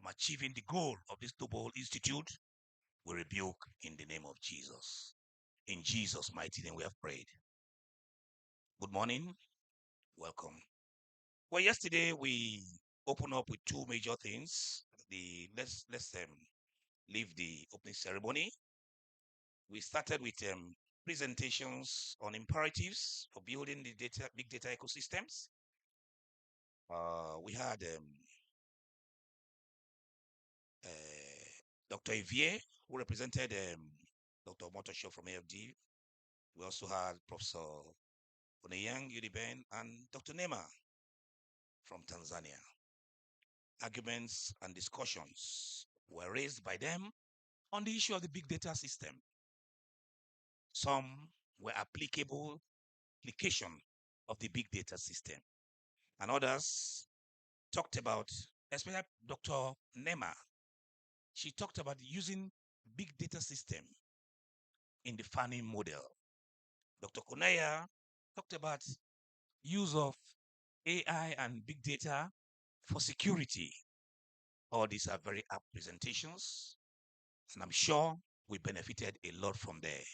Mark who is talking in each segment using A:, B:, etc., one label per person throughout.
A: achieving the goal of this noble institute, we rebuke in the name of Jesus. In Jesus' mighty name we have prayed. Good morning. Welcome. Well, yesterday we opened up with two major things. Let's leave the opening ceremony. We started with presentations on imperatives for building the big data ecosystems. We had Dr. Evier, who represented Dr. Motosho from AFD. We also had Professor Oneyang Udiben and Dr. Nema from Tanzania. Arguments and discussions were raised by them on the issue of the big data system. Some were application of the big data system, and others talked about, especially Dr. Nema, she talked about using big data system in the farming model. Dr. Konaya talked about use of AI and big data for security. All these are very apt presentations, and I'm sure we benefited a lot from there.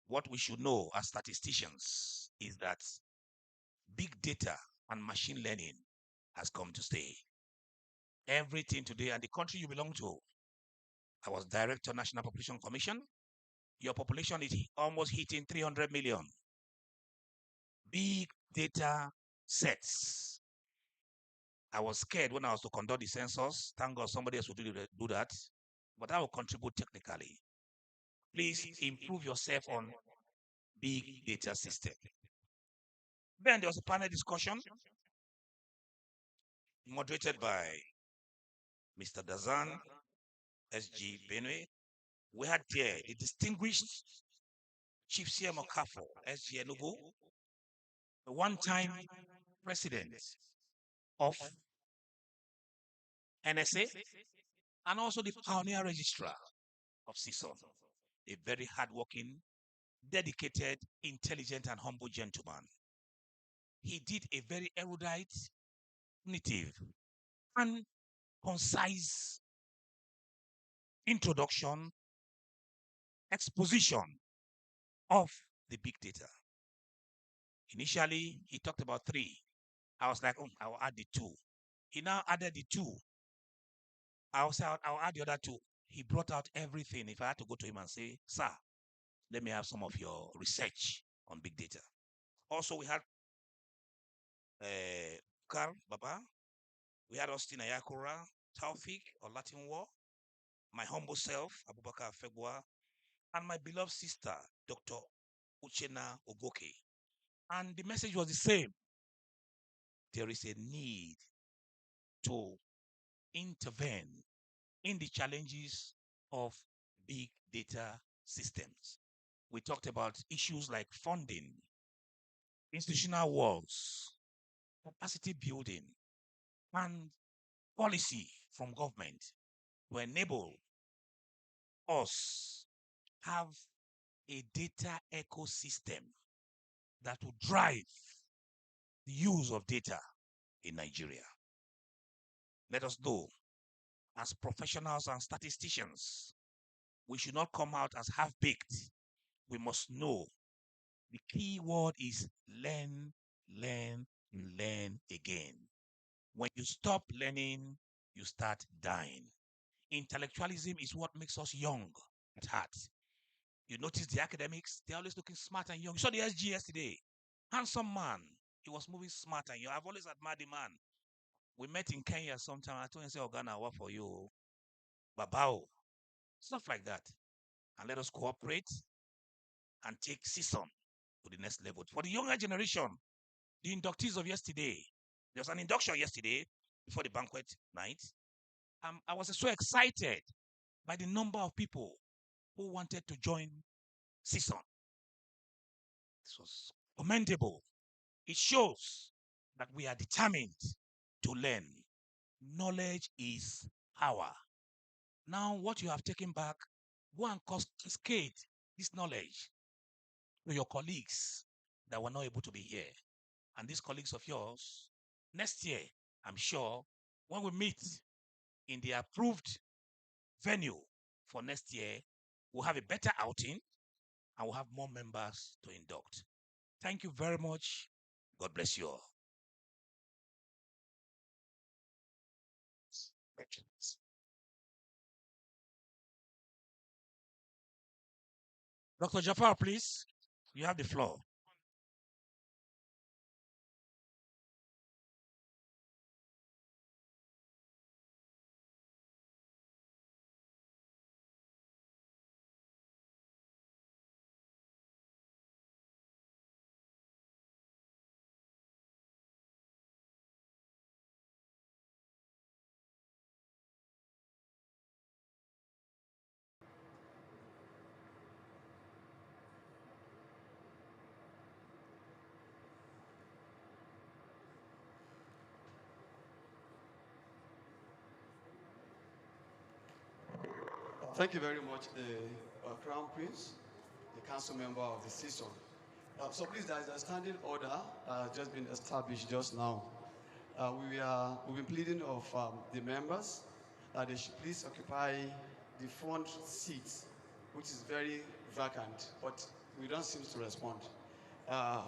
A: What we should know as statisticians is that big data and machine learning has come to stay. Everything today, and the country you belong to, I was director of National Population Commission. Your population is almost hitting 300 million. Big data sets. I was scared when I was to conduct the census. Thank God somebody else will do that. But I will contribute technically. Please improve yourself on big data system. Then there was a panel discussion moderated by Mr. Dazan, SG Benue. We had there the distinguished Chief CM Okafo, SG Enugu, the one-time president of NSA, and also the pioneer registrar of Cison, a very hardworking, dedicated, intelligent, and humble gentleman. He did a very erudite, native, and concise introduction, exposition of the big data. Initially, he talked about 3. I was like, I'll add the 2. He now added the 2. I'll add the other 2. He brought out everything. If I had to go to him and say, sir, let me have some of your research on big data. Also, we had Karl Baba. We had Austin Ayakura, Taufik or Latin War, my humble self, Abubakar Fegwa, and my beloved sister, Dr. Uchenna Ogoke. And the message was the same. There is a need to intervene in the challenges of big data systems. We talked about issues like funding, institutional walls, capacity building, and policy from government to enable us have a data ecosystem that will drive the use of data in Nigeria. Let us know, as professionals and statisticians, we should not come out as half-baked. We must know the key word is learn, learn, learn again. When you stop learning, you start dying. Intellectualism is what makes us young at heart. You notice the academics, they're always looking smart and young. You saw the SG yesterday. Handsome man. He was moving smart and young. I've always admired the man. We met in Kenya sometime. I told him, say, Ogana, what for you? Babao. Stuff like that. And let us cooperate and take Cison to the next level. For the younger generation, the inductees of yesterday, there was an induction yesterday before the banquet night. I was so excited by the number of people who wanted to join Cison. This was commendable. It shows that we are determined to learn. Knowledge is power. Now, what you have taken back, go and cascade this knowledge to your colleagues that were not able to be here. And these colleagues of yours, next year, I'm sure, when we meet in the approved venue for next year, we'll have a better outing and we'll have more members to induct. Thank you very much. God bless you all. Dr. Jafar, please, you have the floor.
B: Thank you very much, the Crown Prince, the council member of the Cison. So please, there is a standing order just been established just now. We've been pleading of the members that they should please occupy the front seats, which is very vacant, but we don't seem to respond.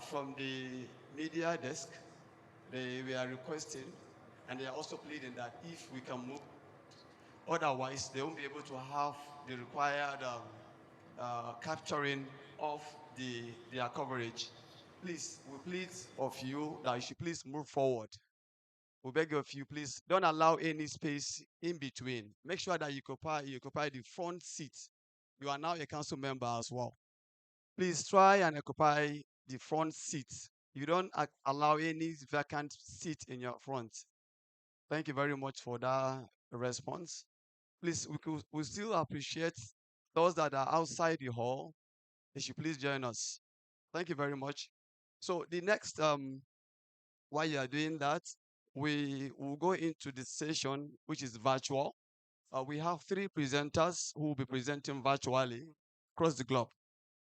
B: From the media desk, we are requesting, and they are also pleading that if we can move, otherwise they won't be able to have the required capturing of their coverage. Please, we plead of you that you should please move forward. We beg of you, please don't allow any space in between. Make sure that you occupy the front seat. You are now a council member as well. Please try and occupy the front seat. You don't allow any vacant seat in your front. Thank you very much for that response. Please, we still appreciate those that are outside the hall. They should please join us. Thank you very much. So the next, while you are doing that, we will go into the session, which is virtual. We have 3 presenters who will be presenting virtually across the globe.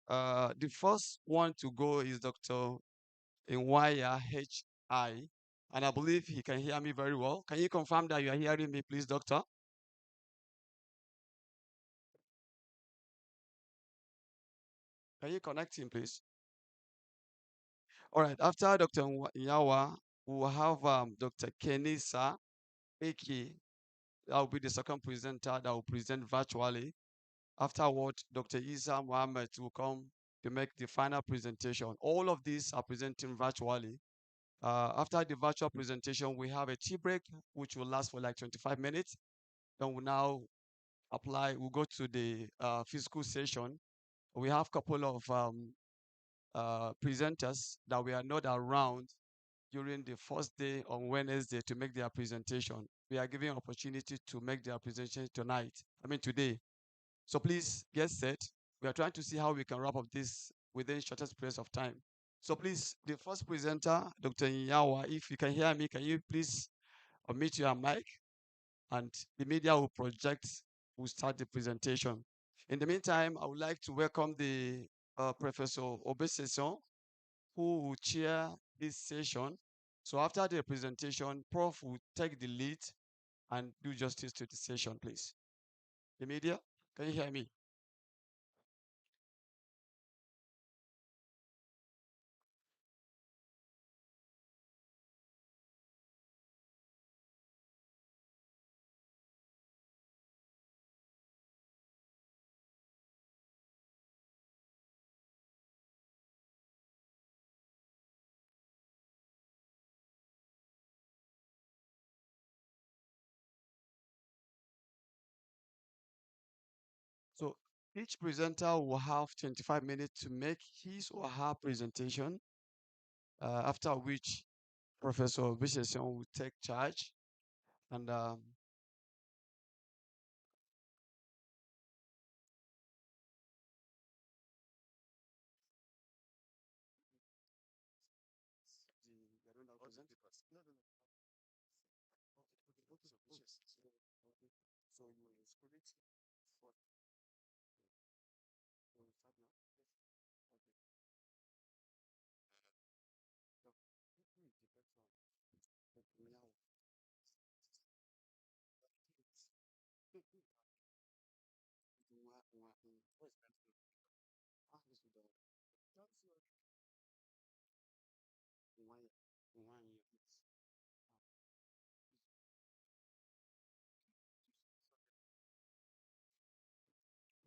B: The first one to go is Dr. Inwaya H.I., and I believe he can hear me very well. Can you confirm that you are hearing me, please, doctor? Can you connect him, please? All right, after Dr. Yawa, we will have Dr. Kenisa Eki. That will be the second presenter that will present virtually. Afterward, Dr. Isa Mohammed will come to make the final presentation. All of these are presenting virtually. After the virtual presentation, we have a tea break, which will last for like 25 minutes. Then we'll now we'll go to the physical session. We have a couple of presenters that we are not around during the first day on Wednesday to make their presentation. We are giving opportunity to make their presentation today. So please get set. We are trying to see how we can wrap up this within shortest period of time. So please, the first presenter, Dr. Nyawa, if you can hear me, can you please unmute your mic, and the media will start the presentation. In the meantime, I would like to welcome the Professor Obeseson, who will chair this session. So after the presentation, Prof will take the lead and do justice to the session, please. The media, can you hear me? So each presenter will have 25 minutes to make his or her presentation, after which Professor Obeseson will take charge. And so you will scroll it for start now. Okay. So, who is the person? Yeah. 15 minutes. Then okay, fine. Take it. Okay, 15 minutes. All right.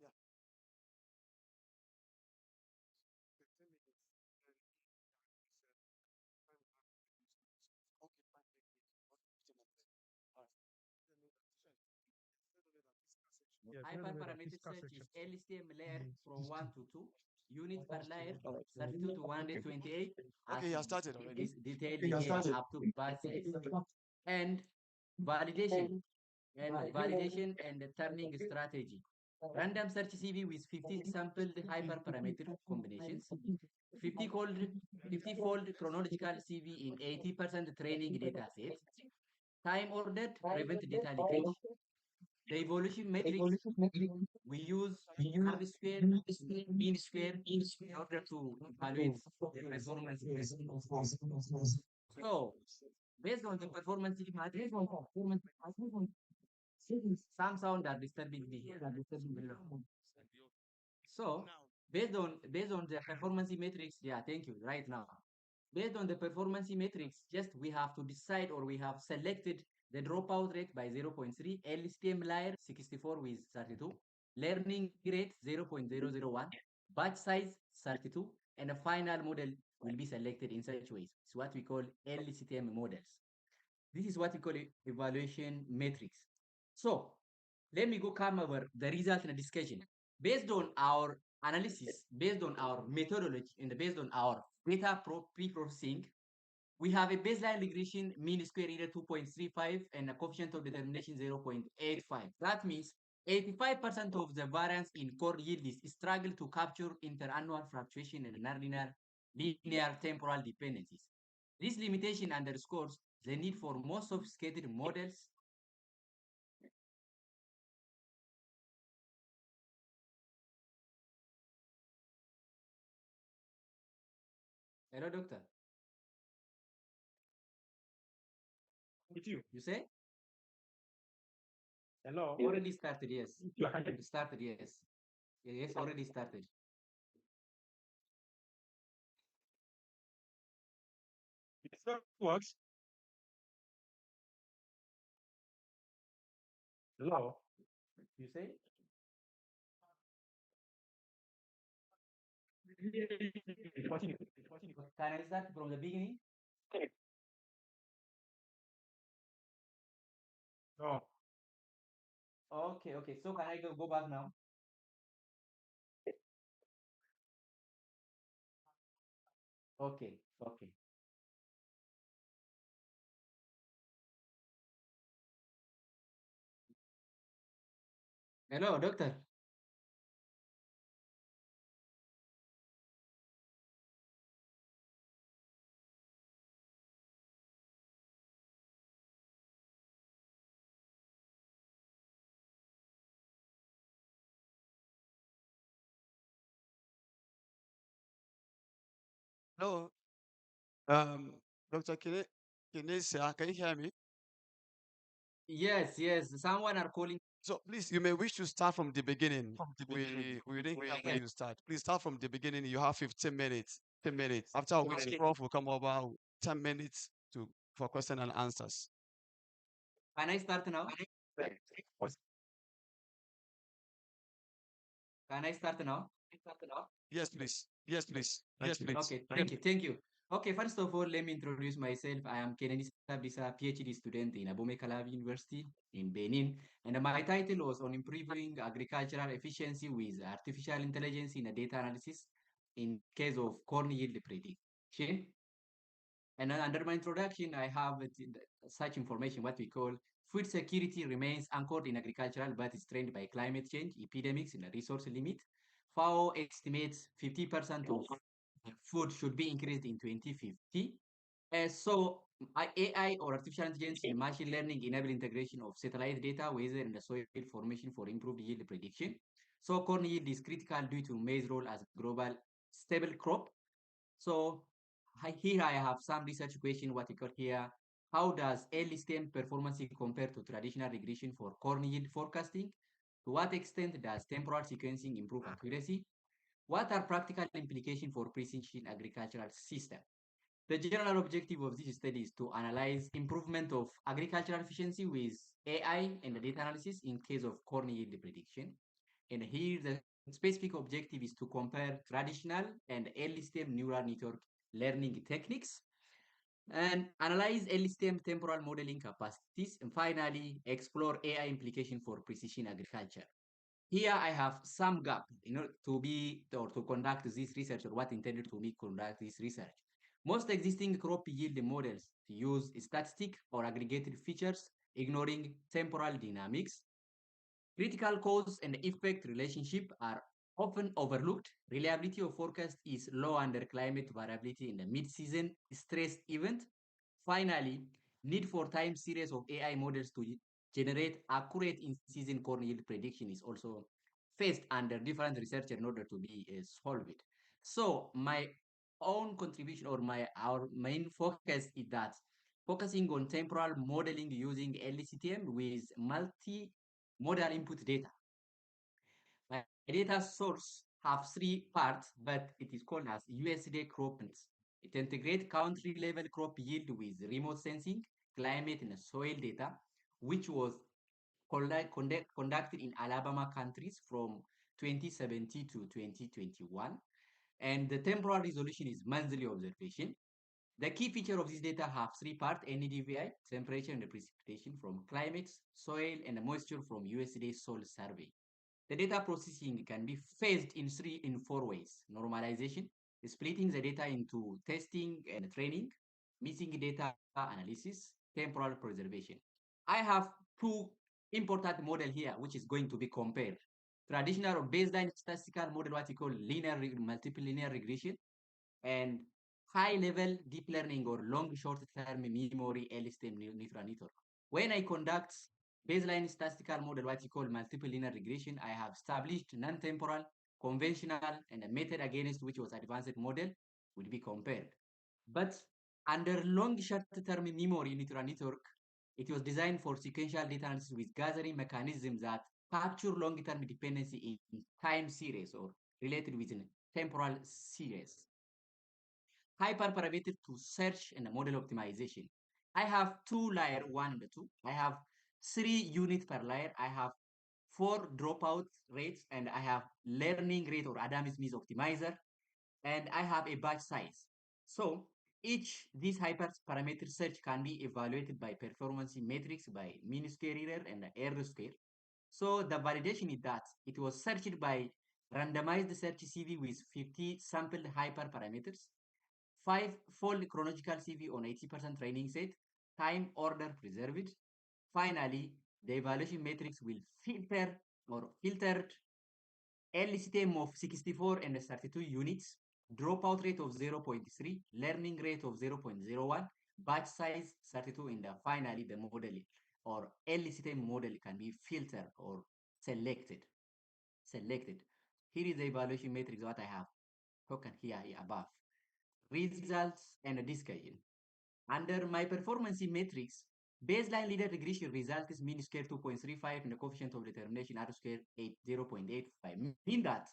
B: Then we search. Instead of that physical section.
C: Yes, when we have a
D: Hyperparametric
C: physical
D: search
C: section.
D: is LSTM layer
C: Yes.
D: from 1 to 2, units per layer,
B: All right.
D: 32 to 128,
B: Okay,
D: as
B: you have started already.
D: is detailed
C: Okay, you have
D: here
C: started.
D: up to batch size. And validation and turning strategy. Random search CV with 50 sampled hyperparametric combinations, 50-fold chronological CV in 80% training data set, time ordered prevent data leakage. The evolution metrics we use R square, mean square in order to evaluate the performance. So, based on the performance matrix, some sound are disturbing me here. So,
A: Now,
D: based on the performance metrics, yeah, thank you. Right now, based on the performance metrics, just we have to decide or we have selected the dropout rate by 0.3, LSTM layer 64 with 32, learning rate 0.001, batch size 32, and a final model will be selected in such ways. It's what we call LSTM models. This is what we call evaluation metrics. So let me go come over the result in a discussion. Based on our analysis, based on our methodology, and based on our data pre-processing, we have a baseline regression mean square error 2.35 and a coefficient of determination 0.85. That means 85% of the variance in core yield is struggle to capture interannual fluctuation and nonlinear linear temporal dependencies. This limitation underscores the need for more sophisticated models. Hello, doctor.
C: With you.
D: You say?
C: Hello.
D: Already started, yes.
C: You are here.
D: Started, yes. Yes, already started.
C: It still works. Hello.
D: You say?
C: Continue.
D: Can I start from the beginning?
C: No.
D: Okay, okay. So can I go back now? Okay, okay. Hello, doctor.
B: Hello, Dr. Kinesia, can you hear me?
D: Yes, yes. Someone are calling.
B: So please, you may wish to start from the beginning. We didn't hear when you start. Please start from the beginning. You have 15 minutes. 10 minutes. After which Prof will come over 10 minutes for question and answers.
D: Can I start now? Can I start now?
B: Yes, please. Yes, please. Yes, please.
D: Okay, thank you, thank you. Okay, first of all, let me introduce myself. I am Kennedy Sabisa, PhD student in Abome Kalabi University in Benin, and my title was on improving agricultural efficiency with artificial intelligence in a data analysis in case of corn yield prediction. And then under my introduction, I have such information, what we call food security remains anchored in agricultural, but is strained by climate change, epidemics, and a resource limit. FAO estimates 50% of food should be increased in 2050. So AI or artificial intelligence in machine learning enable integration of satellite data, weather, and the soil formation for improved yield prediction. So corn yield is critical due to maize role as global stable crop. So here I have some research question, what you got here. How does early stem performance compare to traditional regression for corn yield forecasting? To what extent does temporal sequencing improve accuracy? What are practical implications for precision agricultural system? The general objective of this study is to analyze improvement of agricultural efficiency with AI and data analysis in case of corn yield prediction. And here the specific objective is to compare traditional and early stage neural network learning techniques and analyze early stem temporal modeling capacities, and finally explore AI implication for precision agriculture. Here I have some gap in order to be or to conduct this research, or what intended to be conduct this research. Most existing crop yield models use statistic or aggregated features, ignoring temporal dynamics. Critical cause and effect relationship are often overlooked. Reliability of forecast is low under climate variability in the mid-season stress event. Finally, need for time series of AI models to generate accurate in-season corn yield prediction is also faced under different research in order to be solved. So my own contribution or our main focus is that focusing on temporal modeling using LCTM with multi-modal input data. My data source have three parts, but it is called as USDA crop plants. It integrates country level crop yield with remote sensing, climate and soil data, which was conducted in Alabama countries from 2017 to 2021. And the temporal resolution is monthly observation. The key feature of this data have three parts: NDVI, temperature and precipitation from climate, soil, and moisture from USDA soil survey. The data processing can be phased in four ways: normalization, splitting the data into testing and training, missing data analysis, temporal preservation. I have two important model here, which is going to be compared. Traditional or baseline statistical model, what we call multiple linear regression, and high-level deep learning or long short-term memory LSTM neural network. When I conduct baseline statistical model, what you call multiple linear regression, I have established non-temporal, conventional, and a method against which was advanced model will be compared. But under long short-term memory neural network, it was designed for sequential data analysis with gathering mechanisms that capture long-term dependency in time series or related within temporal series. Hyperparameter to search and model optimization. I have two layer, one and two. I have 3 units per layer. I have 4 dropout rates, and I have learning rate or Adams-Smith optimizer, and I have a batch size. So each this hyperparameter search can be evaluated by performance metrics by mean square error and error square. So the validation is that it was searched by randomized search CV with 50 sampled hyperparameters, 5-fold chronological CV on 80% training set, time order preserved. Finally, the evaluation matrix will filtered LCTM of 64 and 32 units, dropout rate of 0.3, learning rate of 0.01, batch size 32, and finally the model or LCTM model can be filtered or selected. Here is the evaluation matrix what I have spoken here above. Results and discussion. Under my performance matrix, baseline linear regression result is mean square 2.35 and the coefficient of determination R square 0.85. Mean that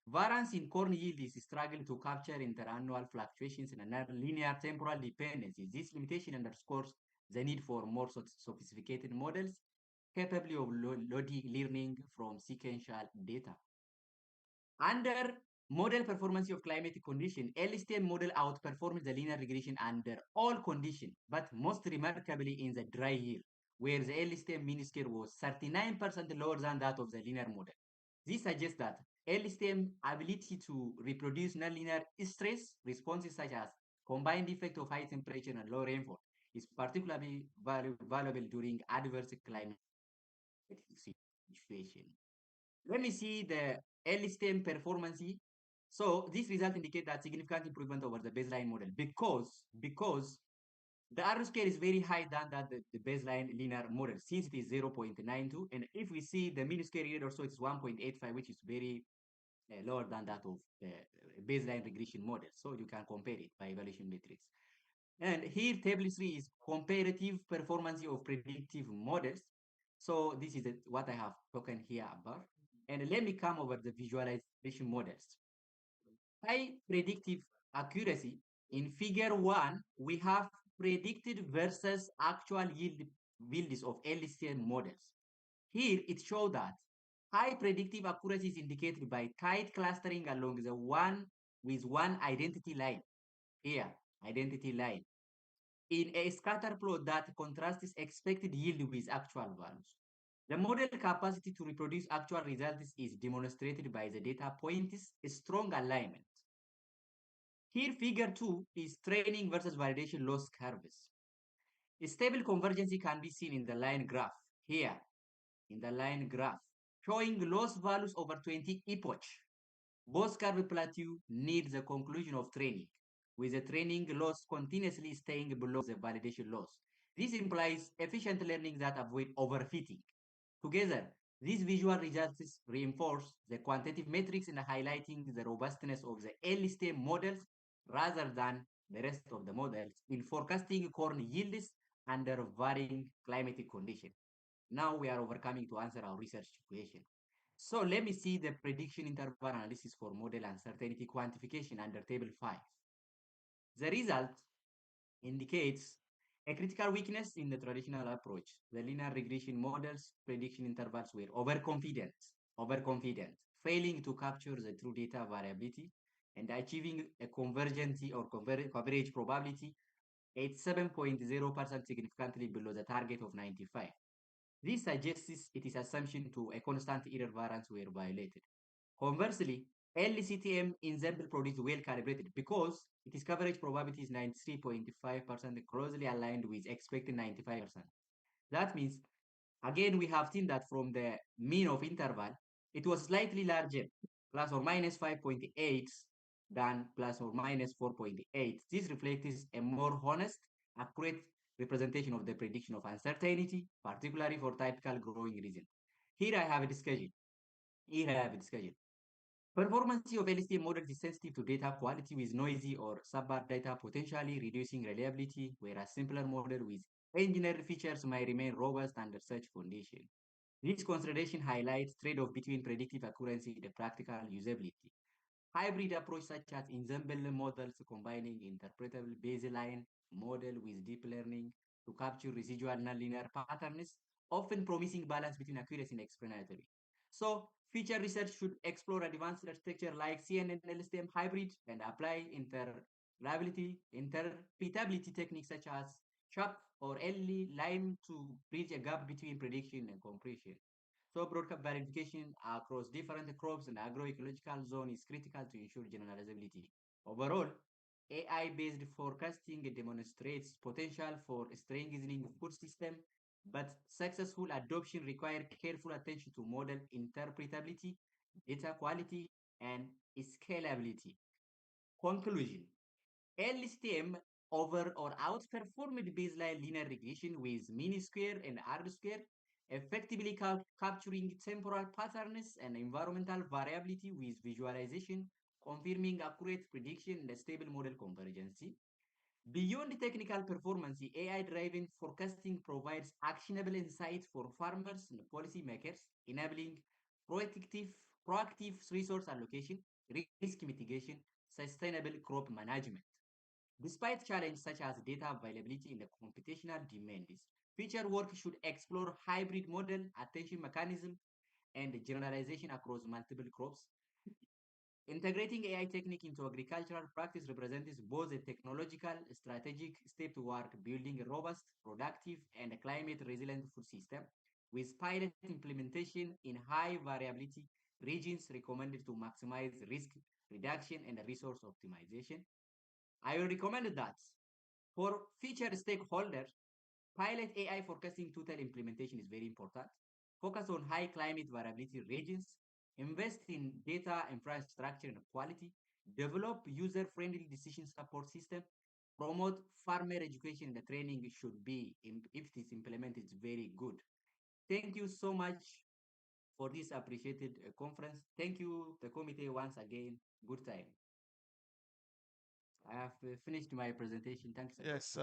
D: variance in corn yield is struggling to capture interannual fluctuations and linear temporal dependencies. This limitation underscores the need for more sophisticated models capable of learning from sequential data. Under model performance of climate condition, LSTM model outperforms the linear regression under all conditions, but most remarkably in the dry year, where the LSTM mean square was 39% lower than that of the linear model. This suggests that LSTM ability to reproduce nonlinear stress responses such as combined effect of high temperature and low rainfall is particularly valuable during adverse climate situation. Let me see the LSTM performance. So this result indicates that significant improvement over the baseline model because the R square is very high than that the baseline linear model since it is 0.92, and if we see the mean square error also it's 1.85, which is very lower than that of the baseline regression model. So you can compare it by evaluation matrix. And here table 3 is comparative performance of predictive models. So this is what I have spoken here about. And let me come over the visualization models. High predictive accuracy. In figure 1, we have predicted versus actual yields of LCM models. Here it shows that high predictive accuracy is indicated by tight clustering along the one with one identity line. Here, identity line. In a scatter plot that contrasts expected yield with actual values. The model capacity to reproduce actual results is demonstrated by the data points strong alignment. Here, figure 2 is training versus validation loss curves. A stable convergence can be seen in the line graph. Here, in the line graph, showing loss values over 20 epoch. Both curve plateau need the conclusion of training, with the training loss continuously staying below the validation loss. This implies efficient learning that avoid overfitting. Together, these visual results reinforce the quantitative metrics in highlighting the robustness of the LSTM models rather than the rest of the models in forecasting corn yields under varying climatic conditions. Now we are overcoming to answer our research question. So let me see the prediction interval analysis for model uncertainty quantification under table 5. The result indicates a critical weakness in the traditional approach. The linear regression models prediction intervals were overconfident, failing to capture the true data variability and achieving a convergence or coverage probability at 7.0% significantly below the target of 95. This suggests it is assumption to a constant error variance were violated. Conversely, LCTM ensemble product well calibrated because its coverage probability is 93.5% closely aligned with expected 95%. That means, again, we have seen that from the mean of interval, it was slightly larger, plus or minus 5.8 than plus or minus 4.8. This reflects a more honest, accurate representation of the prediction of uncertainty, particularly for typical growing region. Here I have a discussion. Performance of LSTM models is sensitive to data quality with noisy or subpar data, potentially reducing reliability, whereas simpler model with engineered features may remain robust under such conditions. This consideration highlights trade-off between predictive accuracy and practical usability. Hybrid approach such as ensemble models combining interpretable baseline model with deep learning to capture residual nonlinear patterns, often promising balance between accuracy and explanatory. So future research should explore advanced architecture like CNN LSTM hybrid and apply interpretability techniques such as SHAP or LE Lime to bridge a gap between prediction and compression. So broadcast verification across different crops and agroecological zone is critical to ensure generalizability. Overall, AI-based forecasting demonstrates potential for strengthening food system, but successful adoption requires careful attention to model interpretability, data quality, and scalability. Conclusion: LSTM over or outperformed baseline linear regression with mean square and R square, effectively capturing temporal patterns and environmental variability with visualization, confirming accurate prediction and stable model convergence. Beyond technical performance, AI-driven forecasting provides actionable insights for farmers and policymakers, enabling proactive, proactive resource allocation, risk mitigation, sustainable crop management. Despite challenges such as data availability and the computational demands, future work should explore hybrid model, attention mechanism, and generalization across multiple crops. Integrating AI technique into agricultural practice represents both a technological strategic step toward building a robust, productive, and climate-resilient food system, with pilot implementation in high variability regions recommended to maximize risk reduction and resource optimization. I will recommend that for future stakeholders, pilot AI forecasting total implementation is very important. Focus on high climate variability regions, invest in data infrastructure and quality, develop user-friendly decision support system, promote farmer education and the training should be, if it is implemented, very good. Thank you so much for this appreciated conference. Thank you, the committee, once again. Good time. I have finished my presentation. Thanks.
B: Yes,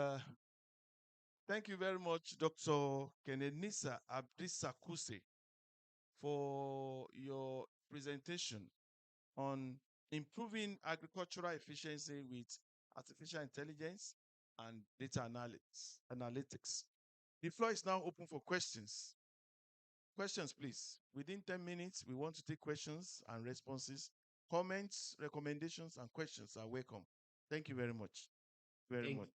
E: Thank you very much, Dr. Kenenisa Abdisakuse, for your presentation on improving agricultural efficiency with artificial intelligence and data analytics. The floor is now open for questions. Questions, please. Within 10 minutes, we want to take questions and responses. Comments, recommendations, and questions are welcome. Thank you very much. Very
D: Thank
E: much.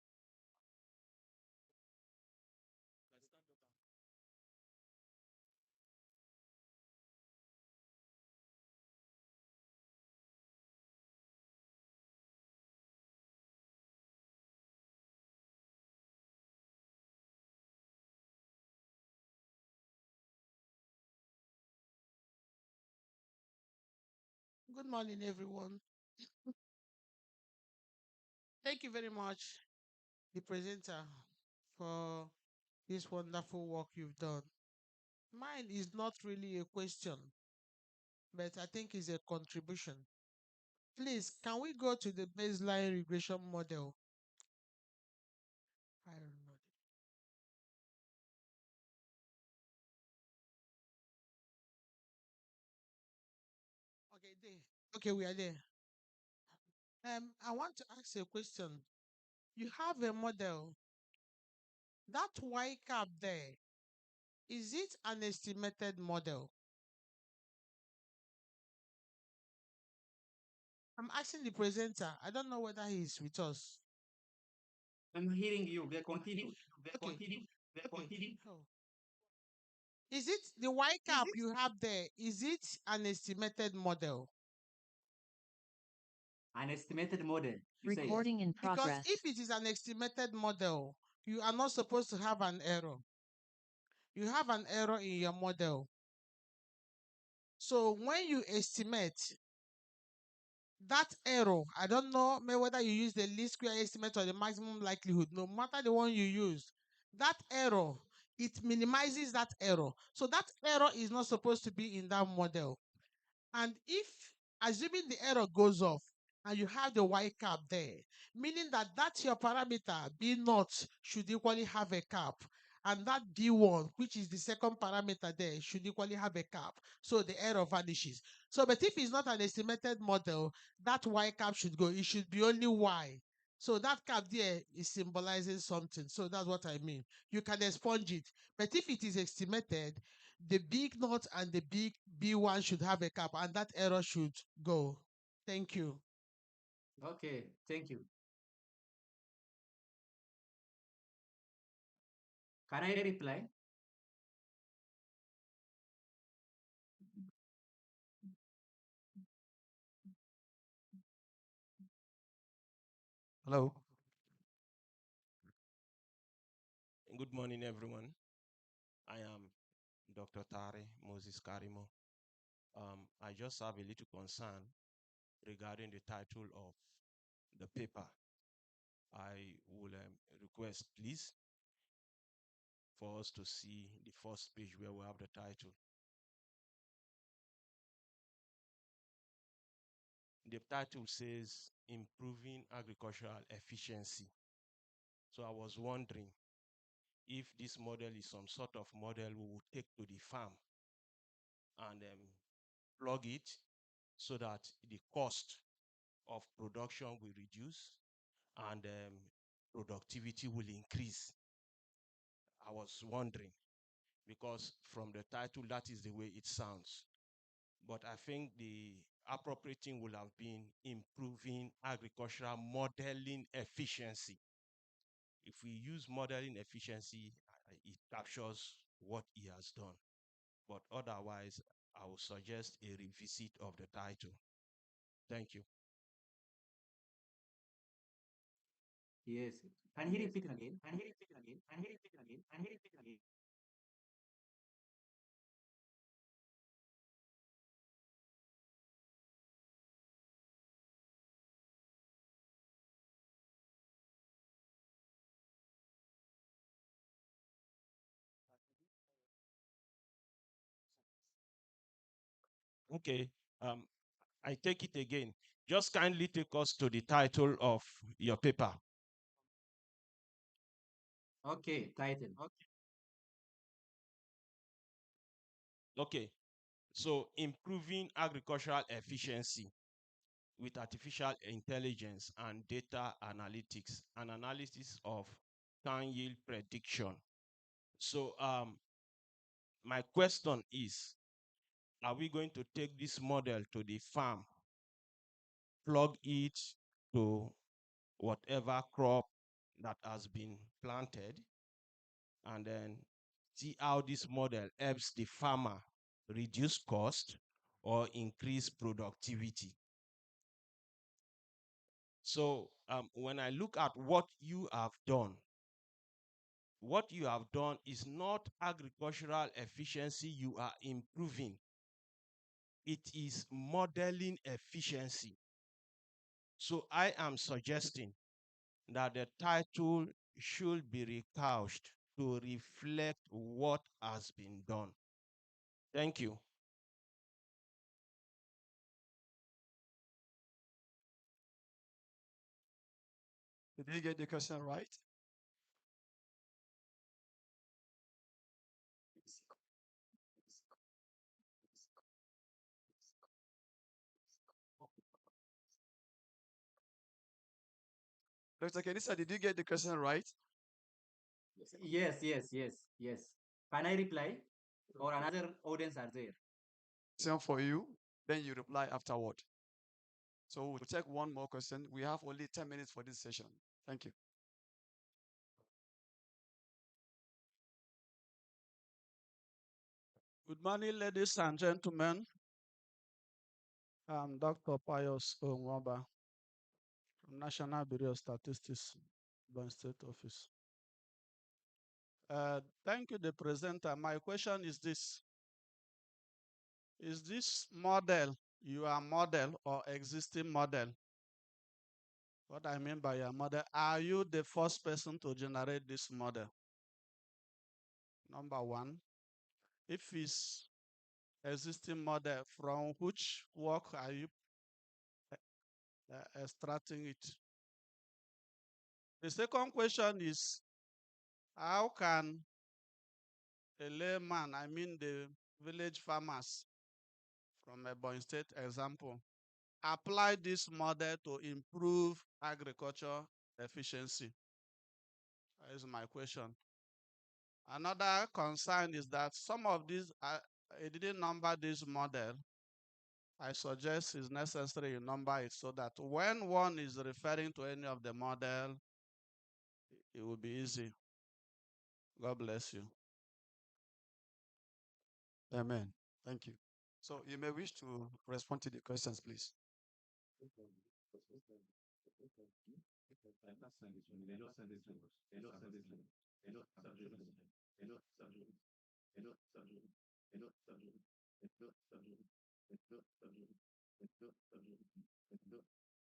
F: Good morning, everyone. Thank you very much, the presenter, for this wonderful work you've done. Mine is not really a question, but I think it's a contribution. Please, can we go to the baseline regression model? I don't know. Okay, there. Okay, we are there. I want to ask a question. You have a model. That Y cap there, is it an estimated model? I'm asking the presenter. I don't know whether he's with us.
D: I'm hearing you. We continue.
F: Okay. Okay. Oh. Is it the Y cap you have there? Is it an estimated model?
D: An estimated model. You say.
G: Recording in
F: Because
G: progress.
F: if it is an estimated model, you are not supposed to have an error. You have an error in your model. So when you estimate that error, I don't know whether you use the least square estimate or the maximum likelihood, no matter the one you use, that error, it minimizes that error. So that error is not supposed to be in that model. And if, assuming the error goes off, and you have the Y cap there, meaning that that's your parameter, B naught, should equally have a cap. And that B1, which is the second parameter there, should equally have a cap. So the error vanishes. So, but if it's not an estimated model, that Y cap should go. It should be only Y. So that cap there is symbolizing something. So that's what I mean. You can expunge it. But if it is estimated, the big naught and the big B1 should have a cap, and that error should go. Thank you.
D: Okay, thank you. Can I reply?
H: Hello. Good morning, everyone. I am Dr. Tare Moses Karimo. I just have a little concern regarding the title of the paper. I will request, please, for us to see the first page where we have the title. The title says Improving Agricultural Efficiency. So I was wondering if this model is some sort of model we will take to the farm and plug it so that the cost of production will reduce and productivity will increase. I was wondering because from the title, that is the way it sounds. But I think the appropriate thing would have been improving agricultural modeling efficiency. If we use modeling efficiency, it captures what he has done. But otherwise, I would suggest a revisit of the title. Thank you.
D: Yes. Can he repeat again? Can he repeat again? Can he repeat again? Can he repeat again?
H: Okay. I take it again. Just kindly take us to the title of your paper.
D: Okay, title.
H: Okay. So improving agricultural efficiency with artificial intelligence and data analytics and analysis of can yield prediction. So my question is, are we going to take this model to the farm, plug it to whatever crop that has been planted, and then see how this model helps the farmer reduce cost or increase productivity? So when I look at what you have done is not agricultural efficiency you are improving. It is modeling efficiency. So I am suggesting that the title should be recouched to reflect what has been done. Thank you.
B: Did you get the question right? Dr. Kenisa, did you get the question right?
D: Yes, yes, yes, yes. Can I reply? Or another audience are there?
B: Question for you, then you reply afterward. So we'll take one more question. We have only 10 minutes for this session. Thank you.
G: Good morning, ladies and gentlemen. I'm Dr. Pius Onwaba from National Bureau of Statistics, Borno State Office. Thank you, the presenter. My question is this. Is this model your model or existing model? What I mean by your model, are you the first person to generate this model? Number one. If it's existing model, from which work are you extracting it? The second question is, how can a layman, I mean the village farmers from a Ebonyi State example, apply this model to improve agriculture efficiency? That is my question. Another concern is that some of these, I didn't number this model. I suggest it's necessary you number it so that when one is referring to any of the model, it will be easy. God bless you.
B: Amen. Thank you. So you may wish to respond to the questions, please.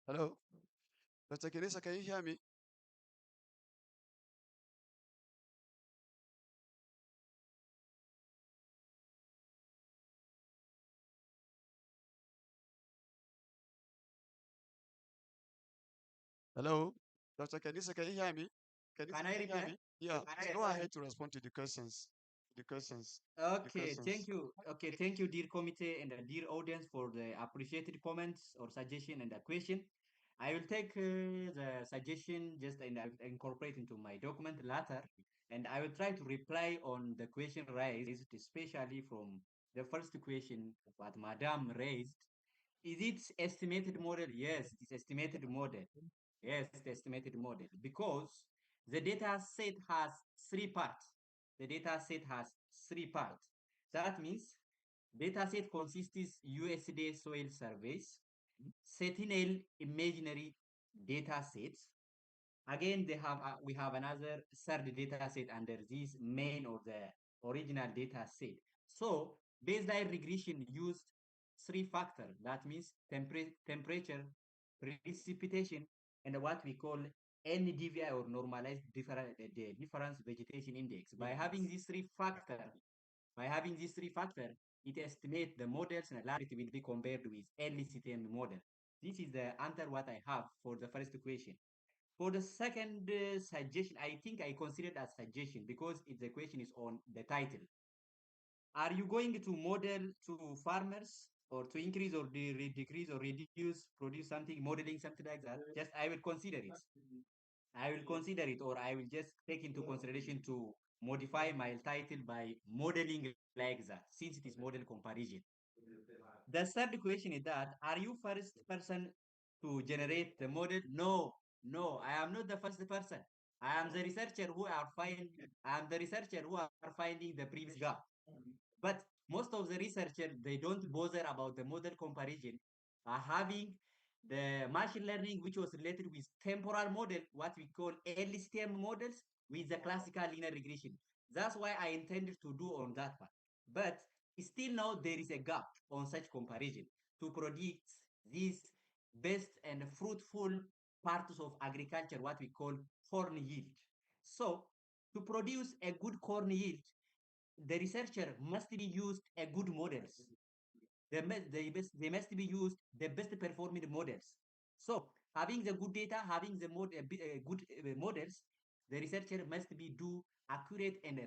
B: Hello? Dr. Kenisa, can you hear me? Hello? Dr. Kenisa, can you hear me?
D: Can I
B: hear
D: reply?
B: me? Yeah,
D: Can I
B: go
D: reply?
B: ahead to respond to the questions. The questions.
D: Okay, thank you. Okay, thank you, dear committee and dear audience, for the appreciated comments or suggestion and the question. I will take the suggestion just and I will incorporate into my document later, and I will try to reply on the question raised, especially from the first question what Madam raised. Is it estimated model? Yes, it is estimated model. Yes, the estimated model, because the data set has three parts. The data set has three parts. That means data set consists USDA soil surveys, Sentinel imaginary data sets. Again, we have another third data set under this main or the original data set. So baseline regression used three factors. That means temperature, precipitation, and what we call NDVI or normalized the difference vegetation index. By having these three factors, it estimates the models and larity will be compared with LCTM model. This is the answer what I have for the first question. For the second suggestion, I think I consider it as suggestion because the question is on the title. Are you going to model to farmers or to increase or decrease or reduce, produce something, modeling something like that? Just I will consider it. I will consider it, or I will just take into consideration to modify my title by modeling like that, since it is model comparison. The third question is that, are you first person to generate the model? No, no, I am not the first person. I am the researcher who are find I am the researcher who are finding the previous gap. But most of the researchers, they don't bother about the model comparison, having the machine learning, which was related with temporal model, what we call LSTM models, with the classical linear regression. That's why I intended to do on that part. But still now there is a gap on such comparison to predict these best and fruitful parts of agriculture, what we call corn yield. So to produce a good corn yield, the researcher must be used a good models. They must be used the best performing models. So having the good data, having the good models, the researcher must be do accurate and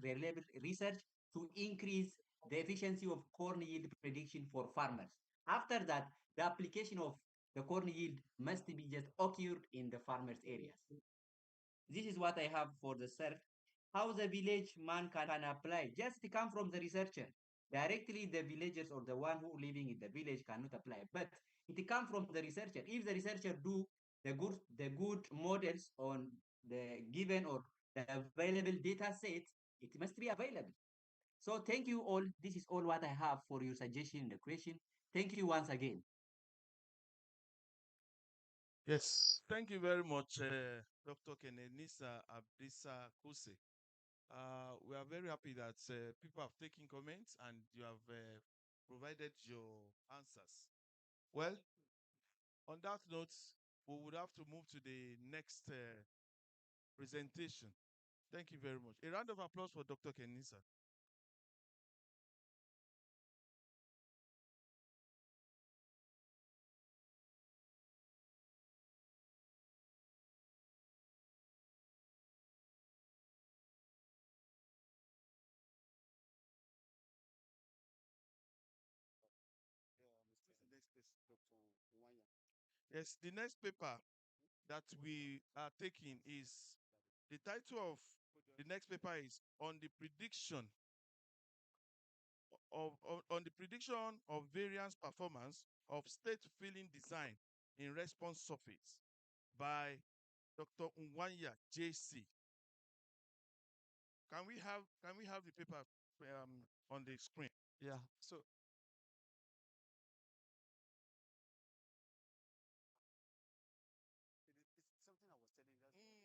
D: reliable research to increase the efficiency of corn yield prediction for farmers. After that, the application of the corn yield must be just occurred in the farmers areas. This is what I have for the search. How the village man can apply. Just come from the researcher. Directly the villagers or the one who living in the village cannot apply. But it come from the researcher. If the researcher do the good models on the given or the available data set, it must be available. So thank you all. This is all what I have for your suggestion in the question. Thank you once again.
E: Yes, thank you very much, Dr. Kenenisa Abdisa Kuse. We are very happy that people have taken comments and you have provided your answers. Well, on that note, we would have to move to the next presentation. Thank you very much. A round of applause for Dr. Kenisa. Yes, the next paper that we are taking is the title of the next paper is on the prediction on the prediction of variance performance of state filling design in response surface by Dr. Nwanya JC. Can we have the paper on the screen?
B: Yeah. So it's something I was telling you. That's what I present.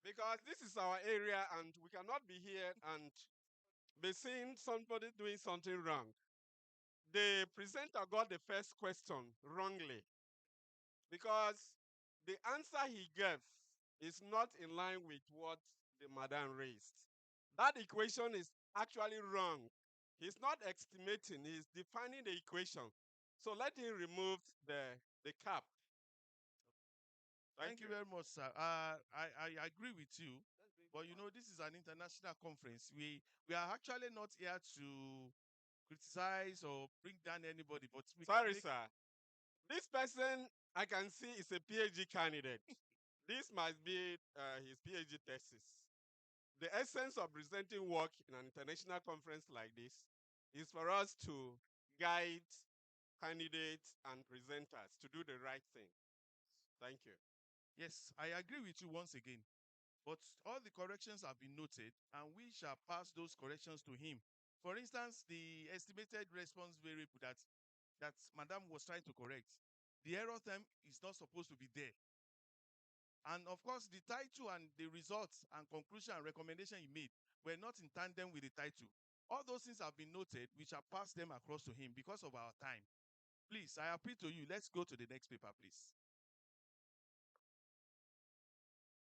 B: Because this is our area and we cannot be here and be seeing somebody doing something wrong. The presenter got the first question wrongly because the answer he gave is not in line with what the madam raised. That equation is actually wrong. He's not estimating, he's defining the equation. So let him remove the cap.
E: Thank you very much, sir. I agree with you, but you know this is an international conference. We are actually not here to criticize or bring down anybody, but we
B: Sorry,
E: make,
B: sir. This person I can see is a PhD candidate. This must be his PhD thesis. The essence of presenting work in an international conference like this is for us to guide candidates and presenters to do the right thing. Thank you.
E: yes, I agree with you once again. But all the corrections have been noted, and we shall pass those corrections to him. For instance, the estimated response variable that Madam was trying to correct, the error term is not supposed to be there. And of course, the title and the results and conclusion and recommendation he made were not in tandem with the title. All those things have been noted. We shall pass them across to him because of our time. Please, I appeal to you. Let's go to the next paper, please.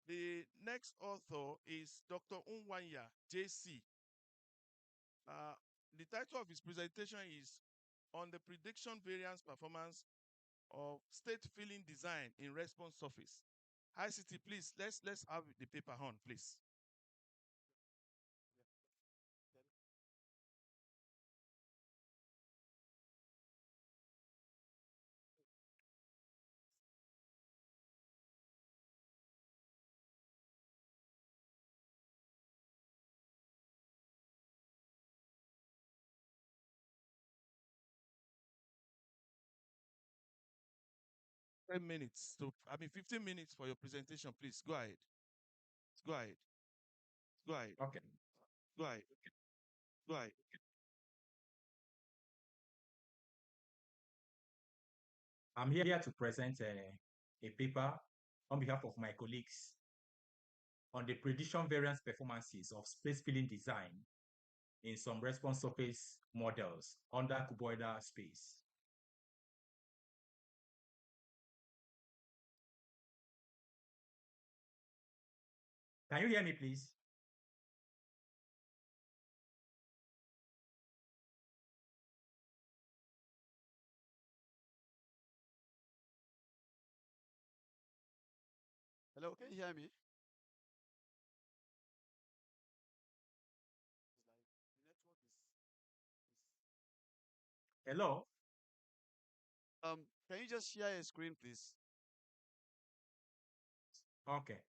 E: The next author is Dr. Unwanya JC. The title of his presentation is on the prediction variance performance of state filling design in response surface. ICT, please, let's have the paper on, please. Ten minutes. So 15 minutes for your presentation, please. Go ahead. Go ahead. Go ahead.
C: Okay.
E: Go ahead. Go ahead.
C: I'm here to present a paper on behalf of my colleagues on the prediction variance performances of space filling design in some response surface models under cuboidal space. Can you hear me, please?
B: Hello, can you hear me?
C: Hello?
B: Can you just share your screen, please?
C: Okay.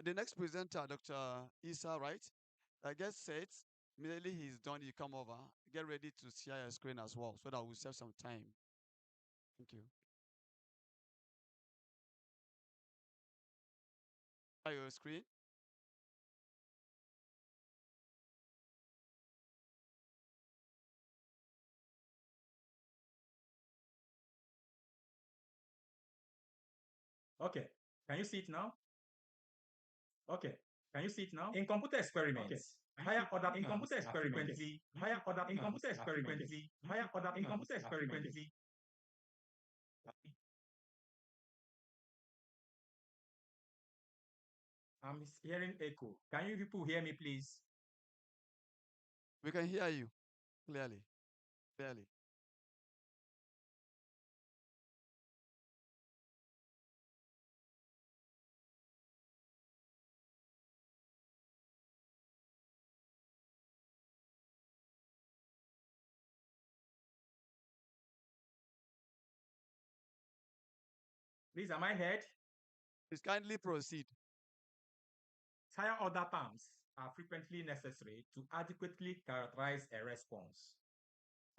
B: The next presenter, Dr. Isa, right? I guess set. Immediately he's done, you come over. Get ready to share your screen as well so that we'll save some time. Thank you. Share your screen.
C: Okay. Can you see it now? Okay. Can you see it now? In computer experiments, higher order terms are frequently higher order terms are frequently higher order terms are frequently. I'm hearing echo. Can you people hear me, please?
B: We can hear you clearly. Clearly.
C: Please, am I heard?
B: Please kindly proceed.
C: Higher order terms are frequently necessary to adequately characterize a response.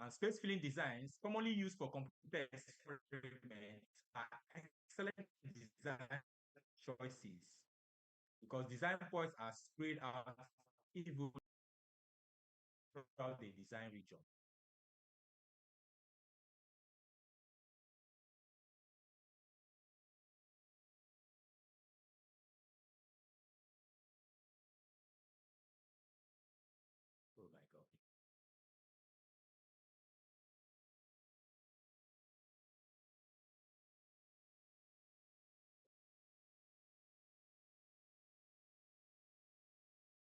C: And space filling designs commonly used for computer experiments are excellent design choices because design points are spread out evenly throughout the design region. Oh my God.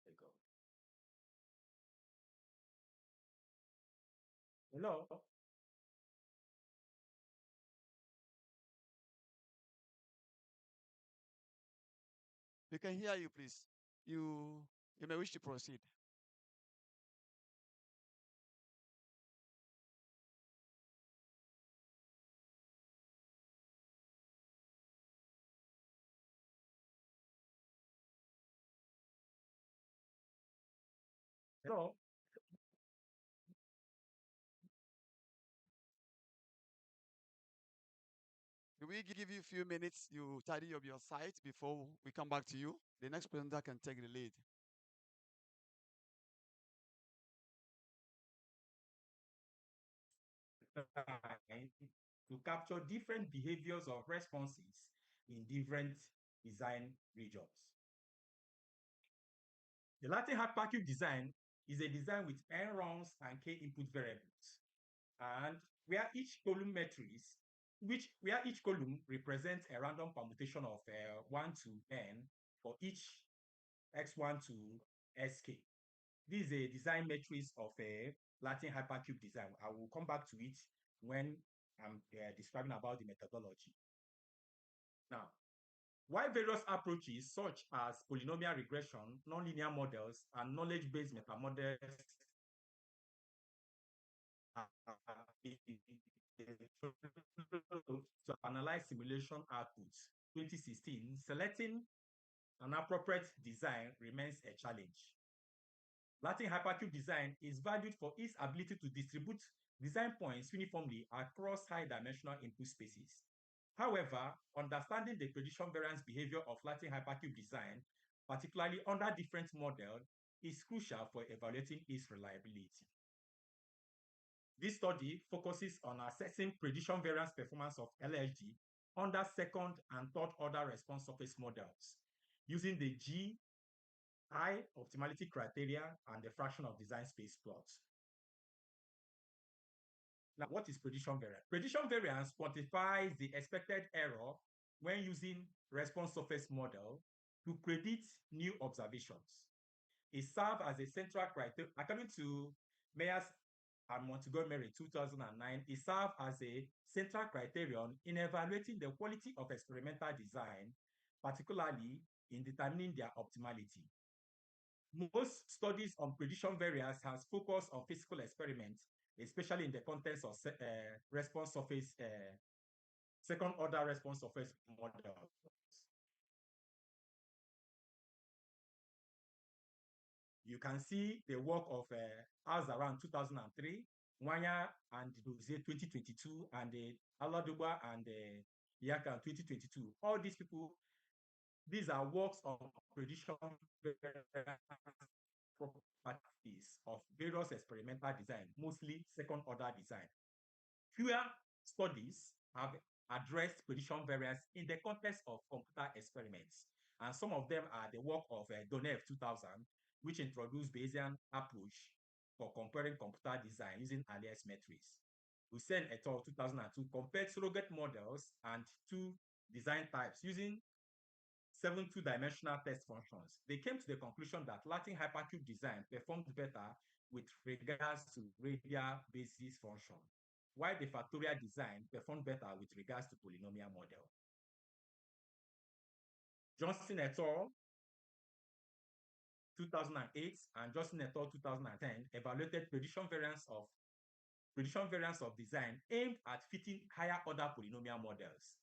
C: There you go. Hello?
B: We can hear you, please. You may wish to proceed.
C: Hello?
B: Do we give you a few minutes? You tidy up your site before we come back to you. The next presenter can take the lead.
C: To capture different behaviors of responses in different design regions. The Latin hypercube design is a design with n rungs and k input variables, and where each column matrix, where each column represents a random permutation of 1 to n for each x1 to sk. This is a design matrix of a Latin hypercube design. I will come back to it when I'm describing about the methodology. Now, while various approaches such as polynomial regression, nonlinear models, and knowledge-based metamodels to analyze simulation outputs, 2016, selecting an appropriate design remains a challenge. Latin hypercube design is valued for its ability to distribute design points uniformly across high-dimensional input spaces. However, understanding the prediction variance behavior of Latin hypercube design, particularly under different models, is crucial for evaluating its reliability. This study focuses on assessing prediction variance performance of LSD under second and third order response surface models using the GI optimality criteria and the fraction of design space plots. Now, what is prediction variance? Prediction variance quantifies the expected error when using response surface model to predict new observations. It serves as a central criteria, according to Meyers and Montgomery 2009, it serves as a central criterion in evaluating the quality of experimental design, particularly in determining their optimality. Most studies on prediction variance has focused on physical experiments, especially in the context of response surface, second order response surface models. You can see the work of ours around 2003, Wanya and Dozier 2022, and Aladuba and Yaka 2022. All these people, these are works of prediction properties of various experimental design, mostly second order design. Fewer studies have addressed prediction variance in the context of computer experiments, and some of them are the work of Donev 2000, which introduced Bayesian approach for comparing computer design using alias metrics. Hussein et al. 2002 compared surrogate models and two design types using 7 two-dimensional test functions. They came to the conclusion that Latin hypercube design performed better with regards to radial basis function, while the factorial design performed better with regards to polynomial model. Johnson et al. 2008 and Johnson et al. 2010 evaluated prediction variance of design aimed at fitting higher order polynomial models.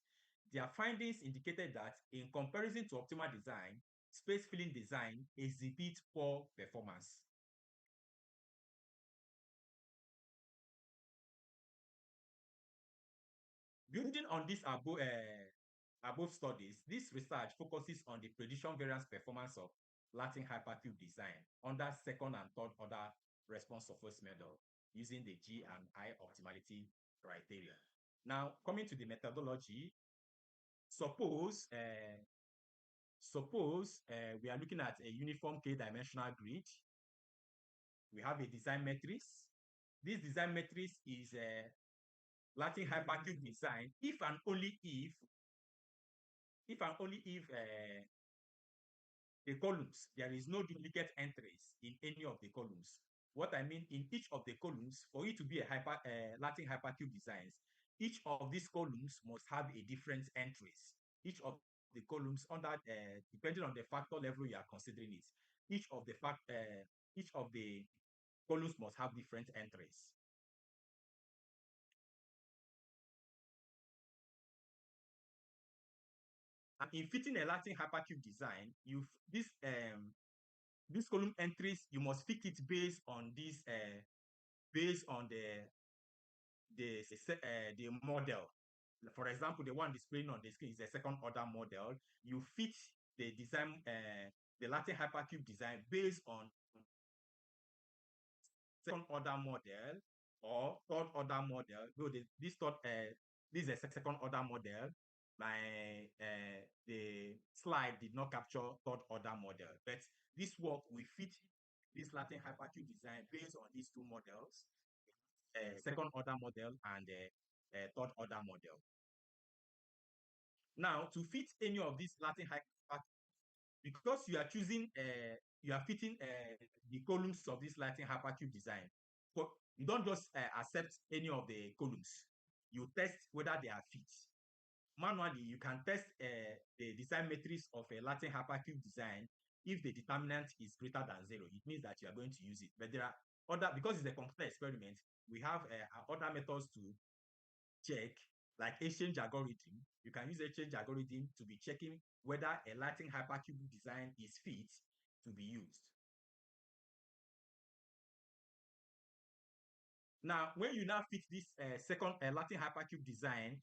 C: Their findings indicated that in comparison to optimal design, space filling design exhibits poor performance. Building on this above studies, this research focuses on the prediction variance performance of Latin hypercube design under second and third order response surface model using the G and I optimality criteria. Now, coming to the methodology, suppose we are looking at a uniform k-dimensional grid. We have a design matrix. This design matrix is a Latin hypercube design if and only if the columns, there is no duplicate entries in any of the columns. What I mean, in each of the columns, for it to be a Latin hypercube designs, each of these columns must have a different entries. Each of the columns under, depending on the factor level you are considering it, each of the columns must have different entries. And in fitting a Latin hypercube design, these column entries, you must fit it based on this based on the model. For example, the one displaying on the screen is a second order model. You fit the design, the Latin hypercube design based on second order model or third order model. Though this is a second order model. the slide did not capture third order model, but this work will fit this Latin hypercube design based on these two models, second order model and third order model. Now, to fit any of these Latin hypercube, because you are choosing, you are fitting the columns of this Latin hypercube design, but you don't just accept any of the columns. You test whether they are fit. Manually, you can test the design matrix of a Latin hypercube design. If the determinant is greater than 0, it means that you are going to use it. But there are other, because it's a computer experiment, we have other methods to check, like exchange algorithm. You can use exchange algorithm to be checking whether a Latin hypercube design is fit to be used. Now, when you now fit this second Latin hypercube design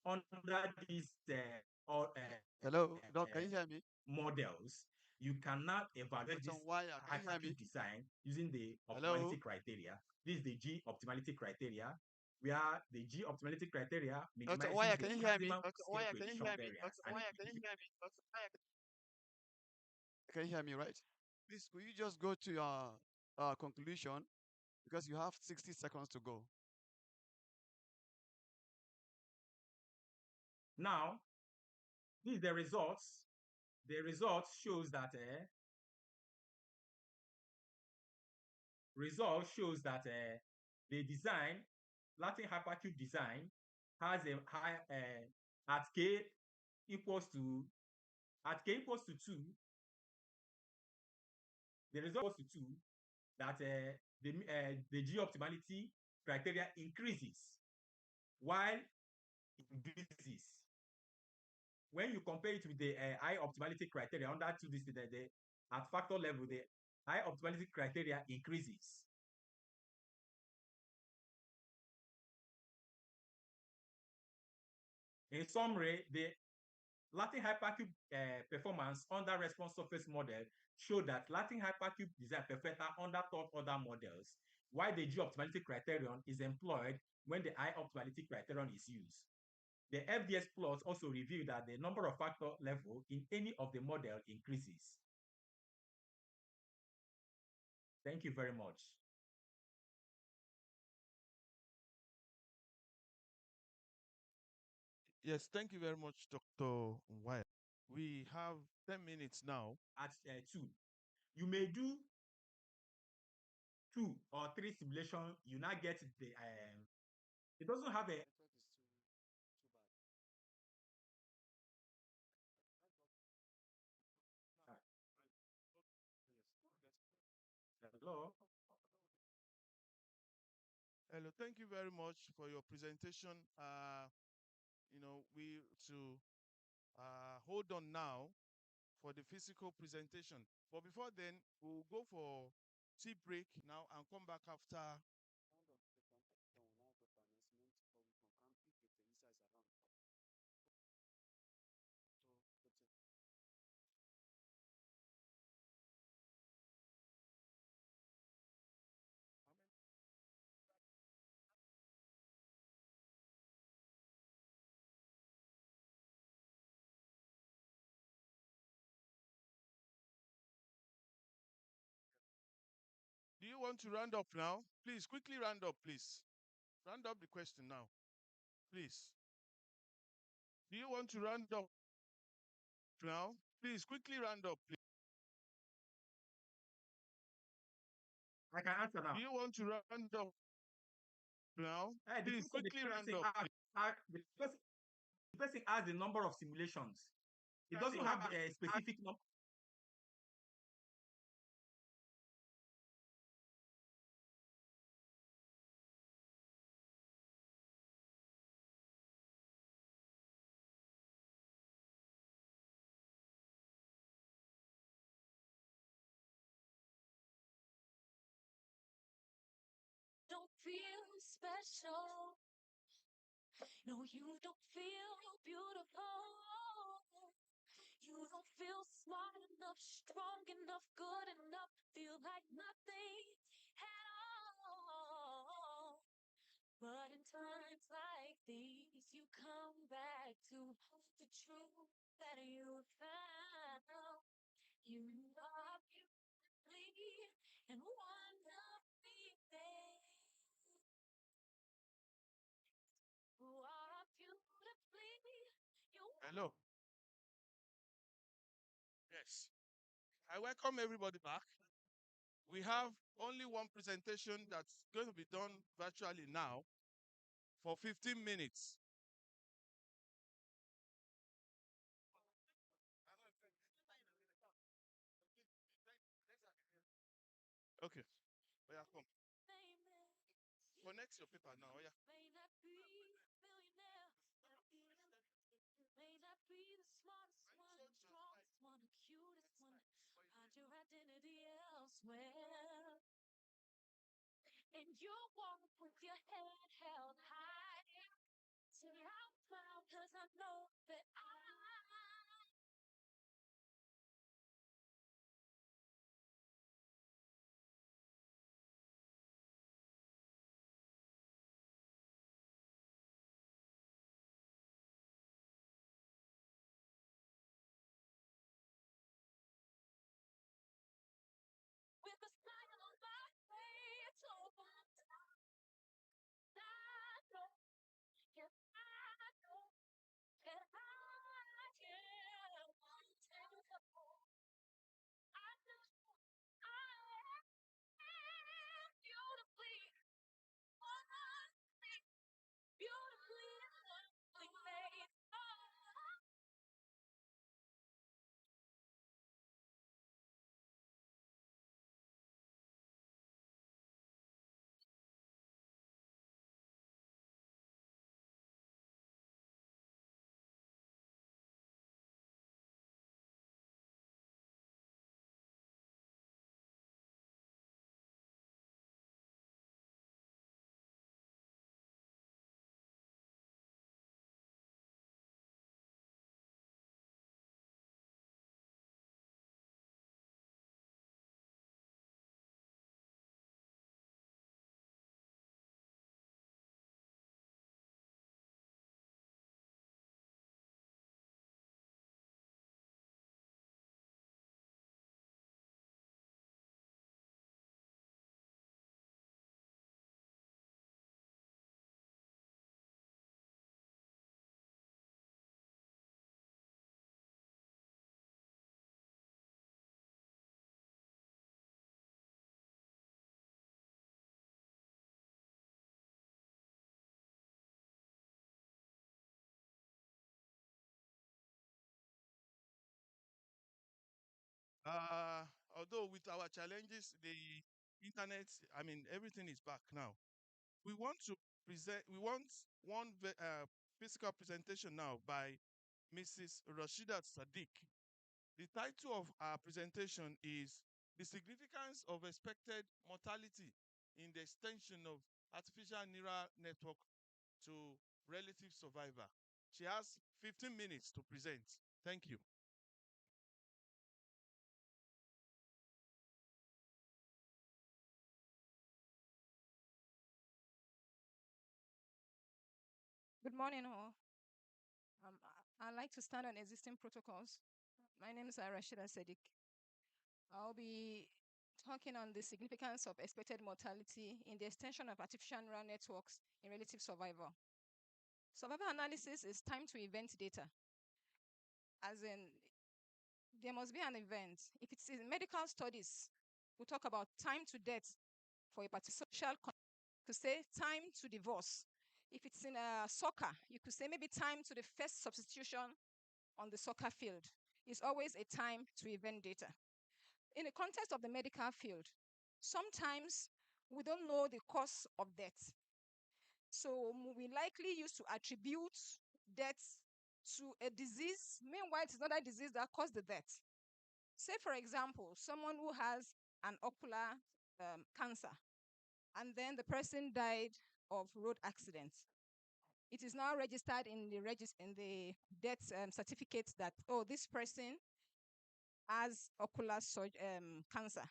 C: under these
B: Hello, Doc, can you hear me?
C: models, you can now evaluate
B: It's on
C: this
B: wire. Can you hear me?
C: hypercube design using the
B: Hello?
C: optimality criteria. This is the G optimality criteria, where the G optimality criteria
B: Dr.
C: minimizes
B: Wire,
C: the
B: can you hear me?
C: maximum
B: Dr.
C: scale
B: Wire, can you
C: prediction
B: hear me?
C: variance.
B: Dr. Wire, can you hear me? Dr. Wire, can you hear me, right? Please, could you just go to your conclusion because you have 60 seconds to go.
C: Now, this is the results. The results shows that the design, Latin hypercube design, has a high at k equals to 2. The result equals to 2 that the G optimality criteria increases while it decreases. When you compare it with the I optimality criteria under two this at factor level, the I optimality criteria increases. In summary, the Latin hypercube performance under response surface model show that Latin hypercube design perfected under third order models, while the G optimality criterion is employed when the I optimality criterion is used. The FDS plots also reveal that the number of factor level in any of the model increases. Thank you very much.
E: Yes, thank you very much, Dr. Wire. We have 10 minutes now.
C: At 2, you may do 2 or 3 simulation. You now get the it doesn't have a hello.
E: Hello, thank you very much for your presentation. We to hold on now for the physical presentation. But before then, we'll go for tea break now and come back after. Do you want to round up now? Please, quickly round up, please. Round up the question now, please. Do you want to round up now? Please, quickly round up, please.
C: I can answer now.
E: Do you want to round up now? Please, quickly round up.
C: The person has the number of simulations. It doesn't have a specific number.
I: Don't feel special. No, you don't feel beautiful. You don't feel smart enough, strong enough, good enough, feel like nothing at all. But in times like these, you come back to the truth that you found. You are beautifully and wonderfully made. You are beautifully. You
E: Hello. Yes. I welcome everybody back. We have only one presentation that's going to be done virtually now for 15 minutes. Okay. Oh, yeah, come.
I: famous.
E: Connect your paper now. Oh, yeah.
I: May not be millionaire. May not be the smartest one, the strongest one, the cutest one. Find your identity elsewhere. And you walk with your head held high. Say I'm proud cause I know that with a smile on my face, open up, I know, yes, I know that I am untouchable. I know I am beautifully, wonderfully, beautifully, wonderfully made. Oh,
E: Although with our challenges, the internet, I mean, everything is back now. We want to we want one physical presentation now by Mrs. Rashida Sadiq. The title of our presentation is The Significance of Expected Mortality in the Extension of Artificial Neural Network to Relative Survivor. She has 15 minutes to present. Thank you.
J: Good morning, all. I'd like to stand on existing protocols. My name is Rashida Sadiq. I'll be talking on the significance of expected mortality in the extension of artificial neural networks in relative survival. Survival analysis is time to event data. As in, there must be an event. If it's in medical studies, we talk about time to death for a particular social to say time to divorce. If it's in soccer, you could say maybe time to the first substitution on the soccer field. It's always a time to event data. In the context of the medical field, sometimes we don't know the cause of death. So we likely used to attribute death to a disease. Meanwhile, it's not a disease that caused the death. Say, for example, someone who has an ocular cancer, and then the person died of road accident. It is now registered in the death certificate that, oh, this person has ocular cancer.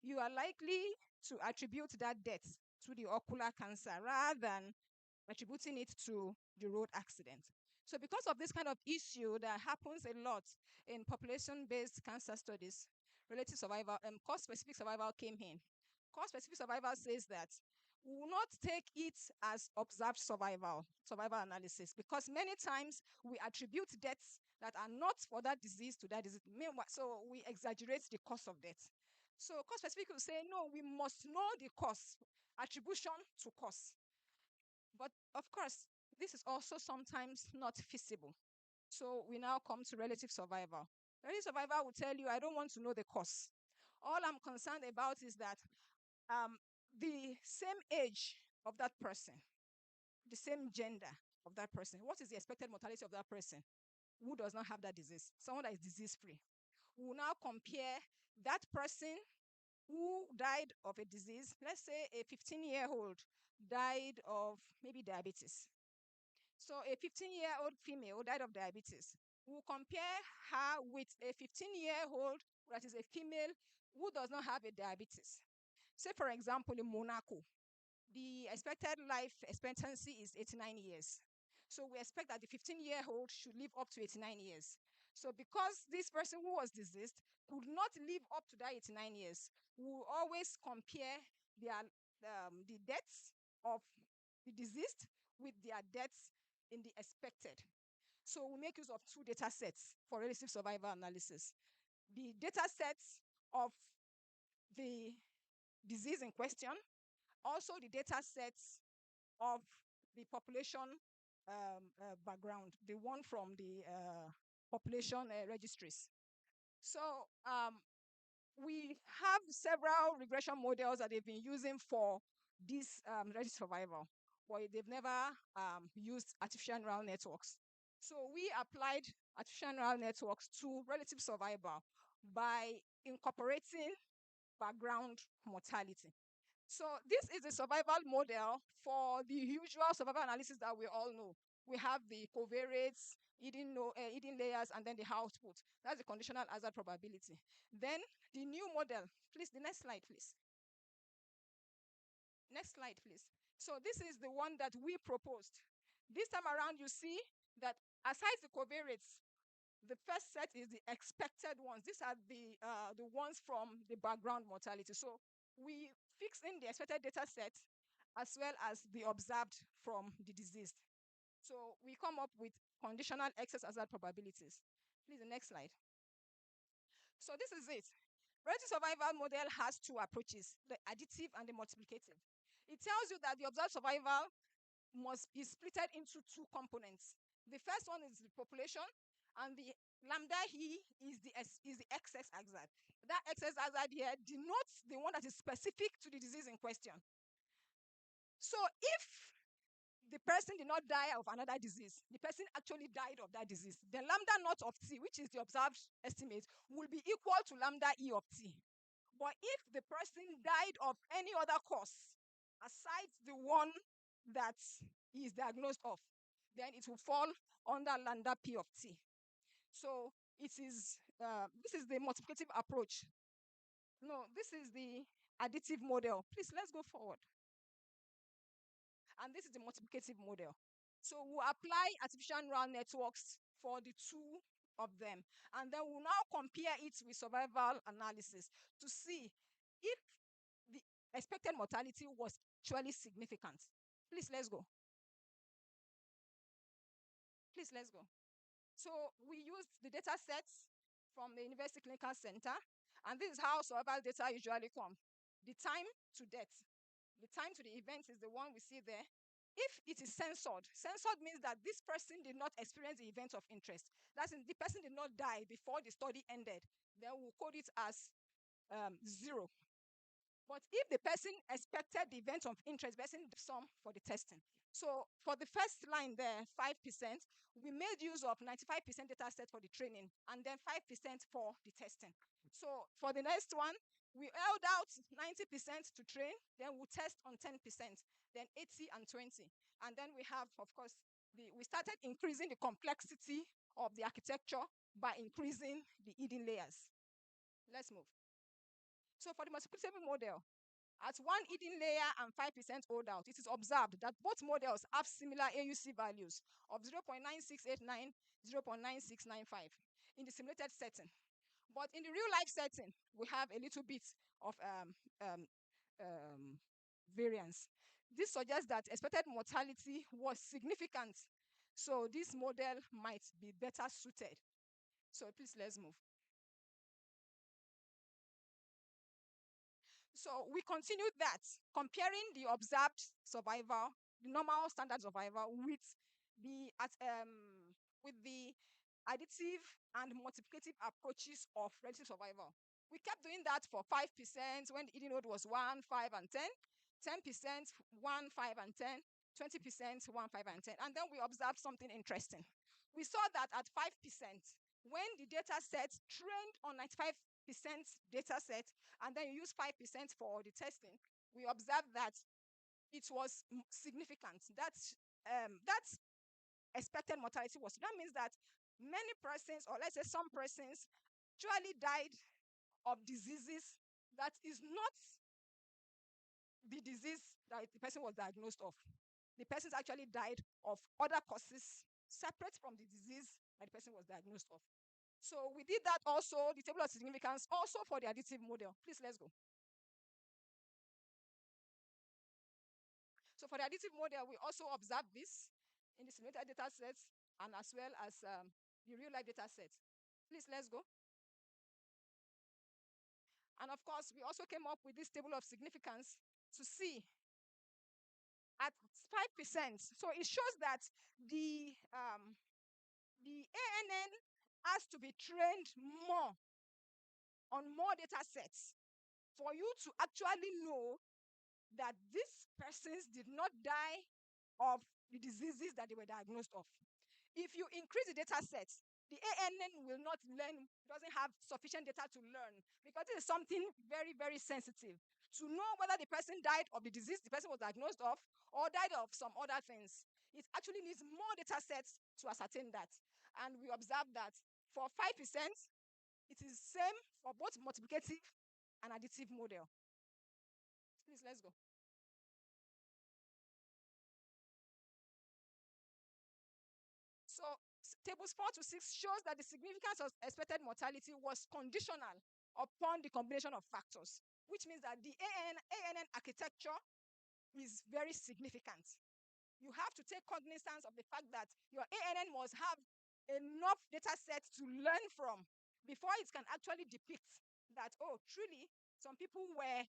J: You are likely to attribute that death to the ocular cancer rather than attributing it to the road accident. So because of this kind of issue that happens a lot in population-based cancer studies, relative survival, cause-specific survival came in. Cause-specific survival says that we will not take it as observed survival analysis, because many times we attribute deaths that are not for that disease to that disease. So we exaggerate the cause of death. So cause-specific will say, no, we must know the cause, attribution to cause. But of course, this is also sometimes not feasible. So we now come to relative survival. Relative survival will tell you, I don't want to know the cause. All I'm concerned about is that the same age of that person, the same gender of that person, what is the expected mortality of that person who does not have that disease? Someone that is disease-free. We will now compare that person who died of a disease. Let's say a 15-year-old died of maybe diabetes. So a 15-year-old female died of diabetes. We'll compare her with a 15-year-old that is a female who does not have a diabetes. Say, for example, in Monaco, the expected life expectancy is 89 years. So we expect that the 15-year-old should live up to 89 years. So because this person who was diseased could not live up to that 89 years, we will always compare the deaths of the diseased with their deaths in the expected. So we make use of two data sets for relative survival analysis. The data sets of the disease in question, also the data sets of the population background, the one from the population registries. So we have several regression models that they've been using for this relative survival, but they've never used artificial neural networks. So we applied artificial neural networks to relative survival by incorporating background mortality. So this is the survival model for the usual survival analysis that we all know. We have the covariates, hidden layers, and then the output. That's the conditional hazard probability. Then the new model, please, the next slide, please. Next slide, please. So this is the one that we proposed. This time around, you see that aside the covariates, the first set is the expected ones. These are the ones from the background mortality. So we fix in the expected data set as well as the observed from the diseased. So we come up with conditional excess hazard probabilities. Please, the next slide. So this is it. Relative survival model has two approaches, the additive and the multiplicative. It tells you that the observed survival must be split into two components. The first one is the population, and the lambda E is the excess hazard. That excess hazard here denotes the one that is specific to the disease in question. So if the person did not die of another disease, the person actually died of that disease, the lambda naught of T, which is the observed estimate, will be equal to lambda E of T. But if the person died of any other cause, aside the one that he is diagnosed of, then it will fall under lambda P of T. So it is this is the multiplicative approach. No, this is the additive model. Please, let's go forward. And this is the multiplicative model. So we'll apply artificial neural networks for the two of them. And then we'll now compare it with survival analysis to see if the expected mortality was actually significant. Please, let's go. Please, let's go. So we used the data sets from the University Clinical Center, and this is how survival data usually come. The time to death. The time to the event is the one we see there. If it is censored means that this person did not experience the event of interest. That is, the person did not die before the study ended. Then we'll code it as 0. But if the person expected the event of interest, the person did some for the testing. So for the first line there, 5%, we made use of 95% data set for the training and then 5% for the testing. So for the next one, we held out 90% to train, then we'll test on 10%, then 80 and 20. And then we have, of course, we started increasing the complexity of the architecture by increasing the hidden layers. Let's move. So for the multiplicative model, At 1 hidden layer and 5% holdout, it is observed that both models have similar AUC values of 0.9689, 0.9695 in the simulated setting. But in the real life setting, we have a little bit of variance. This suggests that expected mortality was significant. So this model might be better suited. So please, let's move. So we continued that, comparing the observed survival, the normal standard survival, with the additive and multiplicative approaches of relative survival. We kept doing that for 5% when the hidden node was 1, 5, and 10, 10%, 1, 5, and 10, 20%, 1, 5, and 10. And then we observed something interesting. We saw that at 5%, when the data set trained on 95% data set, and then you use 5% for the testing, we observed that it was significant. That's expected mortality was. That means that many persons, or let's say some persons, actually died of diseases that is not the disease that the person was diagnosed of. The persons actually died of other causes separate from the disease that the person was diagnosed of. So we did that also, the table of significance, also for the additive model. Please, let's go. So for the additive model, we also observed this in the simulated data sets and as well as the real life data set. Please, let's go. And of course, we also came up with this table of significance to see at 5%. So it shows that the ANN has to be trained more on more data sets for you to actually know that these persons did not die of the diseases that they were diagnosed of. If you increase the data set, the ANN will not learn, doesn't have sufficient data to learn, because this is something very, very sensitive. To know whether the person died of the disease the person was diagnosed of or died of some other things, it actually needs more data sets to ascertain that. And we observed that for 5%, it is same for both multiplicative and additive model. Please, let's go. So tables 4 to 6 shows that the significance of expected mortality was conditional upon the combination of factors, which means that the ANN architecture is very significant. You have to take cognizance of the fact that your ANN must have enough data sets to learn from before it can actually depict that, oh, truly, some people were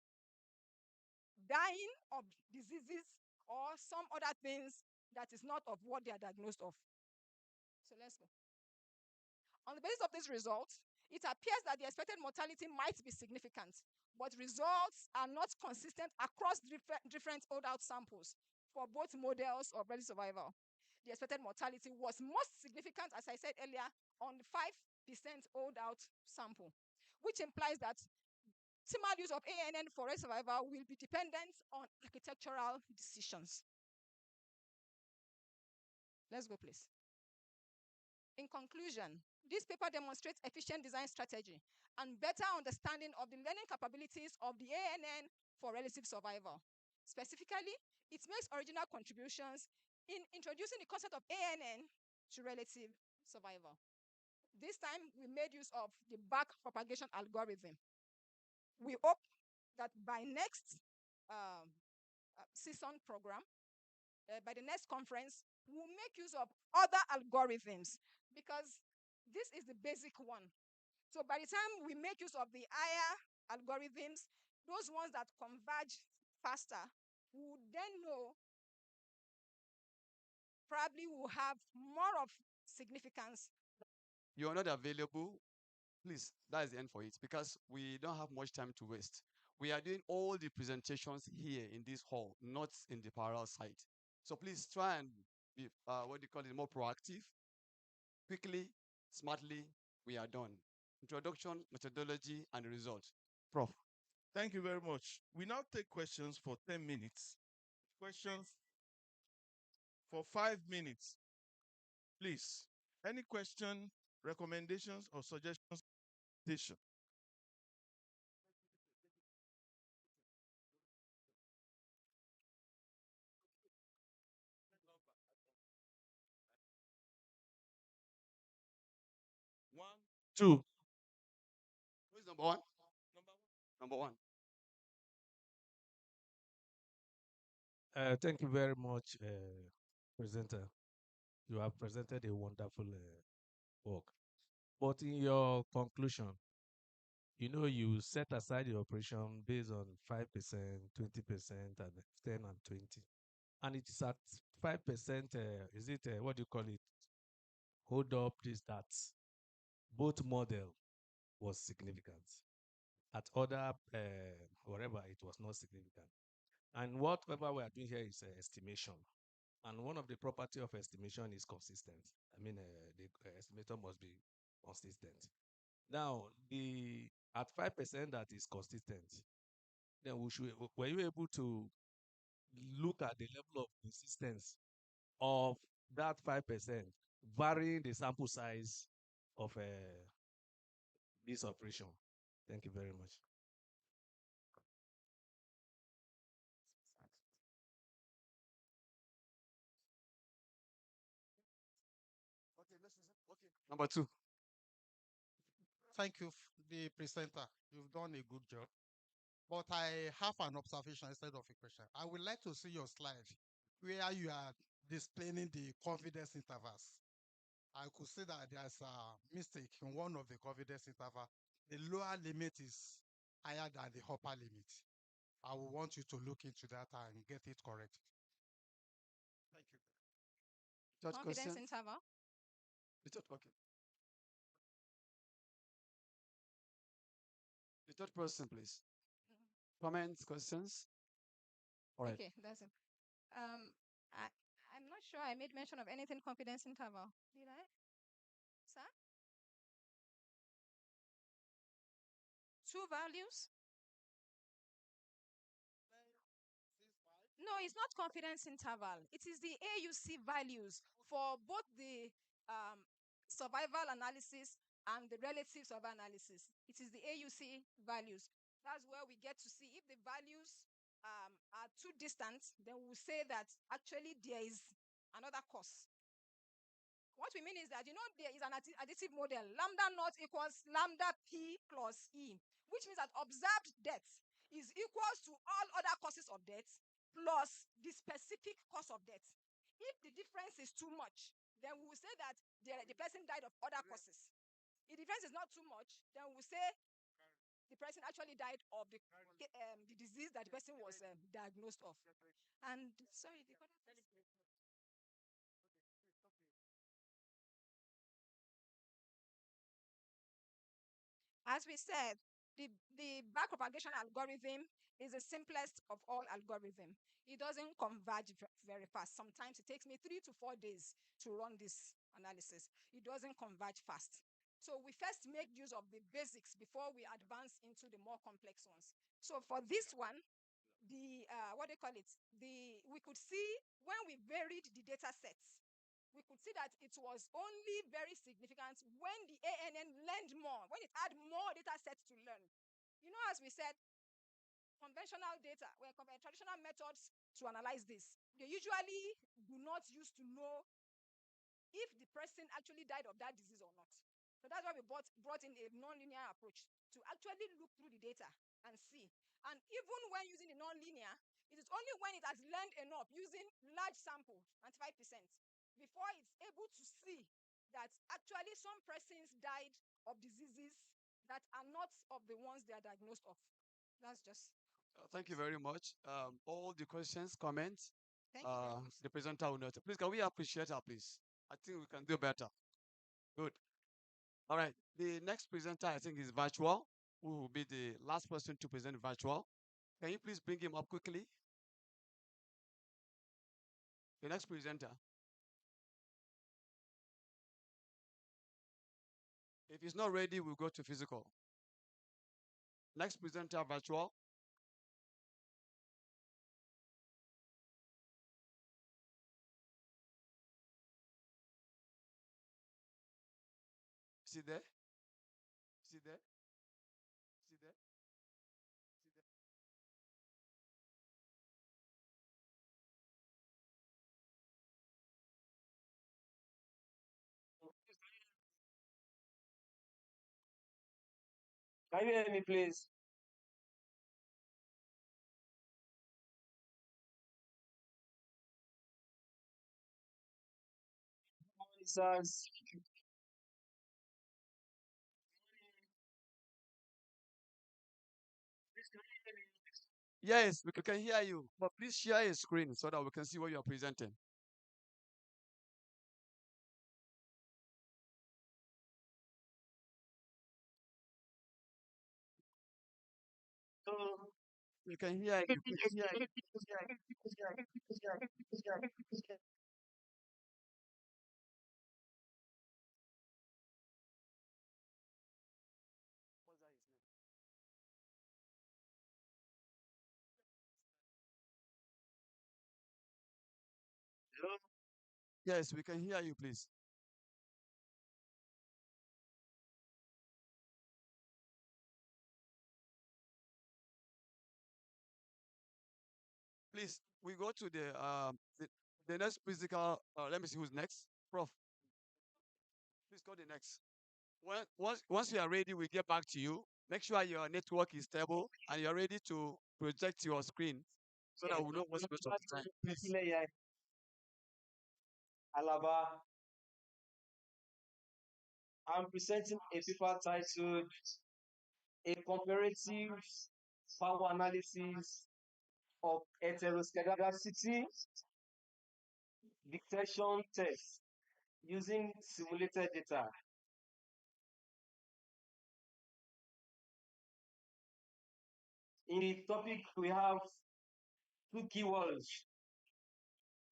J: dying of diseases or some other things that is not of what they are diagnosed of. So let's go. On the basis of this result, it appears that the expected mortality might be significant, but results are not consistent across different holdout samples for both models of relative survival. The expected mortality was most significant, as I said earlier, on the 5% holdout sample, which implies that optimal use of ANN for relative survival will be dependent on architectural decisions. Let's go, please. In conclusion, this paper demonstrates efficient design strategy and better understanding of the learning capabilities of the ANN for relative survival. Specifically, it makes original contributions in introducing the concept of ANN to relative survival. This time, we made use of the back propagation algorithm. We hope that by next Cison program, by the next conference, we'll make use of other algorithms, because this is the basic one. So by the time we make use of the higher algorithms, those ones that converge faster, we would then know, probably will have more of significance.
B: You are not available. Please, that is the end for it, because we don't have much time to waste. We are doing all the presentations here in this hall, not in the parallel site. So please try and be, more proactive. Quickly, smartly, we are done. Introduction, methodology, and result. Prof.
E: Thank you very much. We now take questions for 10 minutes. Questions for 5 minutes. Please, any question, recommendations, or suggestions? 2.
B: Who is number one? Number one.
K: Thank you very much, presenter. You have presented a wonderful work. But in your conclusion, you set aside the operation based on 5%, 20%, and 10 and 20. And it is at 5%, is it, what do you call it? Hold up this, that both model was significant. At other, wherever it was not significant. And whatever we are doing here is estimation. And one of the property of estimation is consistent. I mean, the estimator must be consistent. Now, the at 5% that is consistent, then were you able to look at the level of consistency of that 5%, varying the sample size of this operation? Thank you very much.
B: Okay, let's listen. Okay. Number two.
L: Thank you, the presenter. You've done a good job. But I have an observation instead of a question. I would like to see your slide where you are displaying the confidence intervals. I could see that there's a mistake in one of the confidence interval. The lower limit is higher than the upper limit. I will want you to look into that and get it correct. Thank you.
B: Third
J: Confidence
B: question.
J: interval.
B: Okay. The third person, please. Comments, questions? All right.
J: Okay, that's it. Um, I'm not sure I made mention of anything confidence interval. Did I? Sir? Two values? No, it's not confidence interval. It is the AUC values for both the survival analysis and the relative survival analysis. It is the AUC values. That's where we get to see if the values are too distant, then we'll say that actually there is another cause. What we mean is that, there is an additive model. Lambda naught equals lambda p plus e, which means that observed death is equals to all other causes of death plus the specific cause of death. If the difference is too much, then we will say that the person died of other causes. If the difference is not too much, then we will say the person actually died of the disease that the person was diagnosed of. And sorry, the other person. As we said, the backpropagation algorithm is the simplest of all algorithms. It doesn't converge very fast. Sometimes it takes me 3 to 4 days to run this analysis. It doesn't converge fast. So we first make use of the basics before we advance into the more complex ones. So for this one, the what do you call it? We could see when we varied the data sets, we could see that it was only very significant when the ANN learned more, when it had more data sets to learn. As we said, conventional data, traditional methods to analyze this, they usually do not use to know if the person actually died of that disease or not. So that's why we brought in a nonlinear approach to actually look through the data and see. And even when using the nonlinear, it is only when it has learned enough using large sample, 95%, before it's able to see that actually some persons died of diseases that are not of the ones they are diagnosed of. That's just.
B: Thank you very much. All the questions, comments,
J: Thank you.
B: the presenter will note. Please, can we appreciate her, please? I think we can do better. Good. All right. The next presenter, I think, is virtual, who will be the last person to present virtual. Can you please bring him up quickly? The next presenter. If he's not ready, we'll go to physical. Next presenter, virtual. See there? See there? See there? See there?
M: Can you hear me, please? Sirs.
B: Yes, we can hear you. But please share your screen so that we can see what you are presenting. We can hear you. Please hear you. Yes, we can hear you, please. Please, we go to the next physical. Let me see who's next. Prof, please go the next. Once you are ready, we get back to you. Make sure your network is stable and you're ready to project your screen so that we know what's most of the time. Please.
M: Alaba. I'm presenting a paper titled A Comparative Power Analysis of Heteroscedasticity Detection Test using simulated data. In the topic, we have two keywords.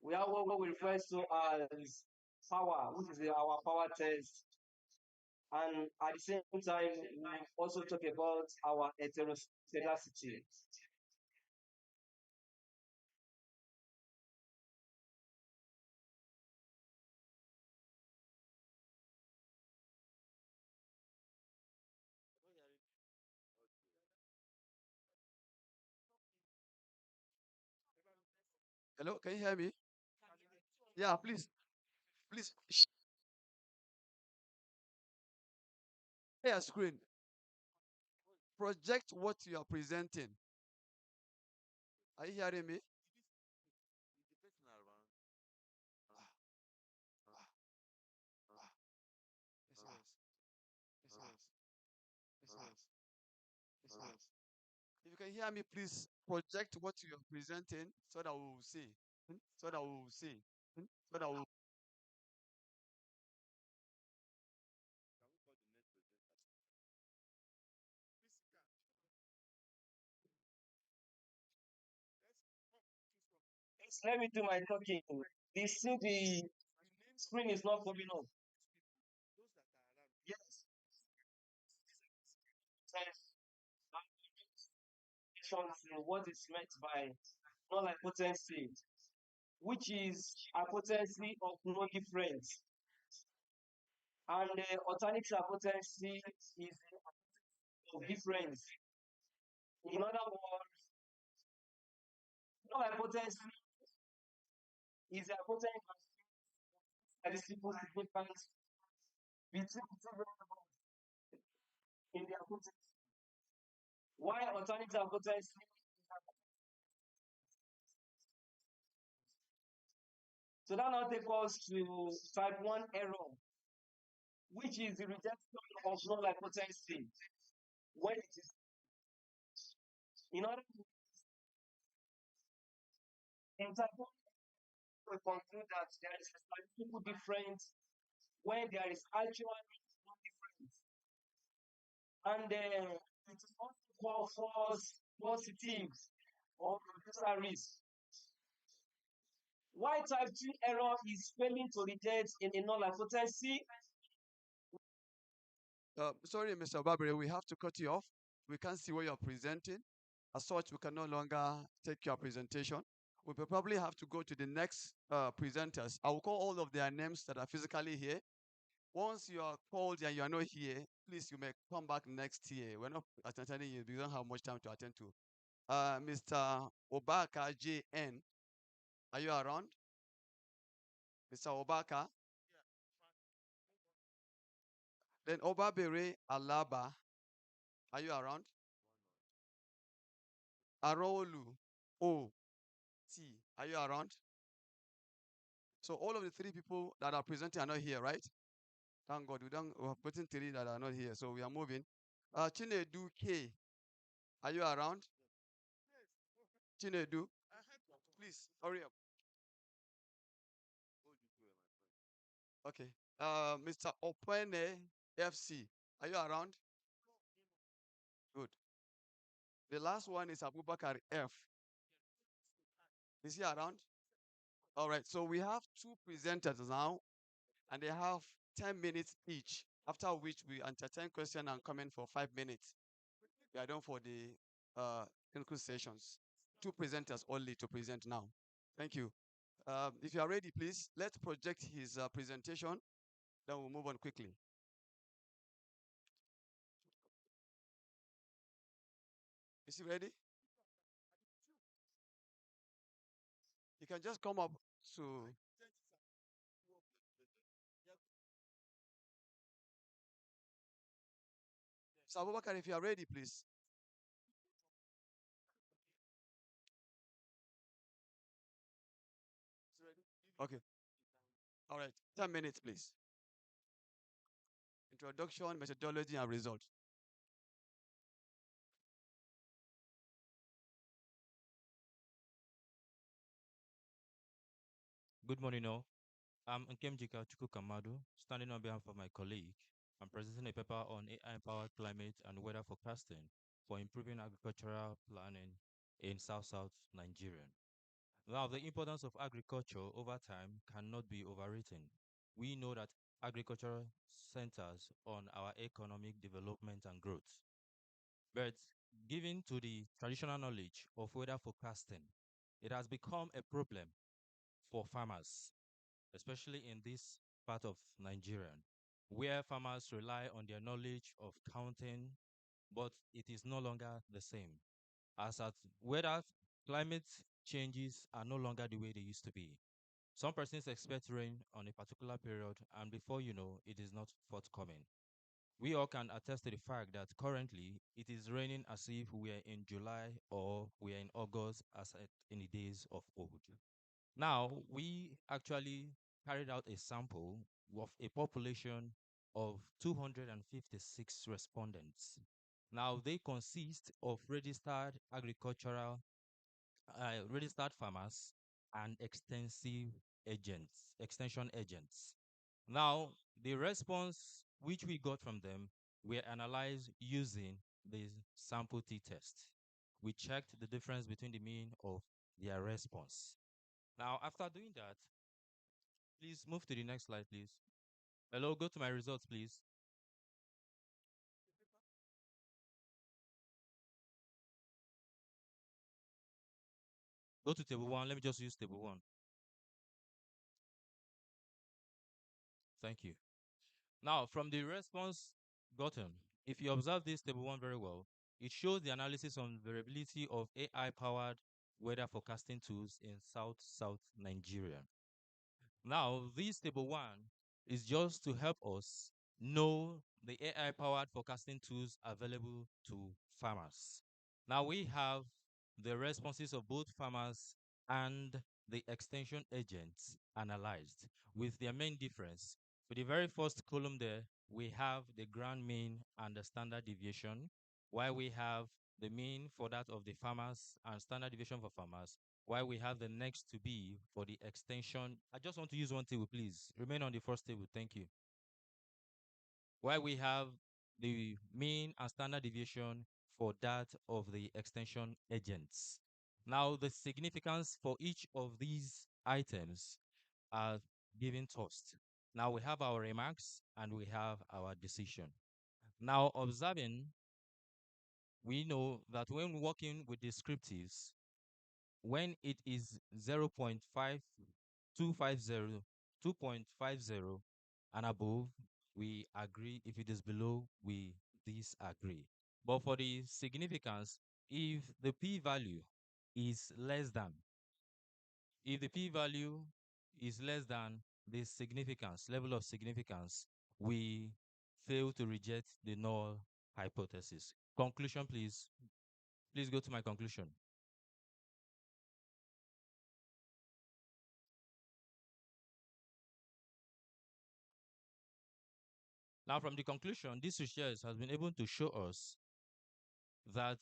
M: We have what we refer to as power, which is our power test. And at the same time, we also talk about our heteroscedasticity.
B: Hello, can you hear me? Yeah, please share your screen. Project what you are presenting. Are you hearing me? If you can hear me, please project what you are presenting so that we will see. So that we will see. So that we will.
M: Let me do my talking. The screen is not coming up. Yes. What is meant by non-hypotency, which is hypotency of no difference. And the alternative hypotency is of difference. In other words, non-hypotency is a hypotency statistical significance between two variables in the hypotenuse. Why alternative hypotenuse? So that now takes us to type 1 error, which is the rejection of null hypotenuse when it is in order to in type 1 we conclude that there is a statistical difference when there is actual no difference. And it is also called false positive or producer risk. Why type 2 error is failing to reject in a null hypotenuse?
B: Sorry, Mr. Barbary, we have to cut you off. We can't see what you're presenting. As such, we can no longer take your presentation. We will probably have to go to the next presenters. I will call all of their names that are physically here. Once you are called and you are not here, please, you may come back next year. We're not attending you. We don't have much time to attend to. Mr. Obaka JN, are you around? Mr. Obaka? Then Obabere Alaba. Are you around? Arolu. O. T. Are you around? So all of the three people that are presenting are not here, right? Thank God. We have put in three that are not here. So we are moving. Chinedu K. Are you around? Chinedu. Please hurry up. Okay. Mr. Opene FC. Are you around? Good. The last one is Abubakar F. Is he around? All right. So we have two presenters now, and they have 10 minutes each, after which we entertain question and comment for 5 minutes. We are done for the clinical sessions. Two presenters only to present now. Thank you. If you are ready, please, let's project his presentation. Then we'll move on quickly. Is he ready? You can just come up to. So Abubakar, if you are ready, please. Okay. All right. 10 minutes, please. Introduction, methodology, and result.
N: Good morning, all. I'm Nkemjika Chukwukamadu, standing on behalf of my colleague. I'm presenting a paper on AI-powered climate and weather forecasting for improving agricultural planning in South Nigeria. Now, the importance of agriculture over time cannot be overwritten. We know that agriculture centers on our economic development and growth. But given to the traditional knowledge of weather forecasting, it has become a problem for farmers, especially in this part of Nigeria, where farmers rely on their knowledge of counting, but it is no longer the same. As at weather, climate changes are no longer the way they used to be. Some persons expect rain on a particular period, and before you know, it is not forthcoming. We all can attest to the fact that currently it is raining as if we are in July or we are in August, as in the days of old. Now, we actually carried out a sample of a population of 256 respondents. Now, they consist of registered farmers and extension agents. Now, the response which we got from them were analyzed using the sample t-test. We checked the difference between the mean of their response. Now, after doing that, please move to the next slide, please. Hello, go to my results, please. Go to table 1. Let me just use table 1. Thank you. Now, from the response gotten, if you observe this table 1 very well, it shows the analysis on variability of AI-powered weather forecasting tools in South Nigeria. Now, this table 1 is just to help us know the AI-powered forecasting tools available to farmers. Now, we have the responses of both farmers and the extension agents analyzed with their main difference. For the very first column there, we have the grand mean and the standard deviation, while we have the mean for that of the farmers and standard deviation for farmers, while we have the next to be for the extension. I just want to use one table, please. Remain on the first table. Thank you. While we have the mean and standard deviation for that of the extension agents. Now, the significance for each of these items are given first. Now, we have our remarks and we have our decision. Now, observing, we know that when working with descriptives, when it is 0.5250, 2.50 and above, we agree. If it is below, we disagree. But for the significance, if the p-value is less than, if the p-value is less than the significance, level of significance, we fail to reject the null hypothesis. Conclusion, please. Please go to my conclusion. Now, from the conclusion, this research has been able to show us that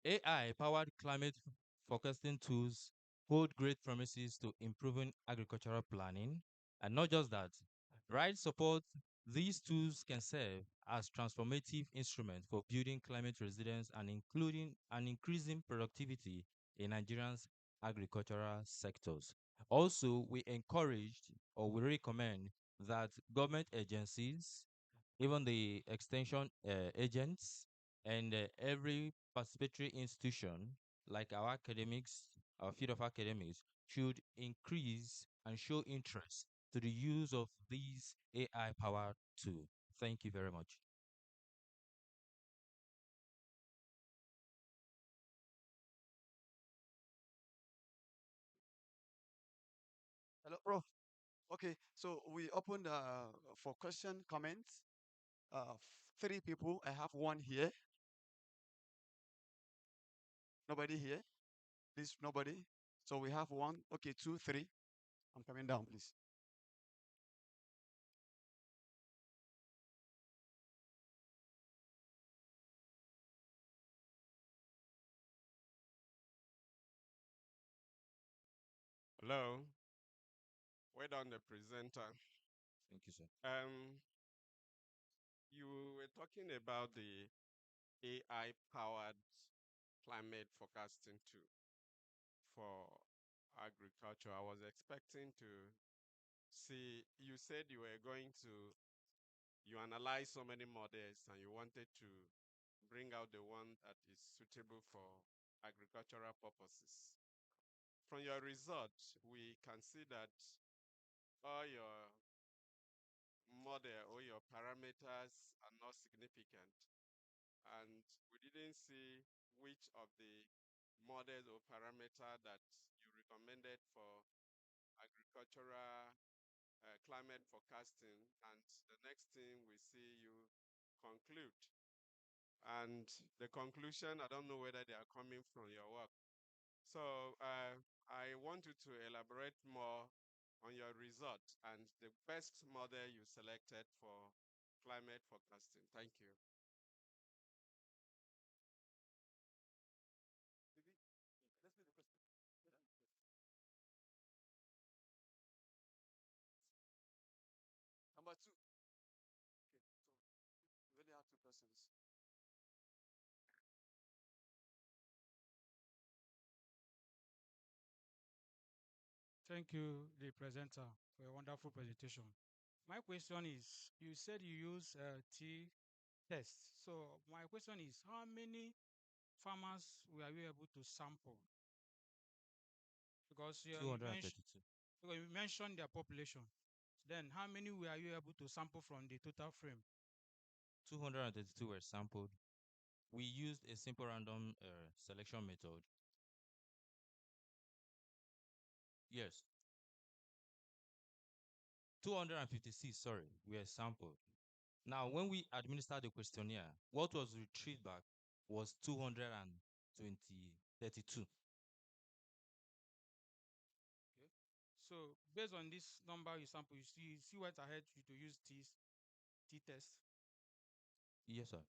N: AI-powered climate forecasting tools hold great promises to improving agricultural planning. And not just that, right support these tools can serve as transformative instruments for building climate resilience and including and increasing productivity in Nigeria's agricultural sectors. Also, we encouraged or we recommend that government agencies, even the extension agents, and every participatory institution like our academics, our field of academics, should increase and show interest to the use of these AI powered tools. Thank you very much.
B: Hello, bro. Okay, so we opened for question, comments. Three people. I have one here. Nobody here. Please, nobody. So we have one. Okay, two, three. I'm coming down, please.
O: Hello. Well done, the presenter.
N: Thank you, sir.
O: You were talking about the AI-powered climate forecasting tool for agriculture. I was expecting to see, you said you analyze so many models and you wanted to bring out the one that is suitable for agricultural purposes. From your result, we can see that all your model or your parameters are not significant. And we didn't see which of the models or parameter that you recommended for agricultural climate forecasting. And the next thing we see you conclude. And the conclusion, I don't know whether they are coming from your work. So I want you to elaborate more on your result and the best model you selected for climate forecasting. Thank you.
B: Number two. Okay, so we only have two persons.
P: Thank you, the presenter, for a wonderful presentation. My question is, you said you use T test. So my question is, how many farmers were you able to sample? Because you
N: 232.
P: mentioned their population. Then how many were you able to sample from the total frame?
N: 232 were sampled. We used a simple random selection method. Yes. 256, sorry, were sampled. Now, when we administered the questionnaire, what was retrieved back was 232.
P: Okay. So based on this number you sample, you see what ahead you to use T test.
N: Yes, sir.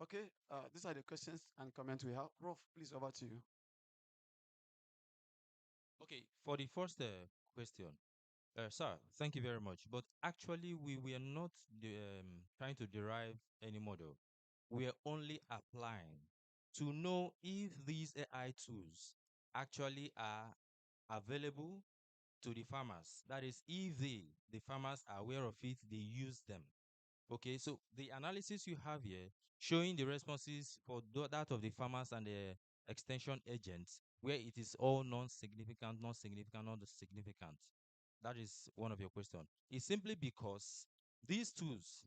B: Okay, these are the questions and comments we have. Prof, please, over to you.
N: Okay, for the first question, sir, thank you very much. But actually, we were not trying to derive any model. We are only applying to know if these AI tools actually are available to the farmers. That is, if the farmers are aware of it, they use them. Okay, so the analysis you have here showing the responses for that of the farmers and the extension agents, where it is all non-significant, non-significant, non-significant. That is one of your questions. It's simply because these tools,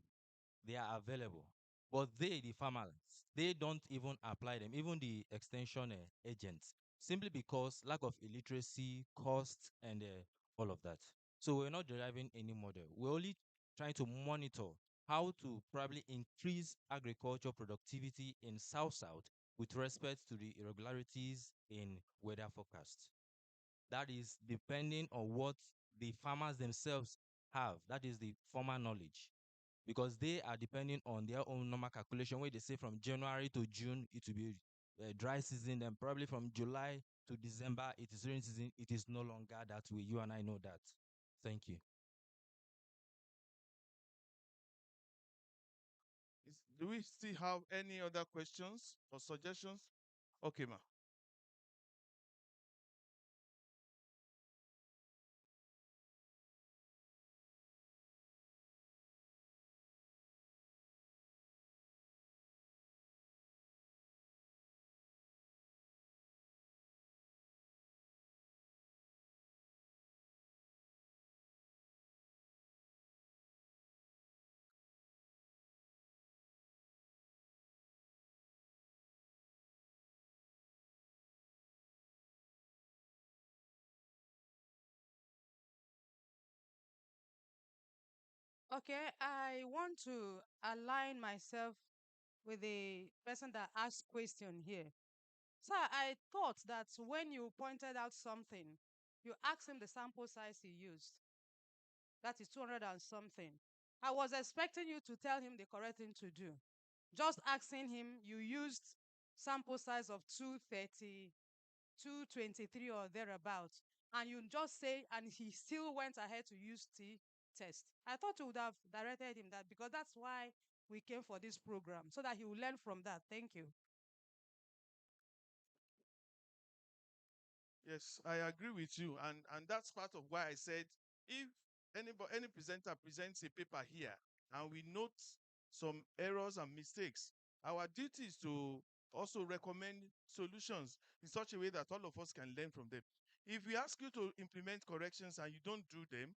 N: they are available, but they, the farmers, they don't even apply them, even the extension agents, simply because lack of illiteracy, cost, and all of that. So we're not deriving any model. We're only trying to monitor how to probably increase agriculture productivity in South-South with respect to the irregularities in weather forecast. That is depending on what the farmers themselves have. That is the farmer knowledge. Because they are depending on their own normal calculation where they say from January to June it will be dry season, and probably from July to December it is rainy season. It is no longer that way. You and I know that. Thank you.
E: Do we still have any other questions or suggestions? Okay, ma.
F: Okay, I want to align myself with the person that asked question here. So I thought that when you pointed out something, you asked him the sample size he used. That is 200 and something. I was expecting you to tell him the correct thing to do. Just asking him, you used sample size of 230, 223 or thereabouts, and you just say, and he still went ahead to use T test. I thought you would have directed him that, because that's why we came for this program, so that he will learn from that. Thank you.
E: Yes, I agree with you, and that's part of why I said if any presenter presents a paper here and we note some errors and mistakes, our duty is to also recommend solutions in such a way that all of us can learn from them. If we ask you to implement corrections and you don't do them,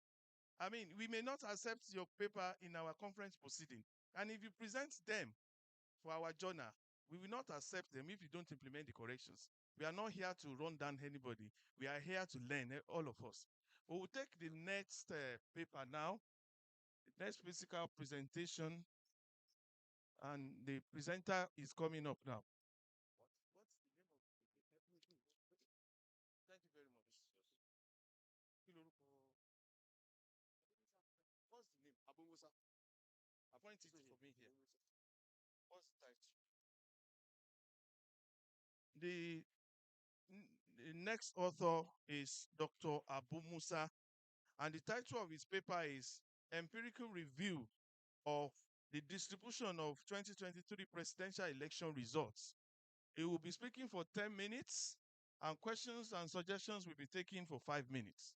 E: I mean, we may not accept your paper in our conference proceeding. And if you present them for our journal, we will not accept them if you don't implement the corrections. We are not here to run down anybody. We are here to learn, all of us. We will take the next paper now, the next physical presentation, and the presenter is coming up now. What's the name of the Thank you very much. What's the name? Abu Musa. Appoint it for me here. What's the title? The the next author is Dr. Abu Musa, and the title of his paper is Empirical Review of the Distribution of 2023 Presidential Election Results. He will be speaking for 10 minutes, and questions and suggestions will be taken for 5 minutes.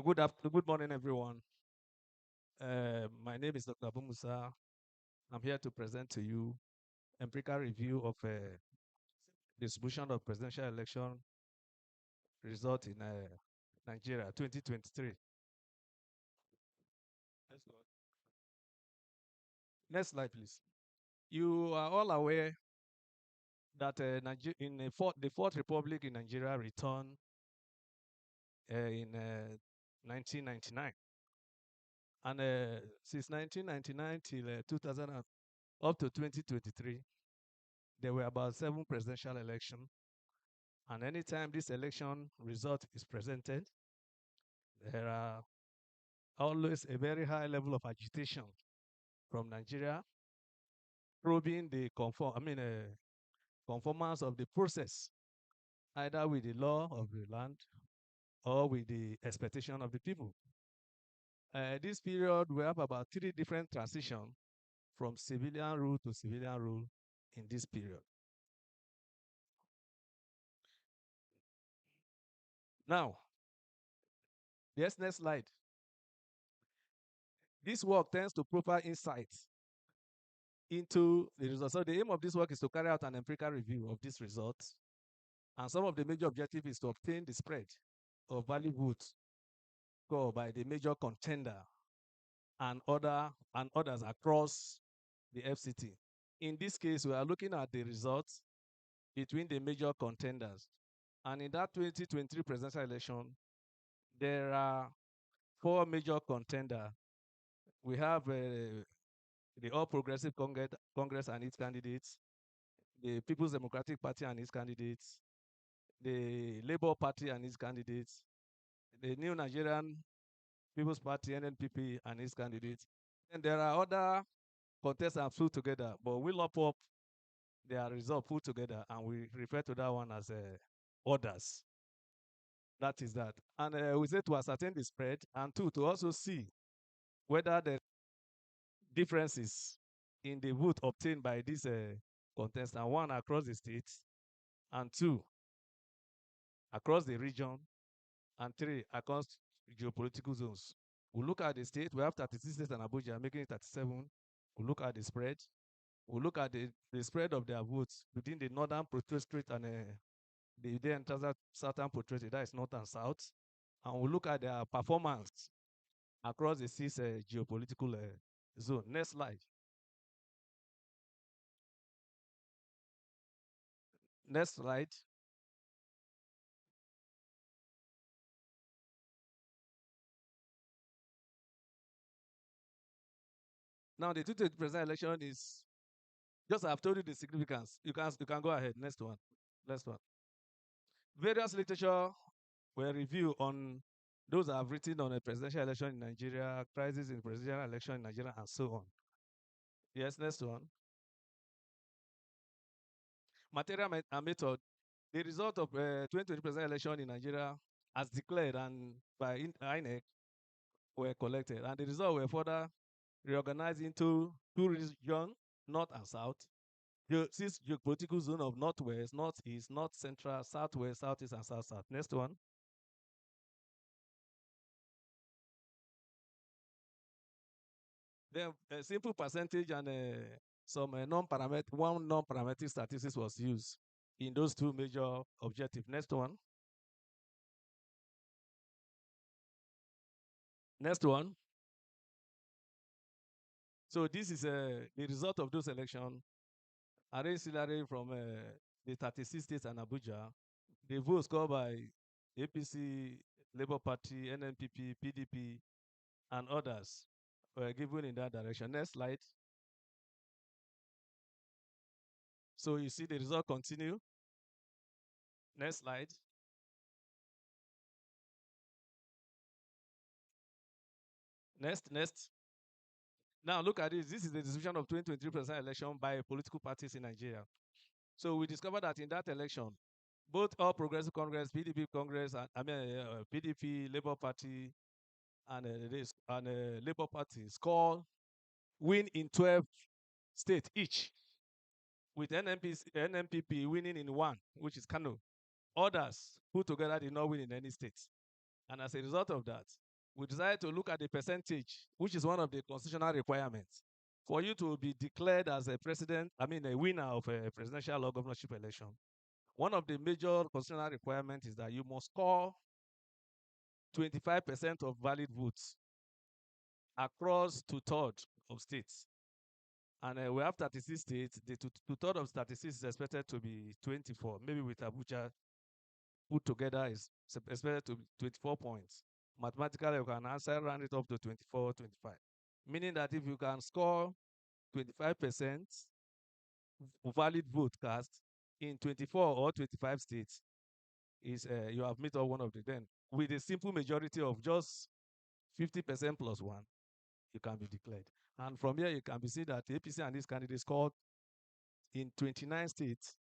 K: Good morning, everyone. My name is Dr. Abu Musa. I'm here to present to you empirical review of distribution of presidential election result in Nigeria 2023. Let's go. Next slide, please. You are all aware that in the Fourth Republic in Nigeria returned in 1999. And since 1999 till 2000 up to 2023, there were about 7 presidential elections. And anytime this election result is presented, there are always a very high level of agitation from Nigeria, probing the conformance of the process, either with the law of the land or with the expectation of the people. This period, we have about 3 different transitions from civilian rule to civilian rule in this period. Now, next slide. This work tends to provide insights into the results. So the aim of this work is to carry out an empirical review of these results. And some of the major objectives is to obtain the spread of valid votes scored by the major contender and others across the FCT. In this case, we are looking at the results between the major contenders. And in that 2023 presidential election, there are 4 major contenders. We have the All Progressive Congress and its candidates, the People's Democratic Party and its candidates, the Labour Party and its candidates, the New Nigerian People's Party, NNPP, and its candidates. And there are other contestants put together, but we lump up their result put together and we refer to that one as others. That is that. And we say to ascertain the spread, and 2, to also see whether the differences in the vote obtained by this contestant, 1, across the states, and 2, across the region, and 3, across geopolitical zones. We look at the state, we have 36 states and Abuja, making it 37. We look at the spread. We look at the spread of their votes within the northern protectorate and the entire southern protectorate, that is north and south. And we look at their performance across the 6 geopolitical zone. Next slide. Next slide. Now, the 2020 presidential election is, just I've told you the significance. You can go ahead. Next one. Next one. Various literature were reviewed on those that have written on a presidential election in Nigeria, crisis in presidential election in Nigeria, and so on. Yes, next one. Material and method. The result of 2020 presidential election in Nigeria, as declared and by INEC, were collected, and the results were further reorganized into 2 regions, north and south. The 6 geopolitical zone of northwest, northeast, north central, southwest, southeast, and south-south. Next one. Then a simple percentage and some non-parametric statistics was used in those 2 major objectives. Next one. Next one. So this is the result of those elections. Arranged salary from the 36 states and Abuja. The votes scored by APC, Labour Party, NNPP, PDP, and others were given in that direction. Next slide. So you see the result continue. Next slide. Next. Now look at this. This is the distribution of 2023 presidential election by political parties in Nigeria. So we discovered that in that election, both All Progressive Congress, PDP Congress, and PDP, Labour Party, and Labour Party win in 12 states each, with NNPP winning in 1, which is Kano. Others put together did not win in any state. And as a result of that, we decided to look at the percentage, which is one of the constitutional requirements for you to be declared as a winner of a presidential or governorship election. One of the major constitutional requirements is that you must score 25% of valid votes across 2/3 of states. And we have 36 states. The 2/3 of 36 is expected to be 24. Maybe with Abuja put together is expected to be 24 points. Mathematically, you can answer round it up to 24, 25. Meaning that if you can score 25% valid vote cast in 24 or 25 states, you have met up one of the then. With a simple majority of just 50% plus 1, you can be declared. And from here, you can be seen that APC and these candidates scored in 29 states,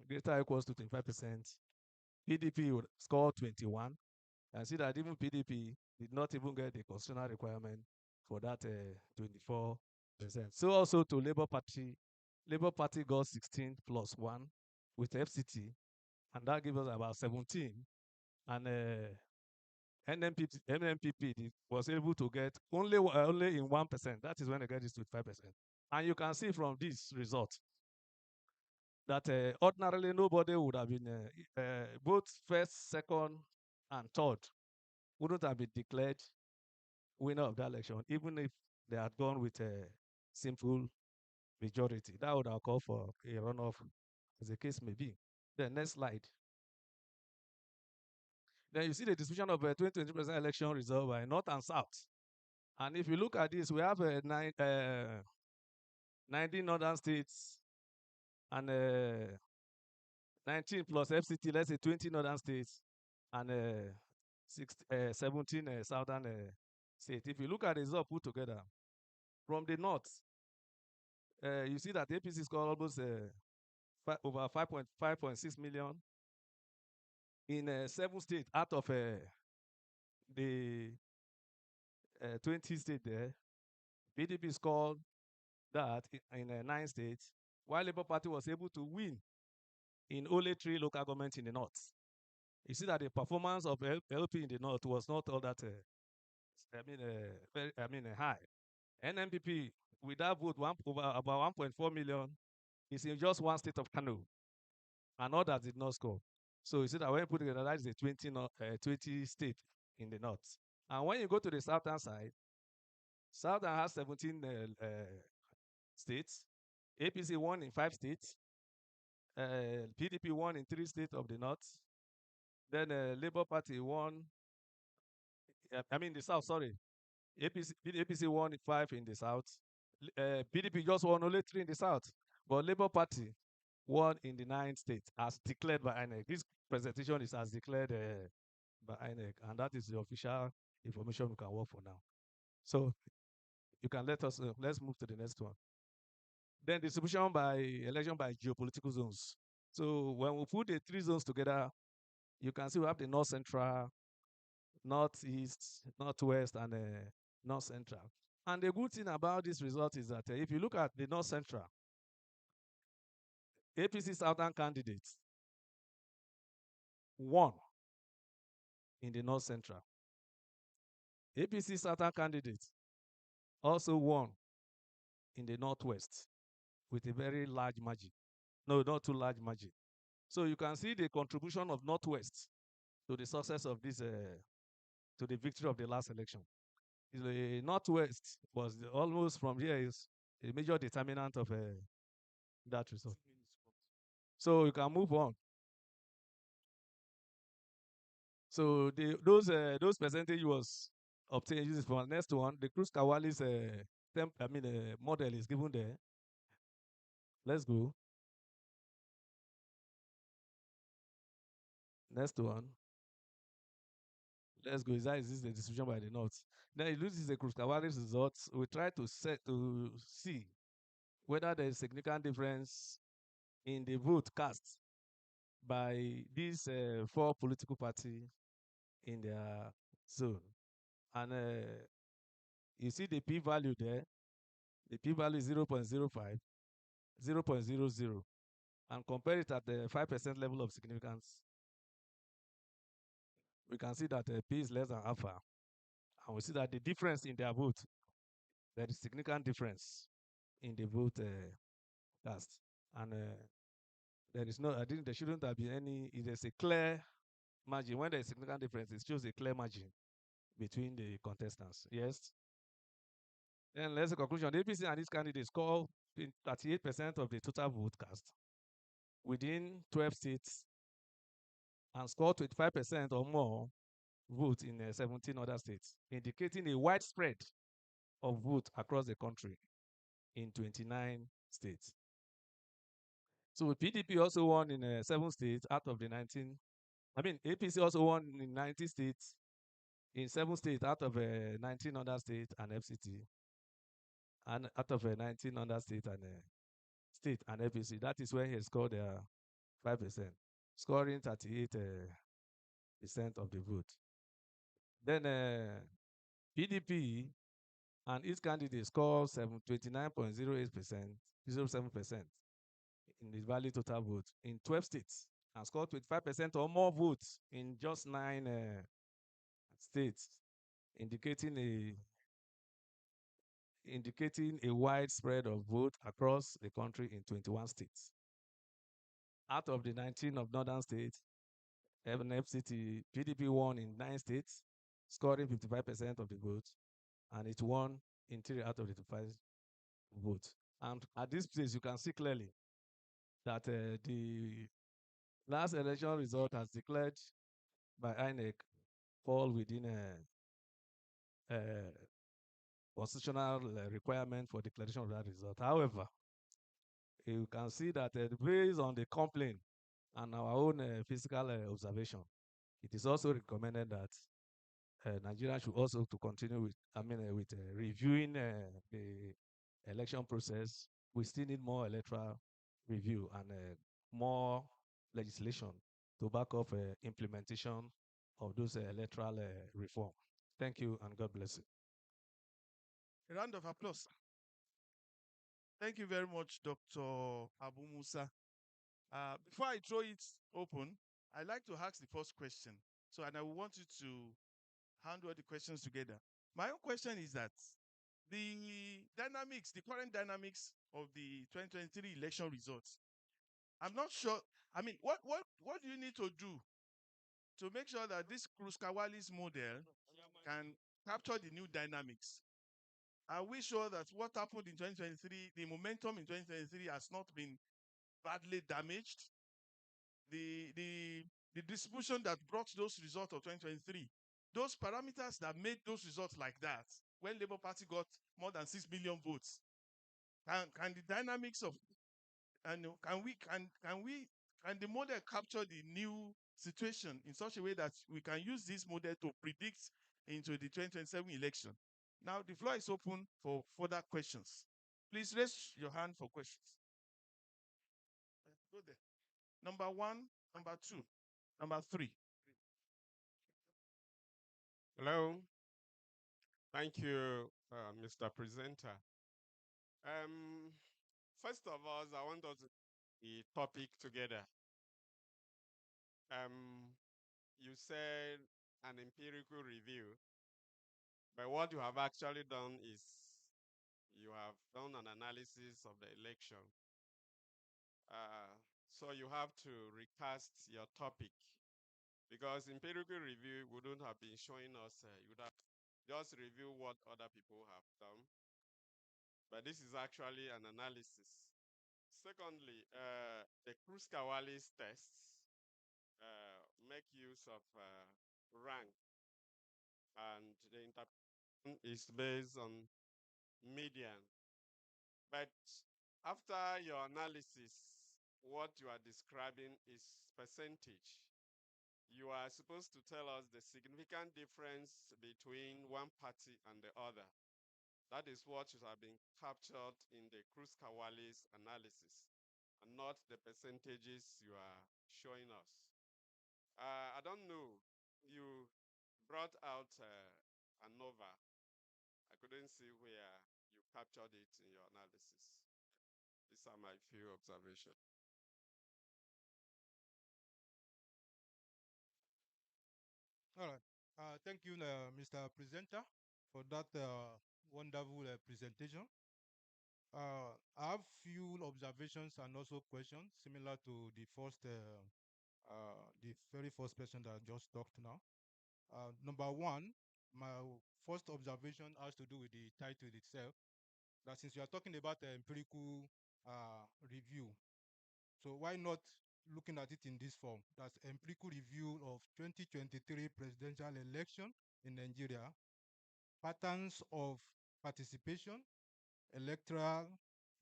K: greater or equals to 25%. PDP would score 21. And see that even PDP did not even get the constitutional requirement for that 24%. So also to Labour Party got 16 plus 1 with FCT, and that gives us about 17. And NNPP was able to get only in 1%. That is when they get this 25%. And you can see from this result that ordinarily nobody would have been, both first, second, and third wouldn't have been declared winner of that election, even if they had gone with a simple majority. That would have called for a runoff, as the case may be. The next slide. Then you see the distribution of a 2020 presidential election result by North and South. And if you look at this, we have 19 northern states and 19 plus FCT, let's say 20 northern states, and 17 southern states. If you look at the result put together, from the north, you see that APC scored almost over 5.6 million in 7 states out of the 20 states there. PDP scored that in 9 states, while Labour Party was able to win in only 3 local governments in the north. You see that the performance of LP in the north was not all that, high. NMPP, with that vote, about 1.4 million, is in just 1 state of Kano, and others did not score. So you see that when you put together, that is a 20 state in the north. And when you go to the southern side, Southern has 17 states. APC won in 5 states. PDP won in 3 states of the north. Then Labour Party won. The south. Sorry, APC won 5 in the south. PDP just won only 3 in the south, but Labour Party won in the 9 states as declared by INEC. This presentation is as declared by INEC, and that is the official information we can work for now. So you can let's move to the next one. Then distribution by election by geopolitical zones. So when we put the 3 zones together, you can see we have the North Central, Northeast, Northwest, and North Central. And the good thing about this result is that if you look at the North Central, APC Southern candidates won in the North Central. APC Southern candidates also won in the Northwest with a very large margin. No, not too large margin. So you can see the contribution of Northwest to the success of this, to the victory of the last election. The Northwest was almost from here is a major determinant of that result. So you can move on. So those percentage was obtained using from the next one. The Cruz Kawali's model is given there. Let's go. Next one. Let's go. Is this the distribution by the north? Then it loses the Cruz Kawali's results. We try to see whether there is significant difference in the vote cast by these 4 political parties in their zone. And you see the p-value there. The p-value is 0.05, 0.00, and compare it at the 5% level of significance. We can see that p is less than alpha. And we see that the difference in their vote, there is significant difference in the vote cast. And there is no, I think there shouldn't have been any, there's a clear margin. When there is significant difference, it shows a clear margin between the contestants. Yes? Then let's say conclusion. The APC and its candidates score 38% of the total vote cast within 12 states and score 25% or more vote in 17 other states, indicating a widespread of vote across the country in 29 states. So PDP also won in 7 states out of the 19. APC also won in 90 states, in 7 states out of 19 other states and FCT, and out of 19 other states and state and APC. That is where he scored 5%, scoring 38% of the vote. Then PDP and its candidate scored 29.08%, 07% in the valid total vote in 12 states and scored 25% or more votes in just 9 states, indicating a widespread of vote across the country in 21 states. out of the 19 of northern states, FCT PDP won in 9 states, scoring 55% of the votes, and it won in 3 out of the 5 votes. And at this place, you can see clearly that the last election result as declared by INEC fall within a constitutional requirement for declaration of that result. However, you can see that based on the complaint and our own physical observation, it is also recommended that Nigeria should also to continue with, with reviewing the election process. We still need more electoral review and more legislation to back up implementation of those electoral reform. Thank you and God bless you.
E: A round of applause. Thank you very much, Dr. Abu Musa. Before I throw it open, I'd like to ask the first question. So, and I want you to handle the questions together. My own question is that the dynamics, the current dynamics of the 2023 election results, I'm not sure. I mean, what do you need to do to make sure that this Kruskawali's model can capture the new dynamics? Are we sure that what happened in 2023, the momentum in 2023 has not been badly damaged? The distribution that brought those results of 2023, those parameters that made those results like that, when Labour Party got more than 6 million votes, can the dynamics of and can the model capture the new situation in such a way that we can use this model to predict into the 2027 election? Now the floor is open for further questions. Please raise your hand for questions. Go there. Number 1, number 2, number 3.
O: Hello. Thank you, Mr. Presenter. First of all, I want us to the topic together. You said an empirical review, but what you have actually done is you have done an analysis of the election. So you have to recast your topic, because empirical review wouldn't have been showing us, you would have just review what other people have done. But this is actually an analysis. Secondly, the Kruskawali's tests make use of rank, and the interpretation is based on median. But after your analysis, what you are describing is percentage. You are supposed to tell us the significant difference between one party and the other. That is what should have been captured in the Kruskawali's analysis, and not the percentages you are showing us. I don't know. You brought out ANOVA. I couldn't see where you captured it in your analysis. These are my few observations.
L: All right. Thank you, Mr. Presenter, for that wonderful presentation. I have few observations and also questions similar to the very first person that just talked now. Number one, my first observation has to do with the title itself. That since you are talking about empirical review, so why not looking at it in this form? That's empirical review of 2023 presidential election in Nigeria, patterns of participation, electoral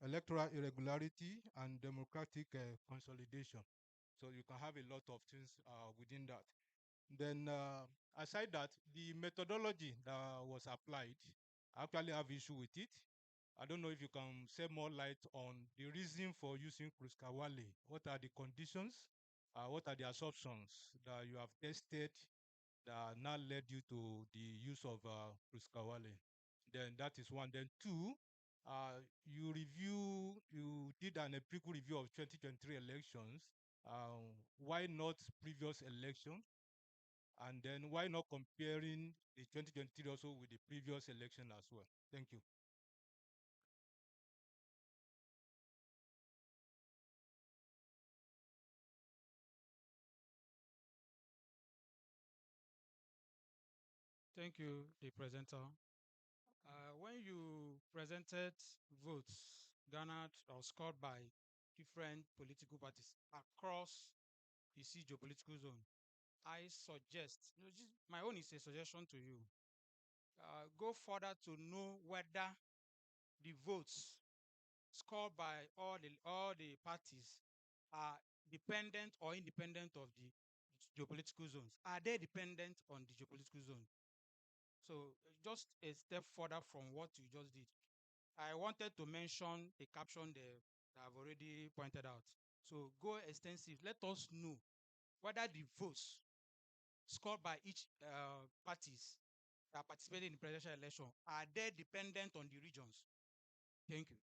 L: irregularity, and democratic consolidation. So you can have a lot of things within that. Then aside that, the methodology that was applied, I actually have issue with it. I don't know if you can shed more light on the reason for using Kruskawali. What are the conditions? What are the assumptions that you have tested that now led you to the use of Kruskawali? Then that is one. Then two, you did an empirical review of 2023 elections. Why not previous election? And then why not comparing the 2023 also with the previous election as well? Thank you.
P: Thank you, the presenter. When you presented votes garnered or scored by different political parties across the C geopolitical zone, I suggest, my own is a suggestion to you, go further to know whether the votes scored by all the parties are dependent or independent of the geopolitical zones. Are they dependent on the geopolitical zone? So just a step further from what you just did. I wanted to mention a caption there that I've already pointed out. So go extensive. Let us know whether the votes scored by each parties that participated in the presidential election are they dependent on the regions. Thank you.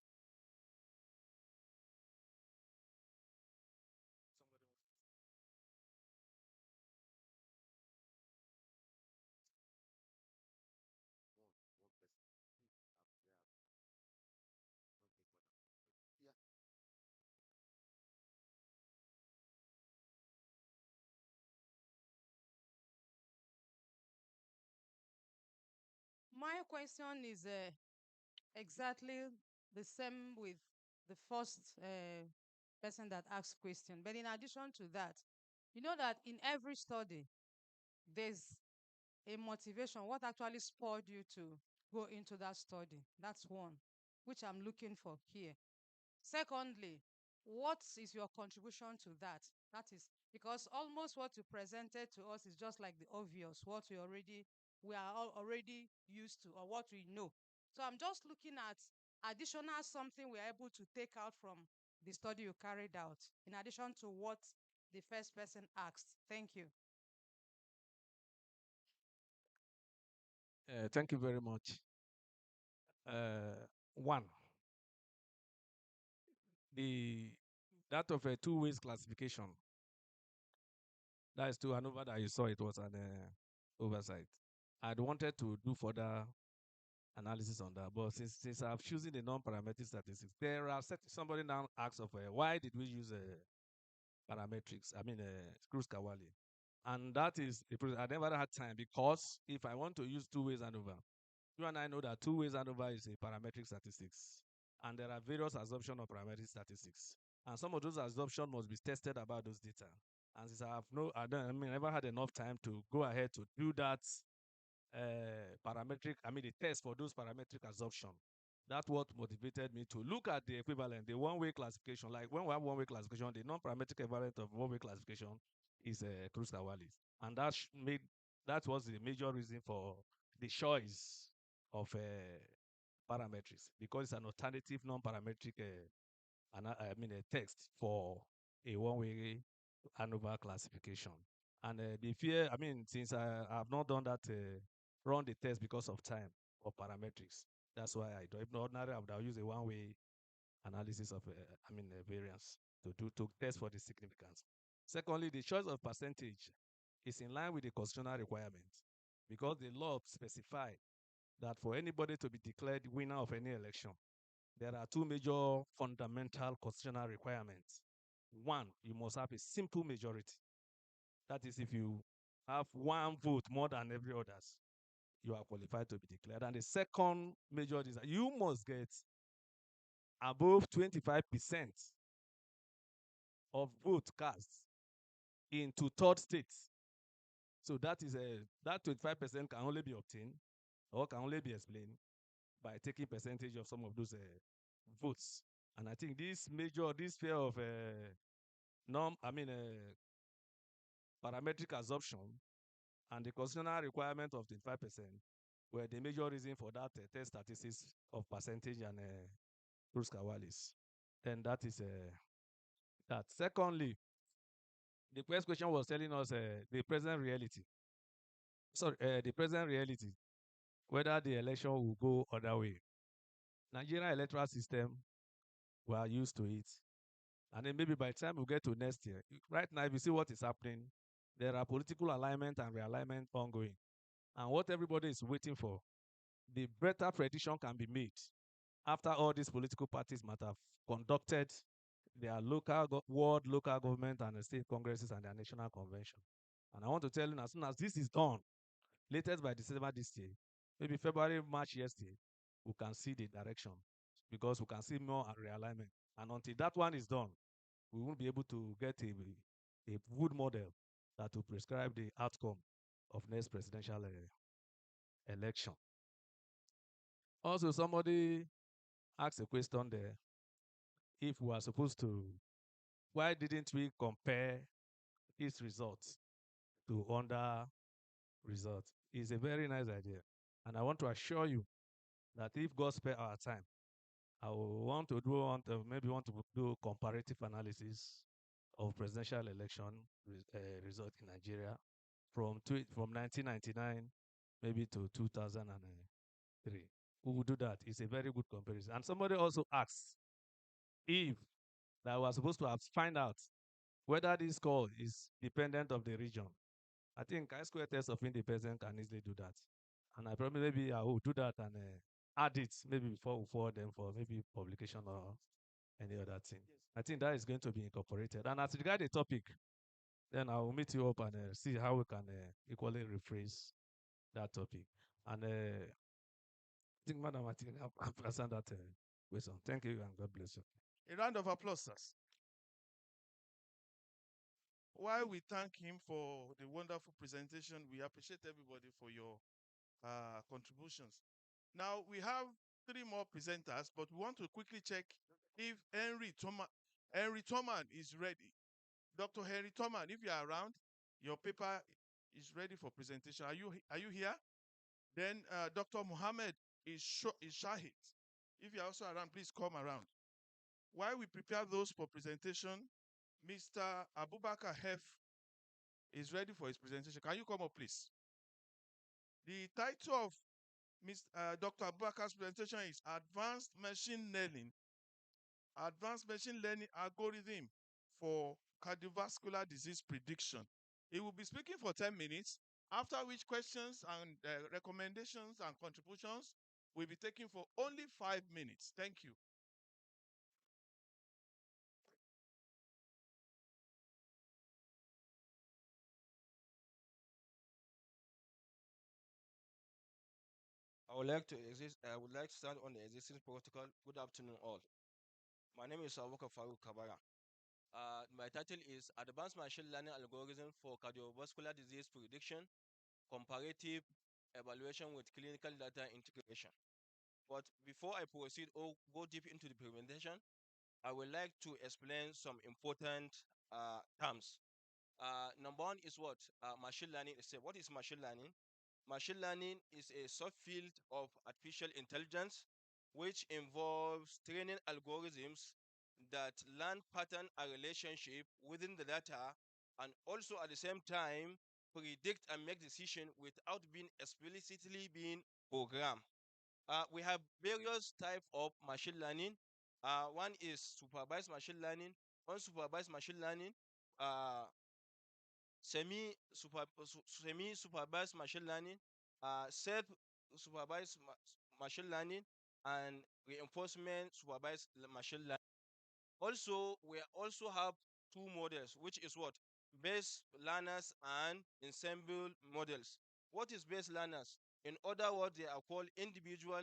Q: My question is exactly the same with the first person that asked question. But in addition to that, you know that in every study, there's a motivation. What actually spurred you to go into that study? That's one, which I'm looking for here. Secondly, what is your contribution to that? That is because almost what you presented to us is just like the obvious, what we are all already used to or what we know. So I'm just looking at additional something we're able to take out from the study you carried out, in addition to what the first person asked. Thank you.
K: Thank you very much. One, the that of a two ways classification. That is to Hanover that you saw it was an oversight. I'd wanted to do further analysis on that, but since I've chosen the non-parametric statistics, there are somebody now asks of why did we use parametrics? I mean, Cruz-Kawali. And that is, I never had time because if I want to use two ways ANOVA, you and I know that two ways ANOVA is a parametric statistics. And there are various assumptions of parametric statistics. And some of those assumptions must be tested about those data. And since I never had enough time to go ahead to do that the test for those parametric assumption. That's what motivated me to look at the equivalent, the one-way classification. Like when we have one-way classification, the non-parametric equivalent of one-way classification is Cruz-Kawali. And that was the major reason for the choice of parametrics, because it's an alternative non-parametric a text for a one-way ANOVA classification. And the fear, since I have not done that, run the test because of time of parametrics. That's why I do. If not ordinary, I would have used a one-way analysis of, variance to test for the significance. Secondly, the choice of percentage is in line with the constitutional requirement because the law specify that for anybody to be declared winner of any election, there are two major fundamental constitutional requirements. One, you must have a simple majority. That is, if you have one vote more than every others, you are qualified to be declared. And the second major is that you must get above 25% of vote cast into third states. So that 25% can only be obtained or can only be explained by taking percentage of some of those votes. And I think this fear of parametric assumption and the constitutional requirement of 25% were the major reason for that test statistics of percentage and Cruz-Kawalis. Then that is that. Secondly, the first question was telling us the present reality. Sorry, the present reality, whether the election will go other way. Nigerian electoral system, we are used to it. And then maybe by the time we get to next year, right now, if you see what is happening, there are political alignment and realignment ongoing. And what everybody is waiting for, the better prediction can be made after all these political parties might have conducted their world local government and the state congresses and their national convention. And I want to tell you, as soon as this is done, latest by December this year, maybe February, March yesterday, we can see the direction because we can see more realignment. And until that one is done, we won't be able to get a good model that will prescribe the outcome of next presidential election. Also, somebody asked a question there. If we are supposed to, why didn't we compare its results to other results? It's a very nice idea. And I want to assure you that if God spare our time, I will maybe want to do comparative analysis of presidential election result in Nigeria from 1999 maybe to 2003. We will do that. It's a very good comparison. And somebody also asked if that we are supposed to have find out whether this score is dependent of the region. I think chi-square test of independence can easily do that. And I probably maybe I will do that and add it maybe before we forward them for maybe publication or any other thing. I think that is going to be incorporated. And as regard the topic, then I will meet you up and see how we can equally rephrase that topic. And I think, Madam, I think I've answered that question. Thank you and God bless you.
E: A round of applause, sirs. While we thank him for the wonderful presentation, we appreciate everybody for your contributions. Now, we have 3 more presenters, but we want to quickly check if Henry Thoman is ready. Dr. Henry Thoman, if you are around, your paper is ready for presentation. Are you here? Then Dr. Mohammed is Shahid. If you are also around, please come around. While we prepare those for presentation, Mr. Abubakar Hef is ready for his presentation. Can you come up, please? The title of Dr. Abubakar's presentation is Advanced Machine Learning Algorithm for Cardiovascular Disease Prediction. He will be speaking for 10 minutes, after which questions and recommendations and contributions will be taken for only 5 minutes. Thank you.
R: I would like to start on the existing protocol. Good afternoon, all. My name is Awaka Farooq Kabara. My title is Advanced Machine Learning Algorithm for Cardiovascular Disease Prediction, Comparative Evaluation with Clinical Data Integration. But before I proceed or go deep into the presentation, I would like to explain some important terms. Number one is what? Machine learning is. What is machine learning? Machine learning is a subfield of artificial intelligence which involves training algorithms that learn pattern and relationship within the data and also at the same time predict and make decision without being explicitly being programmed. We have various types of machine learning. One is supervised machine learning, unsupervised machine learning, uh, semi-supervised machine learning, self-supervised machine learning, and reinforcement supervised machine learning. Also, we also have 2 models, which is what? Base learners and ensemble models. What is base learners? In other words, they are called individual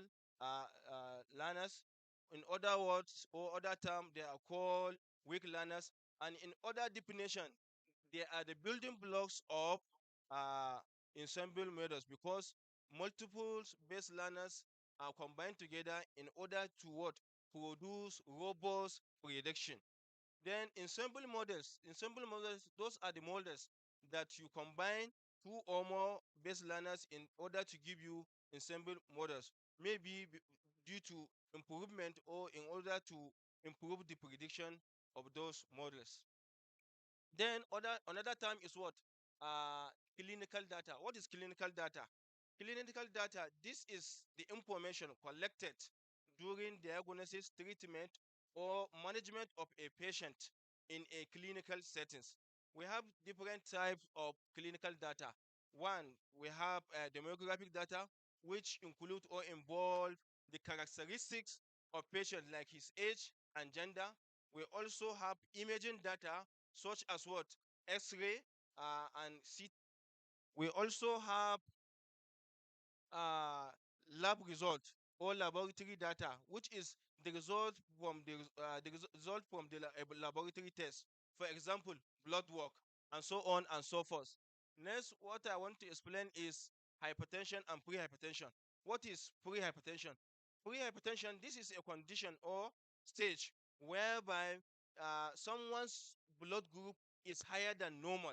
R: learners. In other words, or other term, they are called weak learners. And in other definition, they are the building blocks of uh, ensemble models because multiple base learners are combined together in order to what? Produce robust prediction. Then ensemble models, those are the models that you combine 2 or more base learners in order to give you ensemble models, maybe due to improvement or in order to improve the prediction of those models. Then another term is what? Uh, Clinical data. What is clinical data? Clinical data, this is the information collected during diagnosis, treatment, or management of a patient in a clinical settings. We have different types of clinical data. One, we have demographic data, which include or involve the characteristics of patient like his age and gender. We also have imaging data, such as what? X-ray and CT. We also have uh, lab result or laboratory data, which is the result from result from the laboratory test. For example, blood work and so on and so forth. Next, what I want to explain is hypertension and pre-hypertension. What is pre-hypertension? Pre-hypertension, this is a condition or stage whereby someone's blood group is higher than normal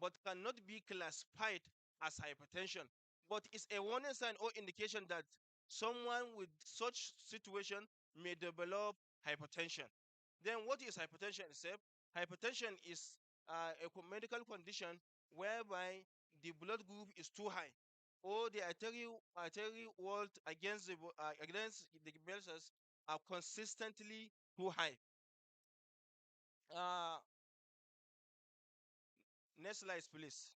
R: but cannot be classified as hypertension, but it's a warning sign or indication that someone with such situation may develop hypertension. Then what is hypertension itself? Hypertension is medical condition whereby the blood group is too high or the artery wall against the vessels are consistently too high. Uh, Next slide, please.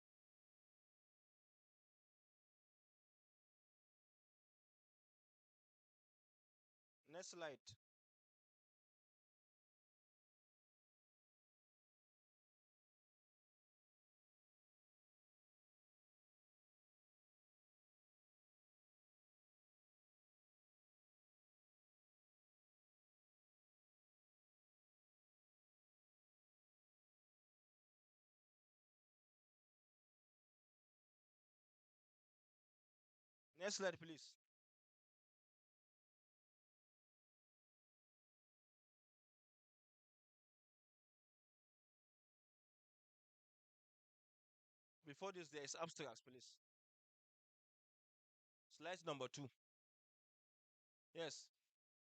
R: Next slide. Next slide, please. Before this, there is abstracts, please. Slide number 2. Yes.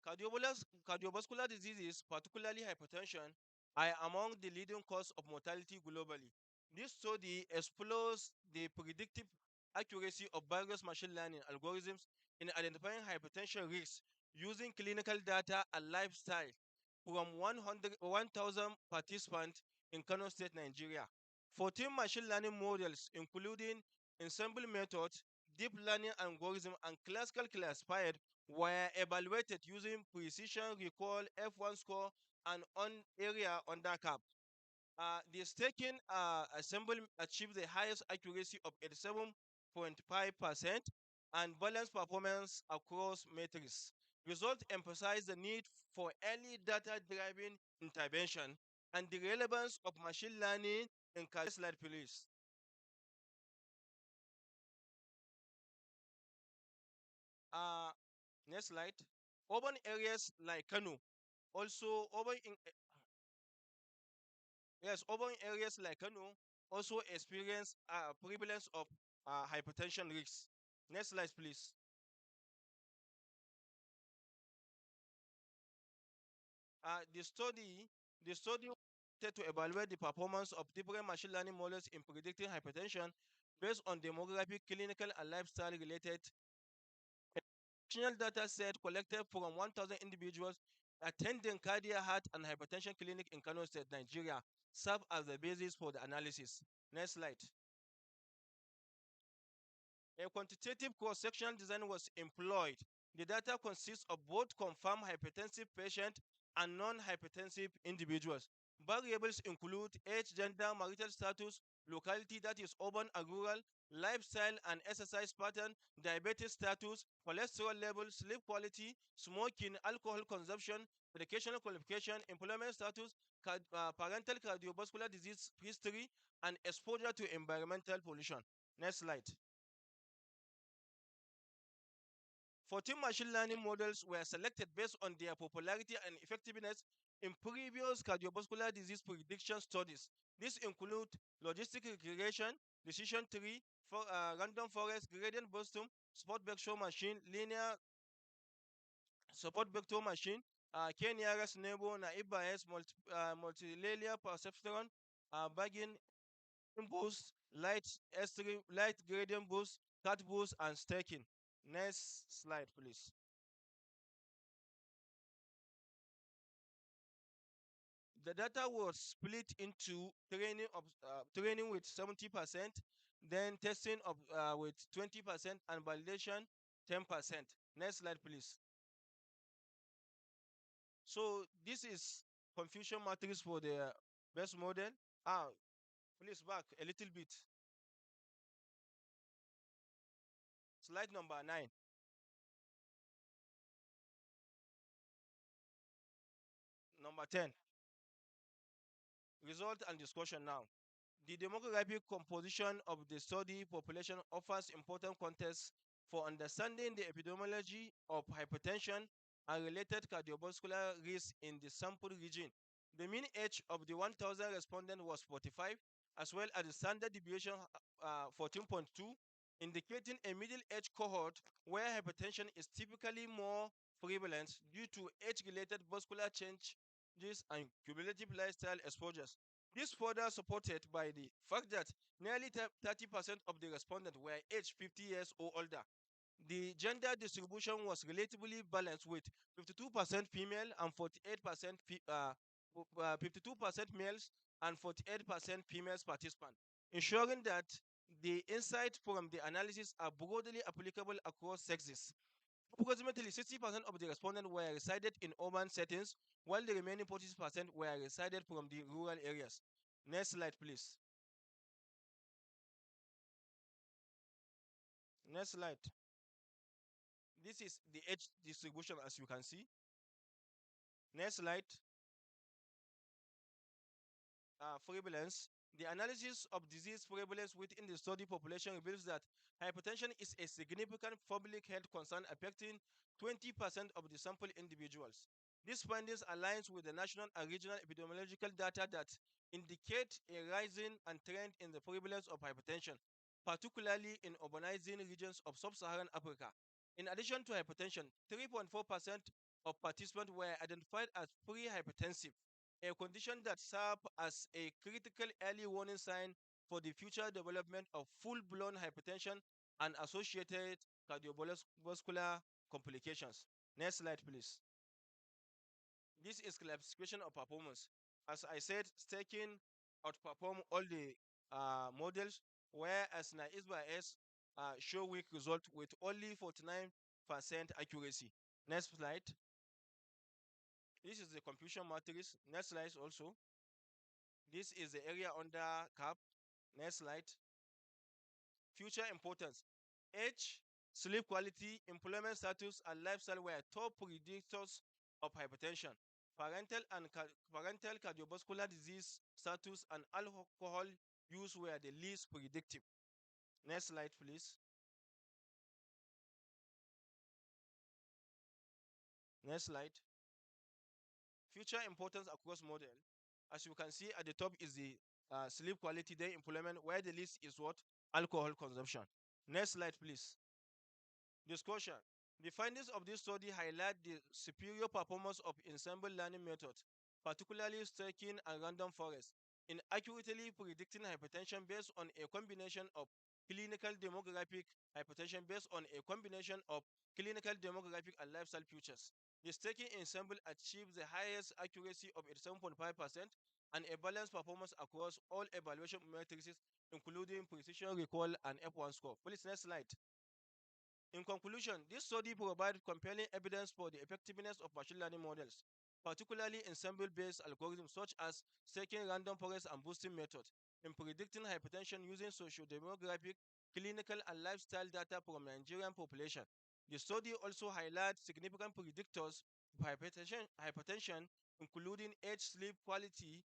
R: Cardiovascular diseases, particularly hypertension, are among the leading cause of mortality globally. This study explores the predictive accuracy of various machine learning algorithms in identifying hypertension risks using clinical data and lifestyle from 1,000 participants in Kano State, Nigeria. 14 machine learning models, including ensemble methods, deep learning algorithm, and classical classified, were evaluated using precision recall, F1 score, and on area under cap. The staking assemble achieved the highest accuracy of 87.5% and balanced performance across metrics. Results emphasize the need for early data-driven intervention and the relevance of machine learning in slide, please. Uh, Next slide. Urban areas like Kano, also urban areas like Kano also experience prevalence of hypertension risks. Next slide, please. The study wanted to evaluate the performance of different machine learning models in predicting hypertension based on demographic, clinical, and lifestyle-related national data set collected from 1,000 individuals attending cardiac, heart, and hypertension clinic in Kano State, Nigeria, serve as the basis for the analysis. Next slide. A quantitative cross-sectional design was employed. The data consists of both confirmed hypertensive patients and non-hypertensive individuals. Variables include age, gender, marital status, locality, that is urban and rural, lifestyle and exercise pattern, diabetes status, cholesterol level, sleep quality, smoking, alcohol consumption, educational qualification, employment status, parental cardiovascular disease history, and exposure to environmental pollution. Next slide. 14 machine learning models were selected based on their popularity and effectiveness in previous cardiovascular disease prediction studies. These include logistic regression, decision tree, random forest, gradient boosting, support vector machine, linear support vector machine, k-nearest neighbor, naive bias, multilayer perceptron, bagging boost, light gradient boost, cut boost, and staking. Next slide, please. The data was split into training with 70%, then testing of with 20%, and validation 10%. Next slide, please. So this is confusion matrix for the best model. Please back a little bit. Slide number 9. Number 10. Result and discussion now. The demographic composition of the study population offers important context for understanding the epidemiology of hypertension and related cardiovascular risk in the sample region. The mean age of the 1,000 respondents was 45, as well as the standard deviation 14.2, indicating a middle age cohort where hypertension is typically more prevalent due to age-related vascular changes and cumulative lifestyle exposures. This further supported by the fact that nearly 30% of the respondents were aged 50 years or older. The gender distribution was relatively balanced with 52% female and 48% 52% males and 48% females participants, ensuring that the insights from the analysis are broadly applicable across sexes. Approximately 60% of the respondents were resided in urban settings, while the remaining 40% were resided from the rural areas. Next slide, please. Next slide. This is the age distribution, as you can see. Next slide. Prevalence. The analysis of disease prevalence within the study population reveals that hypertension is a significant public health concern affecting 20% of the sample individuals. These findings aligns with the national and regional epidemiological data that indicate a rising and trend in the prevalence of hypertension, particularly in urbanizing regions of sub-Saharan Africa. In addition to hypertension, 3.4% of participants were identified as pre-hypertensive, a condition that serves as a critical early warning sign for the future development of full-blown hypertension and associated cardiovascular complications. Next slide, please. This is classification of performance. As I said, staking outperform all the models, whereas naive bias show weak result with only 49% accuracy. Next slide. This is the confusion matrix. Next slide also. This is the area under cap. Next slide. Future importance. Age, sleep quality, employment status, and lifestyle were top predictors of hypertension. Parental cardiovascular disease status and alcohol use were the least predictive. Next slide, please. Next slide. Future importance across model. As you can see at the top is the sleep quality, day employment, where the least is what? Alcohol consumption. Next slide, please. Discussion. The findings of this study highlight the superior performance of ensemble learning methods, particularly staking and random forest, in accurately predicting hypertension based on a combination of clinical demographic hypertension based on a combination of clinical demographic and lifestyle features. The staking ensemble achieves the highest accuracy of 87.5% and a balanced performance across all evaluation matrices, including precision recall and F1 score. Please, next slide. In conclusion, this study provides compelling evidence for the effectiveness of machine learning models, particularly ensemble-based algorithms such as staking random forest and boosting methods, in predicting hypertension using socio-demographic, clinical, and lifestyle data from Nigerian population. The study also highlights significant predictors of hypertension, including age, sleep quality,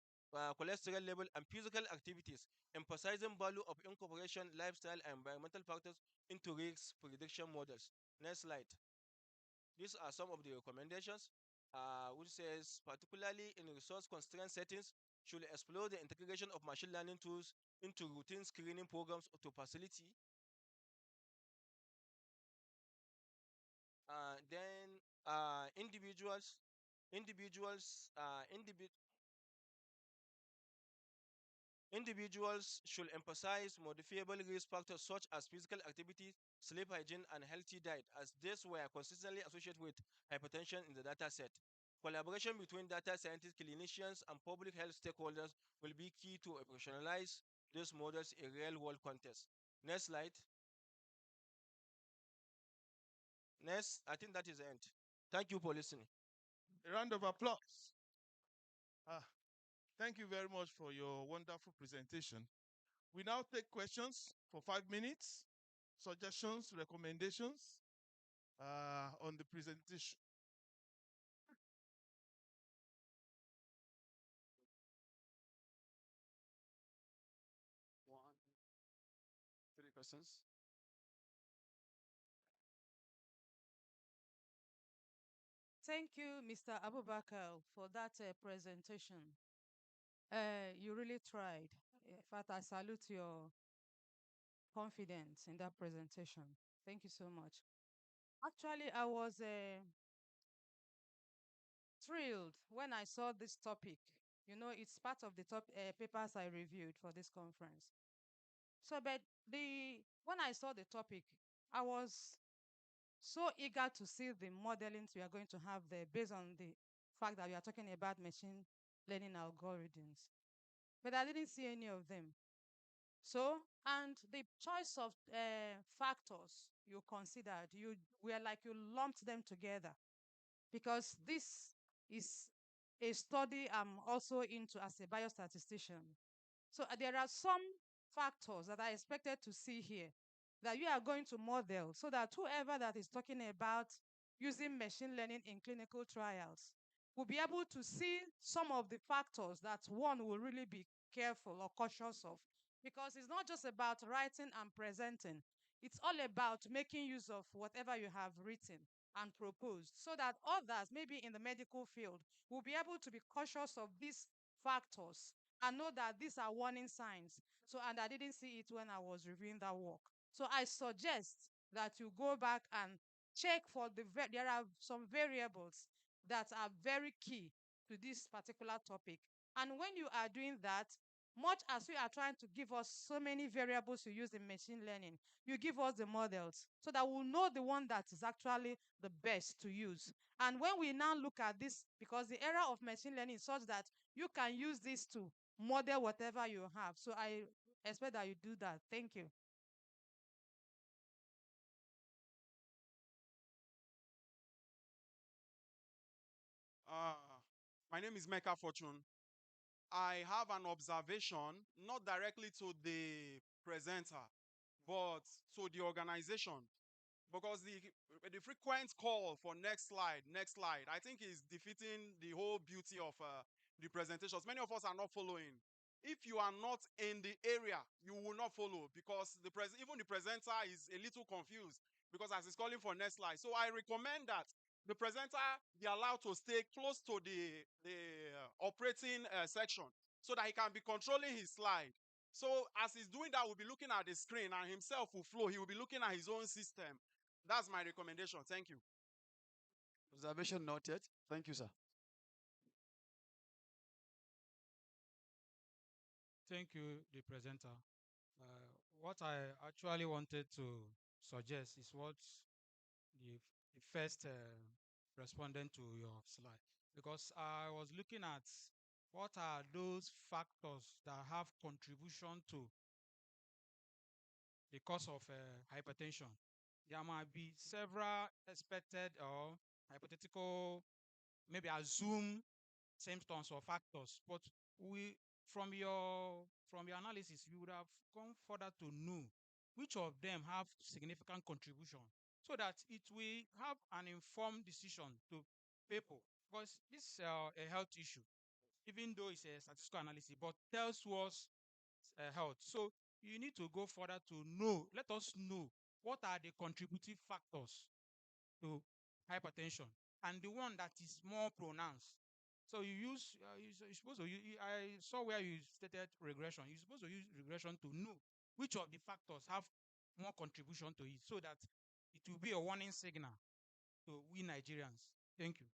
R: cholesterol level, and physical activities, emphasizing value of incorporation, lifestyle, and environmental factors into risk prediction models. Next slide. These are some of the recommendations, which says particularly in resource constrained settings, should explore the integration of machine learning tools into routine screening programs to facilitate. Then individuals, individuals, Individuals should emphasize modifiable risk factors such as physical activity, sleep hygiene, and healthy diet, as these were consistently associated with hypertension in the data set. Collaboration between data scientists, clinicians, and public health stakeholders will be key to operationalize these models in real-world context. Next slide. Next, I think that is the end. Thank you for listening.
E: A round of applause. Thank you very much for your wonderful presentation. We now take questions for 5 minutes. suggestions, recommendations on the presentation?
B: One, three questions.
Q: Thank you, Mr. Abubakar, for that presentation. You really tried. In fact, I salute your confidence in that presentation. Thank you so much. Actually, I was thrilled when I saw this topic. You know, it's part of the top papers I reviewed for this conference. So, but when I saw the topic, I was so eager to see the modelings we are going to have there based on the fact that we are talking about machine learning algorithms. But I didn't see any of them. So, and the choice of factors you considered, you were like you lumped them together because this is a study I'm also into as a biostatistician. So there are some factors that I expected to see here that you are going to model so that whoever that is talking about using machine learning in clinical trials will be able to see some of the factors that one will really be careful or cautious of. Because it's not just about writing and presenting, it's all about making use of whatever you have written and proposed so that others, maybe in the medical field, will be able to be cautious of these factors and know that these are warning signs. So, and I didn't see it when I was reviewing that work. So, I suggest that you go back and check for there are some variables that are very key to this particular topic. And when you are doing that, much as you are trying to give us so many variables to use in machine learning, you give us the models so that we'll know the one that is actually the best to use. And when we now look at this, because the era of machine learning is such that you can use this to model whatever you have. So I expect that you do that. Thank you.
O: Uh, my name is Mecca Fortune. I have an observation, not directly to the presenter, but to the organization. Because the frequent call for next slide, I think is defeating the whole beauty of the presentations. Many of us are not following. If you are not in the area, you will not follow because even the presenter is a little confused because as he's calling for next slide. So I recommend that the presenter be allowed to stay close to the operating section so that he can be controlling his slide. So as he's doing that, we'll be looking at the screen and himself will flow. He will be looking at his own system. That's my recommendation. Thank you.
B: Observation noted. Thank you, sir.
P: Thank you, the presenter. What I actually wanted to suggest is what the first respondent to your slide, because I was looking at what are those factors that have contribution to the cause of hypertension. There might be several expected or hypothetical, maybe assume symptoms or factors, but we from your analysis, you would have gone further to know which of them have significant contribution so that it will have an informed decision to people, because this is a health issue, even though it's a statistical analysis, but tells us health. So you need to go further to know, let us know what are the contributing factors to hypertension and the one that is more pronounced. So you're supposed to, I saw where you stated regression. You're supposed to use regression to know which of the factors have more contribution to it so that it will be a warning signal to we Nigerians. Thank you.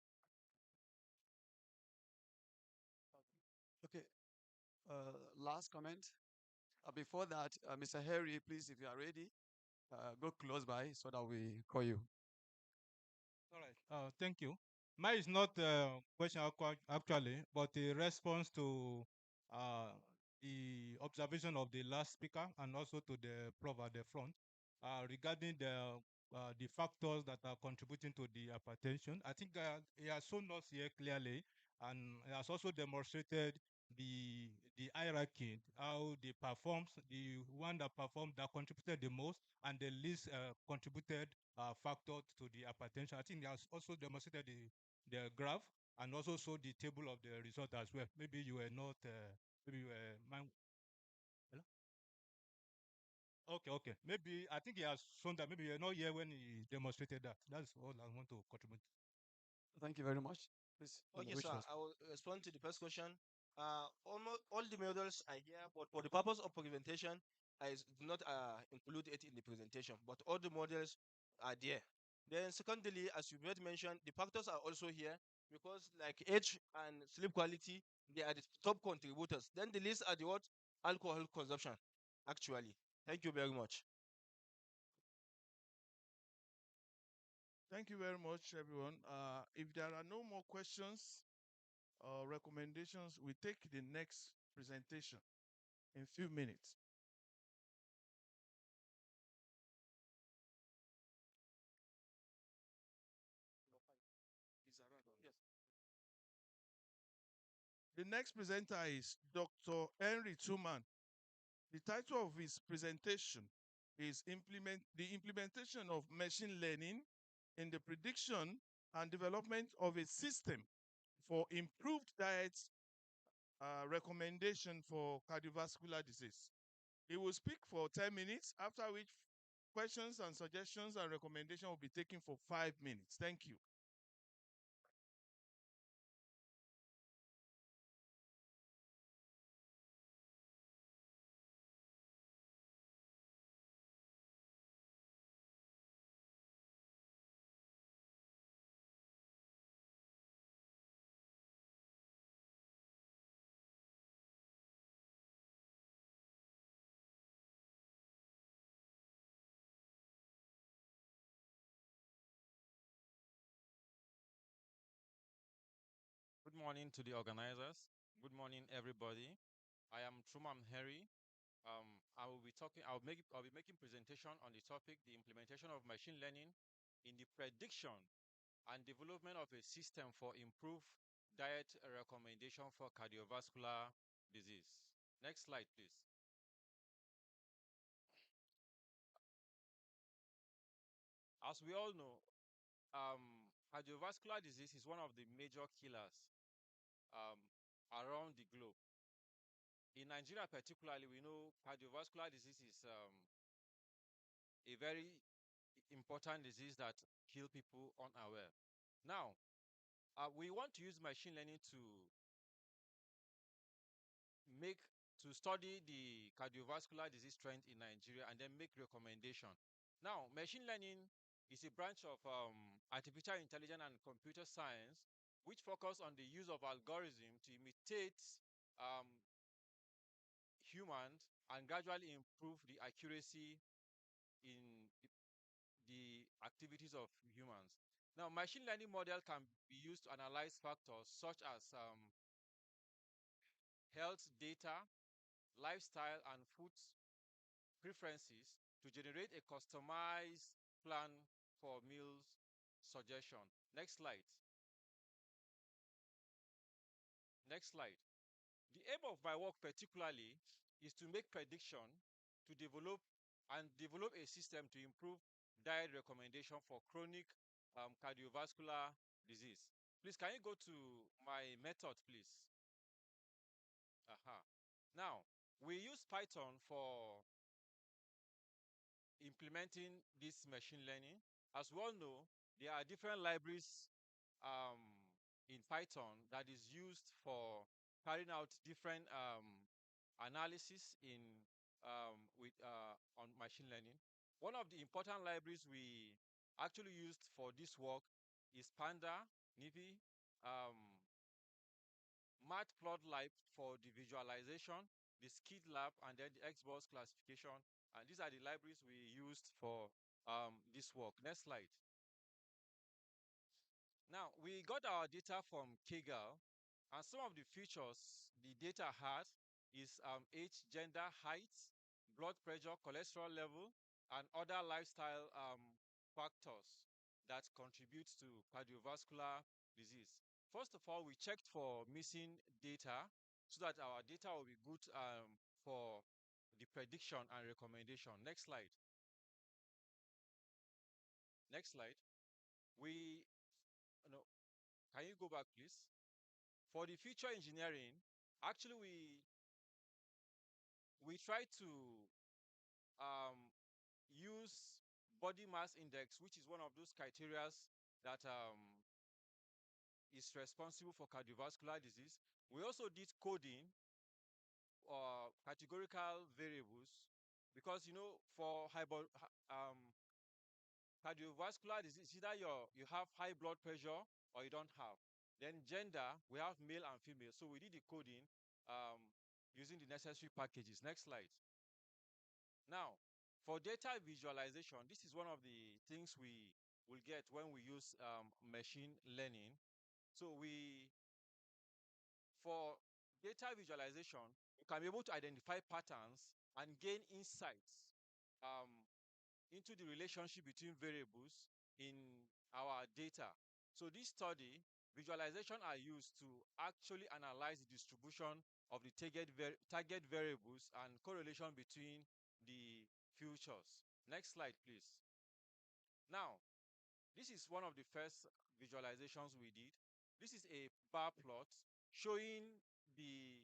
B: Okay. Last comment. Before that, Mr. Harry, please, if you are ready, go close by so that we call you.
N: All right. Thank you. Mine is not a question actually, but a response to uh, the observation of the last speaker and also to the prof at the front regarding the factors that are contributing to the hypertension. I think he has shown us here clearly, and he has also demonstrated
S: the hierarchy, how they perform, the one that performed that contributed the most and the least contributed factor to the hypertension. I think they has also demonstrated the graph and also showed the table of the result as well. Maybe you were not, maybe you were, hello? Okay. Maybe, I think he has shown that. Maybe you're not here when he demonstrated that. That's all I want to contribute.
B: Thank you very much. Please,
R: Okay,
B: which
R: sir.
B: was
R: I will respond to the first question. Almost all the models are here, but for the purpose of presentation, I do not include it in the presentation. But all the models are there. Then, secondly, as you made mention, the factors are also here because, like age and sleep quality, they are the top contributors. Then the least are the what alcohol consumption. Actually, thank you very much.
E: Thank you very much, everyone. If there are no more questions or recommendations, we take the next presentation in a few minutes. The next presenter is Dr. Henry Truman. The title of his presentation is the implementation of machine learning in the prediction and development of a system for improved diet recommendation for cardiovascular disease. He will speak for 10 minutes, after which questions and suggestions and recommendations will be taken for 5 minutes. Thank you.
N: Good morning to the organizers. Good morning, everybody. I am Truman Harry. I'll be making presentation on the topic, the implementation of machine learning in the prediction and development of a system for improved diet recommendation for cardiovascular disease. Next slide, please. As we all know, cardiovascular disease is one of the major killers around the globe. In Nigeria particularly, we know cardiovascular disease is a very important disease that kill people unaware. Now, we want to use machine learning to study the cardiovascular disease trend in Nigeria and then make recommendation. Now, machine learning is a branch of artificial intelligence and computer science which focus on the use of algorithm to imitate humans and gradually improve the accuracy in the activities of humans. Now, machine learning model can be used to analyze factors such as health data, lifestyle, and food preferences to generate a customized plan for meals suggestion. Next slide. Next slide. The aim of my work particularly is to make prediction to develop a system to improve diet recommendation for chronic cardiovascular disease. Please, can you go to my method, please? Now, we use Python for implementing this machine learning. As we all know, there are different libraries in Python that is used for carrying out different analysis on machine learning. One of the important libraries we actually used for this work is Panda, NIVI, Matplotlib for the visualization, the Skid Lab, and then the Xbox classification. And these are the libraries we used for this work. Next slide. Now, we got our data from Kaggle, and some of the features the data has is age, gender, height, blood pressure, cholesterol level, and other lifestyle factors that contribute to cardiovascular disease. First of all, we checked for missing data.
T: so that our data will be good for the prediction and recommendation. Next slide. Next slide. We, no, can you go back, please? For the future engineering, actually we try to use body mass index, which is one of those criteria that is responsible for cardiovascular disease. We also did coding or categorical variables because for cardiovascular disease, either you have high blood pressure or you don't have. Then gender, we have male and female. So we did the coding using the necessary packages. Next slide. Now, for data visualization, this is one of the things we will get when we use machine learning. So for data visualization, we can be able to identify patterns and gain insights into the relationship between variables in our data. So this study, visualization are used to actually analyze the distribution of the target variables and correlation between the futures. Next slide, please. Now, this is one of the first visualizations we did. This is a bar plot showing the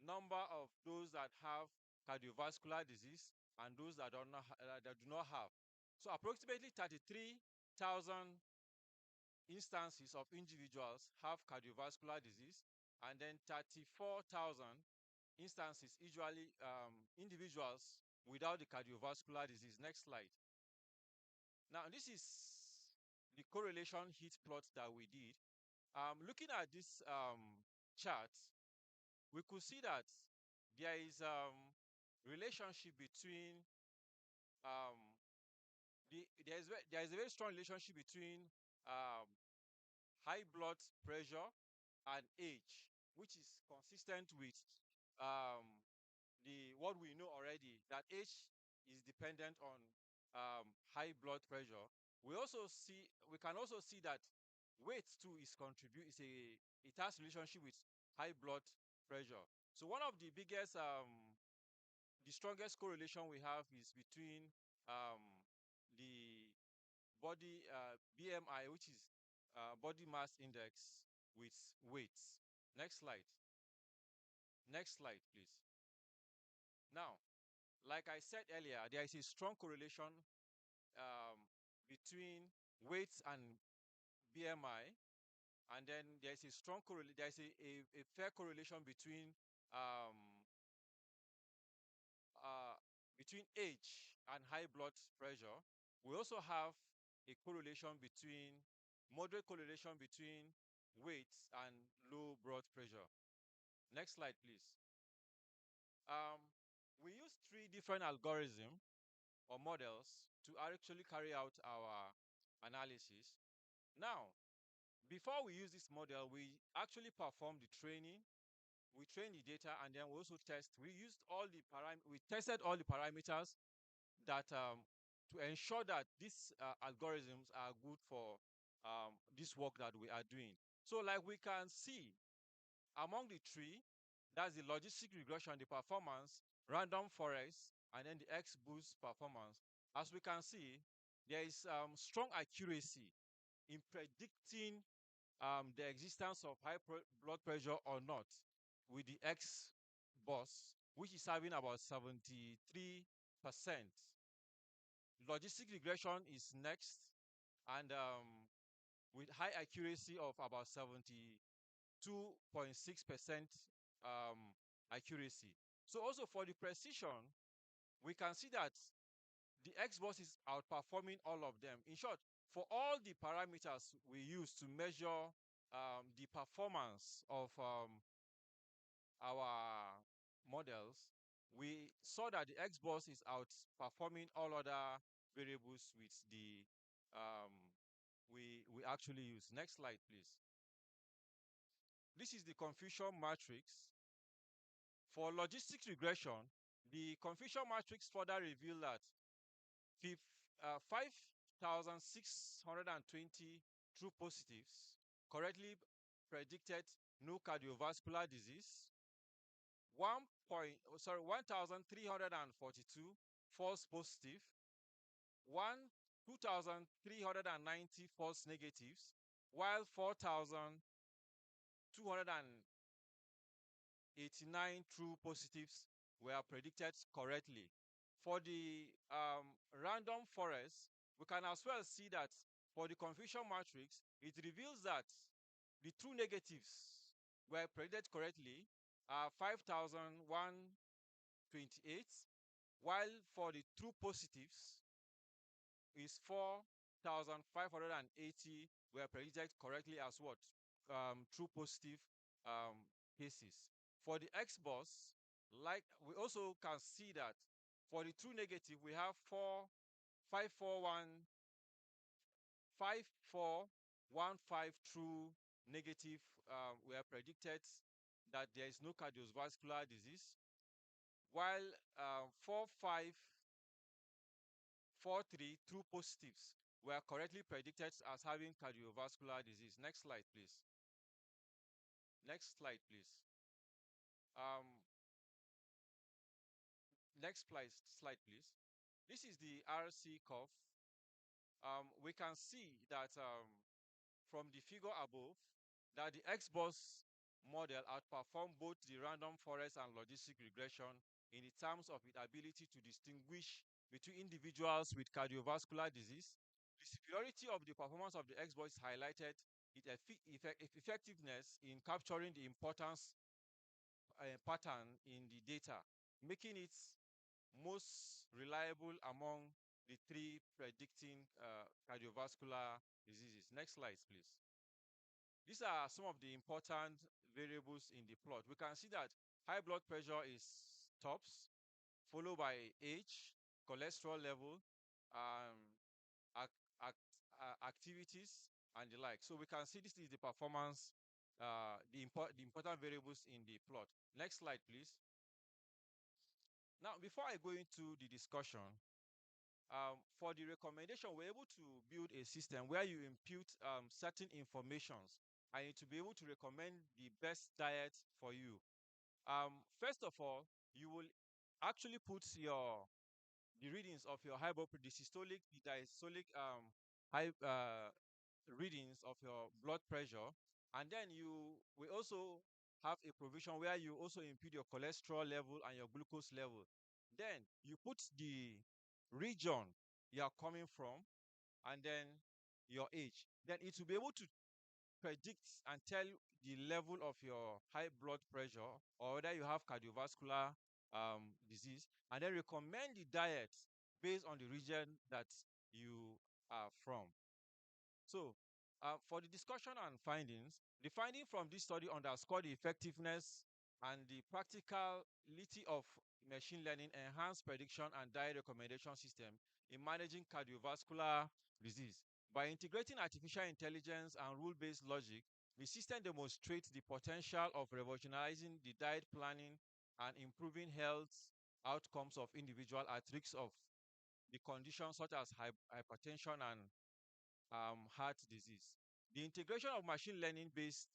T: number of those that have cardiovascular disease and those that do not have. So approximately 33,000 instances of individuals have cardiovascular disease, and then 34,000 instances, usually individuals without the cardiovascular disease. Next slide. Now, this is the correlation heat plot that we did. Looking at this chart, we could see that there is relationship between there is a very strong relationship between high blood pressure and age, which is consistent with what we know already, that age is dependent on high blood pressure. We can also see that weight too it has relationship with high blood pressure. So one of the biggest the strongest correlation we have is between the body BMI, which is body mass index, with weight. Next slide. Next slide, please. Now, like I said earlier, there is a strong correlation between weight and BMI, and then there's a strong correlation. There's a fair correlation between age and high blood pressure. We also have a moderate correlation between weight and low blood pressure. Next slide, please. We use 3 different algorithms or models to actually carry out our analysis. Now, before we use this model, we actually perform the training. We train the data, and then we also test. We tested all the parameters that to ensure that these algorithms are good for this work that we are doing. So, like we can see, among the 3, that's the logistic regression, the performance, random forest, and then the XBoost performance. As we can see, there is strong accuracy in predicting the existence of high blood pressure or not with the XBoost, which is having about 73%. Logistic regression is next, and with high accuracy of about 72.6% accuracy. So also for the precision, we can see that the XBoost is outperforming all of them. In short, for all the parameters we use to measure the performance of our models, we saw that the XBoost is outperforming all other variables with the we actually use. Next slide, please. This is the confusion matrix. For logistic regression, the confusion matrix further revealed that 5,620 true positives correctly predicted no cardiovascular disease. 1,342 false positive, 2,390 false negatives, while 4,289 true positives were predicted correctly. For the random forest, we can as well see that for the confusion matrix, it reveals that the true negatives were predicted correctly are 5,128, while for the true positives is 4,580 were predicted correctly as what? True positive um, cases. For the X boss, like we also can see that for the true negative, we have 5,415 true negative were predicted that there is no cardiovascular disease, while 4,543 true positives were correctly predicted as having cardiovascular disease. Next slide, please. Next slide, please. Next slide, please. This is the RC curve. We can see that from the figure above that the XBOS model outperformed both the random forest and logistic regression in the terms of its ability to distinguish between individuals with cardiovascular disease. The superiority of the performance of the XBOS highlighted its effectiveness in capturing the importance pattern in the data, making it most reliable among the three predicting cardiovascular diseases. Next slide, please. These are some of the important variables in the plot. We can see that high blood pressure is tops, followed by age, cholesterol level, activities, and the like. So we can see this is the performance, the important variables in the plot. Next slide, please. Now, before I go into the discussion, for the recommendation, we're able to build a system where you impute certain informations and to be able to recommend the best diet for you. First of all, you will actually put the readings of your high blood pressure, the systolic, the diastolic high readings of your blood pressure, and then you will also have a provision where you also impute your cholesterol level and your glucose level. Then you put the region you are coming from and then your age. Then it will be able to predict and tell the level of your high blood pressure or whether you have cardiovascular disease, and then recommend the diet based on the region that you are from. So, for the discussion and findings, the finding from this study underscore the effectiveness and the practicality of machine learning enhanced prediction and diet recommendation system in managing cardiovascular disease. By integrating artificial intelligence and rule-based logic, the system demonstrates the potential of revolutionizing the diet planning and improving health outcomes of individuals at risk of the conditions such as hypertension and heart disease. The integration of machine learning-based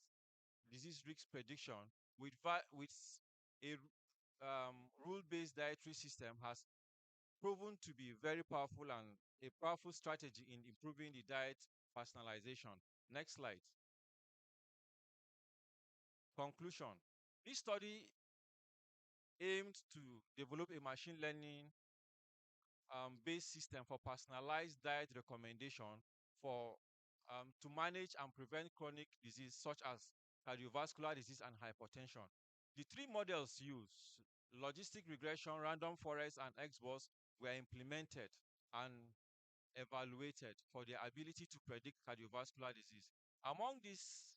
T: disease risk prediction with a rule-based dietary system has proven to be very powerful and a powerful strategy in improving the diet personalization. Next slide. Conclusion. This study aimed to develop a machine learning based system for personalized diet recommendation for to manage and prevent chronic disease such as cardiovascular disease and hypertension. The three models used, logistic regression, random forest, and XBOS, were implemented and evaluated for their ability to predict cardiovascular disease. Among these,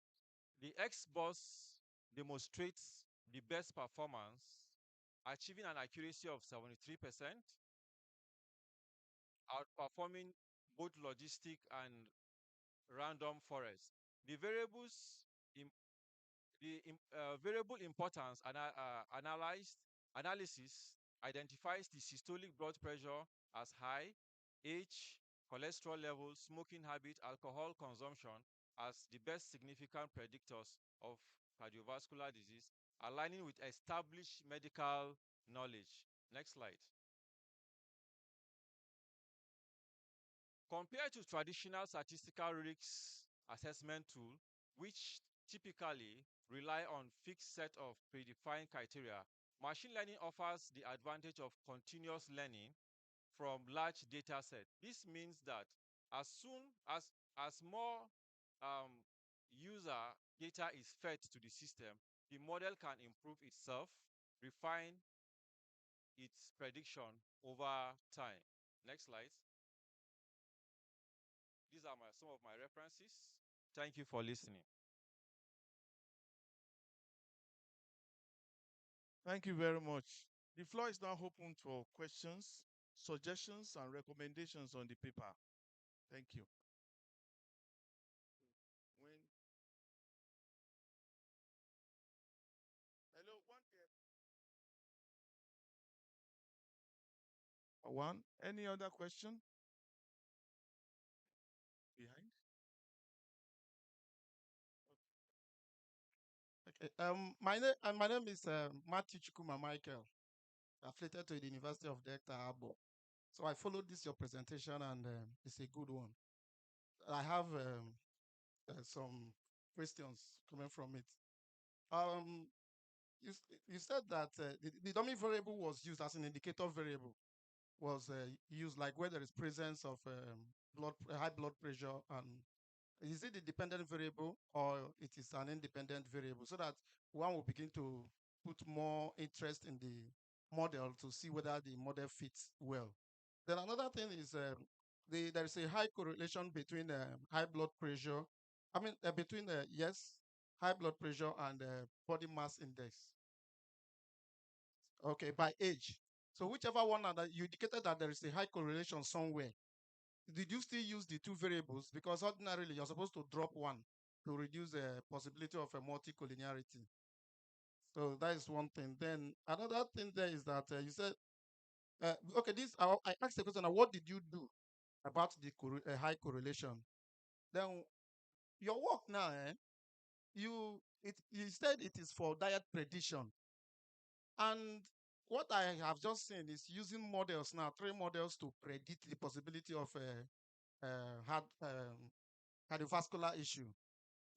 T: the XBOS demonstrates the best performance, achieving an accuracy of 73%, outperforming both logistic and random forest. The variable importance analysis identifies the systolic blood pressure as high, age, cholesterol level, smoking habit, alcohol consumption as the best significant predictors of cardiovascular disease, aligning with established medical knowledge. Next slide. Compared to traditional statistical risk assessment tool, which typically rely on fixed set of predefined criteria, machine learning offers the advantage of continuous learning from large data set. This means that as soon as more um, user data is fed to the system, the model can improve itself, refine its prediction over time. Next slide. These are some of my references. Thank you for listening.
E: Thank you very much. The floor is now open for questions, suggestions, and recommendations on the paper. Thank you. When... Hello, one here. One. Any other question? Behind?
L: Okay. My name is Matthew Chukuma Michael, affiliated to the University of Delta Harbor. So I followed this your presentation, and it's a good one. I have some questions coming from it. Um, you said that the dummy variable was used as an indicator variable, was used like where there is presence of high blood pressure, and is it the dependent variable or it is an independent variable, so that one will begin to put more interest in the model to see whether the model fits well. Then another thing is there is a high correlation between high blood pressure, between yes, high blood pressure and body mass index. Okay, by age. So whichever one that you indicated that there is a high correlation somewhere, did you still use the two variables? Because ordinarily you're supposed to drop one to reduce the possibility of a multicollinearity. So that is one thing. Then another thing there is that you said, okay, I asked the question, what did you do about the high correlation? Then your work now, you said it is for diet prediction. And what I have just seen is using models now, 3 models to predict the possibility of heart cardiovascular issue.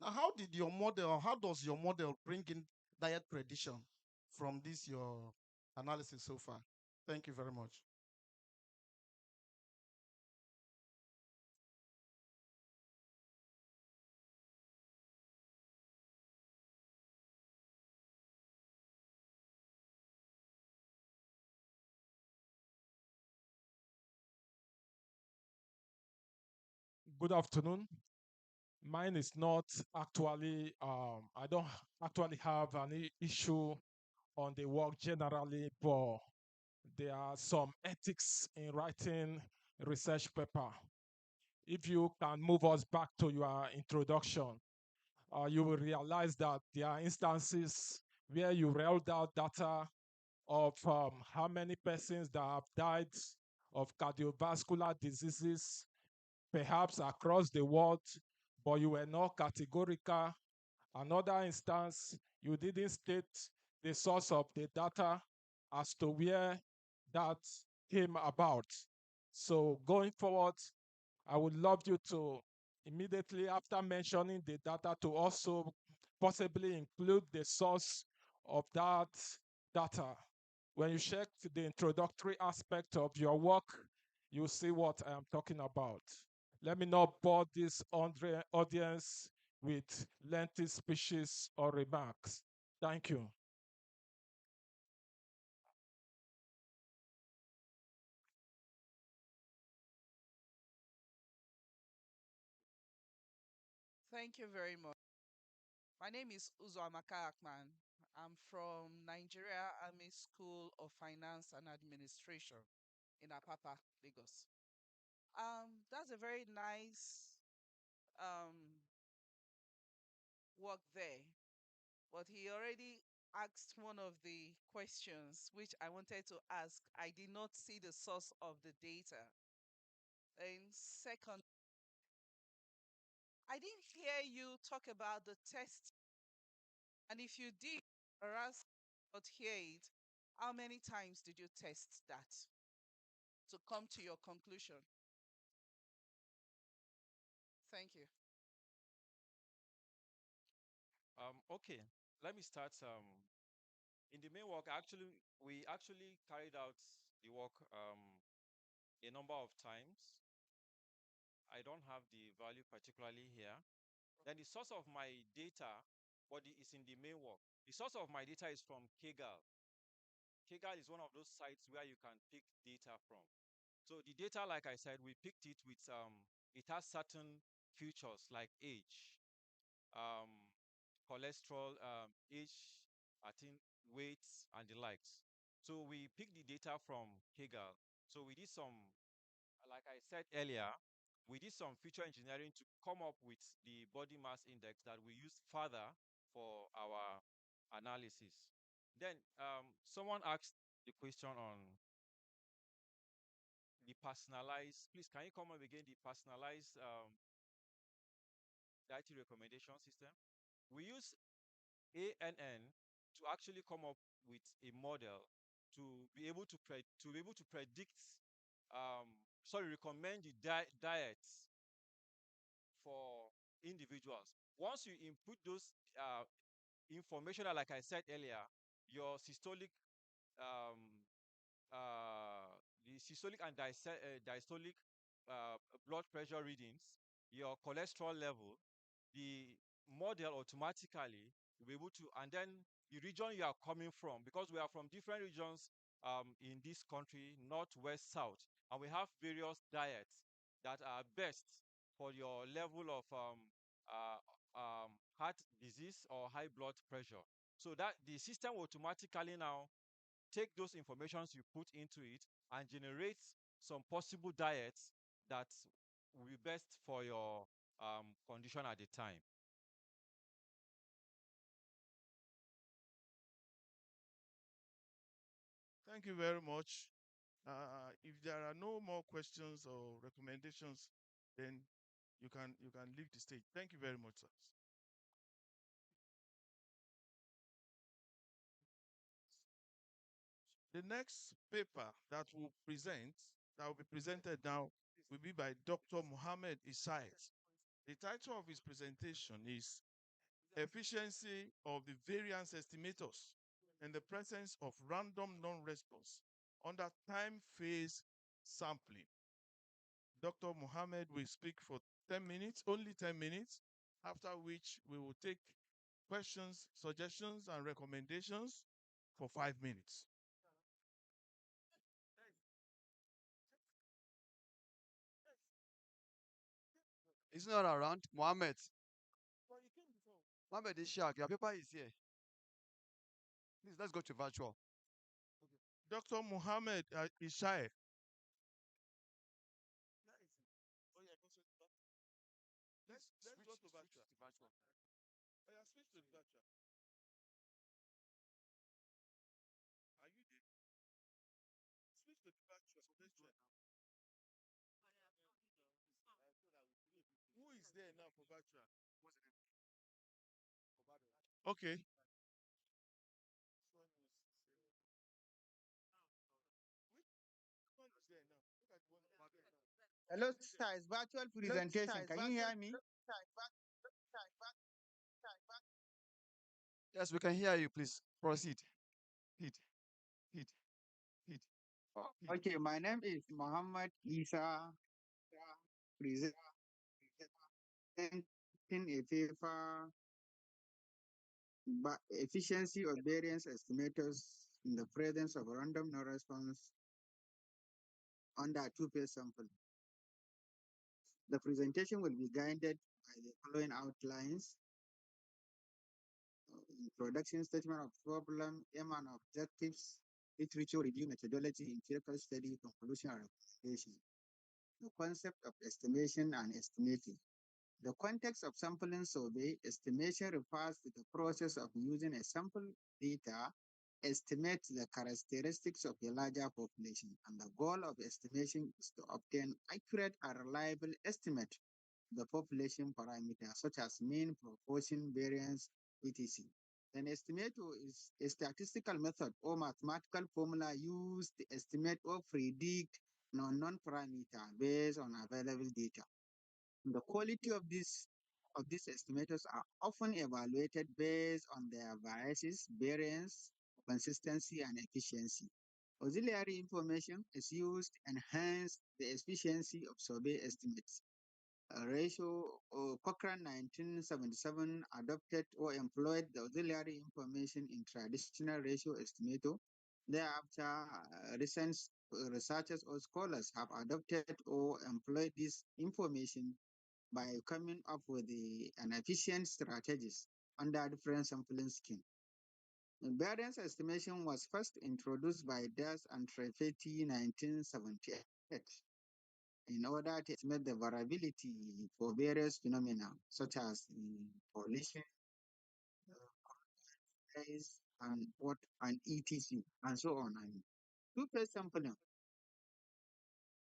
L: Now, how does your model bring in diet prediction from this your analysis so far? Thank you very much.
U: Good afternoon. Mine is not actually, I don't actually have an issue on the work generally, but there are some ethics in writing research paper. If you can move us back to your introduction, you will realize that there are instances where you rolled out data of how many persons that have died of cardiovascular diseases, perhaps across the world, but you were not categorical. Another instance, you didn't state the source of the data as to where that came about. So going forward, I would love you to immediately after mentioning the data to also possibly include the source of that data. When you check the introductory aspect of your work, you see what I am talking about. Let me not bore this audience with lengthy speeches or remarks. Thank you.
V: Thank you very much. My name is Uzoamaka Akman. I'm from Nigeria Army School of Finance and Administration in Apapa, Lagos. That's a very nice work there. But he already asked one of the questions which I wanted to ask. I did not see the source of the data. And second, I didn't hear you talk about the test. And if you did, Whereas not hear it, how many times did you test that to come to your conclusion? Thank you.
N: Okay, let me start. In the main work, we actually carried out the work a number of times. I don't have the value particularly here. Then the source of my data, is in the main work. The source of my data is from Kaggle. Kaggle is one of those sites where you can pick data from. So the data, like I said, we picked it with it has certain features like age, um, cholesterol, age, I think weight, and the likes. So we picked the data from Kaggle. So we did some, like I said earlier, we did some feature engineering to come up with the body mass index that we use further for our analysis. Then someone asked the question on the personalized. Please, can you come up again? The personalized dietary recommendation system. We use ANN to actually come up with a model to be able to predict, recommend the diets for individuals. Once you input those information, like I said earlier, your systolic, um, the systolic and diastolic blood pressure readings, your cholesterol level, the model automatically will be able to, and then the region you are coming from, because we are from different regions in this country, north, west, south, and we have various diets that are best for your level of heart disease or high blood pressure. So that the system will automatically now take those informations you put into it and generate some possible diets that will be best for your condition at the time.
E: Thank you very much. If there are no more questions or recommendations, then you can leave the stage. Thank you very much, sir. The next paper that will be presented now will be by Dr. Mohammed Isait. The title of his presentation is Efficiency of the Variance Estimators in the Presence of Random Non-Response under Time Phase Sampling. Dr. Mohammed will speak for 10 minutes, only 10 minutes, after which we will take questions, suggestions, and recommendations for 5 minutes.
B: He's not around. Mohammed. Mohammed is shark. Your paper is here. Please, let's go to virtual.
E: Dr. Mohammed Ishai. Let's go to virtual. Oh, yeah, switch to the virtual. Are you there? Switch to the virtual. Let's try. Who is there now for virtual? Okay. Which one is there now? Look at one.
A: Hello, sir. It's virtual presentation. Can you hear me?
B: Yes, we can hear you. Please proceed. Hit, hit, hit.
A: Okay, my name is Muhammad Isa, presenting a paper efficiency of variance estimators in the presence of random no response under two-phase sample. The presentation will be guided by the following outlines: introduction, statement of problem, aim and objectives, literature review, methodology, empirical study, conclusion, and recommendation. The concept of estimation and estimating. The context of sampling survey, estimation refers to the process of using a sample data estimate the characteristics of a larger population, and the goal of estimation is to obtain accurate and reliable estimate of the population parameters such as mean, proportion, variance, etc. An estimator is a statistical method or mathematical formula used to estimate or predict non parameter based on available data. The quality of these estimators are often evaluated based on their biases, variance, consistency, and efficiency. Auxiliary information is used to enhance the efficiency of survey estimates. A ratio Cochrane 1977 adopted or employed the auxiliary information in traditional ratio estimator. Thereafter, recent researchers or scholars have adopted or employed this information by coming up with an efficient strategies under different sampling scheme. Variance estimation was first introduced by Das and Trefetti 1978 in order to estimate the variability for various phenomena such as pollution, size, and what and etc. and so on. And two-phase sampling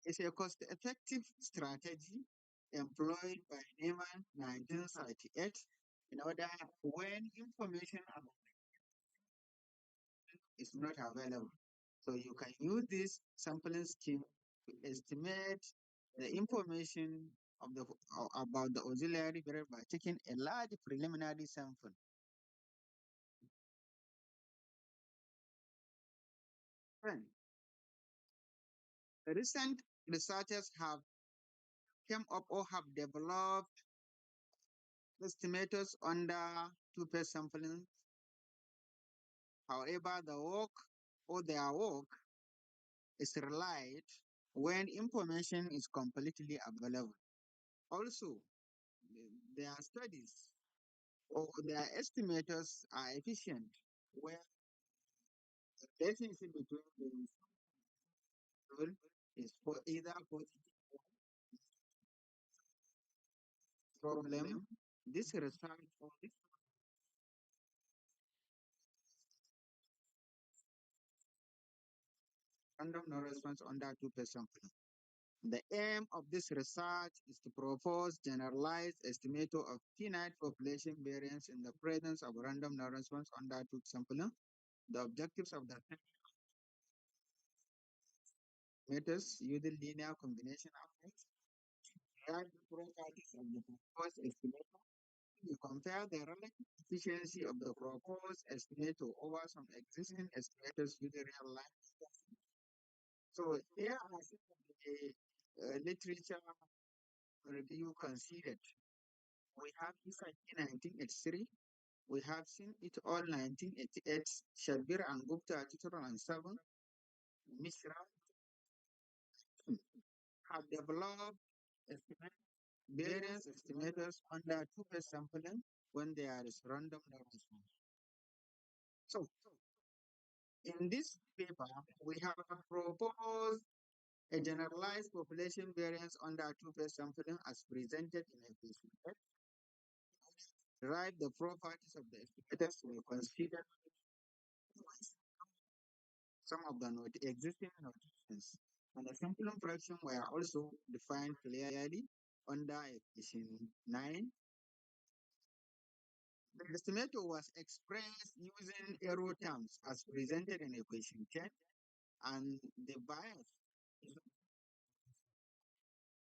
A: is a cost-effective strategy employed by Neyman 1938 in order when information is not available. So you can use this sampling scheme to estimate the information of about the auxiliary variable by taking a large preliminary sample. Then, recent researchers have come up or have developed estimators under two-phase sampling. However, the work or their work is relied when information is completely available. Also, their studies or their estimators are efficient when the relationship between the result is for either positive problem. This research or this random no response under two-phase sampling. The aim of this research is to propose generalized estimator of finite population variance in the presence of random no response under two sampling. The objectives of the estimators using linear combination approach derive the properties of the proposed estimator. You compare the relative efficiency of the proposed estimator over some existing estimators using real life data. So here are some of the literature review considered. We have Cison 1983. We have seen it all 1988. Shabir and Gupta 2007. Mishra have developed variance estimators under two-phase sampling when there is random no response. So in this paper, we have proposed a generalized population variance under two-phase sampling as presented in equation F. Derive the properties of the estimators, we consider some of the existing notations. And the sampling fraction were also defined clearly under equation 9. The estimator was expressed using error terms as presented in equation 10, and the bias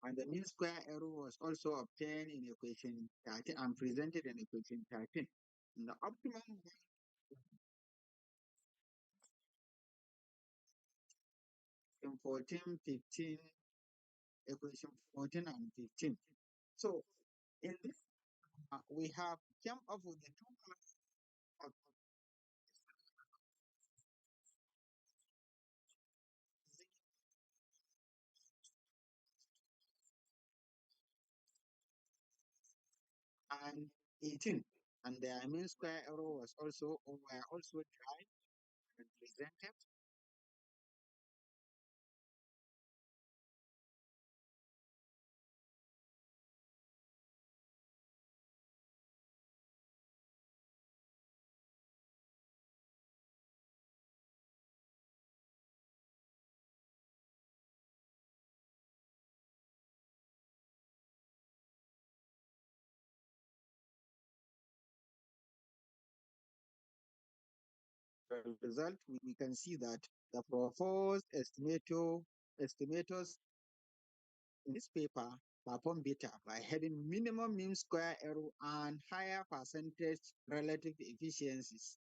A: and the mean square error was also obtained in equation 13 and presented in equation 13. And the optimum in 14, 15, equation 14 and 15. So in this, we have come up with the two classes of and 18. And their mean square error was also were also derived and presented. result, we can see that the proposed estimators in this paper perform better by having minimum mean square error and higher percentage relative efficiencies.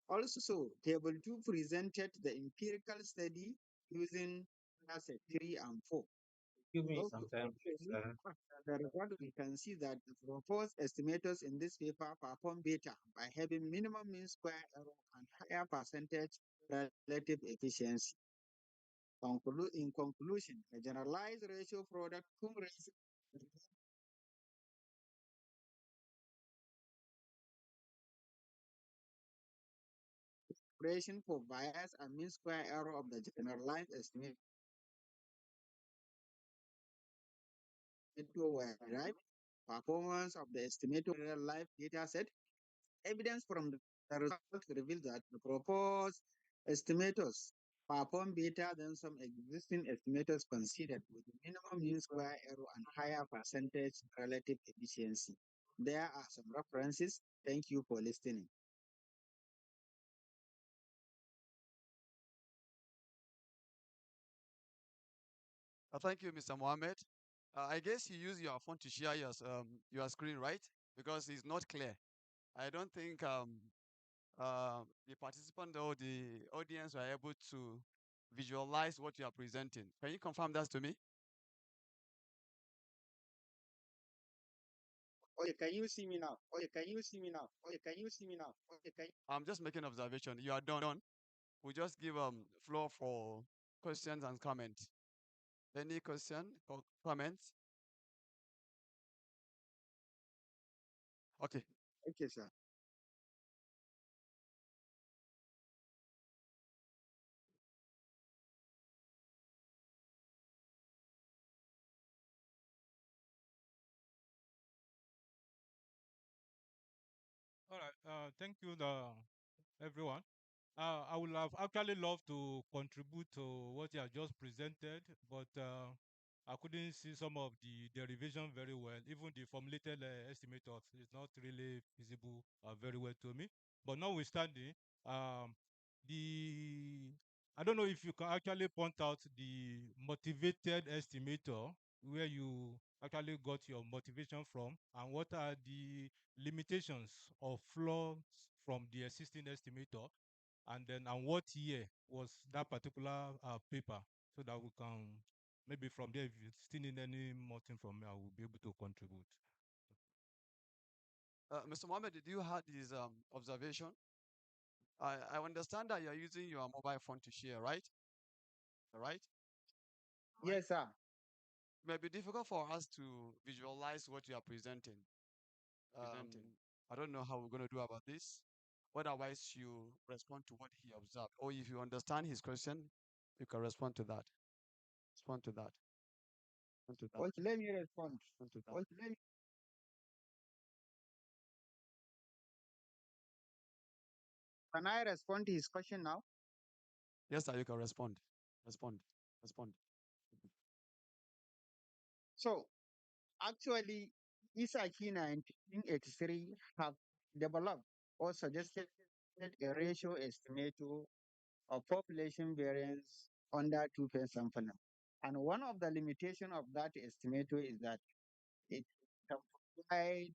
A: Also, table 2 presented the empirical study using asset 3 and 4.
G: Give me
A: So,
G: some time,
A: actually,
G: sir.
A: the result, we can see that the proposed estimators in this paper perform better by having minimum mean square error and higher percentage relative efficiency. In conclusion, a generalized ratio product expression for bias and mean square error of the generalized estimate were derived. Performance of the estimated real life data set. Evidence from the result reveals that the proposed estimators perform better than some existing estimators considered with minimum mean square error and higher percentage relative efficiency. There are some references. Thank you for listening.
B: Thank you, Mr. Mohammed. I guess you use your phone to share your screen, right? Because it's not clear. I don't think the participant or the audience were able to visualize what you are presenting. Can you confirm that to me?
A: Okay, can you see me now? Okay, can you see me now? Okay, can you see me now? Okay, can you...
B: I'm just making observation. You are done. We just give floor for questions and comments. Any question or comments? Okay.
A: Okay, sir.
S: All right. Thank you, everyone. I would have actually loved to contribute to what you have just presented, but I couldn't see some of the derivation very well. Even the formulated estimators is not really visible very well to me. But notwithstanding, um, the I don't know if you can actually point out the motivated estimator where you actually got your motivation from, and what are the limitations or flaws from the existing estimator, and then and what year was that particular paper, so that we can maybe from there, if you still need any more thing from me, I will be able to contribute.
B: Mr. Mohammed, did you have this observation? I understand that you're using your mobile phone to share, right? Right?
A: Yes, sir.
B: It may be difficult for us to visualize what you are presenting. I don't know how we're going to do about this. Otherwise, you respond to what he observed. Or if you understand his question, you can respond to that. Respond to that. Respond to that.
A: Okay, let me respond.
B: Respond to that.
A: Okay, let me... Can I respond to his question now?
B: Yes, sir, you can respond. Respond. Respond.
A: So, actually, Isaki 1983 have developed or suggested a ratio estimator of population variance under 2% per annum. And one of the limitations of that estimator is that it can provide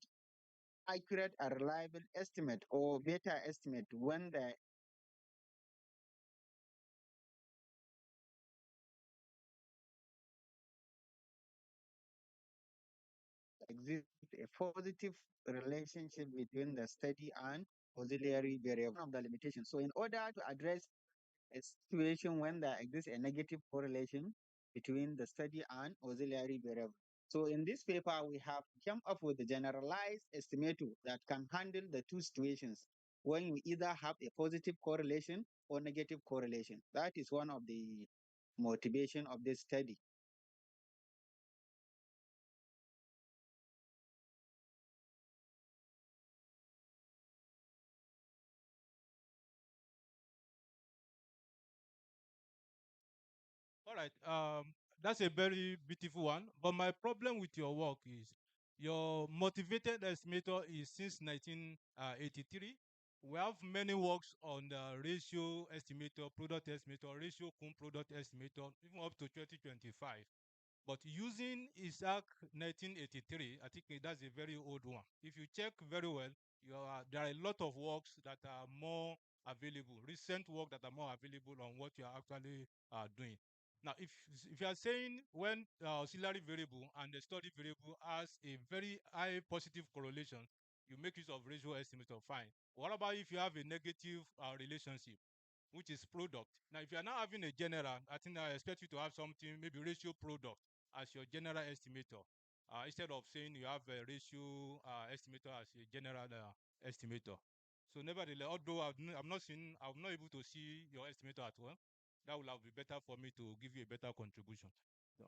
A: accurate and reliable estimate or better estimate when the exists a positive relationship between the study and auxiliary variable. One of the limitations. So in order to address a situation when there exists a negative correlation between the study and auxiliary variable. So in this paper, we have come up with a generalized estimator that can handle the two situations when you either have a positive correlation or negative correlation. That is one of the motivation of this study.
S: All right. That's a very beautiful one. But my problem with your work is your motivated estimator is since 1983. We have many works on the ratio estimator, product estimator, ratio cum product estimator, even up to 2025. But using ISAC 1983, I think that's a very old one. If you check very well, there are a lot of works that are more available, recent work that are more available on what you are actually doing. Now, if you are saying when auxiliary variable and the study variable has a very high positive correlation, you make use of ratio estimator, fine. What about if you have a negative relationship, which is product? Now, if you are not having a general, I think I expect you to have something, maybe ratio product as your general estimator, instead of saying you have a ratio estimator as a general estimator. So nevertheless, although I'm not able to see your estimator at well, that will have been better for me to give you a better contribution. So,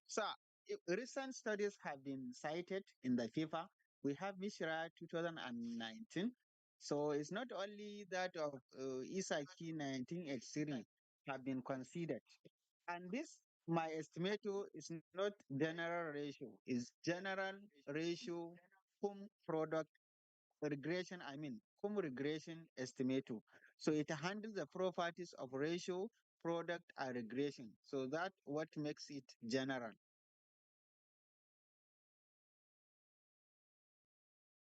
A: So, recent studies have been cited in the FIFA. We have Mishra 2019. So it's not only that of Isaki 1983 have been considered. And this, my estimator, is not general ratio, is general ratio cum product regression, cum regression estimator. So it handles the properties of ratio, product, and regression. So that what makes it general.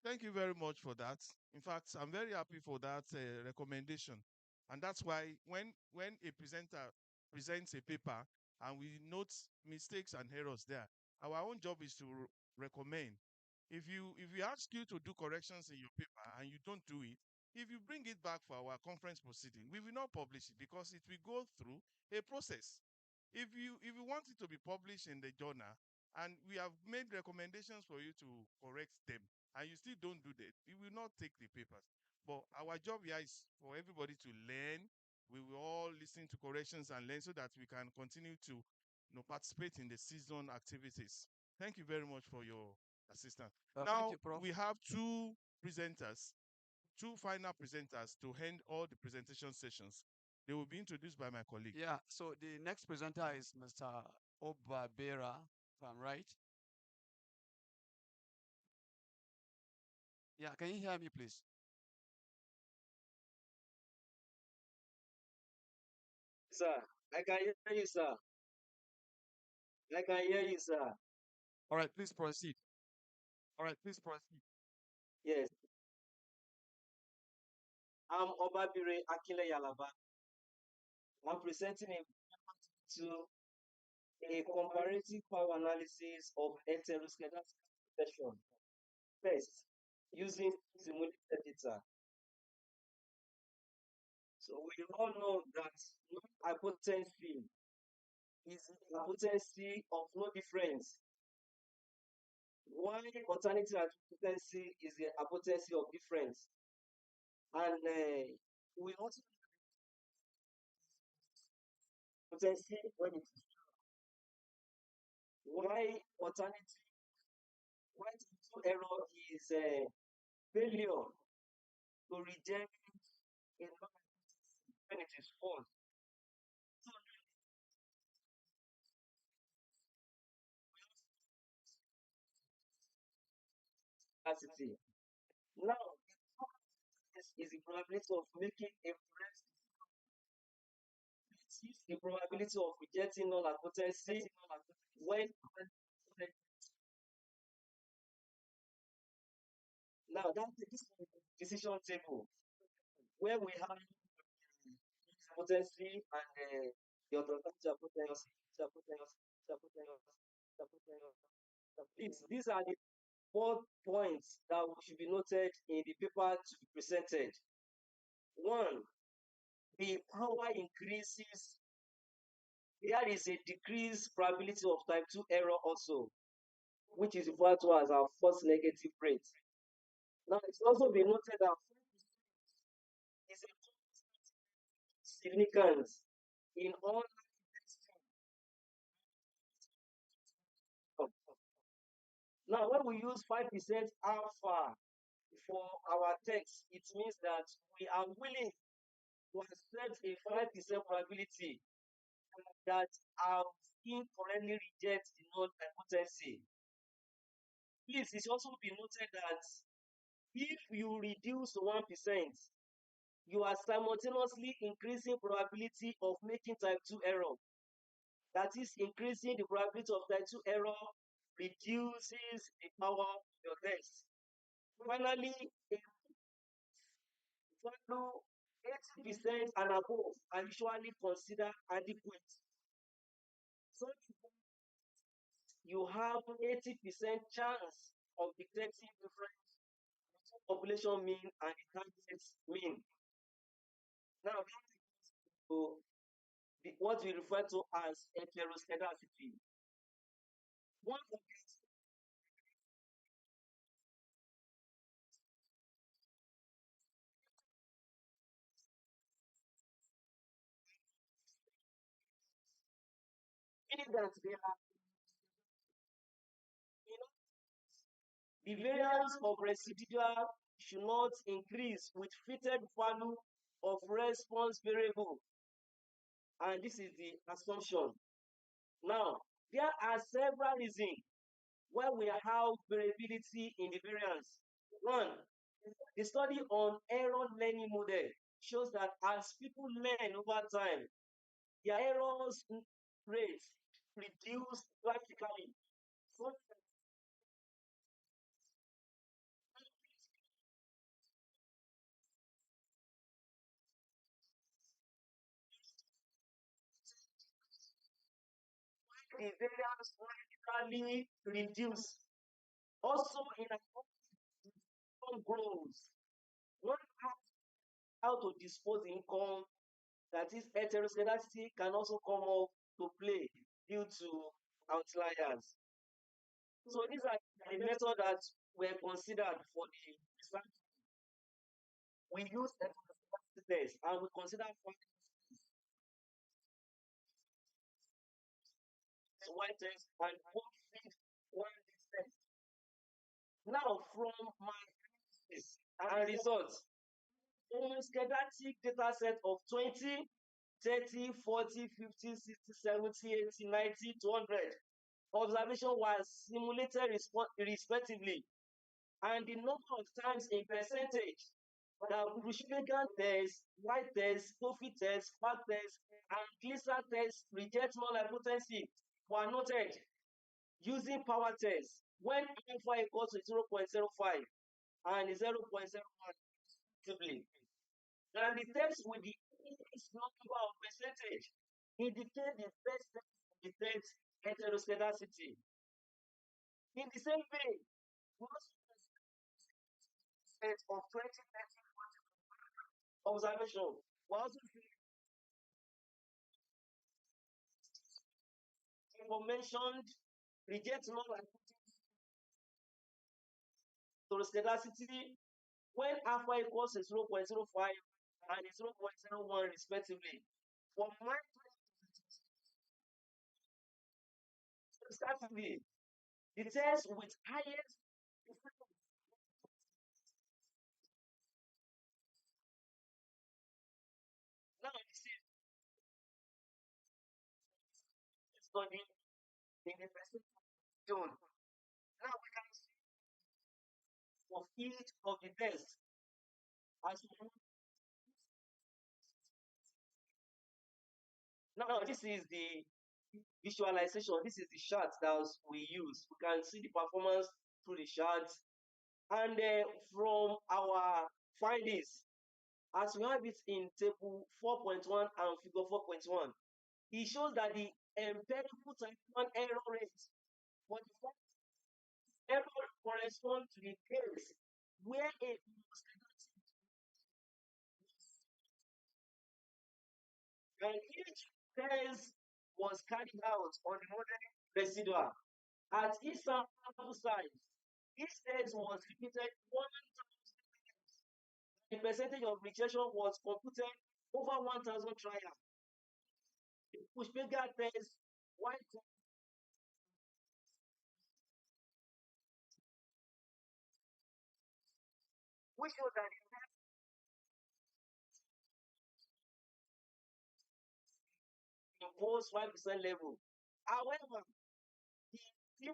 E: Thank you very much for that. In fact, I'm very happy for that recommendation. And that's why when a presenter presents a paper and we note mistakes and errors there, our own job is to recommend. If we ask you to do corrections in your paper and you don't do it, if you bring it back for our conference proceeding, we will not publish it because it will go through a process. If you want it to be published in the journal and we have made recommendations for you to correct them and you still don't do that, we will not take the papers. But our job here is for everybody to learn. We will all listen to corrections and learn so that we can continue to participate in the season activities. Thank you very much for your assistance.
B: Thank
E: Now
B: you, Prof.
E: we have two presenters, two final presenters to end all the presentation sessions. They will be introduced by my colleague.
B: Yeah, so the next presenter is Mr. Obabera, if I'm right. Yeah, can you hear me, please?
M: Sir, I can hear you, sir. I can hear you, sir.
B: All right, please proceed. All right, please proceed.
M: Yes. I'm Obabire Akile Yalaba. I'm presenting to a comparative power analysis of heteroscedastic expression. First, using simulated data. So we all know that hypotency is hypotency of no difference. Why alternative hypotency is the hypotency of difference. And we also hypotency when it is why alternative why two error is failure to reject a when it is false. Capacity. Now, this is the probability of making a correct decision. The probability of rejecting null hypothesis when now that this is the decision table where we have hypothesis and the alternative hypothesis. These are the 4 points that should be noted in the paper to be presented. One, the power increases. There is a decreased probability of type 2 error also, which is referred to as our false negative rate. Now, it's also been noted that is a significance in all. Now, when we use 5% alpha for our text, it means that we are willing to accept a 5% probability that our incorrectly reject the null hypothesis. Please, it should also be noted that if you reduce to 1%, you are simultaneously increasing probability of making type 2 error. That is increasing the probability of type 2 error, reduces the power of your test. Finally, a value 80% and above are usually considered adequate. So you have 80% chance of detecting difference between population mean and the target mean. Now, to what we refer to as heteroscedasticity. One of these is that they are, you know, the variance of residual should not increase with fitted value of response variable. And this is the assumption. Now, there are several reasons why we have variability in the variance. One, the study on error learning model shows that as people learn over time, their errors rate reduce drastically. So the variance radically reduce. Also, in income growth, one has how to dispose income, that is heteroscedasticity, can also come up to play due to outliers. So these are the methods that were considered for the research. We use heteroscedasticity test and we consider white test and one fit one test. Now, from my analysis and results, from a schematic data set of 20, 30, 40, 50, 60, 70, 80, 90, 200, observation was simulated respectively, and the number of times in percentage that Rushigan test, white test, coffee test, fat test, and Glisser test reject null hypothesis were noted using power test when alpha equals to 0.05 and 0.01 respectively. And the test with the least number of percentage indicate the best test detect heteroscedasticity. In the same way, most set of 20, 30, 40 observation were also mentioned reject null hypothesis heteroscedasticity when alpha equals to 0.05 and 0.01 respectively. For my exactly the test with highest now this is study in the percentage zone. Now we can see of each of the tests as now this is the visualization. This is the chart that we use. We can see the performance through the charts. And from our findings, as we have it in table 4.1 and figure 4.1, it shows that the empirical type 1 error rate for the first error corresponds to the case where a and each test was carried out on the modern residual. At each sample size, each test was repeated 1,000 times. The percentage of rejection was computed over 1,000 trials. The Pushpega test, white test, which shows that the test impose 5% level. However, the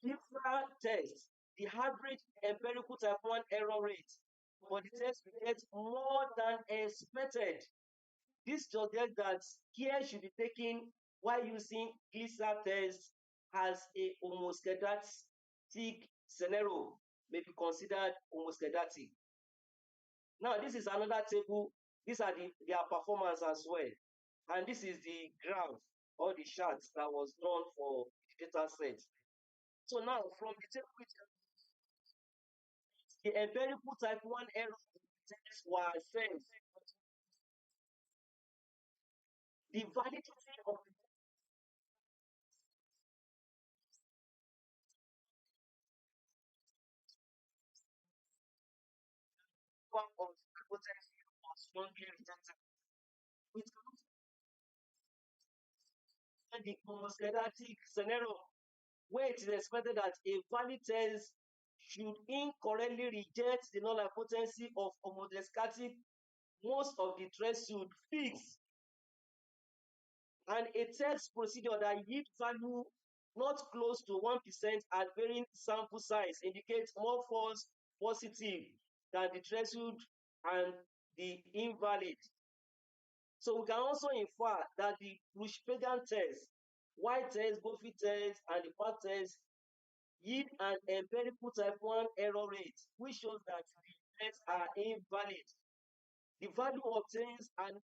M: different tests, the average empirical type 1 error rate for the test will get more than expected. This suggests that care should be taken while using GLISA test as a homoscedastic scenario may be considered homoscedatic. Now, this is another table. These are their performance as well. And this is the graph or the chart that was done for the data set. So now, from the table, the empirical type 1 error tests were assessed. The validity of the power of hypothesis was strongly rejected. It comes to the homoscedatic scenario, where it is expected that a valid test should incorrectly reject the null hypothesis of homoscedatic most of the threshold fixed, and a test procedure that yield value not close to 1% at varying sample size indicates more false positive than the threshold and the invalid. So we can also infer that the Bush-Pagan test, white test, Goffey test, and the PAT test yield an empirical type 1 error rate, which shows that the tests are invalid. The value obtains an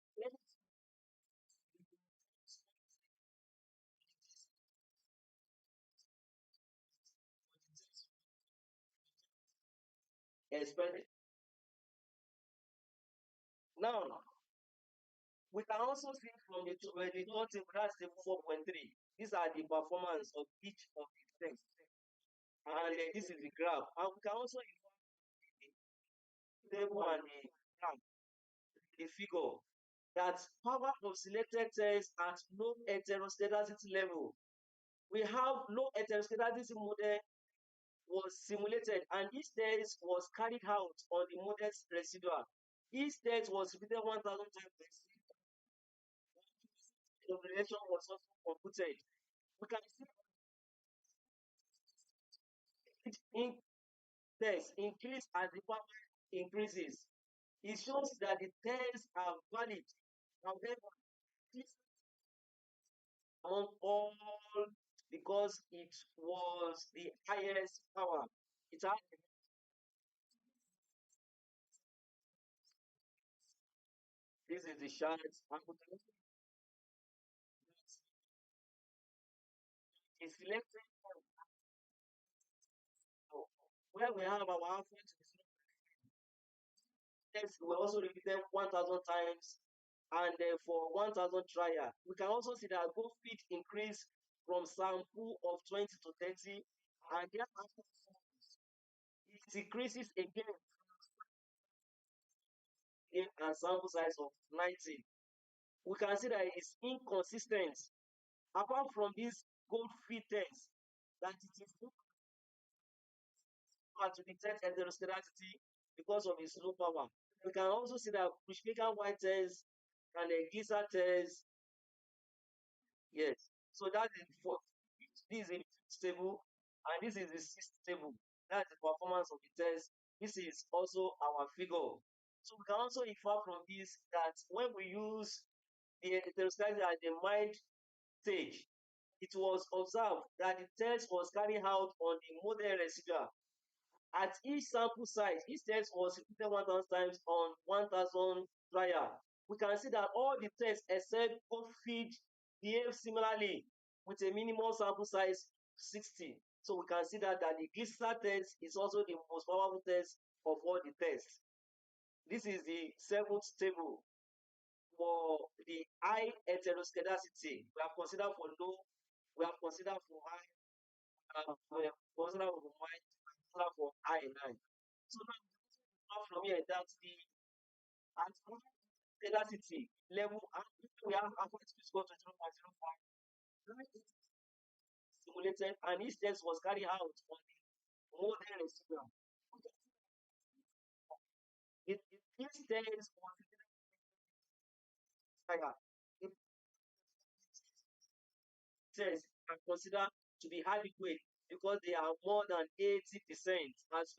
M: expected. Now, we can also see from the third table, that's table 4.3. These are the performance of each of the tests. And this is the graph. And we can also infer the table and the graph, the figure, that power of selected tests at low heteroscedasticity level. We have low heteroscedasticity model was simulated, and each test was carried out on the model's residual. Each test was repeated 1,000 times. The relation was also computed. We can see in tests increase as the power increases. It shows that the tests are valid. However, this among all because it was the highest power. It had this is the chart. It's selected where we have our alpha tests were also repeated 1,000 times, and for 1,000 trial. We can also see that go fit increase from sample of 20 to 30, and thereafter it decreases again and sample size of 90. We can see that it's inconsistent. Apart from this gold fit test, that it is to detect heteroscedasticity because of its low power. We can also see that Bushmaker white test and a Giza test. Yes. So that is for this is a table, and this is the sixth table. That's the performance of the test. This is also our figure. So we can also infer from this that when we use the heteroscedasticity at the mild stage, it was observed that the test was carried out on the model residual. At each sample size, each test was repeated 1,000 times on 1,000 trial. We can see that all the tests except feed behave similarly with a minimum sample size 60. So we can see that the GLISA test is also the most powerful test of all the tests. This is the seventh table for the high heteroscedasticity. We have considered for low, we have considered for high, we have considered for wide, we have considered for high and high. So now from here, that's the heteroscedasticity level, and we have alpha score to 0.05. Simulated, and each test was carried out on the model residual. Each test was higher. Test are considered to be adequate because they are more than 80%, as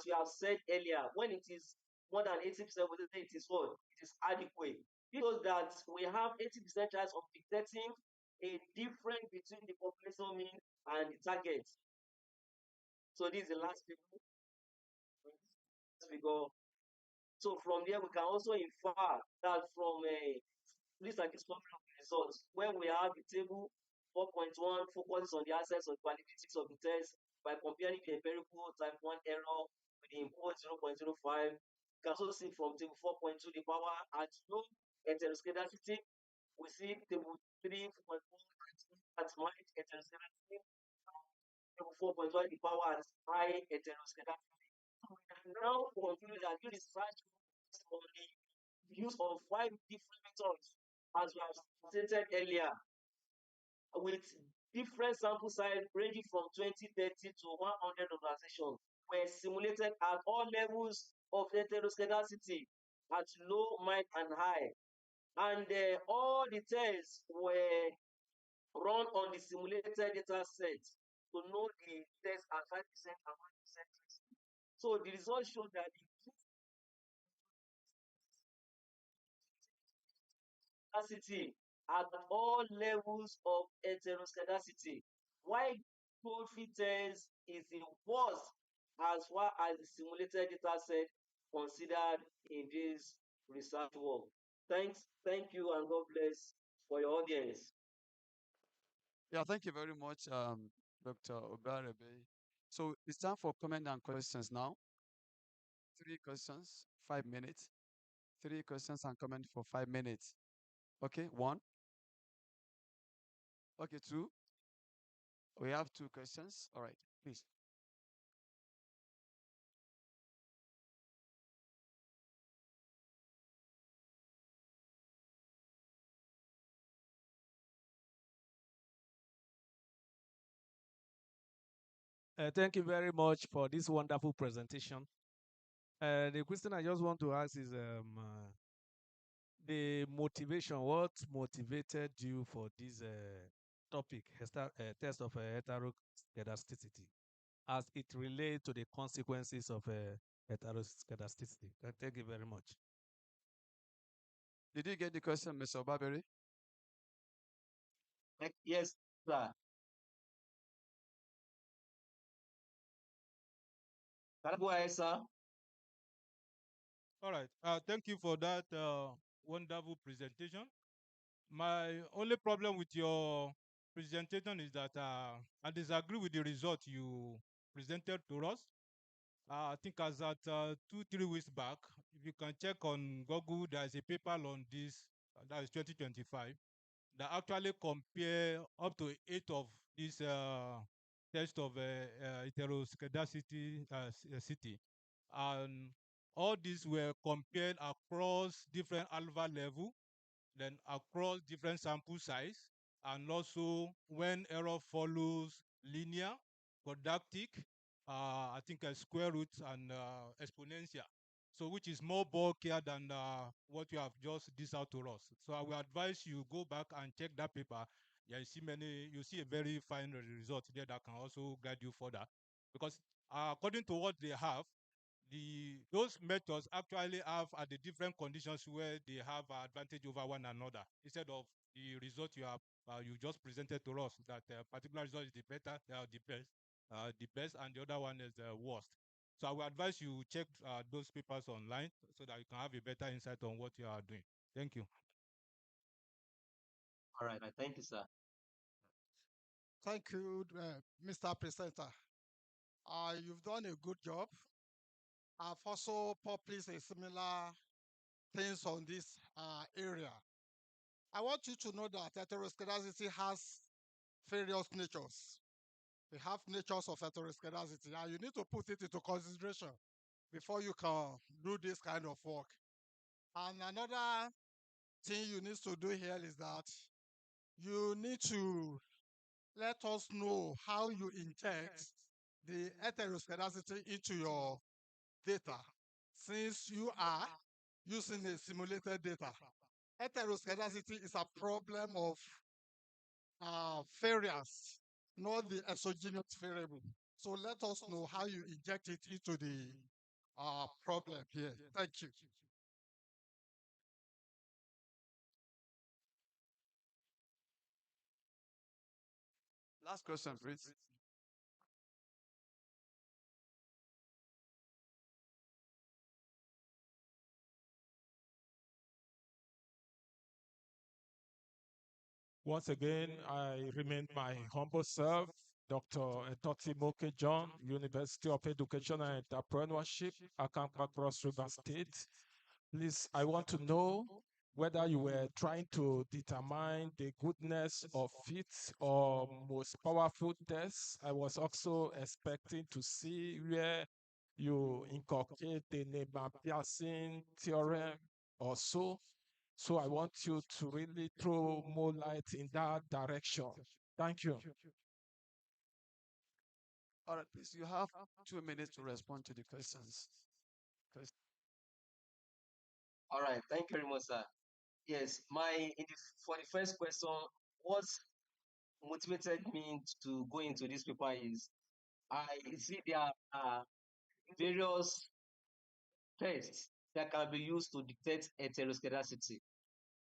M: we have said earlier. When it is more than 80%, we say it is what? It is adequate. This shows that we have 80% chance of detecting a difference between the population mean and the target. So this is the last figure. So from there, we can also infer that from this like this summary of the results, when we have the table 4.1 focuses on the access of qualities of the test by comparing the empirical type 1 error with the imposed 0.05. You can also see from table 4.2 the power at low heteroscedasticity. We see table 3 4.1 at mild heteroscedasticity. Table 4.1 the power at high heteroscedasticity. So we can now conclude that this research on the use of 5 different methods, as we have stated earlier, with different sample size ranging from 20, 30 to 100 organizations, were simulated at all levels of heteroscedasticity, at low, mild, and high. And all the tests were run on the simulated data set to know the test at 5% and 1%. So the results show that the heteroscedasticity at all levels of heteroscedasticity, while trophy test is the worst as far as the simulated data set considered in this research work. Thank you, and God bless for your audience.
B: Yeah, thank you very much, Dr. Obarebe. So it's time for comment and questions now. 3 questions, 5 minutes. 3 questions and comment for 5 minutes. Okay, 1. Okay, 2. We have 2 questions. All right, please.
K: Thank you very much for this wonderful presentation. The question I just want to ask is the motivation. What motivated you for this topic, test of heteroscedasticity, as it relates to the consequences of heteroscedasticity? Thank you very much.
B: Did you get the question, Mr. Obabere?
M: Yes, sir. Can I go ahead, sir?
S: All right. Thank you for that wonderful presentation. My only problem with your presentation is that I disagree with the result you presented to us. I think as at 2-3 weeks back, if you can check on Google, there is a paper on this, that is 2025, that actually compare up to 8 of these tests of heteroscedasticity city. And all these were compared across different alpha level, then across different sample size, and also when error follows linear, quadratic, I think a square root and exponential. So which is more bulkier than what you have just dished out to us. So I will advise you go back and check that paper. Yeah, you see a very fine result there that can also guide you further. Because according to what they have, those methods actually have the different conditions where they have advantage over one another, instead of the result you just presented to us, that particular result is the better, the best, and the other one is the worst. So I will advise you check those papers online so that you can have a better insight on what you are doing. Thank you.
M: All right. Thank you, sir.
L: Thank you, Mr. Presenter. You've done a good job. I've also published a similar things on this area. I want you to know that heteroscedasticity has various natures. We have natures of heteroscedasticity, and you need to put it into consideration before you can do this kind of work. And another thing you need to do here is that you need to let us know how you inject the heteroscedasticity into your data, since you are using a simulated data. Heteroscedasticity is a problem of variance not the exogenous variable. So let us know how you inject it into the problem here. Thank you.
B: Last question, please.
U: Once again, I remain my humble self, Dr. Etoti Moke John, University of Education and Entrepreneurship, Akamka Cross River State. Please, I want to know whether you were trying to determine the goodness of it or most powerful test. I was also expecting to see where you inculcate the Neyman-Pearson theorem or so. So I want you to really throw more light in that direction. Thank you.
B: All right, please, you have 2 minutes to respond to the questions.
M: All right, thank you very much, sir. Yes, for the first question, what motivated me to go into this paper is I see there are various tests that can be used to detect heteroscedasticity.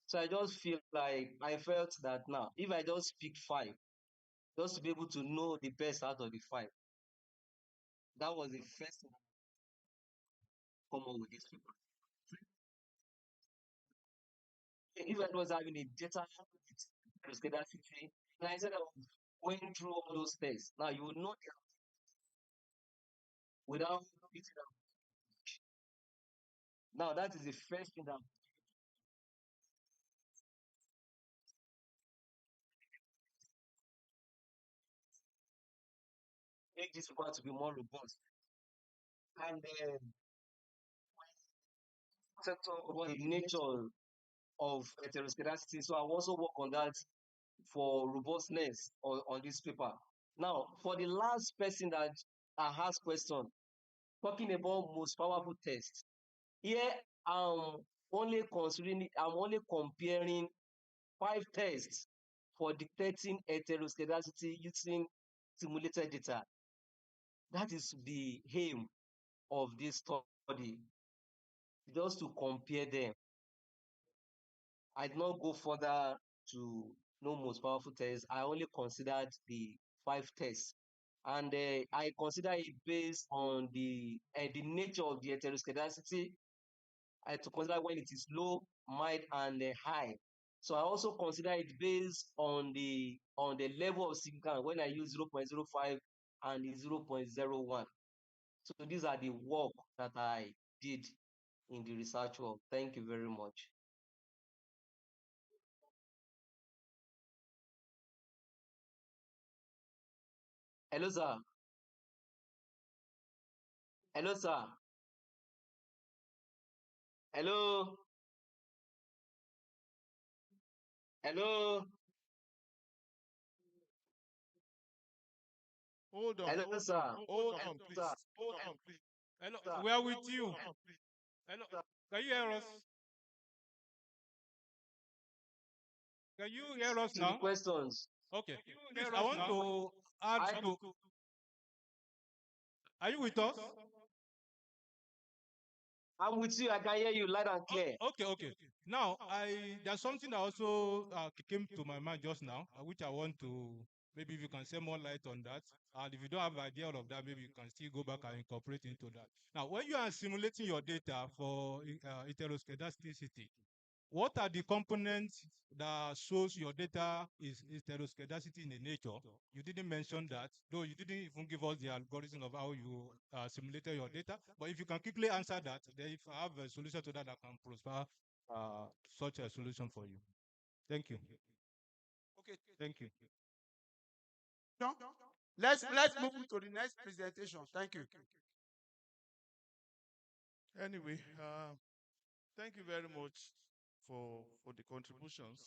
M: So I felt that now, if I just pick five, just to be able to know the best out of the five, that was the first thing that come up with this paper. If I was having a data heteroscedasticity, and I said I was going through all those tests, now you would know without beating them. Now that is the first thing that make this paper to be more robust. And about the nature of heteroscedasticity. So I also work on that for robustness on this paper. Now, for the last person that I asked question, talking about most powerful test, here I'm only comparing five tests for detecting heteroscedasticity using simulated data. That is the aim of this study, just to compare them. I did not go further to know most powerful tests. I only considered the five tests. And I consider it based on the nature of the heteroscedasticity. I to consider when it is low, mild, and high. So I also consider it based on the level of significance when I use 0.05 and the 0.01. So these are the work that I did in the research work. Thank you very much. Hello, sir. Hello, sir. Hello. Hello.
E: Hold on,
M: Hello,
E: hold
M: sir.
E: on, hold
M: Hello,
E: on,
M: sir.
E: please. Hold on, please.
S: Hello,
M: Sir.
S: we are with you.
E: Hold on, please.
S: Hello, can you hear us? Can you hear us
M: To the
S: now?
M: questions.
S: Okay. Please, I want to add to. Are you with us?
M: I'm with you. I can hear you loud and clear.
S: Okay. Now, there's something that also came to my mind just now, which I want to maybe if you can shed more light on that. And if you don't have an idea of that, maybe you can still go back and incorporate into that. Now, when you are simulating your data for heteroscedasticity, what are the components that shows your data is heteroscedasticity in the nature? You didn't mention that, though you didn't even give us the algorithm of how you simulated your data. But if you can quickly answer that, then if I have a solution to that, I can prosper such a solution for you. Thank you.
B: Okay,
S: Thank you.
B: let's move to the next presentation. Thank you.
E: Anyway, thank you very much for the contributions.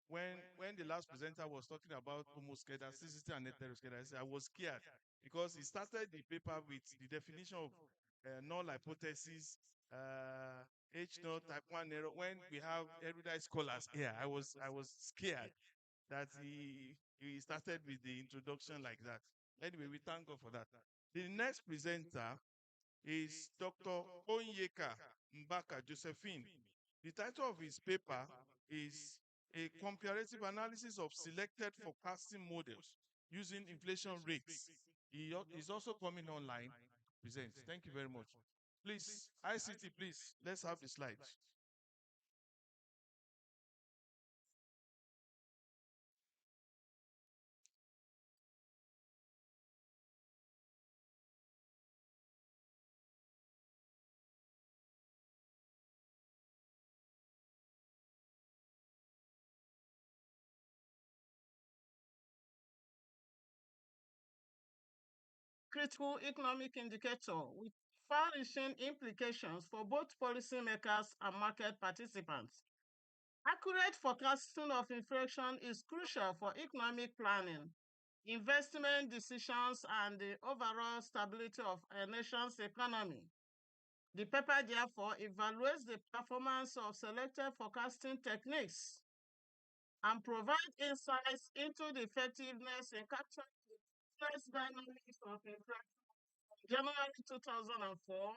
E: When the last presenter was talking about homoscedasticity and heteroscedasticity, I was scared because he started the paper with the definition of null hypothesis, H0 type 1 error. When we have erudite scholars here, I was scared. that he started with the introduction like that. Anyway, we thank God for that. The next presenter is Dr. Onyeka Mbaka Josephine. The title of his paper is A Comparative Analysis of Selected Forecasting Models Using Inflation Rates. He is also coming online. Present. Thank you very much. Please, ICT, please, let's have the slides.
G: Critical economic indicator with far-reaching implications for both policymakers and market participants. Accurate forecasting of inflation is crucial for economic planning, investment decisions, and the overall stability of a nation's economy. The paper therefore evaluates the performance of selected forecasting techniques and provide insights into the effectiveness in capturing the price dynamics of inflation from January 2004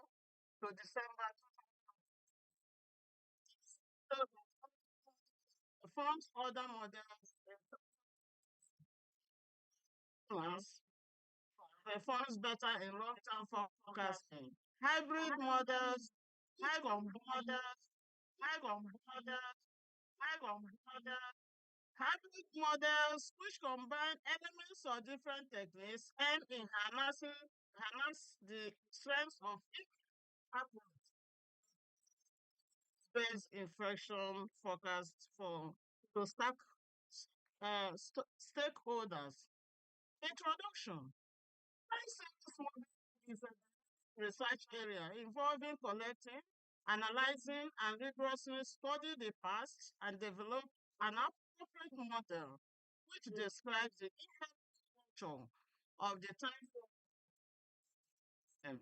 G: to December 2004. Performs other models performs better in long-term forecasting. Hybrid models, hybrid models, hybrid models, hybrid models, hybrid models which combine elements of different techniques and in harness the strengths of each approach. Space infection forecast for to stakeholders. Introduction. Science model is a research area involving collecting, analyzing, and rigorously study the past and develop an appropriate model which describes the structure of the time frame.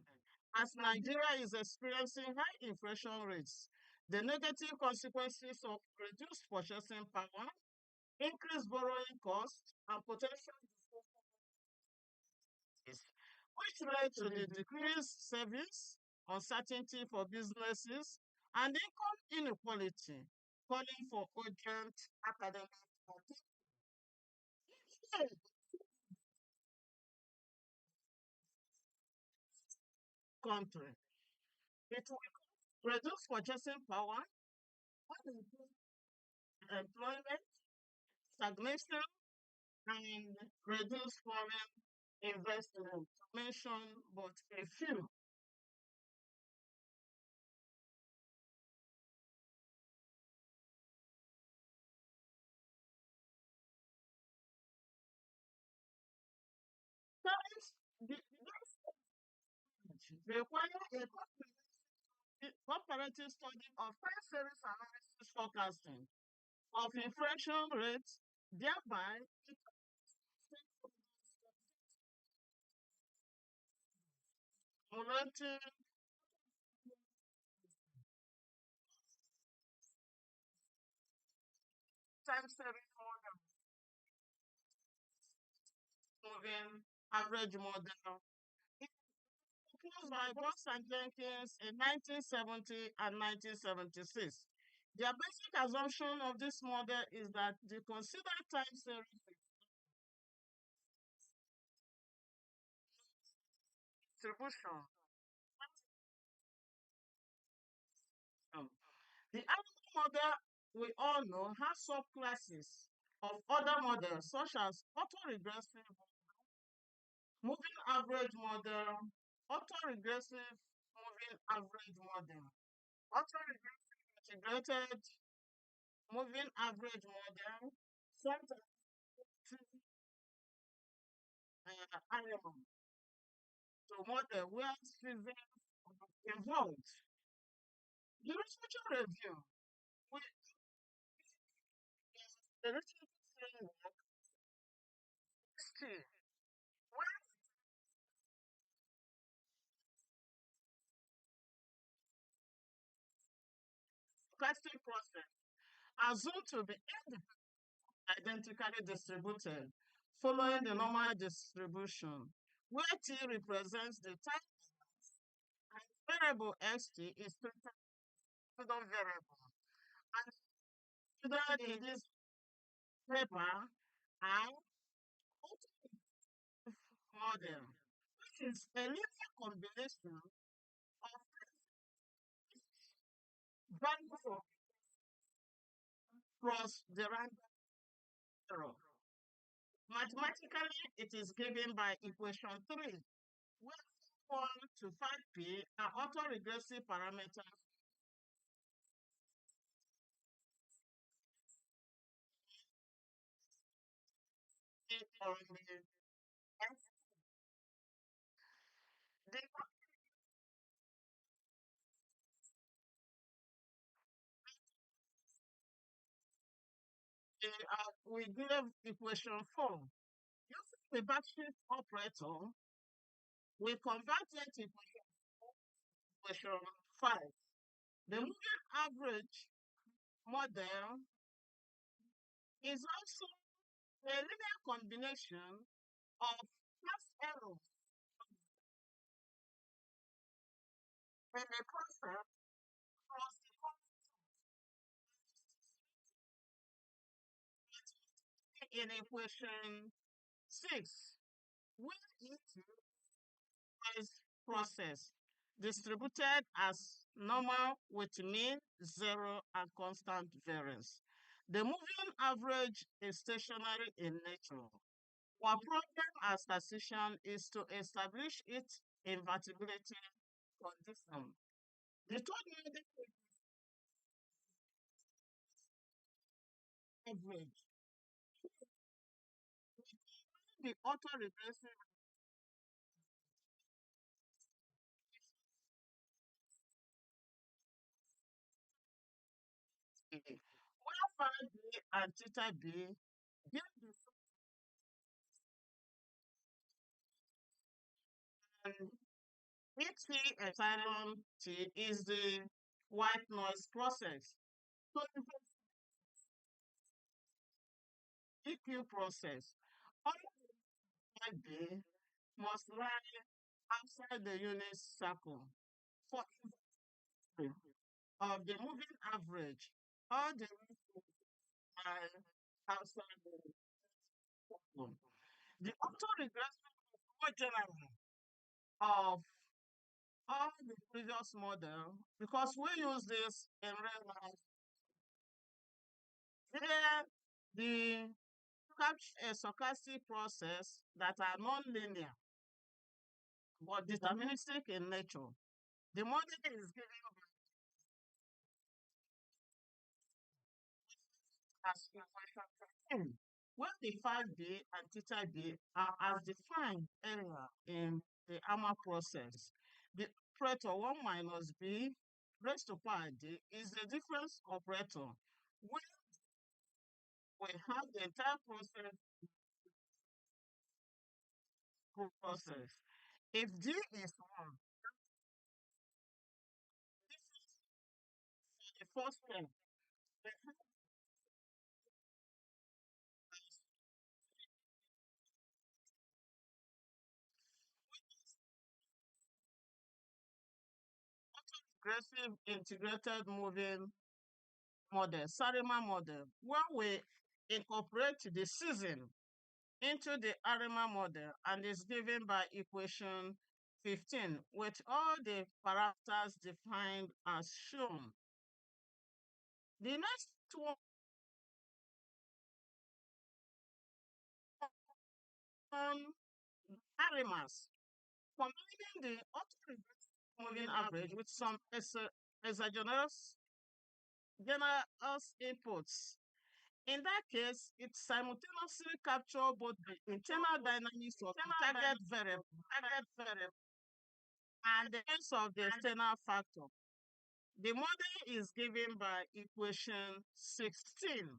G: As Nigeria is experiencing high inflation rates, the negative consequences of reduced purchasing power, increased borrowing costs, and potential which led to the decreased savings, uncertainty for businesses, and income inequality, calling for urgent academic country. It will reduce purchasing power, employment, stagnation, and reduce foreign investment, to mention but a few. Science require a comparative study of time series analysis forecasting of inflation rates, thereby stimulating time series model, moving average model. It was proposed by Box and Jenkins in 1970 and 1976. Their basic assumption of this model is that the considered time series distribution. The animal model we all know has subclasses of other models such as autoregressive, moving average model, autoregressive moving average model, autoregressive integrated moving average model, sometimes animal to model where seasons involved. The researcher review with the research framework still where casting process assumed to be independent identically distributed, following the normal distribution, where T represents the time and variable st is treated as a variable. And considered in this paper and model, which is a linear combination of values plus the random error. Mathematically, it is given by equation 3, where 1 to 5p are autoregressive parameters on the we give equation 4. Using the backshift operator, we convert it to equation 5. The moving average model is also a linear combination of past errors and a concept plus the in equation 6, where it is process distributed as normal with mean, zero, and constant variance. The moving average is stationary in nature. Our problem as statistician is to establish its invertibility condition. The third model average. The autoregressive where phi b and theta b give the and et epsilon t is the white noise process. So the EQ process, all phi b must lie outside the unit circle for of the moving average. All the lie outside the circle. The autoregression is more general of all the previous model because we use this in real life. Here, the a stochastic process that are non-linear but deterministic in nature. The model is given as equation 15, where the phi b and theta b are as defined earlier in the AMA process. The operator 1 minus b raised to pi d is the difference operator. We have the entire process. If d is 1, this is the first step. Aggressive integrated moving model, Sarima model, where we incorporate the season into the ARIMA model and is given by equation 15 with all the parameters defined as shown. The next one ARIMAs, combining the moving average with some exogenous generous inputs. In that case, it simultaneously captures both the internal dynamics of the target variable and the ends of the external factor. The model is given by equation 16.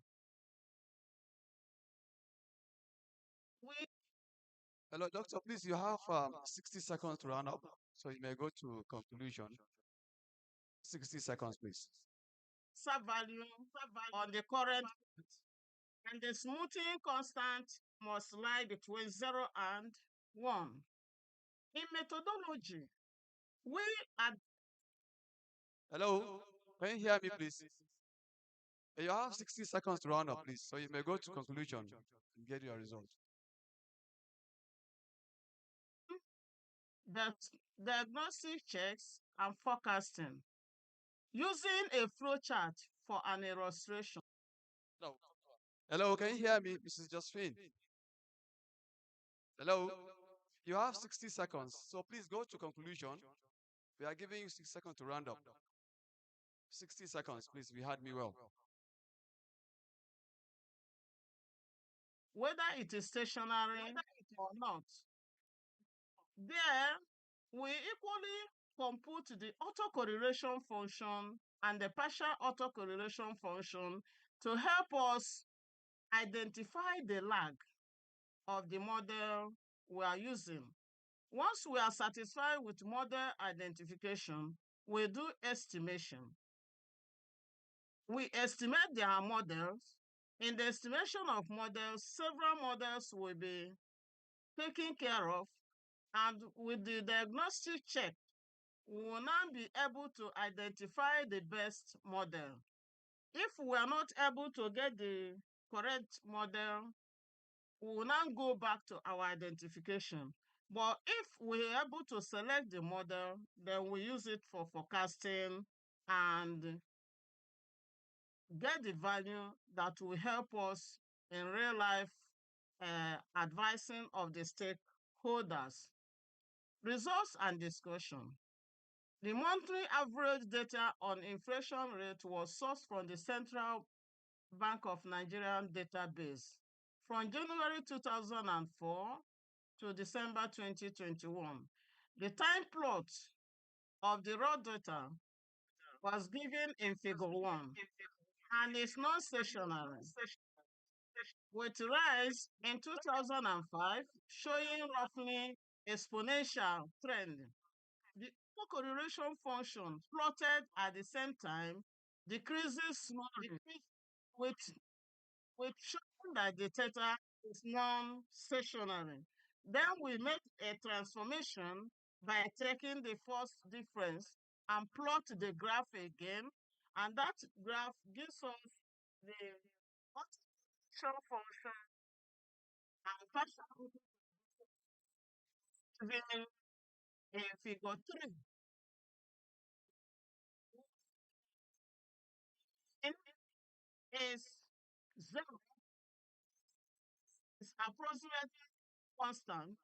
B: Hello, doctor. Please, you have 60 seconds to round up, so you may go to conclusion. 60 seconds, please.
G: Sub value on the current and the smoothing constant must lie between 0 and 1. In methodology, we are
B: Hello? Can you hear me, please? You have 60 seconds to round up, please. So you may go to conclusion and get your result.
G: that diagnostic checks and forecasting using a flowchart for an illustration.
B: Hello? Hello, can you hear me, Mrs. Josephine? Hello? You have 60 seconds. So please go to conclusion. We are giving you 6 seconds to round up. 60 seconds, please. We heard me well.
G: Whether it is stationary or not. There, we equally compute the autocorrelation function and the partial autocorrelation function to help us identify the lag of the model we are using. Once we are satisfied with model identification, we do estimation. We estimate their models. In the estimation of models, several models will be taken care of, and with the diagnostic check, we will now be able to identify the best model. If we are not able to get the correct model, we will now go back to our identification. But if we are able to select the model, then we use it for forecasting and get the value that will help us in real life advising of the stakeholders. Results and discussion. The monthly average data on inflation rate was sourced from the Central Bank of Nigeria database from January 2004 to December 2021. The time plot of the raw data was given in figure 1 and is non-stationary, with rise in 2005 showing roughly exponential trend. The correlation function plotted at the same time decreases slowly with showing that the theta is non-stationary. Then we make a transformation by taking the first difference and plot the graph again, and that graph gives us the multiplication function and partial given in figure 3. N is 0, is approximately constant.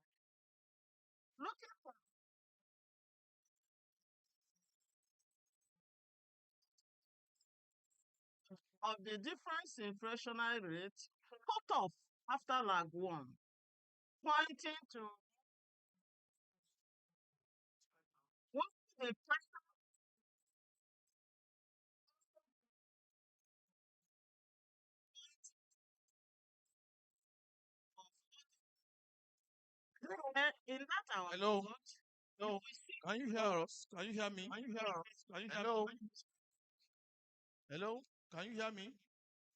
G: Looking of the difference in inflationary rate cut off after lag 1, pointing to what the pressure in that our
E: Hello?
G: result,
E: Hello? Can you hear us? Can you hear me? Can you hear us? Can you hear Hello? Me? Hello? Can you hear me?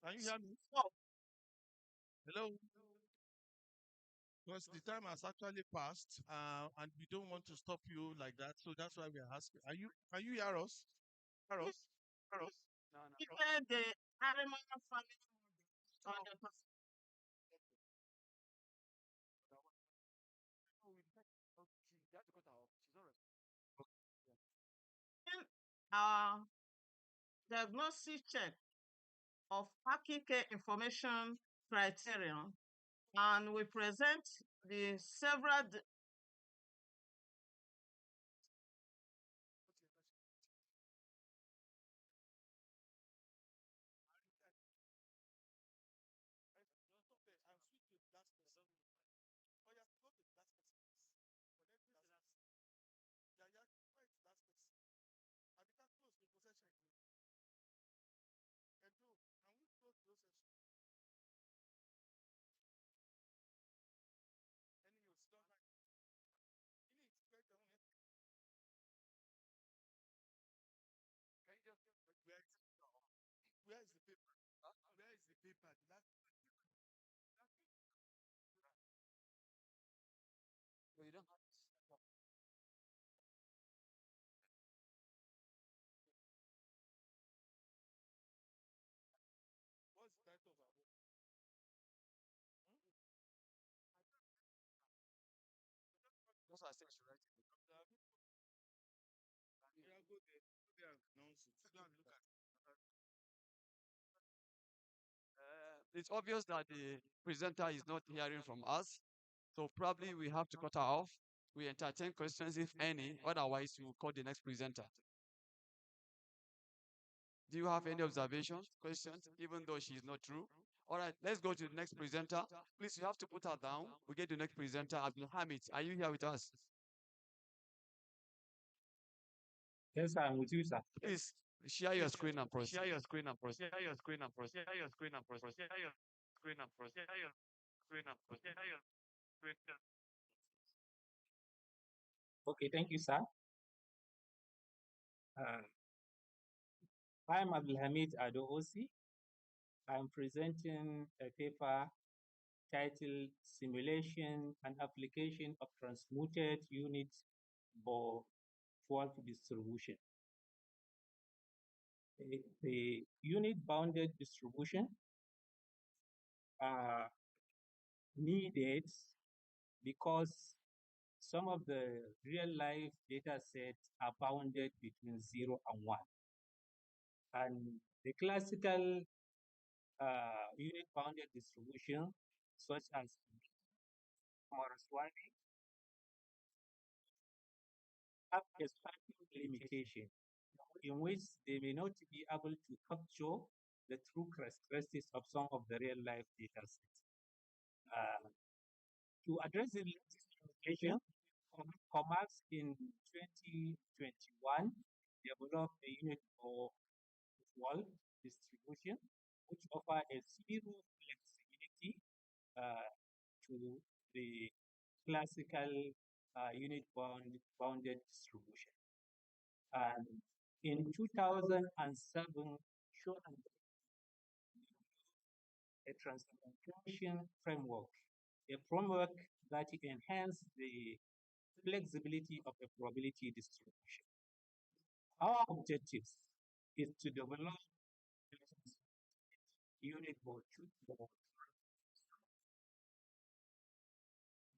E: Can you hear me? Hello? Because the time has actually passed, and we don't want to stop you like that, so that's why we are asking. Are you? Can you hear us? Hear us? Hear us?
G: even the animal family or the in our diagnostic check of Akike information criterion, and we present the several
E: Where is the paper? Where is the paper? The last
B: It's obvious that the presenter is not hearing from us, so probably we have to cut her off. We entertain questions if any, otherwise we'll call the next presenter. Do you have any observations, questions, even though she's not true? All right, let's go to the next presenter. Please, you have to put her down. We get the next presenter, Abdul Hamid. Are you here with us?
D: Yes, I'm with you, sir.
B: Please share your screen and proceed.
D: Share your screen and proceed. Share your screen and proceed. Share your screen and proceed. Share your screen and proceed. Share your screen and proceed. Share your screen. Okay, thank you, sir. I'm Abdulhamid Ado Osi. I'm presenting a paper titled Simulation and Application of Transmuted Unit Fault Distribution. The unit bounded distribution are needed because some of the real life data sets are bounded between 0 and 1. And the classical unit bounded distribution, such as Morris-Wally, have a starting limitation in which they may not be able to capture the true characteristics of some of the real life data sets. To address the limitation, Comax in 2021 developed a unit for fault distribution, which offer a zero flexibility to the classical unit bounded distribution. And in 2007, showed a transformation framework, a framework that enhances the flexibility of the probability distribution. Our objectives is to develop unit board.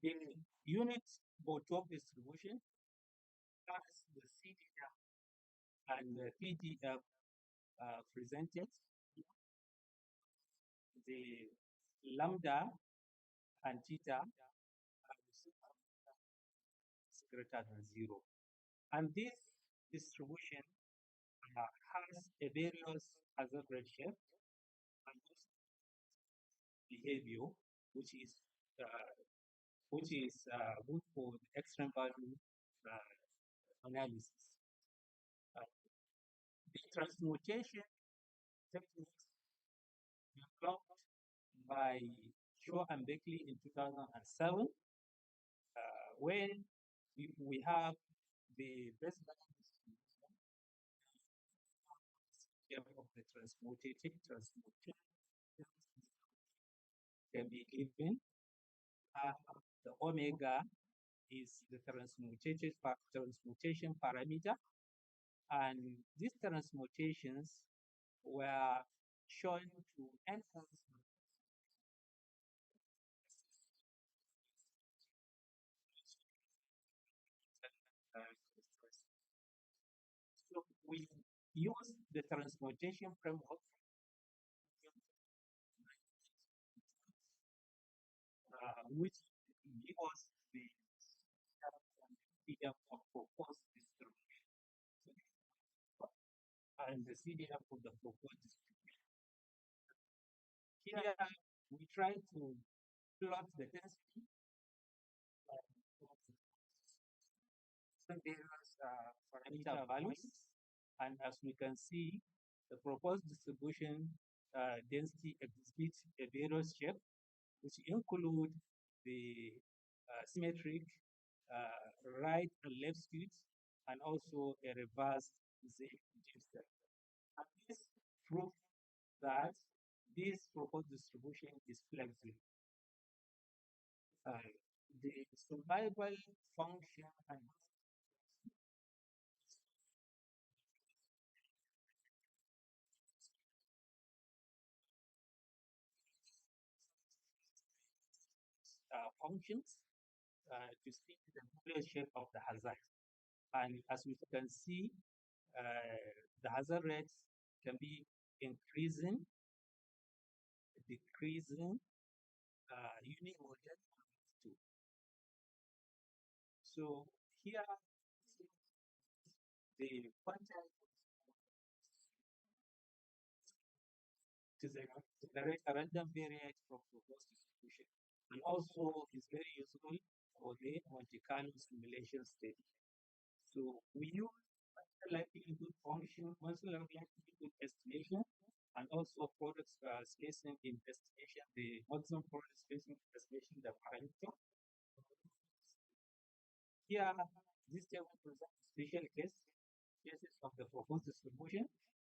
D: The unit bottom distribution has the CDF and the PDF presented. The lambda and theta is greater than 0. And this distribution has a various hazard ratio and behavior, which is good for the extreme value analysis. The transmutation techniques developed by Shaw and Beckley in 2007, when we have the baseline distribution of the transmutation can be given. The omega is the transmutation parameter, and these transmutations were shown to enhance so we use the transmutation framework which give us the CDF of proposed distribution and the CDF of the proposed distribution. Here we try to plot the density various parameter values, and as we can see, the proposed distribution density exhibits a various shape, which include the symmetric right and left skewed, and also a reverse Z-shaped. And this proves that this proposed distribution is flexible. The survival function and functions to see the Boolean shape of the hazard. And as we can see, the hazard rates can be increasing, decreasing, unimodal, too. So here, the quantile to generate a random variate from proposed distribution, and also is very useful for the Monte Carlo simulation study. So we use likelihood function, likelihood estimation, and also product spacing in estimation, the maximum product spacing estimation, the parameter. Here, this table presents special cases of the proposed distribution.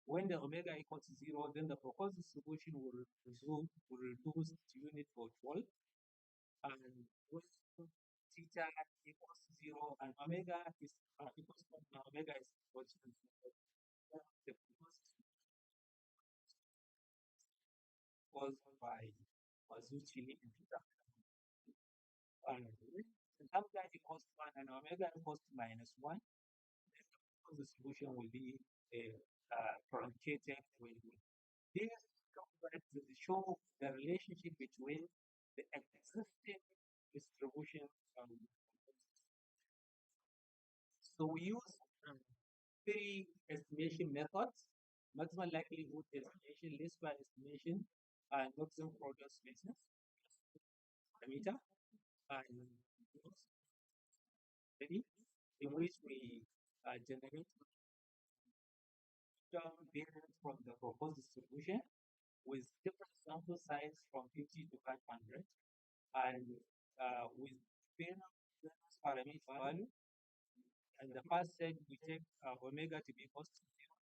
D: When the omega equals 0, then the proposed distribution will reduce to unit for 12. And when theta equals 0 and omega is equals to omega is equal to 0, the proposed caused by Mazucci and theta. And when lambda equals 1 and omega equals to -1, the solution will be truncated. This show the relationship between the existing distribution. So we use three estimation methods: maximum likelihood estimation, least square estimation, and maximum product spaces parameter. And in which we generate variance from the proposed distribution with different sample size from 50 to 500, and with variance parameter value. And the first set, we take omega to be equal to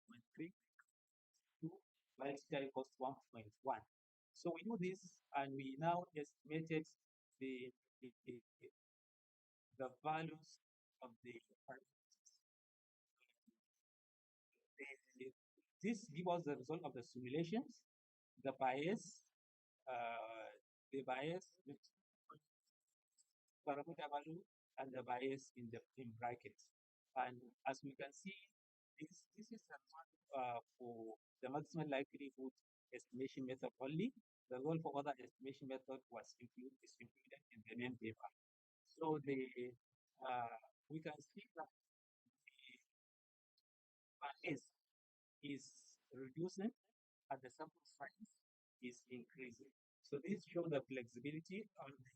D: 0.3, 2, while theta equals to 1.1. So we do this, and we now estimated the values of the parameters. This gives us the result of the simulations, the bias, parameter value, and the bias in brackets. And as we can see, this is the result for the maximum likelihood estimation method only. The result for other estimation method is included in the main paper. So we can see that the bias is reducing and the sample size is increasing. So this shows the flexibility on the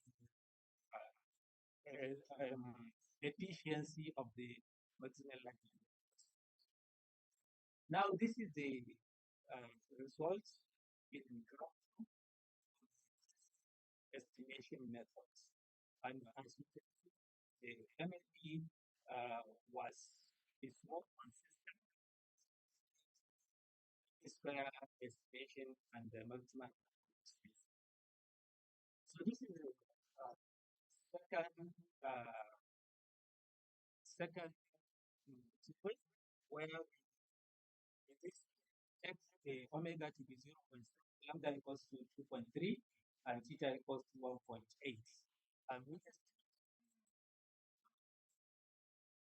D: efficiency of the maximum likelihood. Now this is the results in graph estimation methods. And as you can see, the MLP is more consistent square estimation and the maximum space. So this is the second sequence where this takes the omega to be 0.6, lambda equals to 2.3, and theta equals to 1.8. And we estimate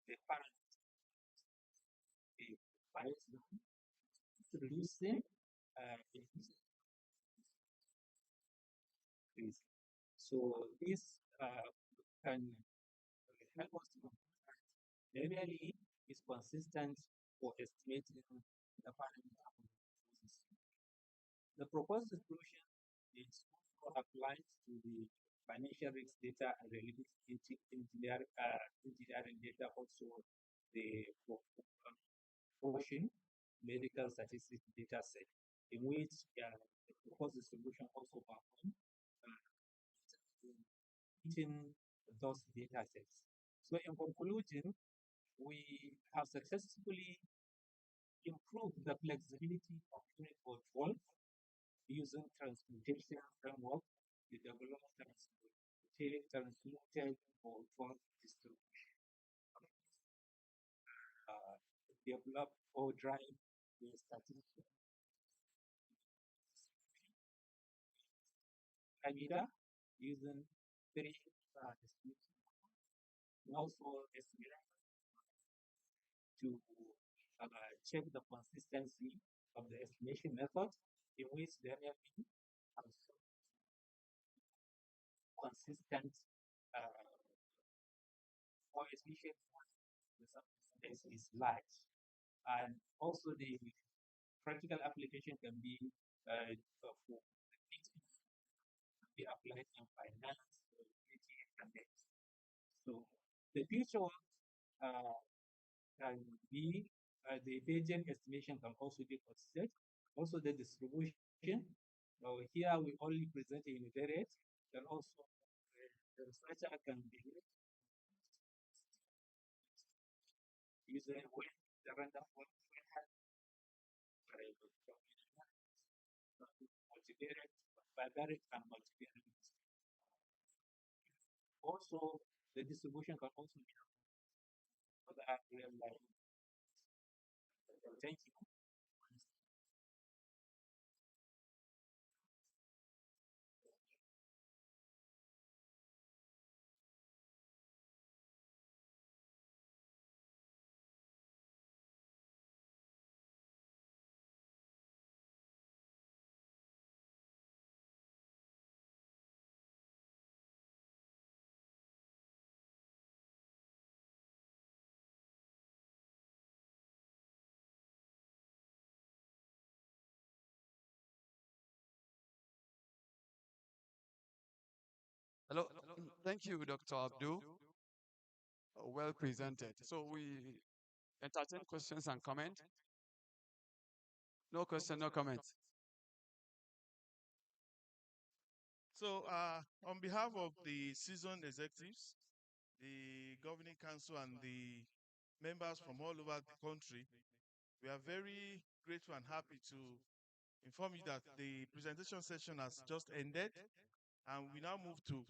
D: the parameters, the bias reducing, increase. So this can help us to linearly is consistent for estimating the parameter. The proposed solution is also applied to the financial risk data and related engineering data, also the portion medical statistics data set, in which the proposed solution also perform in those data sets. So in conclusion, we have successfully improved the flexibility of unit code 12 using transmutation framework to develop transmuted code 12 distribution. Develop or drive the statistics parameter using three distributions. And also estimate to check the consistency of the estimation method in which there may be consistent coefficient the substance is large. And also the practical application can be for be applied in finance, security, and finance. So the future can be the Bayesian estimation can also be considered. Also the distribution. So here we only present a univariate. Then also the researcher can be using when the random multivariate, bivariate, and multivariate. Also, the distribution can also be for the real life. Thank you.
B: Hello. Thank you, Dr. Abdul. Well presented. So we entertain questions and comment. No question, no comment.
E: So, on behalf of the seasoned executives, the governing council, and the members from all over the country, we are very grateful and happy to inform you that the presentation session has just ended, and we now move to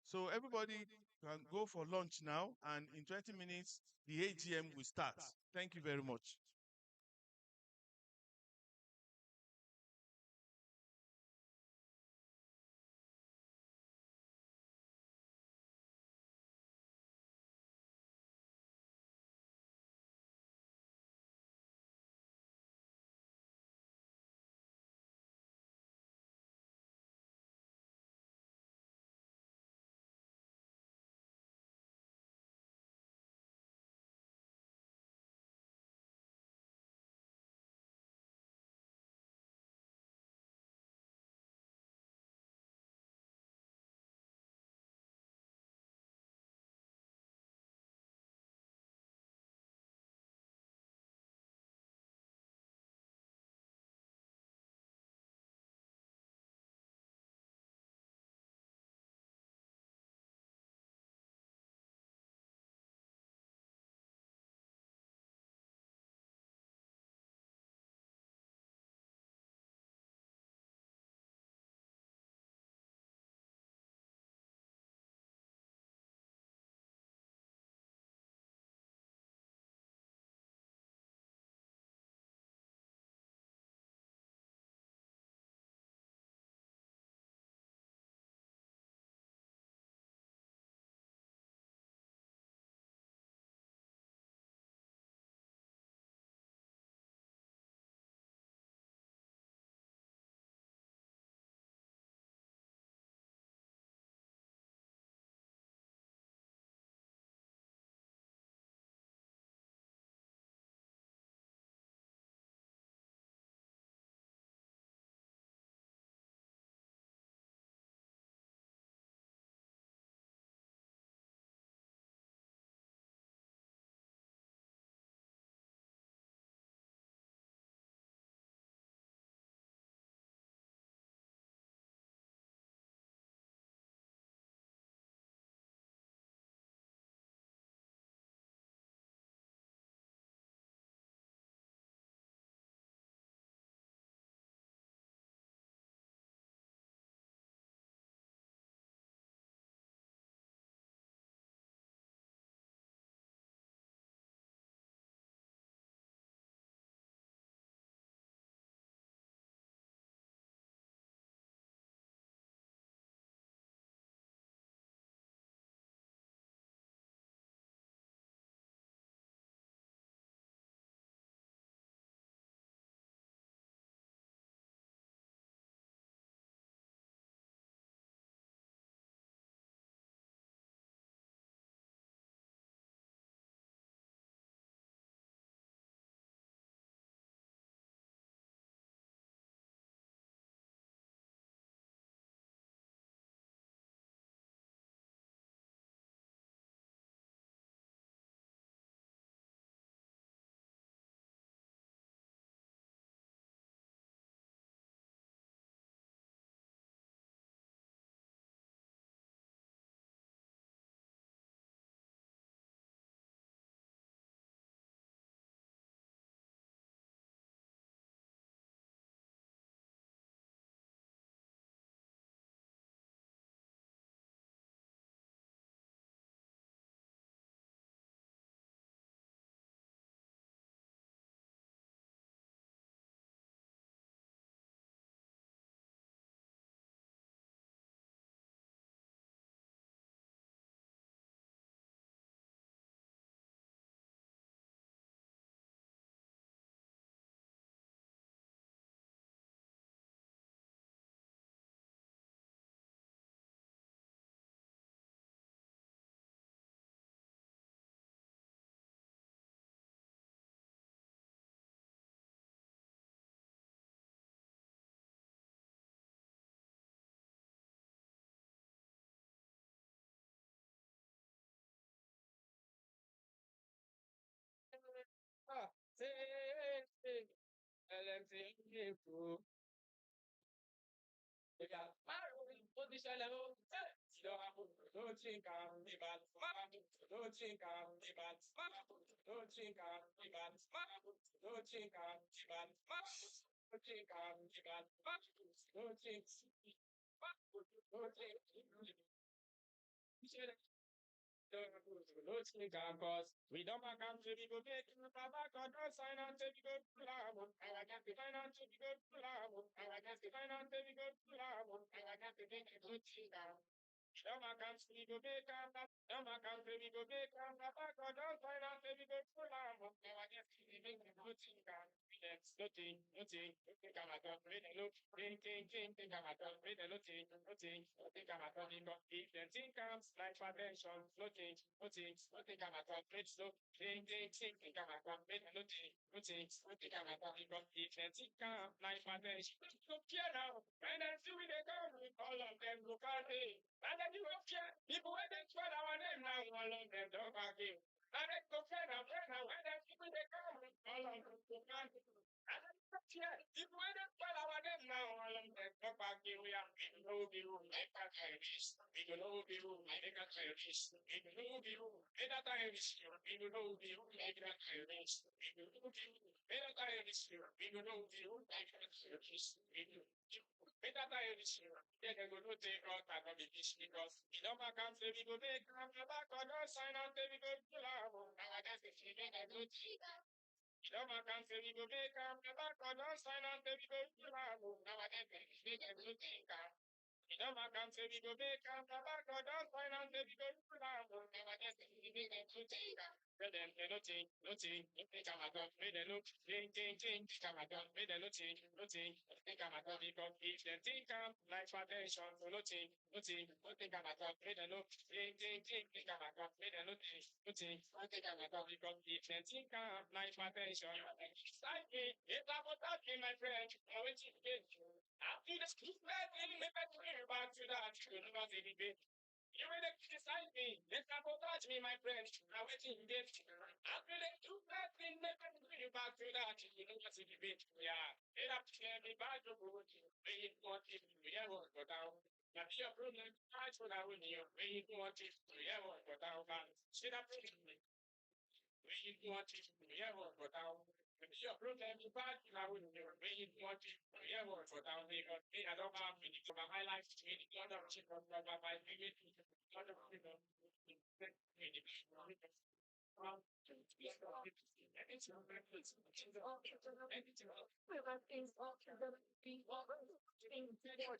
E: so everybody can go for lunch now, and in 20 minutes, the AGM will start. Thank you very much.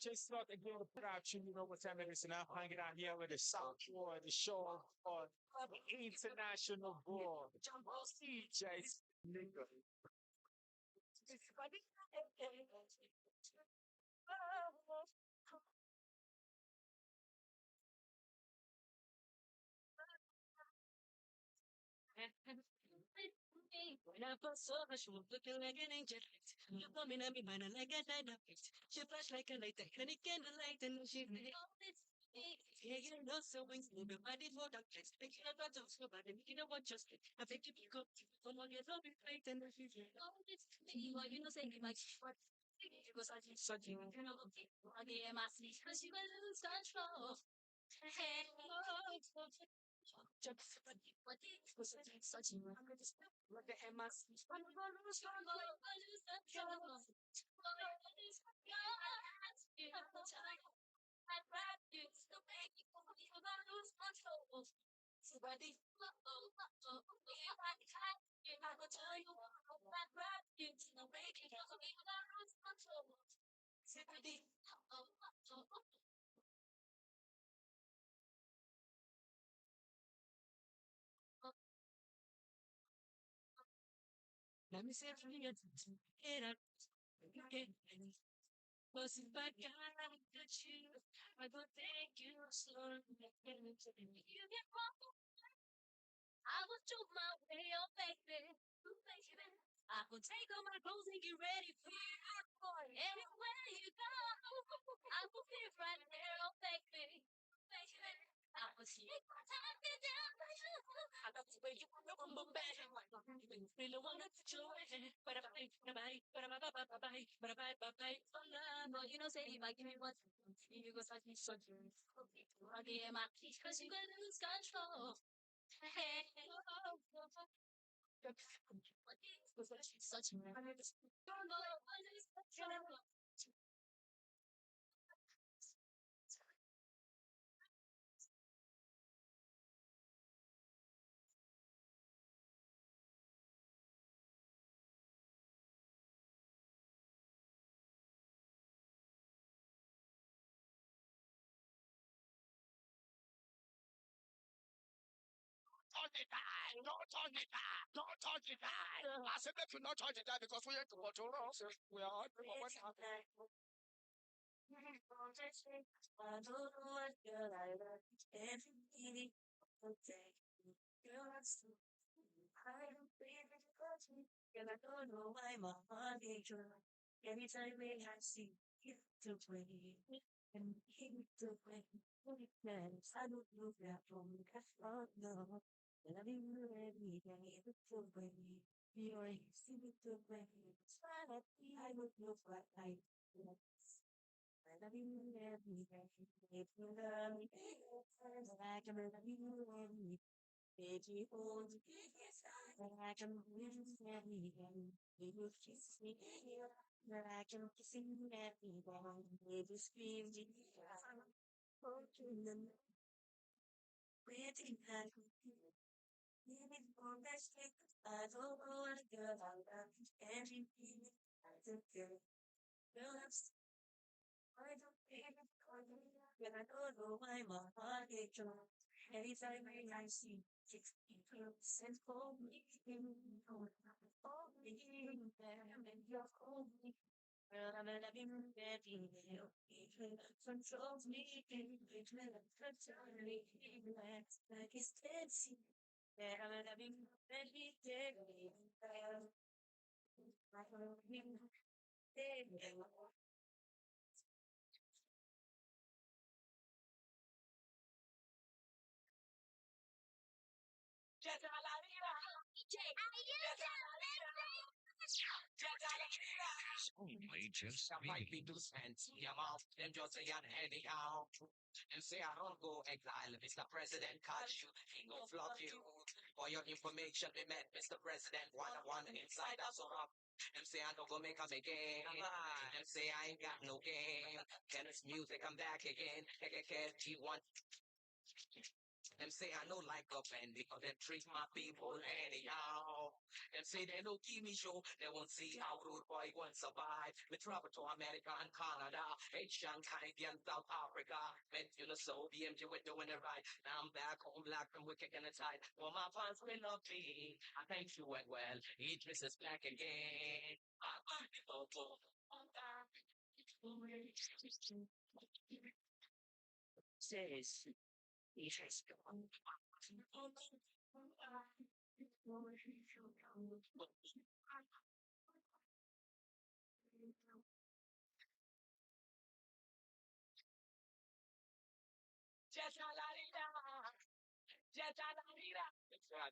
C: Just thought to give a production, you know what time it is now. Hanging out here with the South Boy, the show on International Board. CJ's nigga.
H: When I first saw her, she was looking like an angel. You coming at me, man, like a dynamite. She flashed like a light, and it candlelight, and she made all this. Yeah, you know, so wings, move your body for that place. Make it about to so bad, make it about just it. I think you pick up, come on, you're so big, right, and she's like, all this. You know, say, like, what? Because I just such you know, I get my sleep, but she was lose control. Hey, oh, just what was such a what the hell must be fun for lose control. I lose control. I practice the way you lose control. Somebody, I will tell you I practice the way you lose control. Somebody, let me say it from here. Get up, get close if I got you. I go thank you slowly. You get wrong. I will shoot my way, oh baby. I will take off my clothes and get ready for you. Anywhere you go, I will be right there, oh baby. I You know, say if I give me one, you go such me such. Okay, my cause you gonna lose control. Hey, such
C: touch the die. Don't touch the die. Don't touch the die. I said that you not touch the die because we have to watch our own. We are all for what happened.
H: I don't know what girl I love. Every minute of the day. Girl, I'm so I don't feel it touch me. And I don't know why my heart is dry. Every time when I see you to play and hit to play. Yes, I don't know that from the oh no. And I didn't know every day to play. You're easy to play. I would know what I do. I love you every day. If you love me, I can love you every day. If you hold me, I can love you every day. If you kiss me, I can kiss you every day. If you scream, hold you in the night. Waiting at living for best thing. I don't know what girl I love. Every minute I took girl. Girl, I don't feel it when I don't know why my heart is dry. Anytime I see it's sense for me, oh, me, and you're cold me. Well, I'm loving every day. Controls me, it will control me, like it's fancy. Yeah, I'm loving every day. I'm loving every day.
C: Only just might be too fancy. I'm off them just say anyhow. And say I don't go exile, Mr. President, catch you, he go fluff you. For your information, we met Mr. President, one inside us up. Them say I don't go make a game. Them say I ain't got no game. Tennis music, I'm back again. G1. Them say I don't like offend because them treat my people anyhow. Them say they don't give me show, they won't see how rude boy won't survive. We travel to America and Canada, Asian, Caribbean, South Africa. Met you know so BMG we're doing it right. Now I'm back home black and we're kicking it tight. For my fans will love me. I thank you went well. Idris is back again.
H: Says it has gone.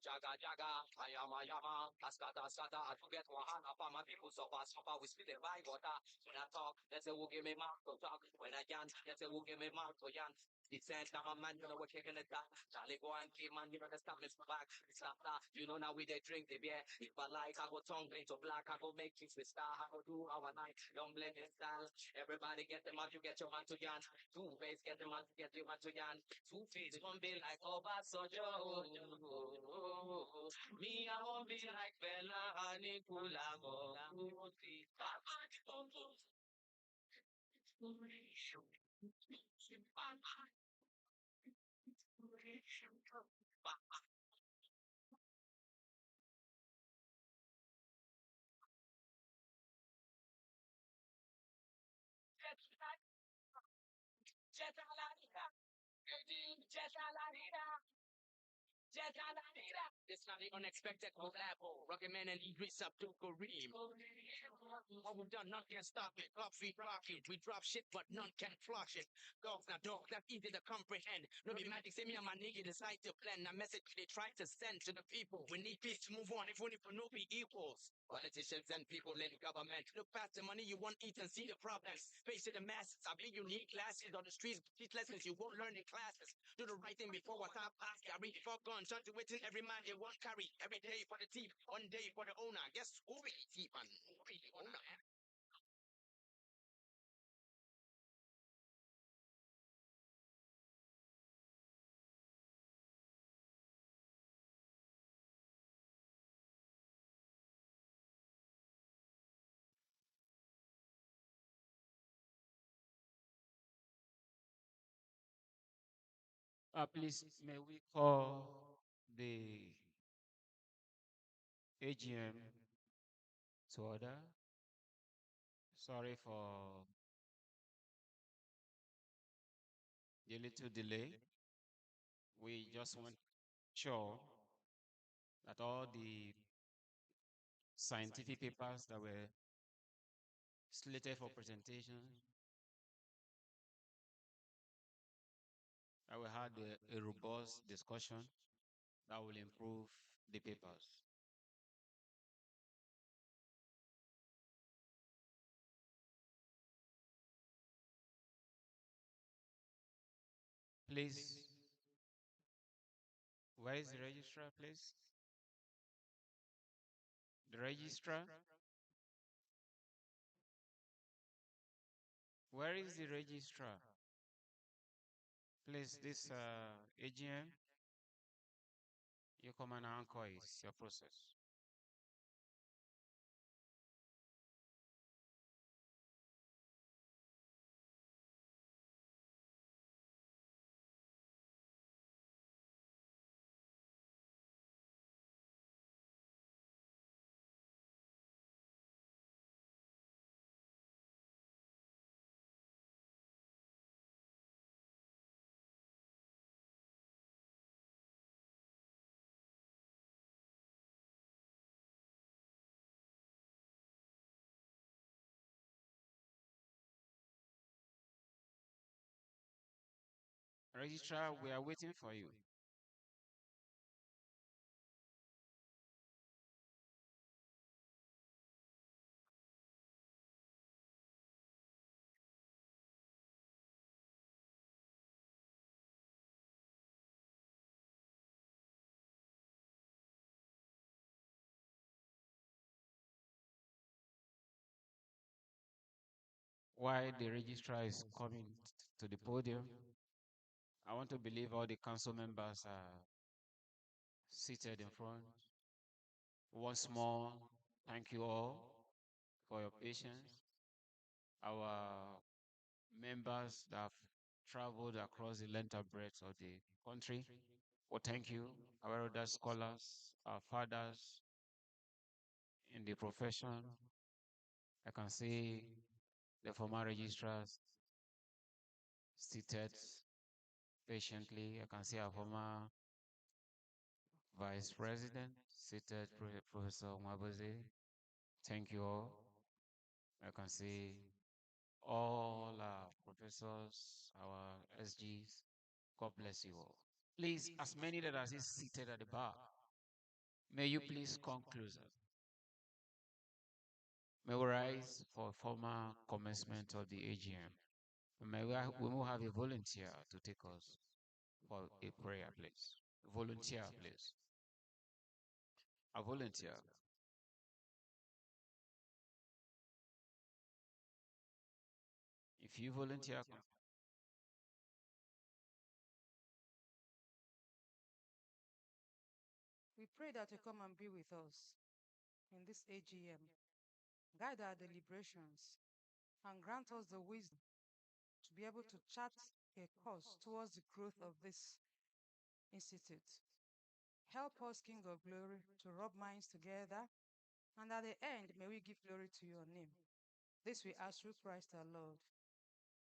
C: Jaga jaga, ayama yama, taskata skata. I forget Wahana for my people so fast. Papa we spit it by water. When I talk, they say who give me mark to talk. When I yan, they say who give me mark to yan. It's sent now man, you know we're kicking it down. Charlie go and keep man, you know the stuff is back. It's not that, you know now we they drink the beer. If I like, I go tongue into black, I go make things with star, I go do our night. Don't blame your style. Everybody get them out, you get your man to yan. Two face get them out, get your man to yan. Two face gonna be like Obasanjo. Me, I won't be like Bella Nicola. It's not the unexpected collabo. Rocket Man and Idris Abdul Kareem. What we've done, none can stop it. Club feet rock it. We drop shit, but none can flush it. Dogs not dogs, that's easy to comprehend. No be magic, say me and my nigga decide to blend. A message they try to send to the people. We need peace to move on, if only for no be equals. Politicians and people in government. Look past the money, you won't eat and see the problems. Face it, the masses. I big unique classes on the streets. Teach lessons you won't learn in classes. Do the right thing before what I pass. Carry fuck on, trying to wait in every man they won't carry. Every day for the thief, one day for the owner. Guess who be the thief and who be the owner?
I: Please, may we call the AGM to order? Sorry for the little delay. We just want sure that all the scientific papers that were slated for presentation, that we had a robust discussion that will improve the papers. Please, where is the registrar, please? The registrar? Where is the registrar? Please, this AGM, you come and anchor is your process. Registrar, we are waiting for you. While the registrar is coming to the podium, I want to believe all the council members are seated in front. Once more, thank you all for your patience. Our members that have traveled across the length and breadth of the country, well, thank you. Our other scholars, our fathers in the profession. I can see the former registrars seated patiently. I can see our former Vice President seated, Professor Mwaboze. Thank you all. I can see all our professors, our SGs. God bless you all. Please, as many that are seated at the bar, may you please come closer. May we rise for formal commencement of the AGM. May we will have a volunteer to take us for a prayer, please. Volunteer, please. A volunteer. If you volunteer,
Q: We pray that you come and be with us in this AGM. Guide our deliberations and grant us the wisdom to be able to chart a course towards the growth of this institute. Help us, King of Glory, to rub minds together, and at the end, may we give glory to your name. This we ask through Christ our Lord.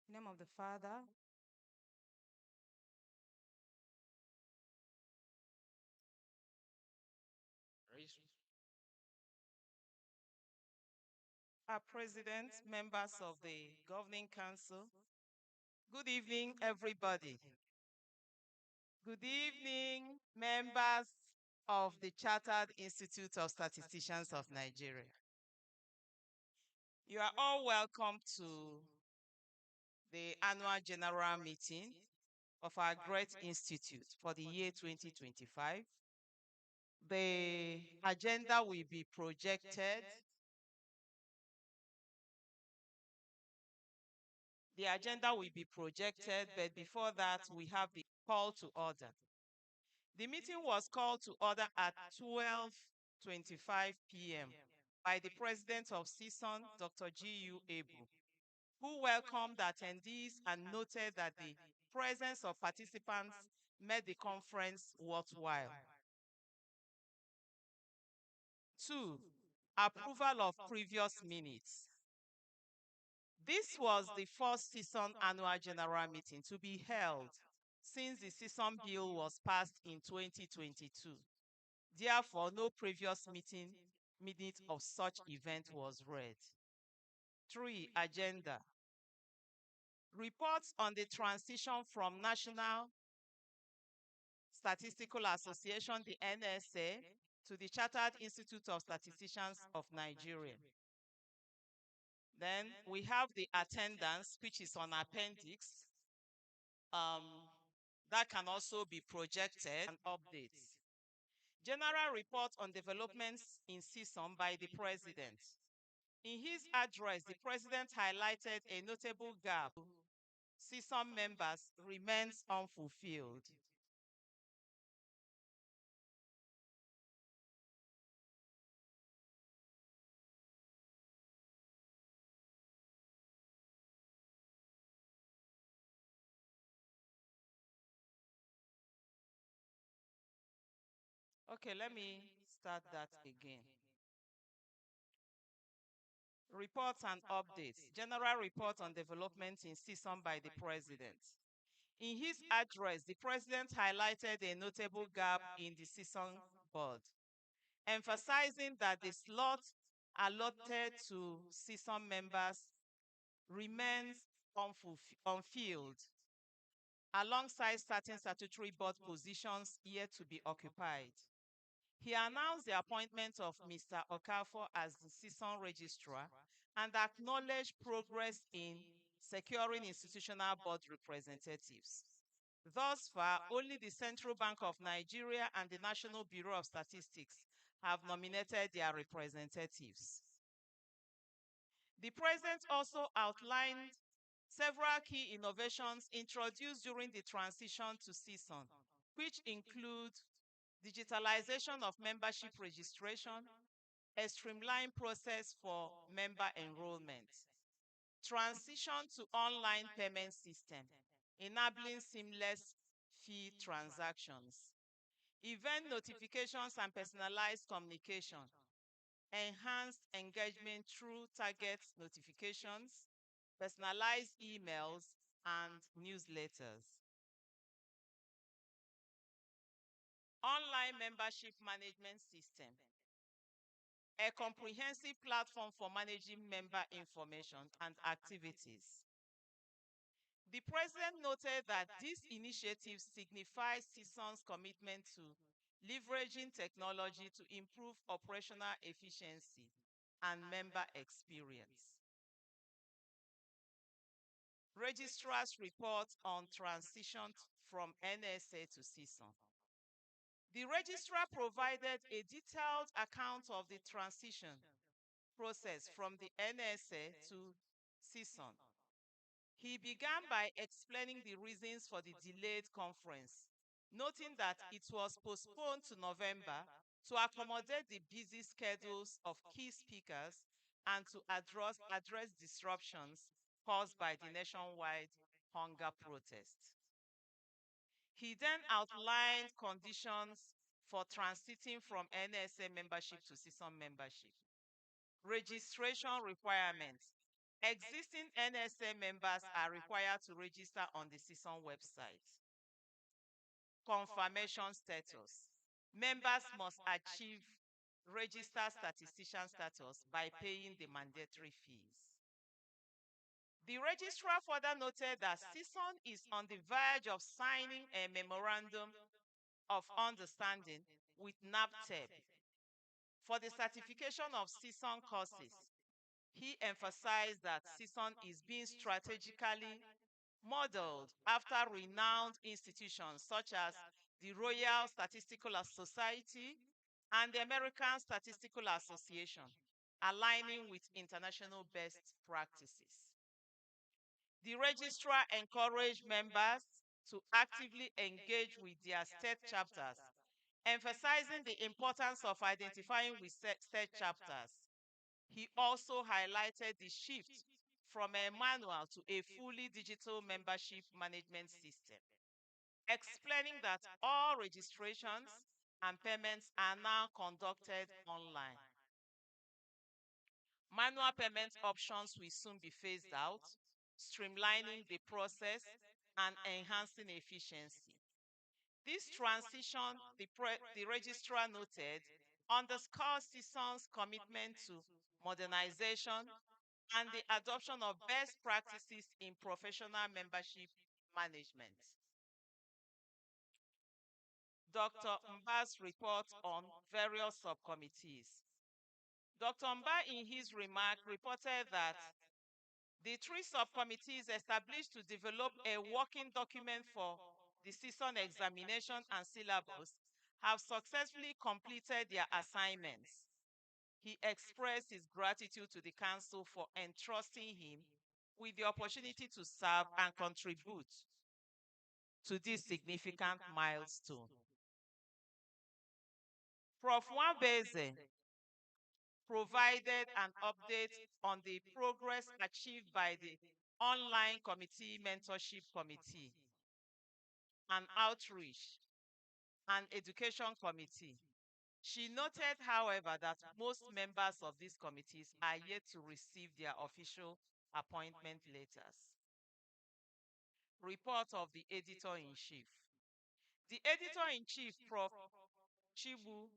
Q: In the name of the Father,
G: our president, members of the governing council. Good evening, everybody. Good evening, members of the Chartered Institute of Statisticians of Nigeria. You are all welcome to the annual general meeting of our great institute for the year 2025. The agenda will be projected. The agenda will be projected, but before that, we have the call to order. The meeting was called to order at 12:25 p.m. by the president of Cison, Dr. G.U. Ebu, who welcomed attendees and noted that the presence of participants made the conference worthwhile. 2. Approval of previous minutes. This was the first Cison annual general meeting to be held since the Cison bill was passed in 2022. Therefore, no previous minute of such event was read. 3. Agenda. Reports on the transition from National Statistical Association, the NSA, to the Chartered Institute of Statisticians of Nigeria. Then we have the attendance, which is on appendix. That can also be projected and updates. General report on developments in Cison by the president. In his address, the president highlighted a notable gap. Cison members remains unfulfilled. Okay, let me start that again. Reports and updates. General report on development in Cison by the president. In his address, the president highlighted a notable gap in the Cison board, emphasizing that the slot allotted to Cison members remains unfilled, alongside certain statutory board positions yet to be occupied. He announced the appointment of Mr. Okafor as the Cison registrar and acknowledged progress in securing institutional board representatives. Thus far, only the Central Bank of Nigeria and the National Bureau of Statistics have nominated their representatives. The president also outlined several key innovations introduced during the transition to Cison, which include digitalization of membership registration, a streamlined process for member enrollment, transition to online payment system, enabling seamless fee transactions, event notifications and personalized communication, enhanced engagement through target notifications, personalized emails, and newsletters. Online membership management system, a comprehensive platform for managing member information and activities. The president noted that this initiative signifies Cison's commitment to leveraging technology to improve operational efficiency and member experience. Registrar's report on transition from NSA to Cison. The registrar provided a detailed account of the transition process from the NSA to Cison. He began by explaining the reasons for the delayed conference, noting that it was postponed to November to accommodate the busy schedules of key speakers and to address disruptions caused by the nationwide hunger protest. He then outlined conditions for transiting from NSA membership to Cison membership. Registration requirements. Existing NSA members are required to register on the Cison website. Confirmation status. Members must achieve
F: register statistician status by paying the mandatory fees. The registrar further noted that Cison is on the verge of signing a memorandum of understanding with NAPTEP for the certification of Cison courses. He emphasized that Cison is being strategically modeled after renowned institutions such as the Royal Statistical Society and the American Statistical Association, aligning with international best practices. The registrar encouraged members to actively engage with their state chapters, emphasizing the importance of identifying with state chapters. He also highlighted the shift from a manual to a fully digital membership management system, explaining that all registrations and payments are now conducted online. Manual payment options will soon be phased out, streamlining the process and enhancing efficiency. This transition, the registrar noted, underscores Cison's commitment to modernization and the adoption of best practices in professional membership management. Dr. Mba's report on various subcommittees. Dr. Mba, in his remark, reported that the three subcommittees established to develop a working document for the season examination and syllabus have successfully completed their assignments. He expressed his gratitude to the council for entrusting him with the opportunity to serve and contribute to this significant milestone. Prof. Nwabeze provided an update on the progress achieved by the Online Committee Mentorship Committee, an outreach and education committee. She noted, however, that most members of these committees are yet to receive their official appointment letters. Report of the Editor-in-Chief. The Editor-in-Chief, Prof. Chibu,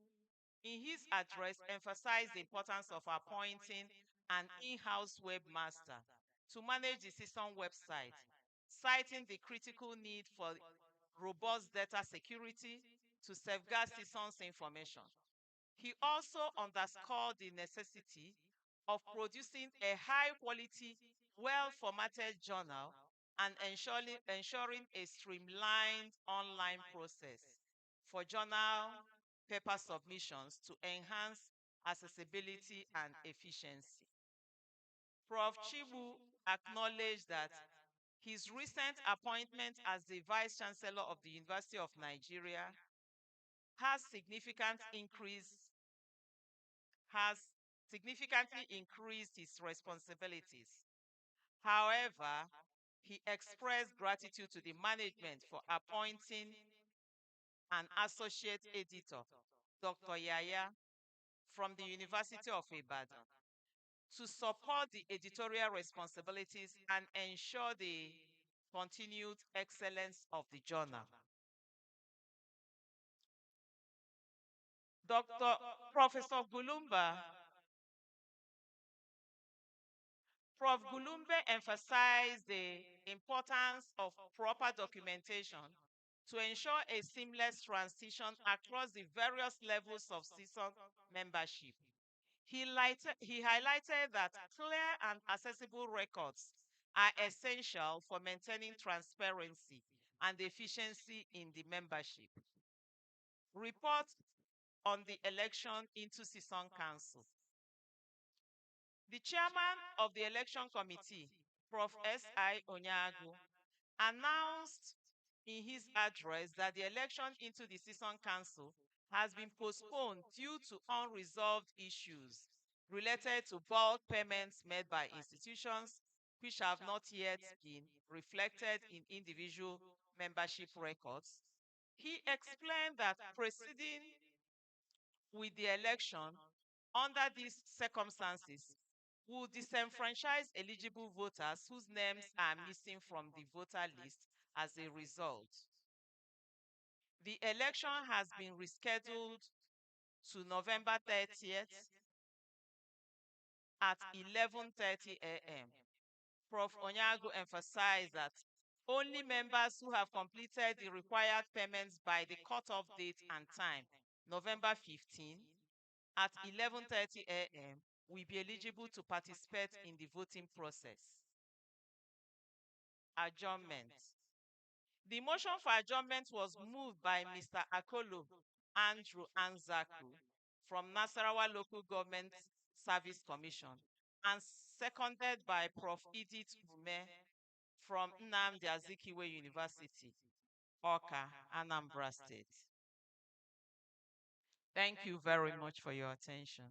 F: in his address, emphasized the importance of appointing an in-house webmaster to manage the Cison website, citing the critical need for robust data security to safeguard Cison's information. He also underscored the necessity of producing a high-quality, well-formatted journal and ensuring a streamlined online process for journal paper submissions to enhance accessibility and efficiency. Prof. Chibu acknowledged that his recent appointment as the Vice Chancellor of the University of Nigeria has significantly increased his responsibilities. However, he expressed gratitude to the management for appointing an associate editor, Dr. Yaya, from the University of Ibadan, to support the editorial responsibilities and ensure the continued excellence of the journal. Professor Gulumba, Prof. Gulumbe emphasized the importance of proper documentation to ensure a seamless transition across the various levels of Cison membership. He highlighted that clear and accessible records are essential for maintaining transparency and efficiency in the membership. Report on the election into Cison Council. The chairman of the election committee, Prof. S.I. Onyagu, announced in his address that the election into the Cison Council has been postponed due to unresolved issues related to bulk payments made by institutions which have not yet been reflected in individual membership records. He explained that proceeding with the election under these circumstances will disenfranchise eligible voters whose names are missing from the voter list as a result. The election has been rescheduled to November 30th at 11:30 a.m. Prof. Onyago emphasized that only members who have completed the required payments by the cutoff date and time, November 15, at 11:30 a.m., will be eligible to participate in the voting process. Adjournment. The motion for adjournment was moved by Mr. Akolo Andrew Anzaku from Nasarawa Local Government Service Commission and seconded by Prof. Edith Ume from Nnamdi Azikiwe University, Oka, Anambra State. Thank you very much for your attention.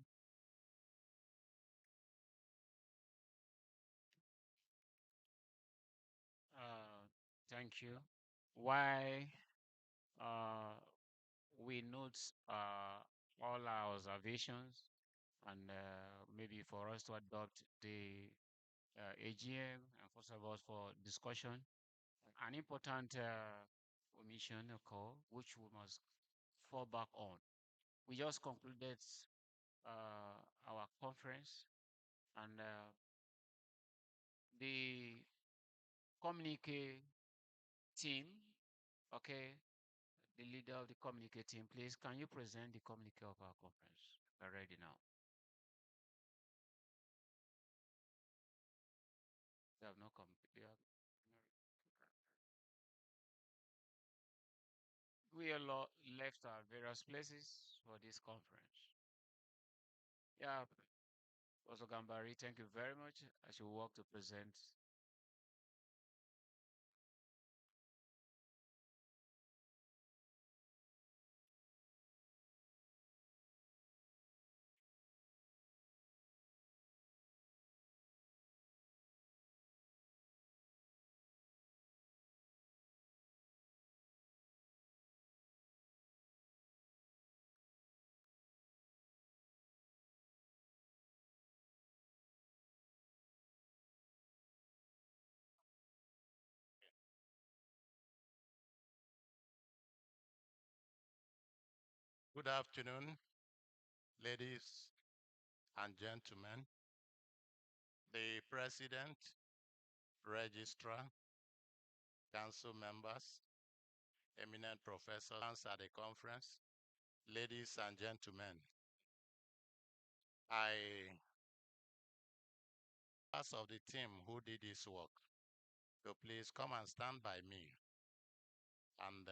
I: Thank you. Why we note all our observations and maybe for us to adopt the AGM and first of all for discussion. An important omission occur which we must fall back on. We just concluded our conference and the communique team, okay, the leader of the communique team, please, can you present the communique of our conference? We're ready now. They have no we are left at various places for this conference. Yeah, also Gambari, thank you very much as you work to present.
J: Good afternoon, ladies and gentlemen. The President, Registrar, Council members, eminent professors at the conference, ladies and gentlemen. As of the team who did this work, so please come and stand by me and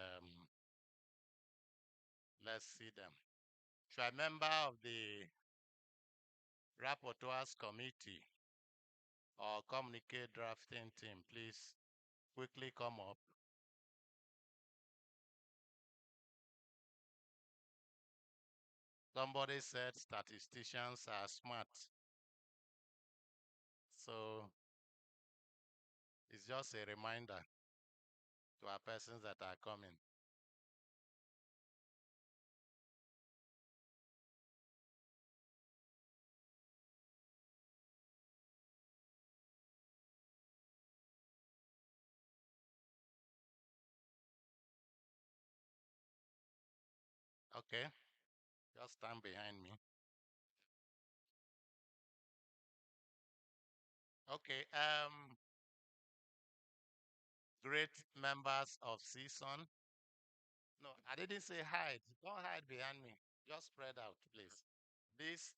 J: let's see them. So a member of the Rapporteurs Committee or Communicate Drafting Team, please quickly come up. Somebody said statisticians are smart. So it's just a reminder to our persons that are coming. Okay, just stand behind me. Okay, great members of Cison. No, I didn't say hide. Don't hide behind me. Just spread out, please. This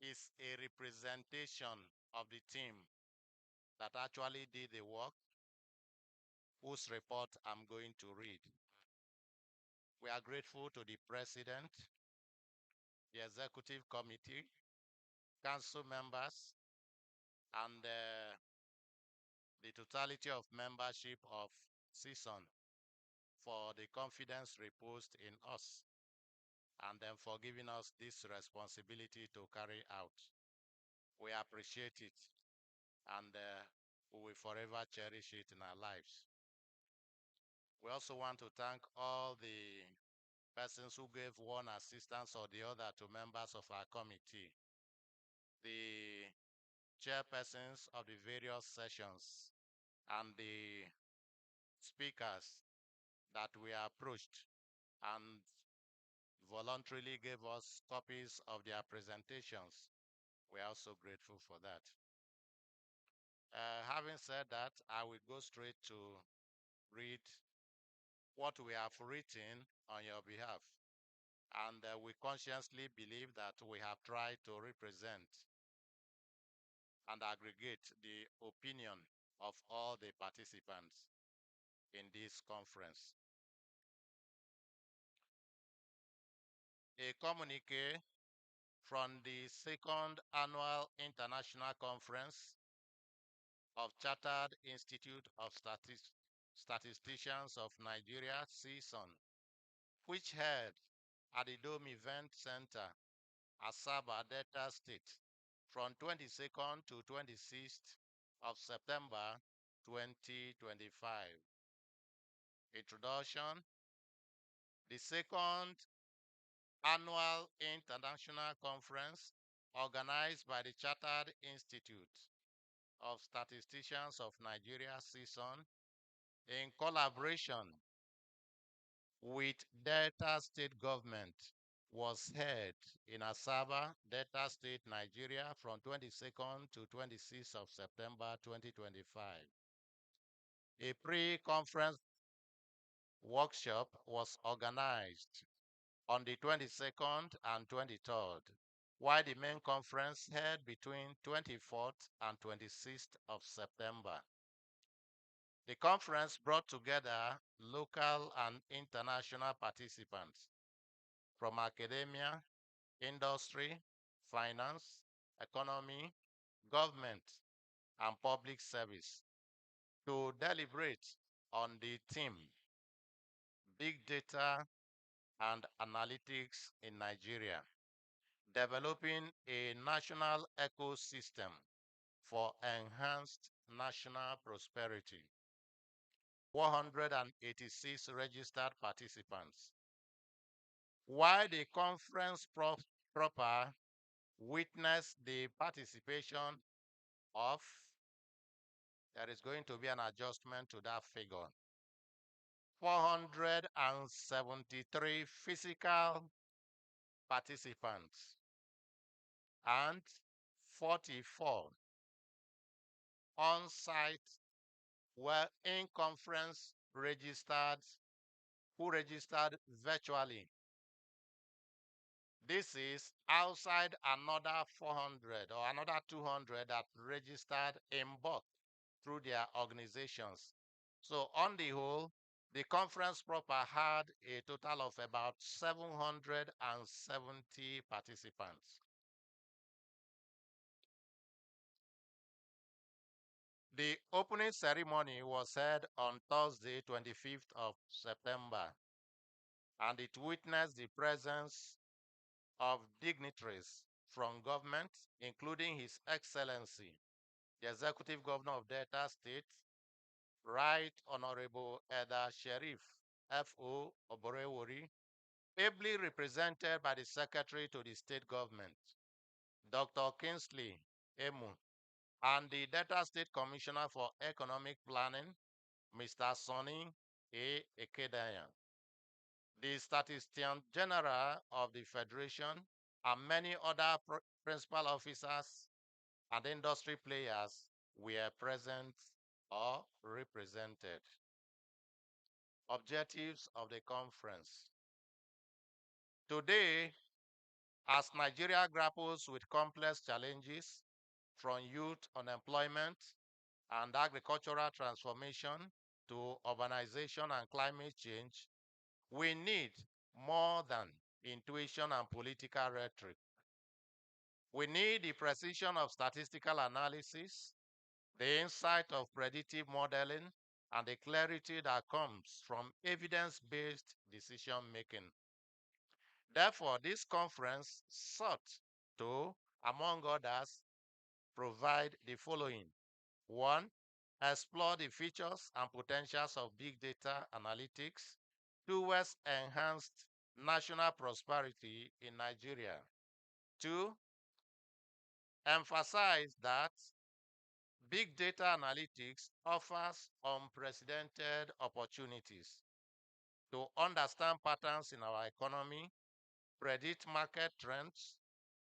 J: is a representation of the team that actually did the work, whose report I'm going to read. We are grateful to the President, the Executive Committee, Council members, and the totality of membership of Cison for the confidence reposed in us and then for giving us this responsibility to carry out. We appreciate it and we will forever cherish it in our lives. We also want to thank all the persons who gave one assistance or the other to members of our committee, the chairpersons of the various sessions, and the speakers that we approached and voluntarily gave us copies of their presentations. We are also grateful for that. Having said that, I will go straight to read what we have written on your behalf. And we consciously believe that we have tried to represent and aggregate the opinion of all the participants in this conference. A communique from the second annual International Conference of Chartered Institute of Statisticians of Nigeria, Cison, which held at the Dome Event Center, Asaba, Delta State, from 22nd to 26th of September 2025. Introduction. The second annual international conference organized by the Chartered Institute of Statisticians of Nigeria, Cison, in collaboration with Delta State government, was held in Asaba, Delta State, Nigeria from 22nd to 26th of September 2025. A pre-conference workshop was organized on the 22nd and 23rd, while the main conference held between 24th and 26th of September. The conference brought together local and international participants from academia, industry, finance, economy, government, and public service to deliberate on the theme Big Data and Analytics in Nigeria, developing a national ecosystem for enhanced national prosperity. 486 registered participants. While the conference proper witnessed the participation of, there is going to be an adjustment to that figure, 473 physical participants and 44 on-site were in conference registered, who registered virtually. This is outside another 400 or another 200 that registered in bulk through their organizations. So on the whole, the conference proper had a total of about 770 participants. The opening ceremony was held on Thursday, 25th of September, and it witnessed the presence of dignitaries from government, including His Excellency, the Executive Governor of Delta State, Right Honorable Eda Sheriff F.O. Oborewori, ably represented by the Secretary to the State Government, Dr. Kingsley Emu, and the Delta State Commissioner for Economic Planning, Mr. Sonny A. Ekedayan. The Statistician General of the Federation and many other principal officers and industry players were present or represented. Objectives of the conference. Today, as Nigeria grapples with complex challenges from youth unemployment and agricultural transformation to urbanization and climate change, we need more than intuition and political rhetoric. We need the precision of statistical analysis, the insight of predictive modeling, and the clarity that comes from evidence-based decision-making. Therefore, this conference sought to, among others, provide the following. One, explore the features and potentials of big data analytics towards enhanced national prosperity in Nigeria. Two, emphasize that big data analytics offers unprecedented opportunities to understand patterns in our economy predict market trends,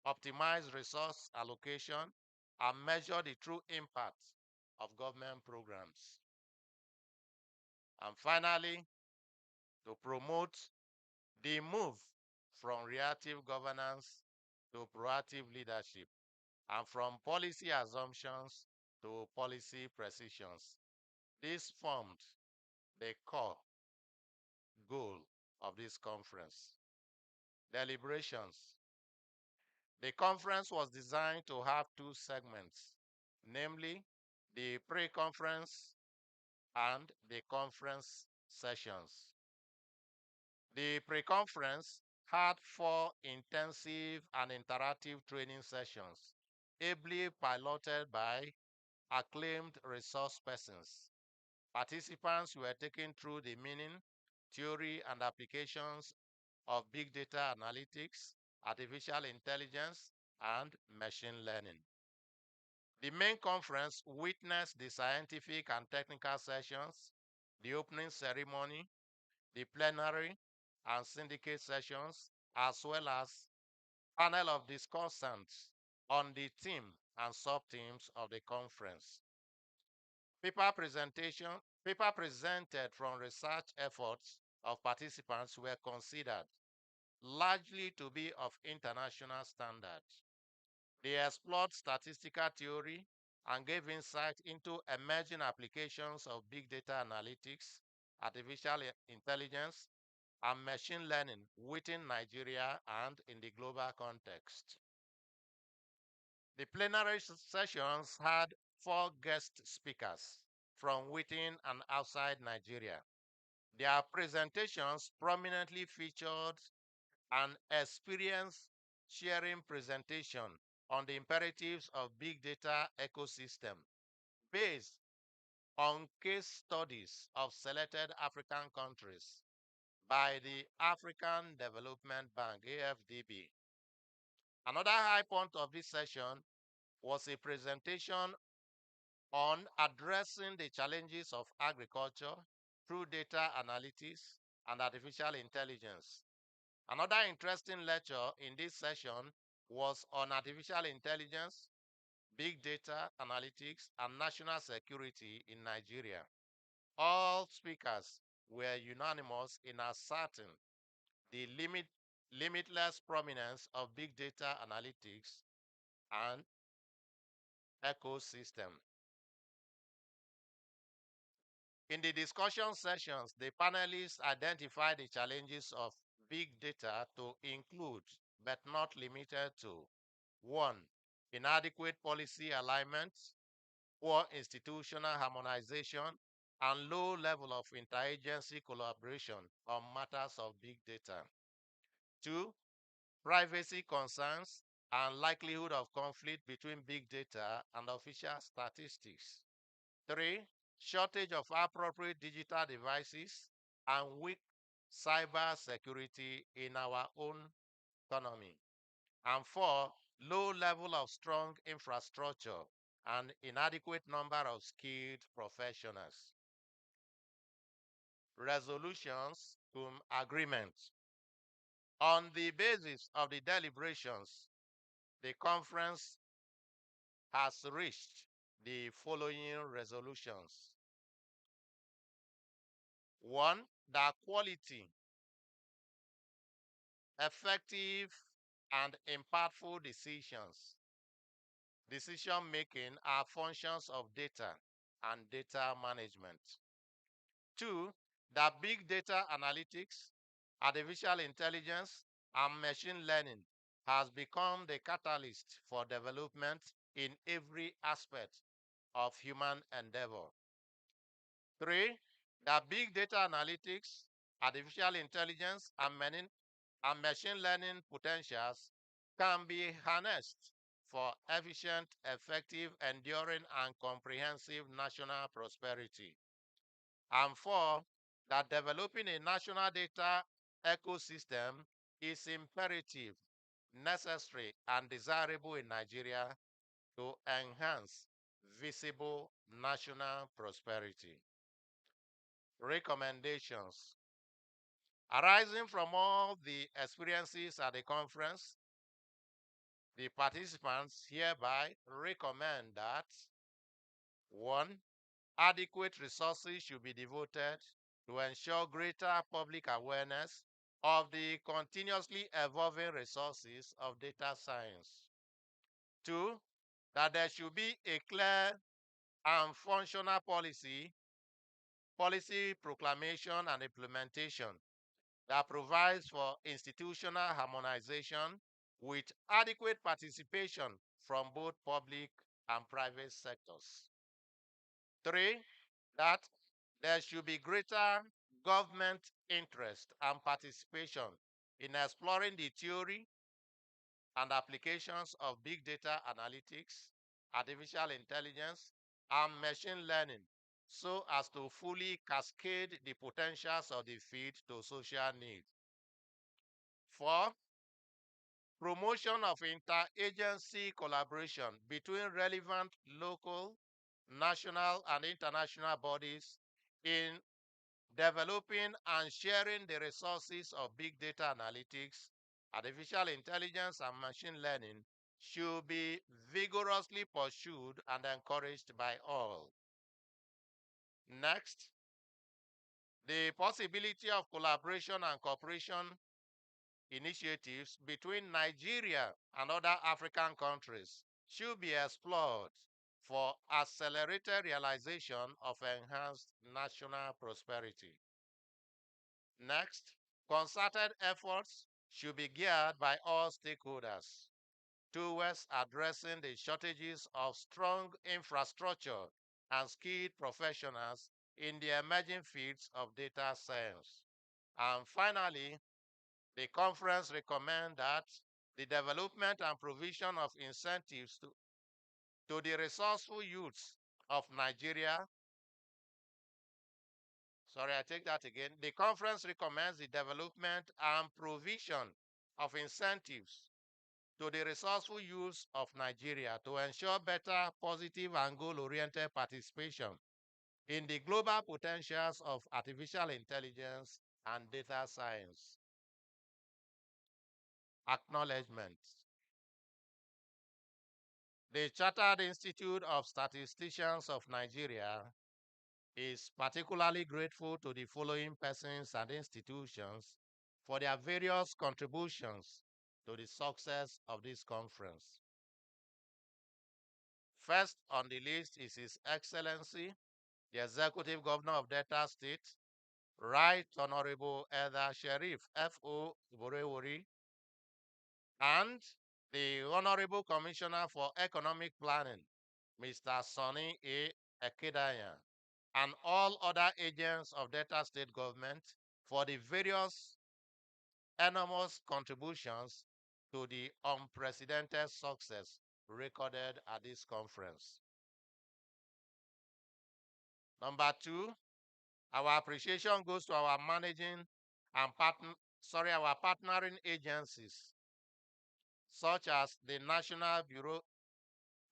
J: optimize resource allocation, and measure the true impact of government programs. And finally, to promote the move from reactive governance to proactive leadership, and from policy assumptions to policy precisions. This formed the core goal of this conference. Deliberations. The conference was designed to have two segments, namely the pre-conference and the conference sessions. The pre-conference had 4 intensive and interactive training sessions, ably piloted by acclaimed resource persons. Participants were taken through the meaning, theory, and applications of big data analytics, artificial intelligence, and machine learning. The main conference witnessed the scientific and technical sessions, the opening ceremony, the plenary and syndicate sessions, as well as panel of discussants on the theme and sub-themes of the conference. Paper presented from research efforts of participants were considered largely to be of international standard. They explored statistical theory and gave insight into emerging applications of big data analytics, artificial intelligence, and machine learning within Nigeria and in the global context. The plenary sessions had 4 guest speakers from within and outside Nigeria. Their presentations prominently featured an experience sharing presentation on the imperatives of big data ecosystem based on case studies of selected African countries by the African Development Bank, AFDB. Another high point of this session was a presentation on addressing the challenges of agriculture through data analytics and artificial intelligence. Another interesting lecture in this session was on artificial intelligence, big data analytics, and national security in Nigeria. All speakers were unanimous in asserting the limitless prominence of big data analytics and ecosystem. In the discussion sessions, the panelists identified the challenges of big data to include, but not limited to, 1. Inadequate policy alignment, poor institutional harmonization, and low level of interagency collaboration on matters of big data. 2. Privacy concerns and likelihood of conflict between big data and official statistics. 3. Shortage of appropriate digital devices and weak cyber security in our own economy. And 4. Low level of strong infrastructure and inadequate number of skilled professionals. Resolutions to agreement. On the basis of the deliberations, the conference has reached the following resolutions. 1. That quality, effective, and impactful decision making are functions of data and data management. 2. That big data analytics, artificial intelligence, and machine learning has become the catalyst for development in every aspect of human endeavor. 3. That big data analytics, artificial intelligence, and machine learning potentials can be harnessed for efficient, effective, enduring, and comprehensive national prosperity. And 4. That developing a national data ecosystem is imperative, necessary, and desirable in Nigeria to enhance visible national prosperity. Recommendations. Arising from all the experiences at the conference, the participants hereby recommend that 1. Adequate resources should be devoted to ensure greater public awareness of the continuously evolving resources of data science. 2. That there should be a clear and functional policy proclamation and implementation that provides for institutional harmonization with adequate participation from both public and private sectors. 3. That there should be greater government interest and participation in exploring the theory and applications of big data analytics, artificial intelligence, and machine learning so as to fully cascade the potentials of the field to social needs. 4. Promotion of interagency collaboration between relevant local, national, and international bodies in developing and sharing the resources of big data analytics, artificial intelligence, and machine learning should be vigorously pursued and encouraged by all. Next, the possibility of collaboration and cooperation initiatives between Nigeria and other African countries should be explored for accelerated realization of enhanced national prosperity. Next, concerted efforts should be geared by all stakeholders towards addressing the shortages of strong infrastructure and skilled professionals in the emerging fields of data science. And finally, the conference recommends that the development and provision of incentives to the resourceful youths of Nigeria. Sorry, I take that again. The conference recommends the development and provision of incentives to the resourceful youths of Nigeria to ensure better, positive, and goal-oriented participation in the global potentials of artificial intelligence and data science. Acknowledgement. The Chartered Institute of Statisticians of Nigeria is particularly grateful to the following persons and institutions for their various contributions to the success of this conference. First on the list is His Excellency, the Executive Governor of Delta State, Right Honorable Elder Sheriff F.O. Borewori, and the Honorable Commissioner for Economic Planning, Mr. Sonny A. Ekedaya, and all other agents of Delta State government for the various enormous contributions to the unprecedented success recorded at this conference. Number 2, our appreciation goes to our managing and our partnering agencies, such as the National Bureau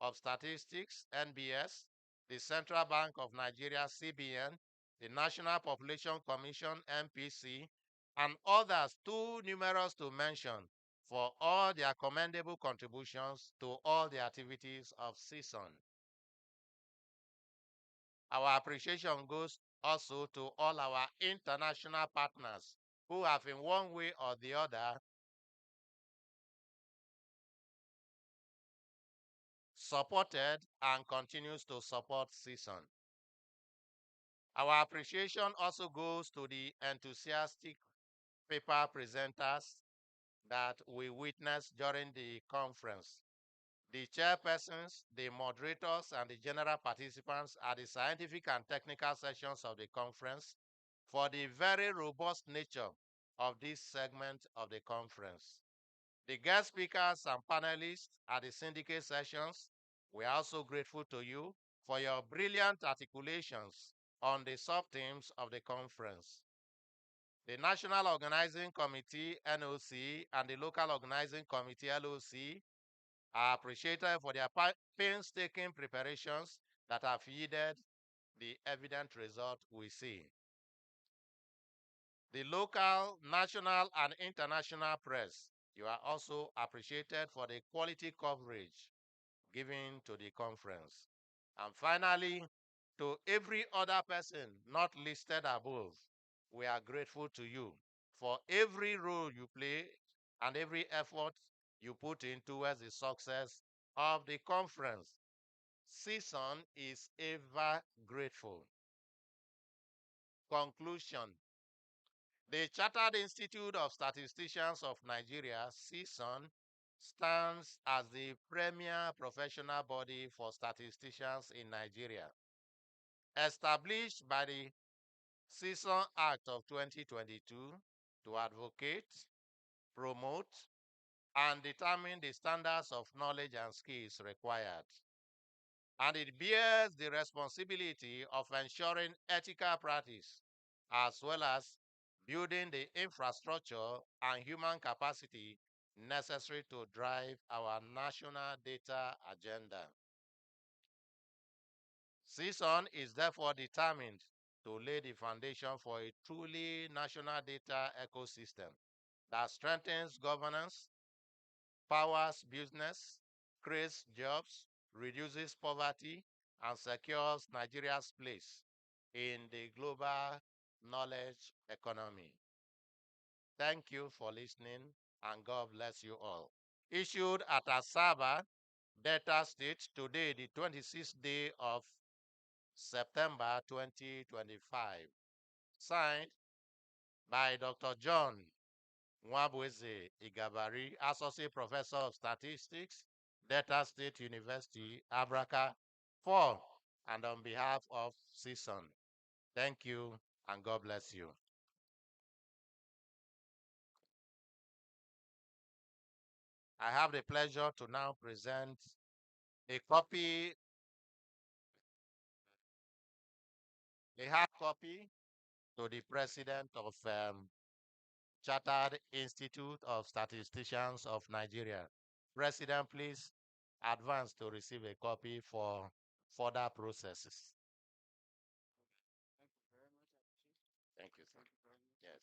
J: of Statistics, NBS, the Central Bank of Nigeria, CBN, the National Population Commission, NPC, and others too numerous to mention for all their commendable contributions to all the activities of Cison. Our appreciation goes also to all our international partners who have in one way or the other supported and continues to support Cison. Our appreciation also goes to the enthusiastic paper presenters that we witnessed during the conference. The chairpersons, the moderators, and the general participants at the scientific and technical sessions of the conference for the very robust nature of this segment of the conference. The guest speakers and panelists at the syndicate sessions, we are also grateful to you for your brilliant articulations on the sub-themes of the conference. The National Organizing Committee, NOC, and the Local Organizing Committee, LOC, are appreciated for their painstaking preparations that have yielded the evident result we see. the local, national, and international press. You are also appreciated for the quality coverage given to the conference. And finally, to every other person not listed above, we are grateful to you for every role you play and every effort you put in towards the success of the conference. Cison is ever grateful. Conclusion. The Chartered Institute of Statisticians of Nigeria, Cison, stands as the premier professional body for statisticians in Nigeria. Established by the Cison Act of 2022 to advocate, promote, and determine the standards of knowledge and skills required. And it bears the responsibility of ensuring ethical practice as well as building the infrastructure and human capacity necessary to drive our national data agenda. Cison is therefore determined to lay the foundation for a truly national data ecosystem that strengthens governance, powers business, creates jobs, reduces poverty, and secures Nigeria's place in the global knowledge economy. Thank you for listening, and God bless you all. Issued at Asaba, Delta State, today, the 26th day of September 2025. Signed by Dr. John Nwabweze Igabari, Associate Professor of Statistics, Delta State University, Abraka, for and on behalf of Cison. Thank you, and God bless you. I have the pleasure to now present a copy, a hard copy, to the President of Chartered Institute of Statisticians of Nigeria. President, please advance to receive a copy for further processes. Thank you, sir. Yes.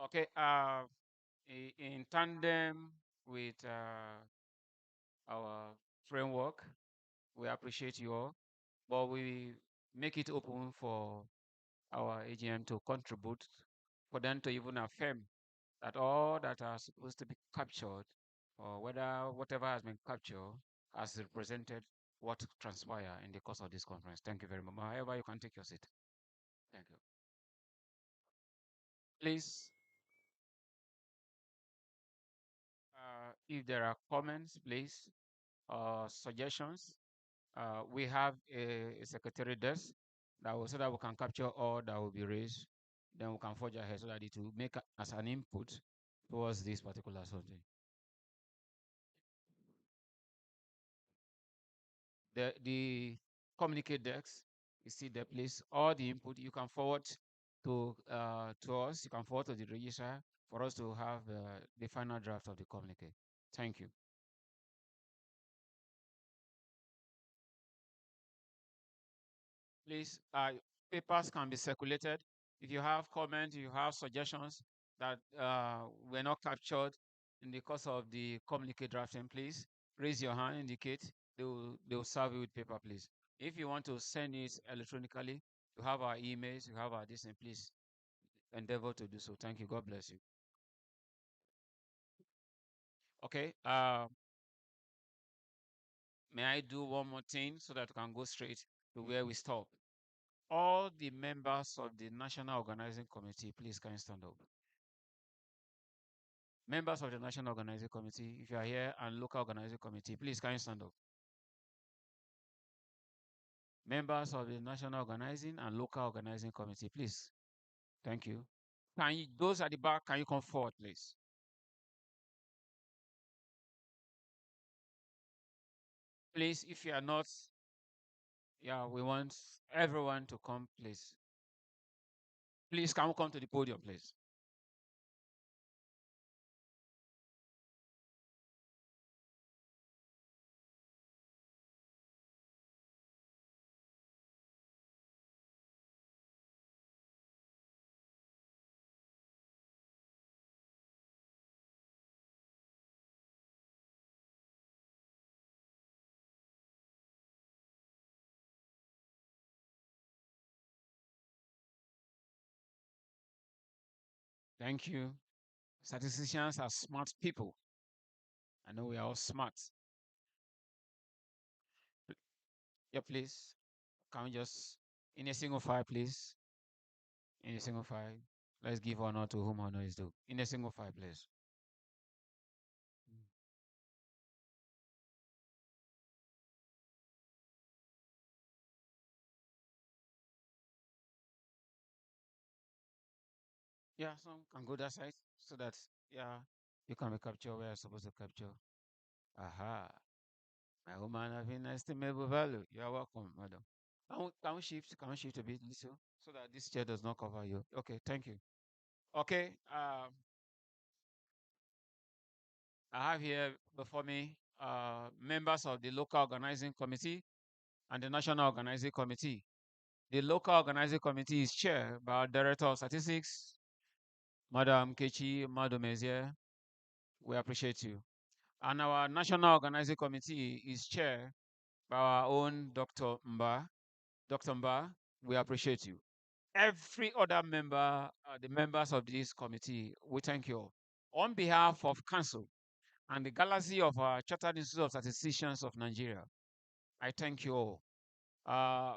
I: Okay. In tandem with our framework, we appreciate you all, but we make it open for our AGM to contribute, for them to even affirm that all that are supposed to be captured, or whatever has been captured, has represented what transpired in the course of this conference. Thank you very much. However, you can take your seat. Thank you. Please, if there are comments, please, suggestions, we have a secretary desk so that we can capture all that will be raised. Then we can forge ahead so that it will make as an input towards this particular subject. The communicate desk is still there, please. All the input you can forward to us. You can forward to the registrar for us to have the final draft of the communique. Thank you. Please, papers can be circulated. If you have comments, you have suggestions that were not captured in the course of the communique drafting, please raise your hand, indicate. They will serve you with paper, please. If you want to send it electronically, you have our emails, you have our this, and please endeavor to do so. Thank you. God bless you. Okay. May I do one more thing so that we can go straight to where we stop? All the members of the National Organizing Committee, please can you stand up? Members of the National Organizing Committee, if you are here, and local organizing committee, please can you stand up? Members of the National Organizing and Local Organizing Committee, please. Thank you. Can you, those at the back, can you come forward, please? Please, if you are not, yeah, we want everyone to come, please. Please, can we come to the podium, please? Thank you. Statisticians are smart people. I know we are all smart. Yeah, please. Can we just, in a single file, please? In a single file. Let's give honor to whom honor is due. In a single file, please. Yeah, some can go that side so that, yeah, you can be captured where you're supposed to capture. Aha. My woman have inestimable value. You are welcome, madam. Can we shift a bit, little, so that this chair does not cover you? Okay, thank you. Okay, I have here before me members of the local organizing committee and the national organizing committee. The local organizing committee is chaired by our director of statistics, Madam Kechi Madomezie. We appreciate you. And our national organizing committee is chaired by our own Dr. Mba. Dr. Mba, we appreciate you. Every other member, the members of this committee, we thank you all. On behalf of council and the galaxy of our Chartered Institute of Statisticians of Nigeria, I thank you all. Uh,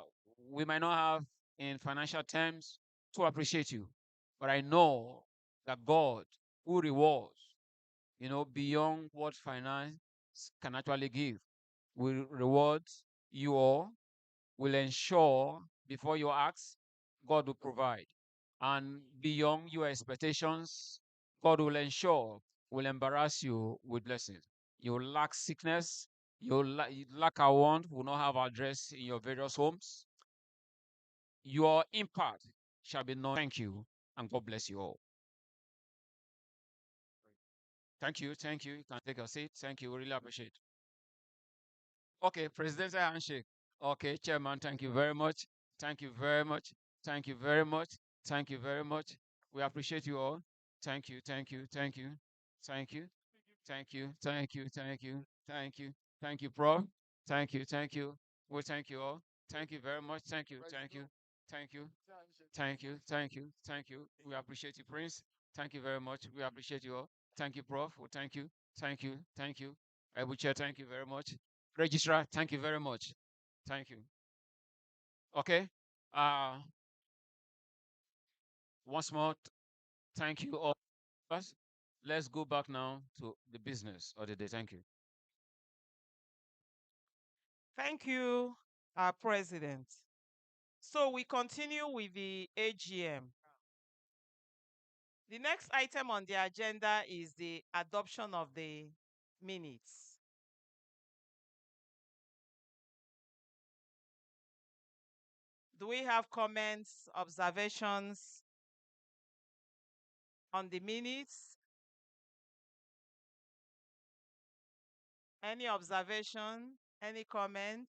I: we might not have in financial terms to appreciate you, but I know that God, who rewards, beyond what finance can actually give, will reward you all, will ensure before you ask, God will provide. And beyond your expectations, God will ensure, will embarrass you with blessings. You will lack sickness, you lack a want, will not have address in your various homes. Your impact shall be known. Thank you, and God bless you all. Thank you, thank you. You can take a seat. Thank you, we really appreciate. Okay, presidential handshake. Okay, chairman, thank you very much. Thank you very much. Thank you very much. Thank you very much. We appreciate you all. Thank you, thank you, thank you, thank you, thank you, thank you, thank you, thank you, thank you, Prof. Thank you, thank you. We thank you all. Thank you very much. Thank you, thank you, thank you, thank you, thank you, thank you. We appreciate you, Prince. Thank you very much. We appreciate you all. Thank you, Prof. Well, thank you, thank you, thank you. Chair, thank you very much. Registrar, thank you very much. Thank you. Okay. Once more, thank you all. Let's go back now to the business of the day. Thank you.
F: Thank you, our president. So we continue with the AGM. The next item on the agenda is the adoption of the minutes. Do we have comments, observations on the minutes? Any observation? Any comment?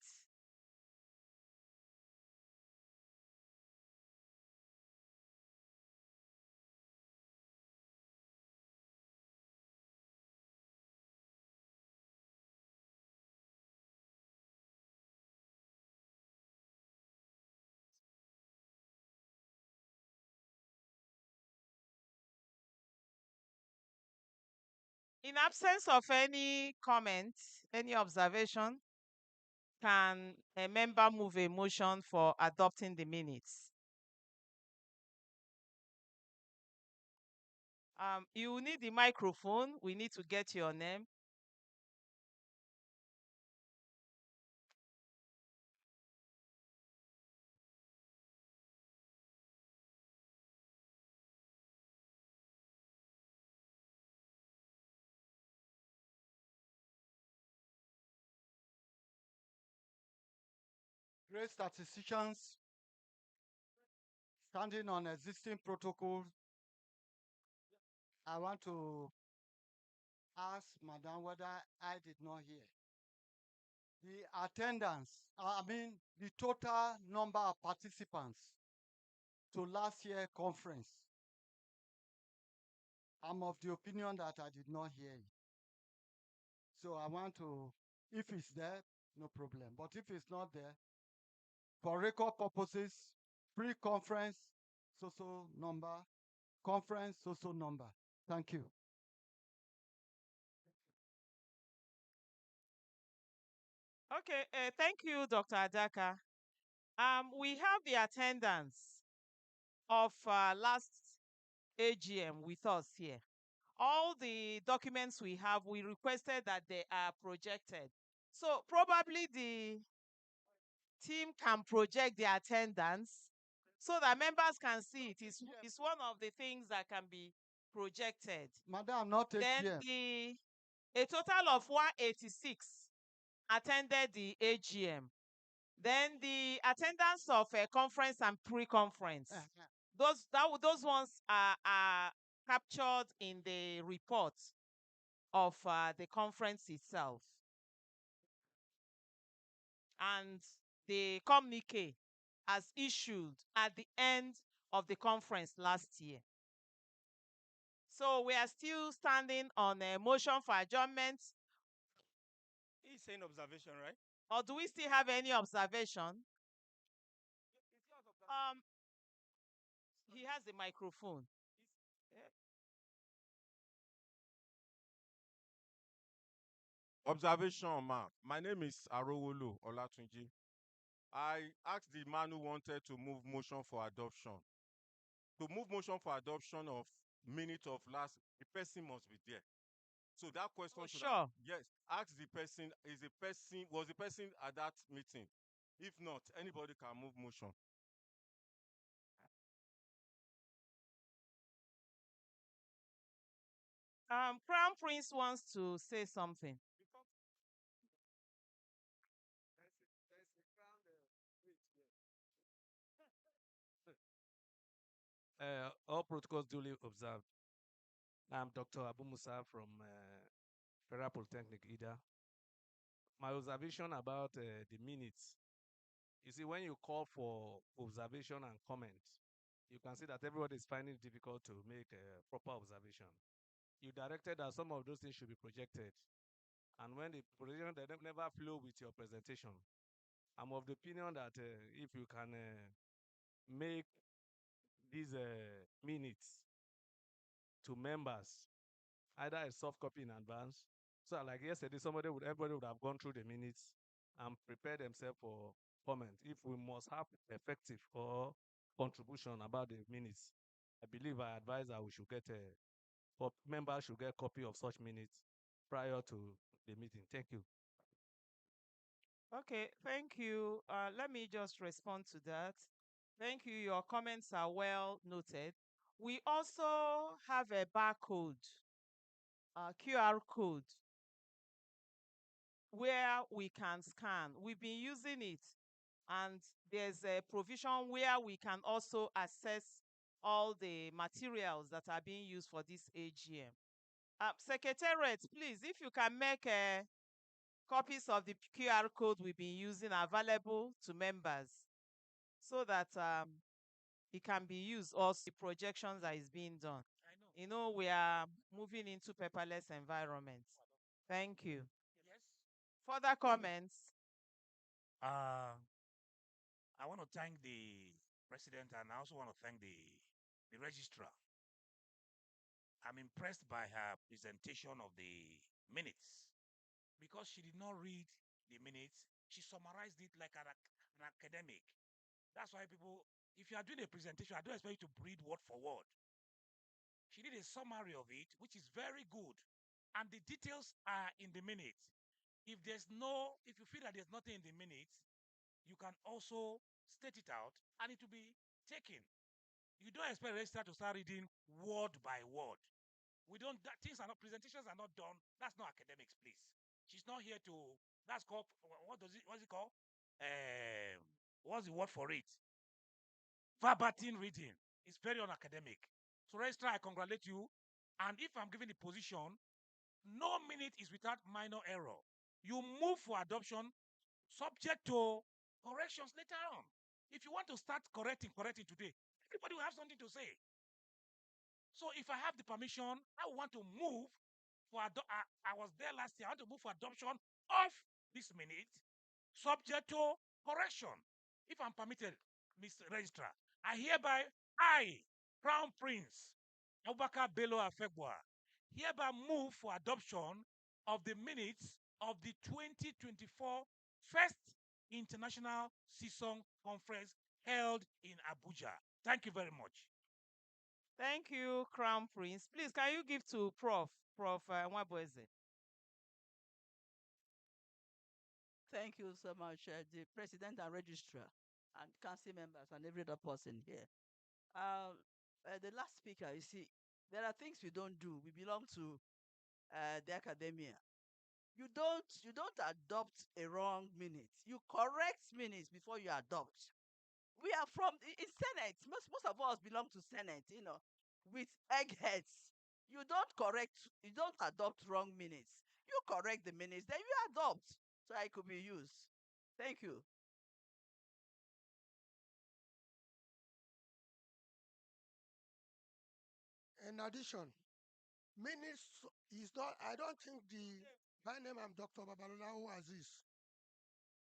F: In absence of any comment, any observation, can a member move a motion for adopting the minutes? You need the microphone. We need to get your name.
L: Great statisticians standing on existing protocols. I want to ask Madam whether I did not hear. The attendance, the total number of participants to last year's conference. I'm of the opinion that I did not hear it. So I want to, if it's there, no problem. But if it's not there, for record purposes, pre-conference, so number,
O: conference so number. Thank you.
F: Okay, thank you, Dr. Adaka. We have the attendance of last AGM with us here. All the documents we have, we requested that they are projected. So probably the team can project the attendance so that members can see it. It's one of the things that can be projected.
O: Madam, not
F: Then
O: AGM.
F: a total of 186 attended the AGM. Then the attendance of a conference and pre-conference. Those ones are captured in the report of the conference itself. And the communique as issued at the end of the conference last year. So we are still standing on a motion for adjournment.
R: He's saying observation, right?
F: Or do we still have any observation? He has the microphone.
P: Observation, ma. My name is Arowolo Olatunji. I asked the man who wanted to move motion for adoption. To move motion for adoption of minute of last, the person must be there. So that question should
F: sure.
P: Yes, ask the person, was the person at that meeting? If not, anybody can move motion.
F: Crown Prince wants to say something.
K: All protocols duly observed. I'm Dr. Abu Musa from Federal Polytechnic, Ida. My observation about the minutes, you see, when you call for observation and comment, you can see that everybody is finding it difficult to make a proper observation. You directed that some of those things should be projected. And when the projection, they never flow with your presentation. I'm of the opinion that if you can make these minutes to members, either a soft copy in advance. So like yesterday, everybody would have gone through the minutes and prepared themselves for comment. If we must have effective or contribution about the minutes, I believe I advise that we should get members should get a copy of such minutes prior to the meeting. Thank you.
F: Okay, thank you. Let me just respond to that. Thank you. Your comments are well noted. We also have a barcode, QR code, where we can scan. We've been using it, and there's a provision where we can also access all the materials that are being used for this AGM. Secretariat, please, if you can make copies of the QR code we've been using available to members so that it can be used also the projections that is being done. You know, we are moving into paperless environment. Thank you.
W: Yes.
F: Further comments?
W: I want to thank the president and I also want to thank the registrar. I'm impressed by her presentation of the minutes because she did not read the minutes. She summarized it like an academic. That's why people, if you are doing a presentation, I don't expect you to read word for word. She did a summary of it, which is very good. And the details are in the minutes. If you feel that there's nothing in the minutes, you can also state it out and it will be taken. You don't expect a registrar to start reading word by word. Presentations are not done. That's not academics, please. She's not here to, that's called, what's it called? What's the word for it? Verbatim reading. It's very unacademic. So registrar, I congratulate you. And if I'm giving the position, no minute is without minor error. You move for adoption subject to corrections later on. If you want to start correcting today, everybody will have something to say. So if I have the permission, I want to move for I was there last year. I want to move for adoption of this minute, subject to correction. If I'm permitted, Mr. Registrar, I hereby, Crown Prince, Abubakar Bello Afegwa hereby move for adoption of the minutes of the 2024 First International Cison Conference held in Abuja. Thank you very much.
F: Thank you, Crown Prince. Please, can you give to Prof. Nwabueze?
N: Thank you so much, the President and Registrar and council members and every other person here. The last speaker, you see, there are things we don't do. We belong to the academia. You don't adopt a wrong minute. You correct minutes before you adopt. We are from in Senate. Most of us belong to Senate, with eggheads. You don't adopt wrong minutes. You correct the minutes, then you adopt. So it could be used. Thank you.
T: In addition, minutes is not, I don't think my name I'm Dr. Babalola Aziz.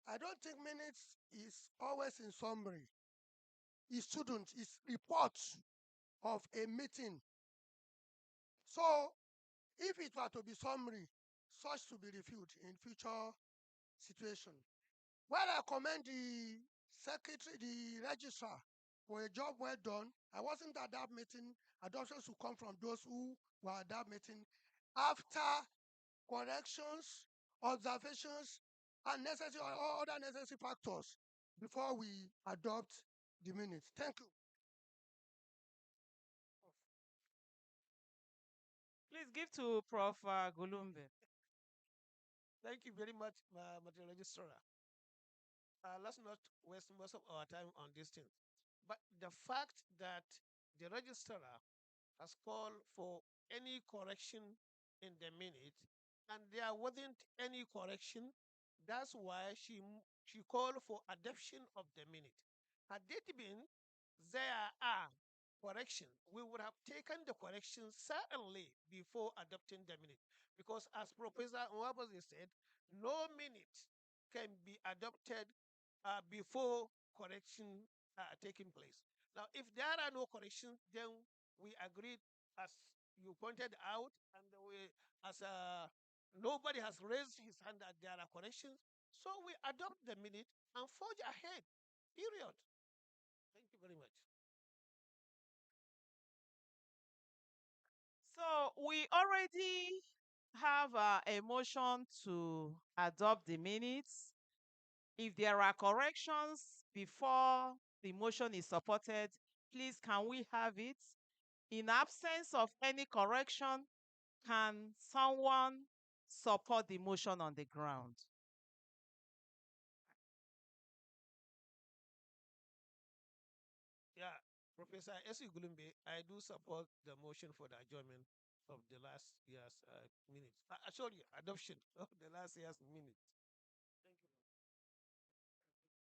T: I don't think minutes is always in summary. It's student, it's report of a meeting. So if it were to be summary, such to be reviewed in future situation. While I commend the secretary, the registrar for a job well done, I wasn't at that meeting. Adoptions will come from those who were at that meeting after corrections, observations, and necessary or other necessary factors before we adopt the minutes. Thank you.
F: Please give to Prof. Gulumbe.
V: Thank you very much, Madam Registrar. Let's not waste most of our time on this thing. But the fact that the registrar has called for any correction in the minute, and there wasn't any correction, that's why she called for adoption of the minute. Had it been there are correction, we would have taken the correction certainly before adopting the minute. Because as Professor Nwabozi said, no minute can be adopted before correction taking place. Now, if there are no corrections, then we agreed, as you pointed out, and nobody has raised his hand that there are corrections, so we adopt the minute and forge ahead. Period. Thank you very much.
F: So we already have a motion to adopt the minutes. If there are corrections before the motion is supported, please can we have it? In absence of any correction, can someone support the motion on the ground?
V: Yeah, Professor S. Gulumbe, I do support the motion for the adjournment of the last year's minutes. Sorry, adoption of the last year's minutes.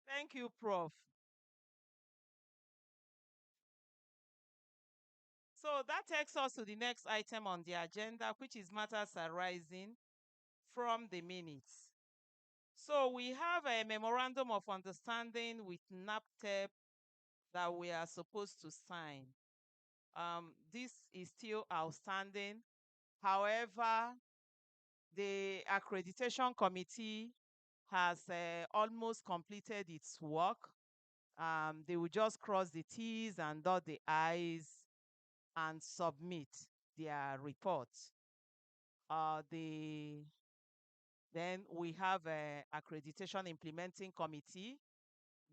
F: Thank you, Prof. So that takes us to the next item on the agenda, which is matters arising from the minutes. So we have a memorandum of understanding with NAPTEP that we are supposed to sign. This is still outstanding. However, the accreditation committee has almost completed its work. They will just cross the T's and dot the I's and submit their report. Then we have a accreditation implementing committee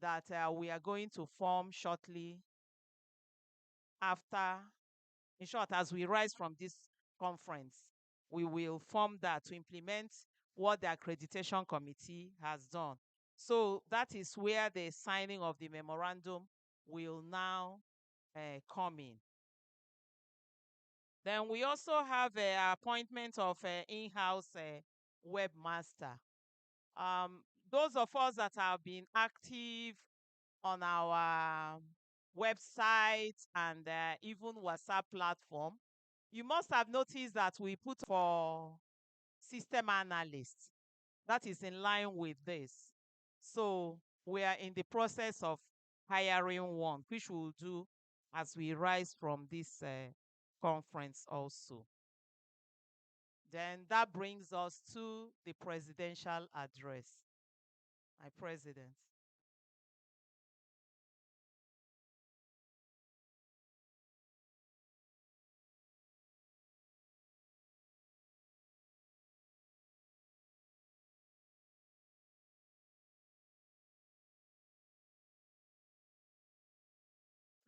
F: that we are going to form shortly after, in short, as we rise from this conference, we will form that to implement what the accreditation committee has done. So that is where the signing of the memorandum will now come in. Then we also have an appointment of in-house webmaster. Those of us that have been active on our website and even WhatsApp platform, you must have noticed that we put for system analyst. That is in line with this. So we are in the process of hiring one, which we'll do as we rise from this conference also. Then that brings us to the presidential address. My president.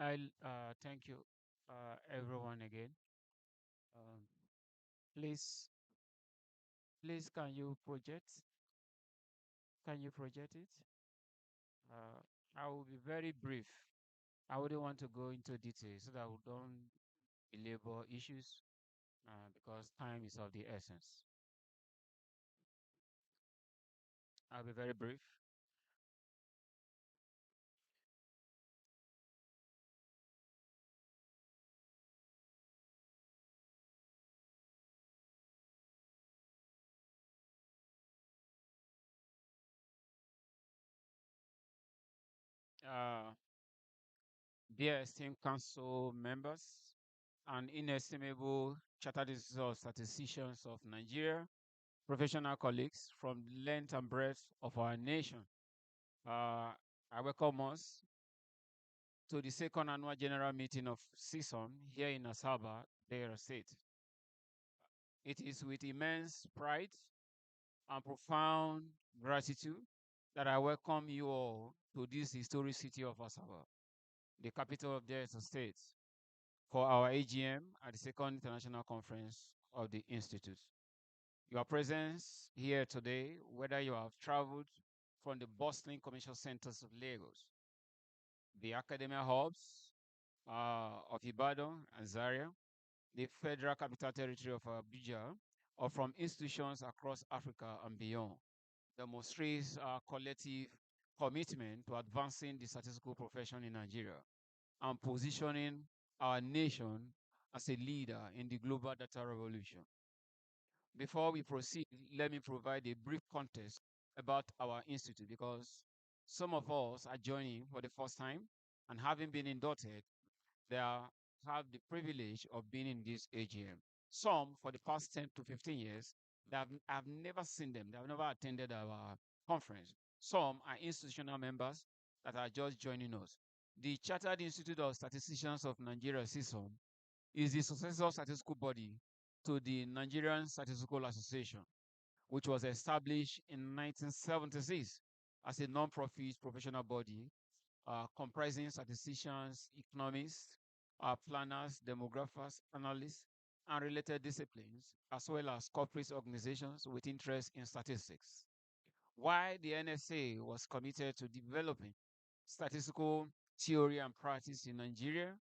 I: I'll thank you, everyone again. Um, please, please, Can you project it? I will be very brief. I wouldn't want to go into details so that we don't belabor issues because time is of the essence. I'll be very brief. Uh, Dear esteemed council members and inestimable chartered institute of statisticians of Nigeria, professional colleagues from the length and breadth of our nation, I welcome us to the second annual general meeting of Cison here in Asaba, Delta State. It is with immense pride and profound gratitude that I welcome you all to this historic city of Asaba, the capital of Delta State, for our AGM at the second international conference of the Institute. Your presence here today, whether you have traveled from the bustling commercial centers of Lagos, the academia hubs of Ibadan and Zaria, the Federal Capital Territory of Abuja, or from institutions across Africa and beyond, demonstrates our collective commitment to advancing the statistical profession in Nigeria and positioning our nation as a leader in the global data revolution. Before we proceed, let me provide a brief context about our institute because some of us are joining for the first time and having been inducted, they have the privilege of being in this AGM. Some, for the past 10 to 15 years, I've never seen them. They have never attended our conference. Some are institutional members that are just joining us. The Chartered Institute of Statisticians of Nigeria, Cison, is the successor statistical body to the Nigerian Statistical Association, which was established in 1976 as a non-profit professional body comprising statisticians, economists, planners, demographers, analysts, and related disciplines, as well as corporate organizations with interest in statistics. While the NSA was committed to developing statistical theory and practice in Nigeria,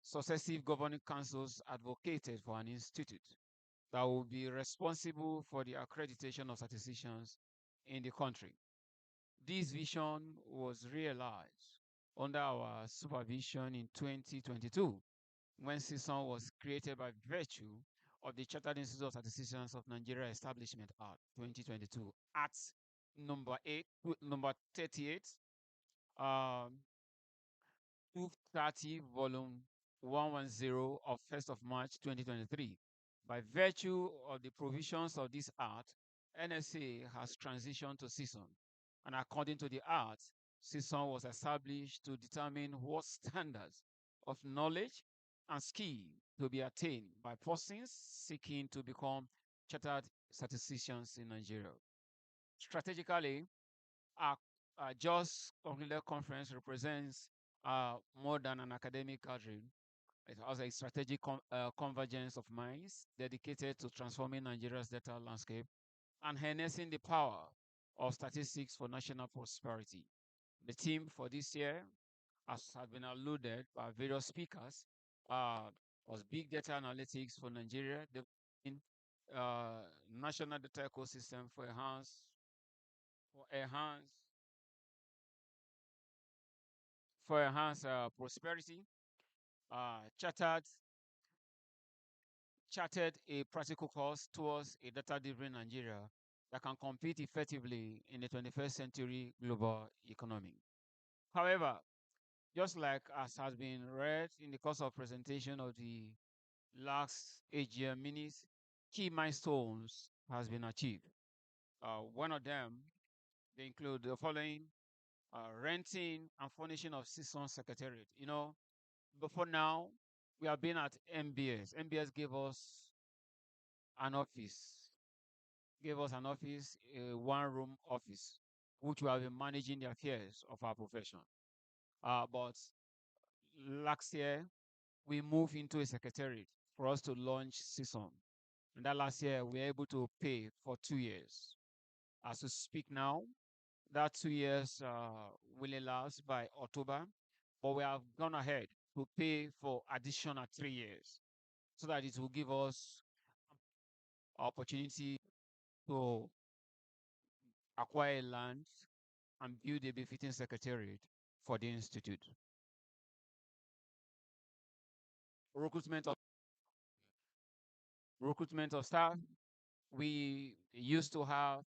I: successive governing councils advocated for an institute that will be responsible for the accreditation of statisticians in the country. This vision was realized under our supervision in 2022 when CISON was created by virtue of the Chartered Institute of Statisticians of Nigeria Establishment Act 2022, Act number 38, um, 230, volume 110 of 1st of March 2023. By virtue of the provisions of this act, NSA has transitioned to CISON, and according to the act, CISON was established to determine what standards of knowledge and skill to be attained by persons seeking to become chartered statisticians in Nigeria. Strategically, our JOS concluded conference represents more than an academic gathering. It has a strategic convergence of minds dedicated to transforming Nigeria's data landscape and harnessing the power of statistics for national prosperity. The theme for this year, as has been alluded by various speakers, was Big Data Analytics for Nigeria, developing national data ecosystem for enhanced prosperity, chartered a practical course towards a data-driven Nigeria that can compete effectively in the 21st century global economy. However, just like as has been read in the course of presentation of the last AGM minutes, key milestones has been achieved. One of them, they include the following: renting and furnishing of Cison Secretariat. You know, before now, we have been at MBS. MBS an gave us an office, a one-room office, which we have been managing the affairs of our profession. But last year, we moved into a secretariat for us to launch Cison. And that last year, we were able to pay for 2 years. As we speak now, that 2 years will elapse by October, but we have gone ahead to pay for additional 3 years so that it will give us opportunity to acquire land and build a befitting secretariat for the institute. Recruitment of staff. We used to have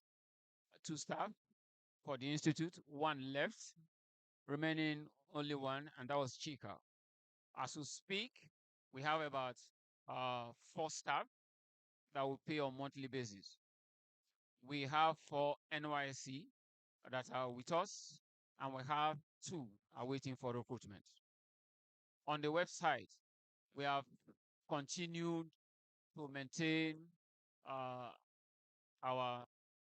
I: 2 staff for the institute. One left, remaining only one, and that was Chika. As we speak, we have about 4 staff that will pay on monthly basis. We have 4 NYC that are with us, and we have 2 are waiting for recruitment. On the website, we have continued to maintain our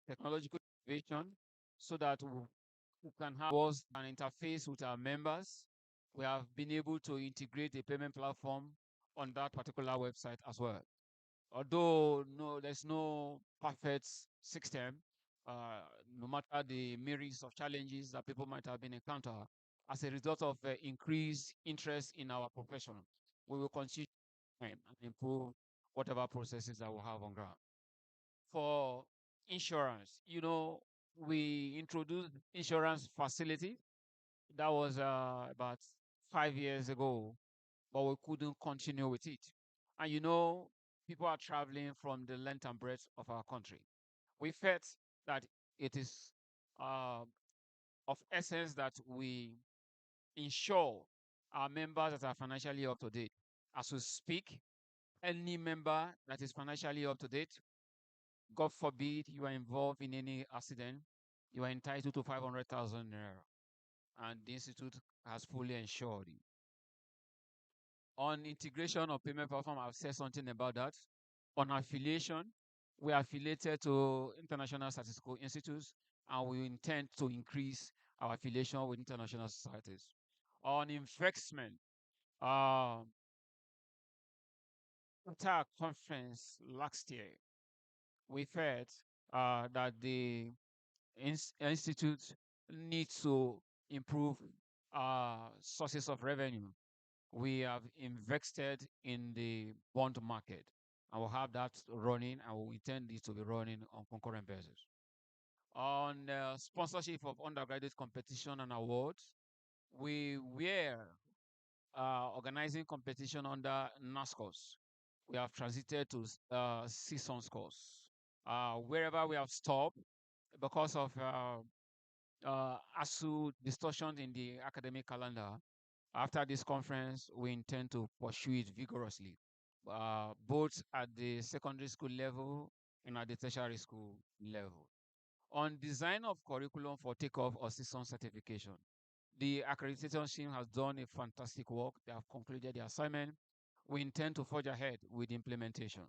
I: technological innovation so that we can have an interface with our members. We have been able to integrate a payment platform on that particular website as well. Although there's no perfect system, no matter the myriads of challenges that people might have been encountered as a result of increased interest in our profession, we will continue and improve whatever processes that we have on ground. For insurance, we introduced insurance facility. That was about 5 years ago, but we couldn't continue with it. And people are traveling from the length and breadth of our country. We felt that it is of essence that we ensure our members that are financially up to date. As we speak, any member that is financially up to date, God forbid you are involved in any accident, you are entitled to 500,000 naira, and the institute has fully ensured it. On integration of payment platform, I've said something about that. On affiliation, we are affiliated to international statistical institutes, and we intend to increase our affiliation with international societies. On investment, at our conference last year, we felt that the institute needs to improve sources of revenue. We have invested in the bond market, and we'll have that running, and we intend it to be running on concurrent basis. On sponsorship of undergraduate competition and awards, we were organizing competition under NASCOS. We have transited to Cison scores. Wherever we have stopped because of ASU distortion in the academic calendar, after this conference, we intend to pursue it vigorously, both at the secondary school level and at the tertiary school level. On design of curriculum for takeoff or Cison certification, the accreditation team has done a fantastic work. They have concluded the assignment. We intend to forge ahead with implementation.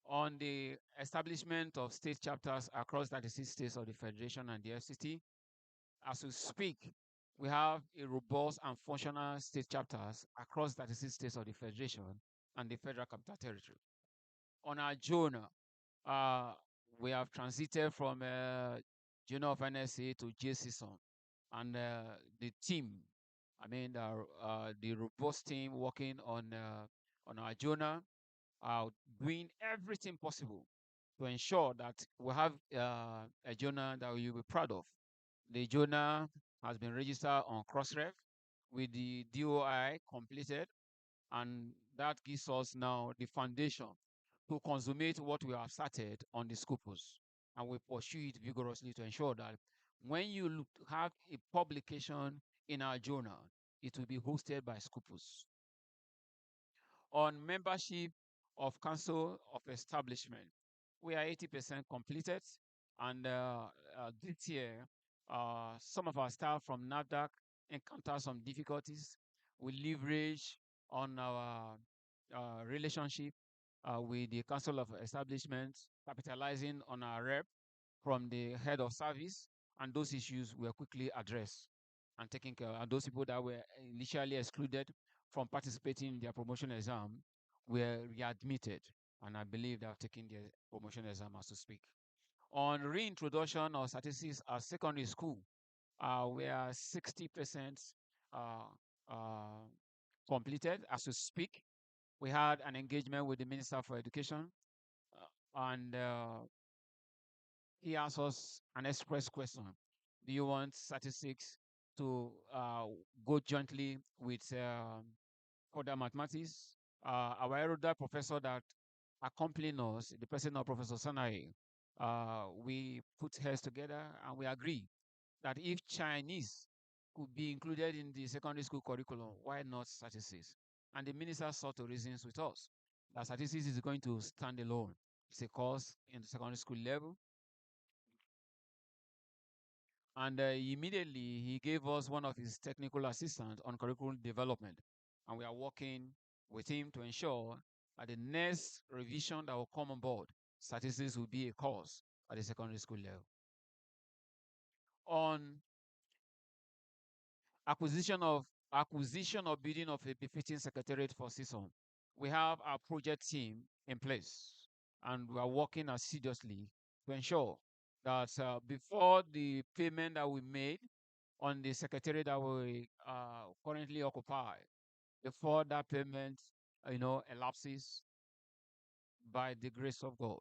I: On the establishment of state chapters across 36 states of the Federation and the FCT, as we speak, we have a robust and functional state chapters across 36 states of the Federation and the Federal Capital Territory. On our journal, we have transited from Journal of NSA to JCSON. And the team, the robust team working on our journal, are doing everything possible to ensure that we have a journal that you'll be proud of. The journal has been registered on Crossref with the DOI completed, and that gives us now the foundation to consummate what we have started on the Scopus. And we pursue it vigorously to ensure that when you have a publication in our journal, it will be hosted by Scopus. On membership of council of establishment, we are 80% completed. And this year, some of our staff from NAFDAC encounter some difficulties. We leverage on our relationship with the council of establishment, capitalizing on our rep from the head of service, and those issues were quickly addressed and taken care of. And those people that were initially excluded from participating in their promotion exam were readmitted, and I believe they have taken their promotion exam as to speak. On reintroduction of statistics at secondary school, we are 60% uh, uh, completed as we speak. We had an engagement with the Minister for Education, and he asked us an express question. Do you want statistics to go jointly with further mathematics? Our erudite professor that accompanied us, the president of Professor Sanae, we put heads together and we agree that if Chinese could be included in the secondary school curriculum, why not statistics? And the minister sought to reasons with us that statistics is going to stand alone. It's a course in the secondary school level. And immediately he gave us one of his technical assistants on curriculum development. And we are working with him to ensure that the next revision that will come on board, statistics will be a course at the secondary school level. On acquisition of building of a befitting secretariat for Cison, we have our project team in place, and we are working assiduously to ensure that before the payment that we made on the secretariat that we currently occupy, before that payment, elapses, by the grace of God.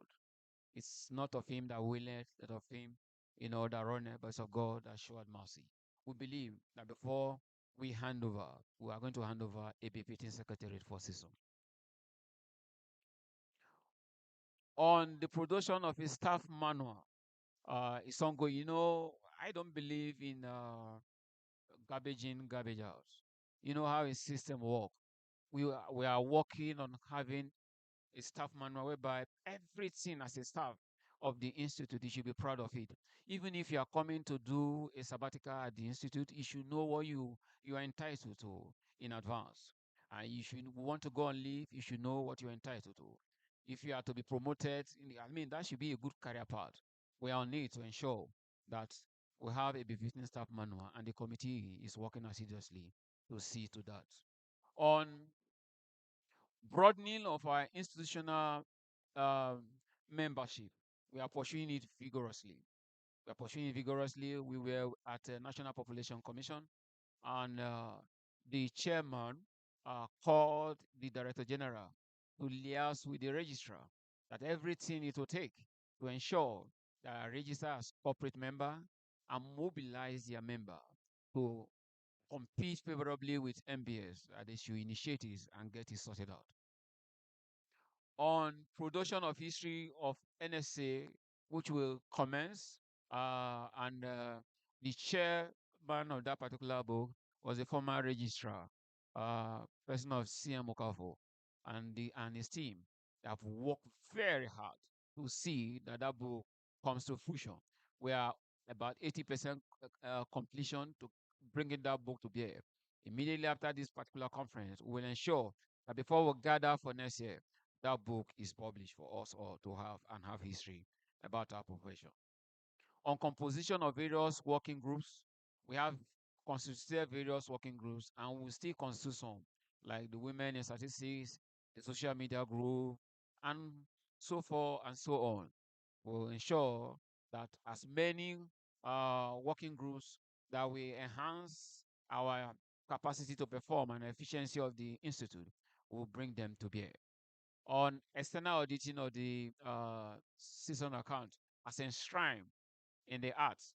I: It's not of him that willeth, that of him, that runneth, but it's of God that showeth mercy. We believe that before we hand over, we are going to hand over a befitting secretariat for Cison. On the production of a staff manual, it's ongoing. I don't believe in garbage in, garbage out. You know how a system works. We are working on having a staff manual whereby everything as a staff of the institute, you should be proud of it. Even if you are coming to do a sabbatical at the institute, you should know what you are entitled to in advance. And you should want to go on leave, you should know what you're entitled to. If you are to be promoted, that should be a good career path. We are on it to ensure that we have a befitting staff manual, and the committee is working assiduously to see to that. On broadening of our institutional membership, we are pursuing it vigorously. We were at the National Population Commission, and the chairman called the Director General to liaise with the registrar that everything it will take to ensure that our register as corporate member and mobilize their member to compete favorably with MBS, that they should initiate it and get it sorted out. On production of history of NSA, which will commence, and the chairman of that particular book was a former registrar, person of CM Okafo, and his team. They have worked very hard to see that that book comes to fruition. We are about 80% completion to bringing that book to bear. Immediately after this particular conference, we will ensure that before we gather for next year, that book is published for us all to have and have history about our profession. On composition of various working groups, we have constituted various working groups, and we still constitute some, like the Women in Statistics, the Social Media Group, and so forth and so on. We'll ensure that as many working groups that we enhance our capacity to perform and efficiency of the institute, will bring them to bear. On external auditing of the Cison account as enshrined in the arts,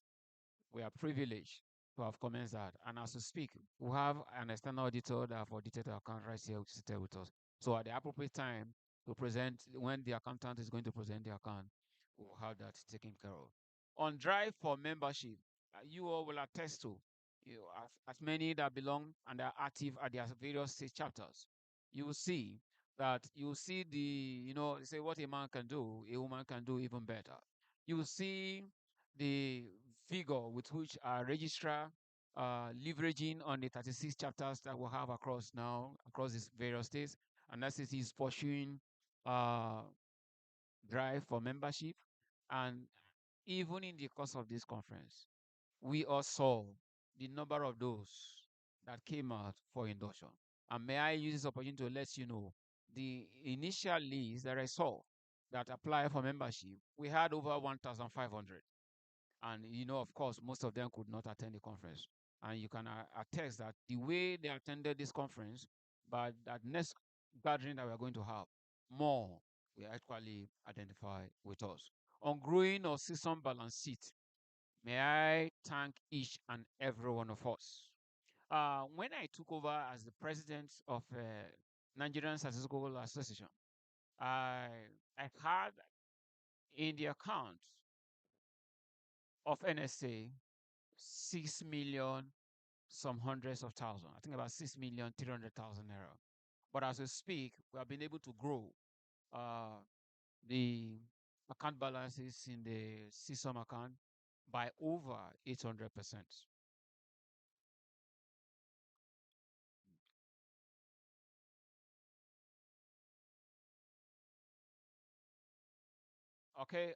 I: we are privileged to have commenced that. And as we speak, we have an external auditor that have audited the account right here seated with us. So at the appropriate time to present, when the accountant is going to present the account, we'll have that taken care of. On drive for membership, you all will attest to, as many that belong and are active at their various state chapters, you will see that you see they say what a man can do, a woman can do even better. You see the vigor with which our registrar leveraging on the 36 chapters that we have across these various states, and that is he's pursuing uh, drive for membership. And even in the course of this conference, we all saw the number of those that came out for induction. And may I use this opportunity to let you know the initial list that I saw that apply for membership, we had over 1,500. And of course, most of them could not attend the conference. And you can attest that the way they attended this conference, but that next gathering that we are going to have, more will actually identify with us. On growing our system balance sheet, may I thank each and every one of us. When I took over as the president of Nigerian Statistical Association, I had in the account of NSA 6 million, some hundreds of thousands. I think about 6,300,000 naira. But as we speak, we have been able to grow the account balances in the Cison account by over 800%. Okay.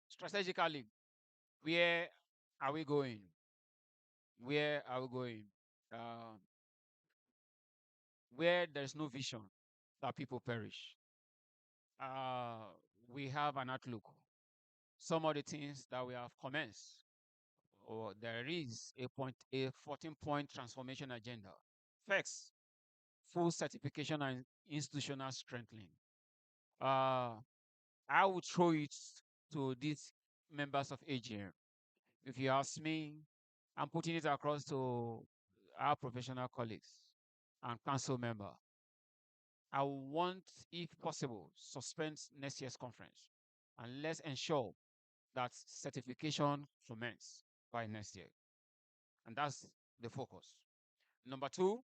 I: Strategically, where are we going? Where are we going? Uh, where there's no vision, that people perish. Uh, we have an outlook. Some of the things that we have commenced, or there is a 14-point transformation agenda. First, full certification and institutional strengthening. I would throw it to these members of AGM. If you ask me, I'm putting it across to our professional colleagues and council member. I want, if possible, suspend next year's conference, and let's ensure that certification commence by next year. And that's the focus. Number two,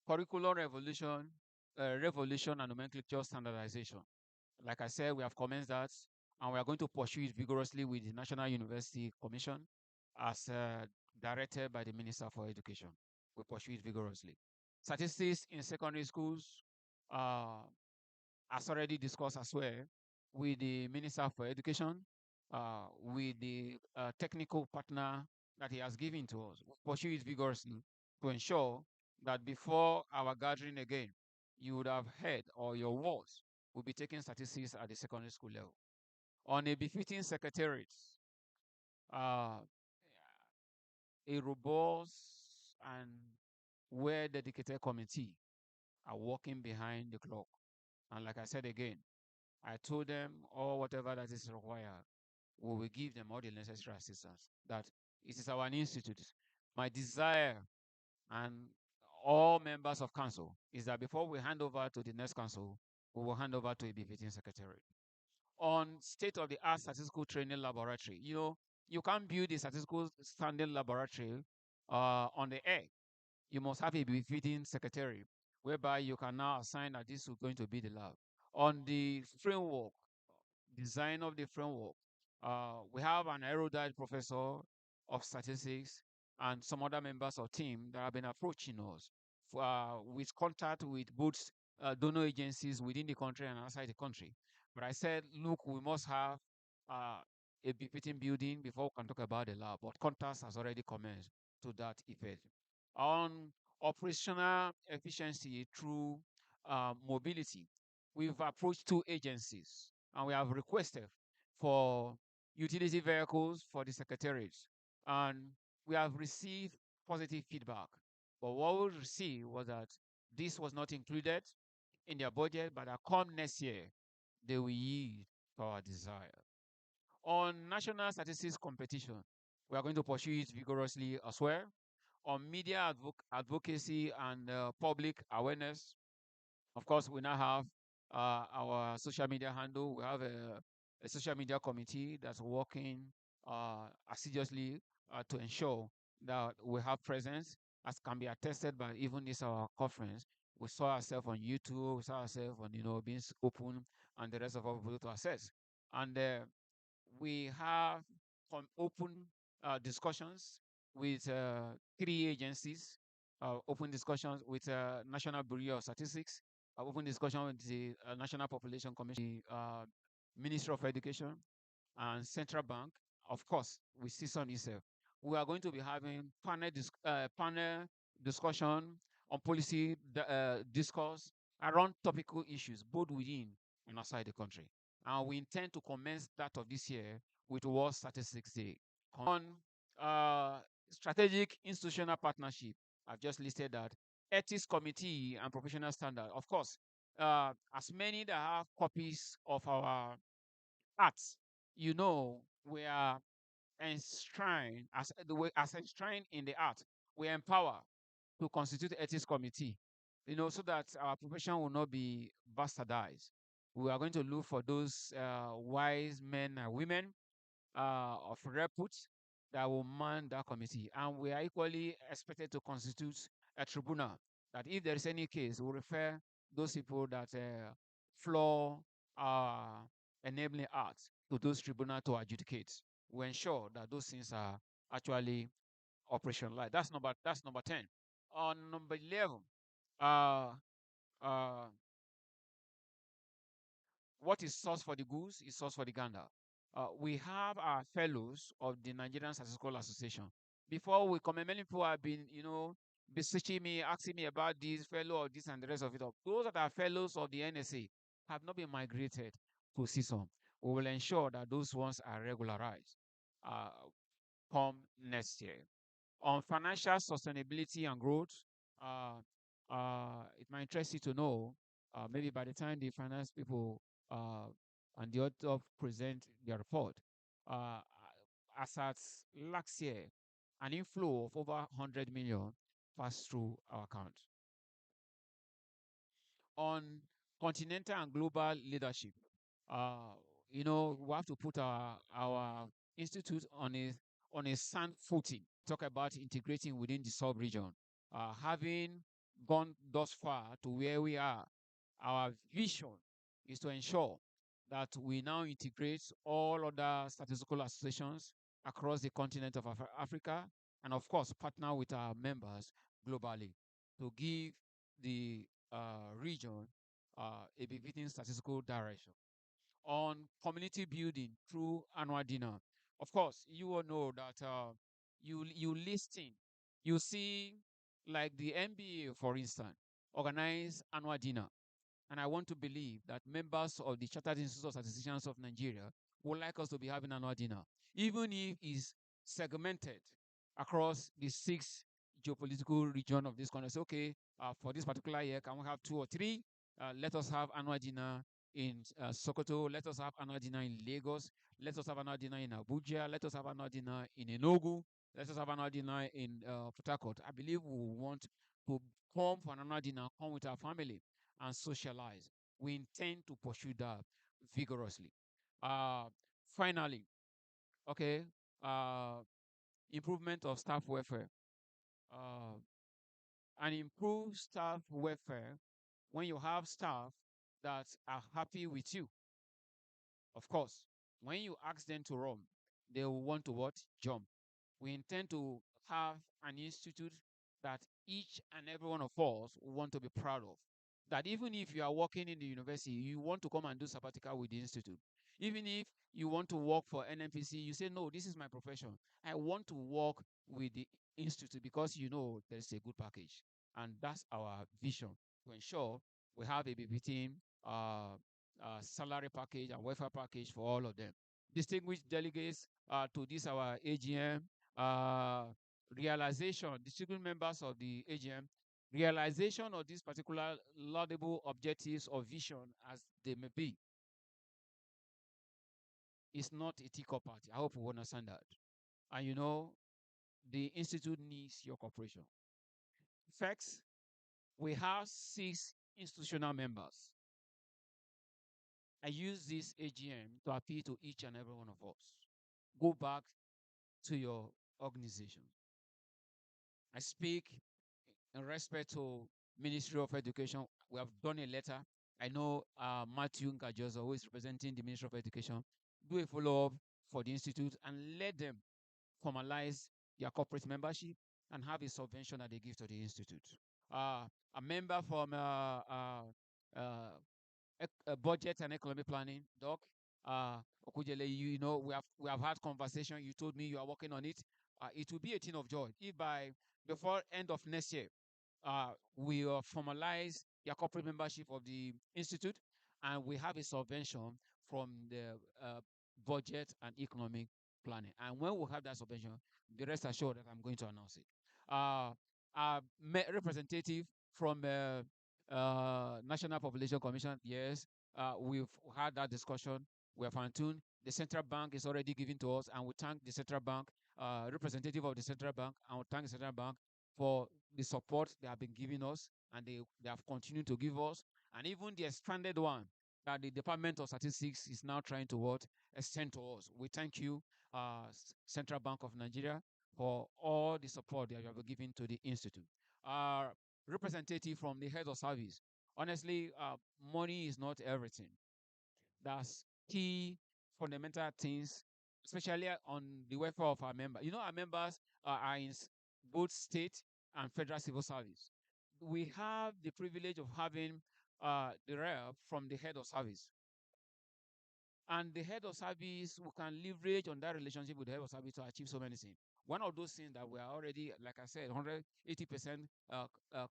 I: curriculum revolution and nomenclature standardization. Like I said, we have commenced that, and we are going to pursue it vigorously with the National University Commission as directed by the Minister for Education. We pursue it vigorously. Statistics in secondary schools, as already discussed as well, with the Minister for Education, with the technical partner that he has given to us. We pursue it vigorously to ensure that before our gathering again, you would have heard, or your wards will be taking statistics at the secondary school level. On a befitting secretariat, uh, a robust and well-dedicated committee are working behind the clock. And like I said again, I told them all whatever that is required, we will give them all the necessary assistance. That it is our institute. My desire and all members of council is that before we hand over to the next council, we will hand over to a befitting secretary. On state-of-the-art statistical training laboratory, you can't build a statistical standing laboratory on the air. You must have a befitting secretary, whereby you can now assign that this is going to be the lab. On the framework, design of the framework, we have an erudite professor of statistics and some other members of team that have been approaching us with contact with both donor agencies within the country and outside the country. But I said, look, we must have a befitting building before we can talk about the lab. But contacts has already commenced to that effect. On operational efficiency through mobility, we've approached two agencies and we have requested for utility vehicles for the secretariats. And we have received positive feedback. But what we received was that this was not included in their budget, but that come next year, they will yield to our desire. On national statistics competition, we are going to pursue it vigorously as well. On media advocacy and public awareness, of course, we now have our social media handle. We have a social media committee that's working assiduously to ensure that we have presence, as can be attested by even this our conference. We saw ourselves on YouTube, we saw ourselves on being open, and the rest of our people to access. And we have open discussions with three agencies, open discussions with National Bureau of Statistics, open discussion with the National Population Commission, the Ministry of Education, and Central Bank, of course, with Cison itself. We are going to be having panel discussion on policy discourse around topical issues, both within and outside the country. And we intend to commence that of this year with World Statistics Day. On uh, strategic institutional partnership, I've just listed that. Ethics committee and professional standard. Of course, as many that have copies of our arts, we are enshrined as enshrined in the art. We empower to constitute ethics committee, so that our profession will not be bastardized. We are going to look for those wise men and women of repute that will man that committee. And we are equally expected to constitute a tribunal that if there is any case, we'll refer those people that flaw enabling acts to those tribunal to adjudicate. We ensure that those things are actually operationalized. That's number 10. On number 11, uh, uh, what is source for the goose is source for the gander. We have our fellows of the Nigerian Statistical Association. Before we come, many people have been, beseeching me, asking me about this fellow of this and the rest of it. Those that are fellows of the NSA have not been migrated to CISOM. We will ensure that those ones are regularized come next year. On financial sustainability and growth, uh, it might interest you to know, maybe by the time the finance people and the author present their report, uh, as at last year, an inflow of over 100 million passed through our account. On continental and global leadership, we have to put our institute on a sound footing. Talk about integrating within the sub-region. Having gone thus far to where we are, our vision is to ensure that we now integrate all other statistical associations across the continent of Africa, and of course, partner with our members globally to give the region a befitting statistical direction. On community building through annual dinner, of course, you all know that you listen, you see, like the NBA, for instance, organize annual dinner. And I want to believe that members of the Chartered Institute of Statisticians of Nigeria would like us to be having annual dinner, even if it's segmented across the 6 geopolitical region of this country. Say, okay, for this particular year, can we have 2 or 3? Let us have annual dinner in Sokoto. Let us have annual dinner in Lagos. Let us have annual dinner in Abuja. Let us have annual dinner in Enugu. Let us have annual dinner in Port Harcourt. I believe we want to come for an annual dinner, come with our family and socialize. We intend to pursue that vigorously. Finally, okay, improvement of staff welfare. And improve staff welfare when you have staff that are happy with you. Of course, when you ask them to run, they will want to what? Jump. We intend to have an institute that each and every one of us want to be proud of. That even if you are working in the university, you want to come and do sabbatical with the institute. Even if you want to work for NNPC, you say, no, this is my profession. I want to work with the institute because there's a good package. And that's our vision to ensure we have a befitting salary package and welfare package for all of them. Distinguished delegates to this our AGM, distinguished members of the AGM, realization of these particular laudable objectives or vision as they may be is not a teacup party. I hope you understand that. And the institute needs your cooperation. First, we have 6 institutional members. I use this AGM to appeal to each and every one of us. Go back to your organization. I speak in respect to Ministry of Education. We have done a letter. I know Matthew Ngajozo, who is representing the Ministry of Education, do a follow-up for the institute and let them formalize their corporate membership and have a subvention that they give to the institute. A member from budget and economic planning, Doc. Okujele, you know, we have had conversation. You told me you are working on it. It will be a thing of joy if by before end of next year, we formalize your corporate membership of the institute, and we have a subvention from the budget and economic planning. And when we have that subvention, be rest assured that I'm going to announce it. Our representative from National Population Commission, yes, we've had that discussion. We have fine-tuned. The central bank is already giving to us, and we thank the central bank, representative of the central bank, and we thank the central bank for the support they have been giving us, and they have continued to give us, and even the expanded one that the Department of Statistics is now trying to what extend to us. We thank you, Central Bank of Nigeria, for all the support that you have given to the institute. Representative from the head of service. Honestly, money is not everything. That's key fundamental things, especially on the welfare of our members. You know, our members are in both state and federal civil service. We have the privilege of having the rep from the head of service. And the head of service, we can leverage on that relationship with the head of service to achieve so many things. One of those things that we are already, like I said, 180%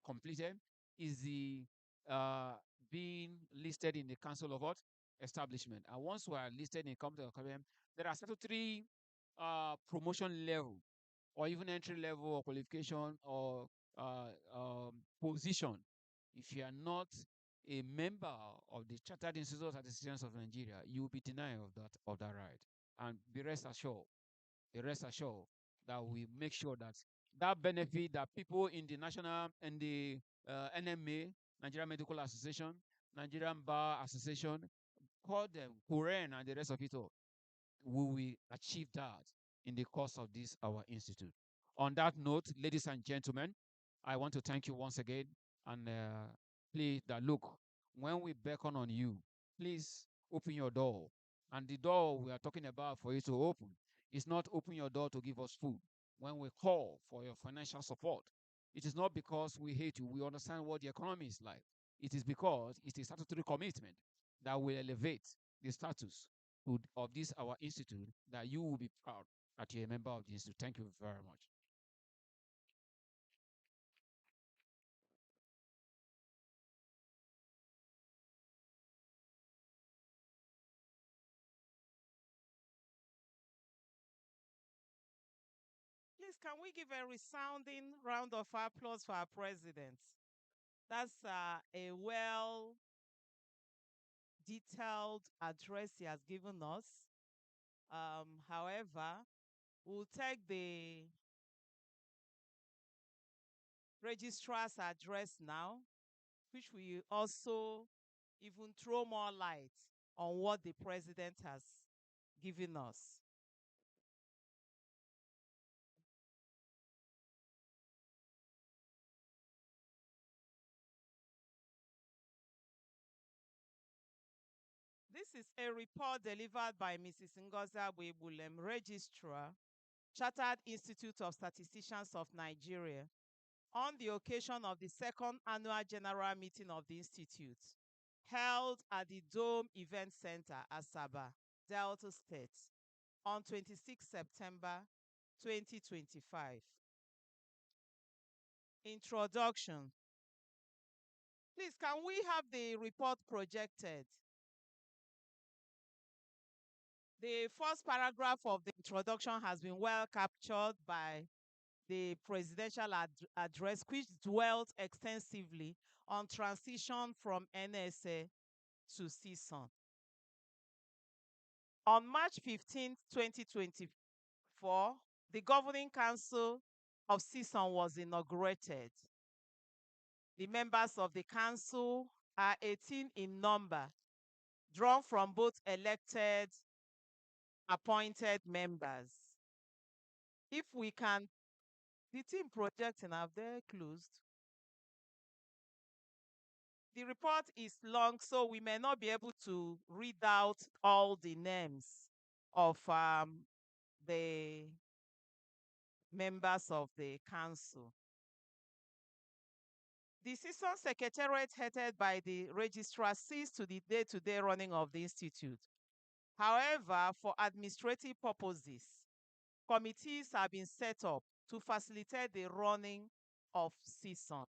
I: completed is the being listed in the Council of what? Establishment. And once we are listed in Council of Government, there are statutory promotion level or even entry level or qualification or position. If you are not a member of the Chartered Institute of Statisticians of Nigeria, you will be denied of that right. And be rest assured that we make sure that that benefit that people in the national and the NMA, Nigerian Medical Association, Nigerian Bar Association, call them Kuren and the rest of it all, we will achieve that in the course of this our institute. On that note, ladies and gentlemen, I want to thank you once again and please that look, when we beckon on you, please open your door. And the door we are talking about for you to open is not open your door to give us food. When we call for your financial support, it is not because we hate you. We understand what the economy is like. It is because it is a statutory commitment that will elevate the status of this our institute, that you will be proud that you're a member of the institute. Thank you very much.
F: Please, can we give a resounding round of applause for our president? That's a well detailed address he has given us. However, we'll take the registrar's address now, which will also even throw more light on what the president has given us. This is a report delivered by Mrs. Ngoza Webulem, Registrar, Chartered Institute of Statisticians of Nigeria, on the occasion of the second annual general meeting of the Institute, held at the Dome Event Center, Asaba, Delta State, on 26 September 2025. Introduction. Please, can we have the report projected? The first paragraph of the introduction has been well captured by the presidential address, which dwelt extensively on transition from NSA to Cison. On March 15, 2024, the Governing Council of Cison was inaugurated. The members of the council are 18 in number, drawn from both elected, appointed members. If we can The team projecting have they closed? The report is long, so we may not be able to read out all the names of the members of the council. The Cison Secretariat headed by the registrar sees to the day-to-day running of the institute. However, for administrative purposes, committees have been set up to facilitate the running of Cison.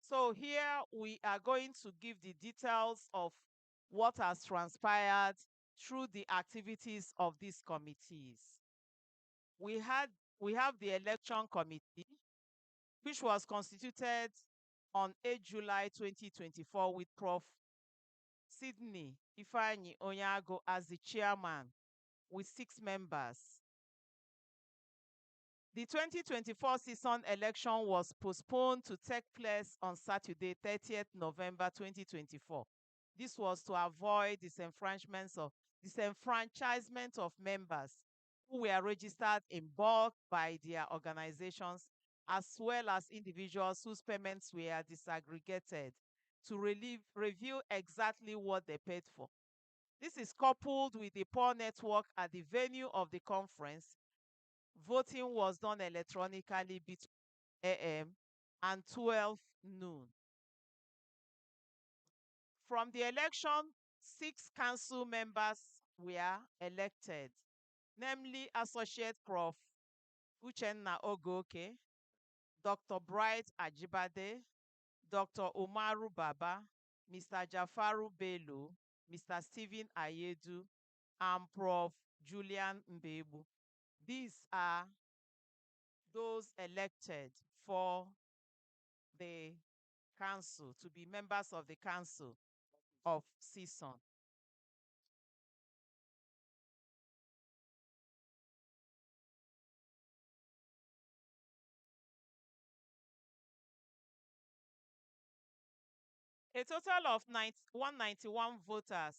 F: So here we are going to give the details of what has transpired through the activities of these committees. We have the election committee, which was constituted on 8 July 2024 with Prof. Sydney Ifeanyi Onyago as the chairman with 6 members. The 2024 season election was postponed to take place on Saturday, 30th November 2024. This was to avoid disenfranchisement of members who were registered in bulk by their organizations, as well as individuals whose payments were disaggregated to review exactly what they paid for. This is coupled with the poor network at the venue of the conference. Voting was done electronically between AM and 12 noon. From the election, 6 council members were elected, namely Associate Prof. Uchenna Ogoke, Dr. Bright Ajibade, Dr. Umaru Baba, Mr. Jafaru Bello, Mr. Stephen Ayedu, and Prof. Julian Mbebu. These are those elected for the council, to be members of the council of Cison. A total of 191 voters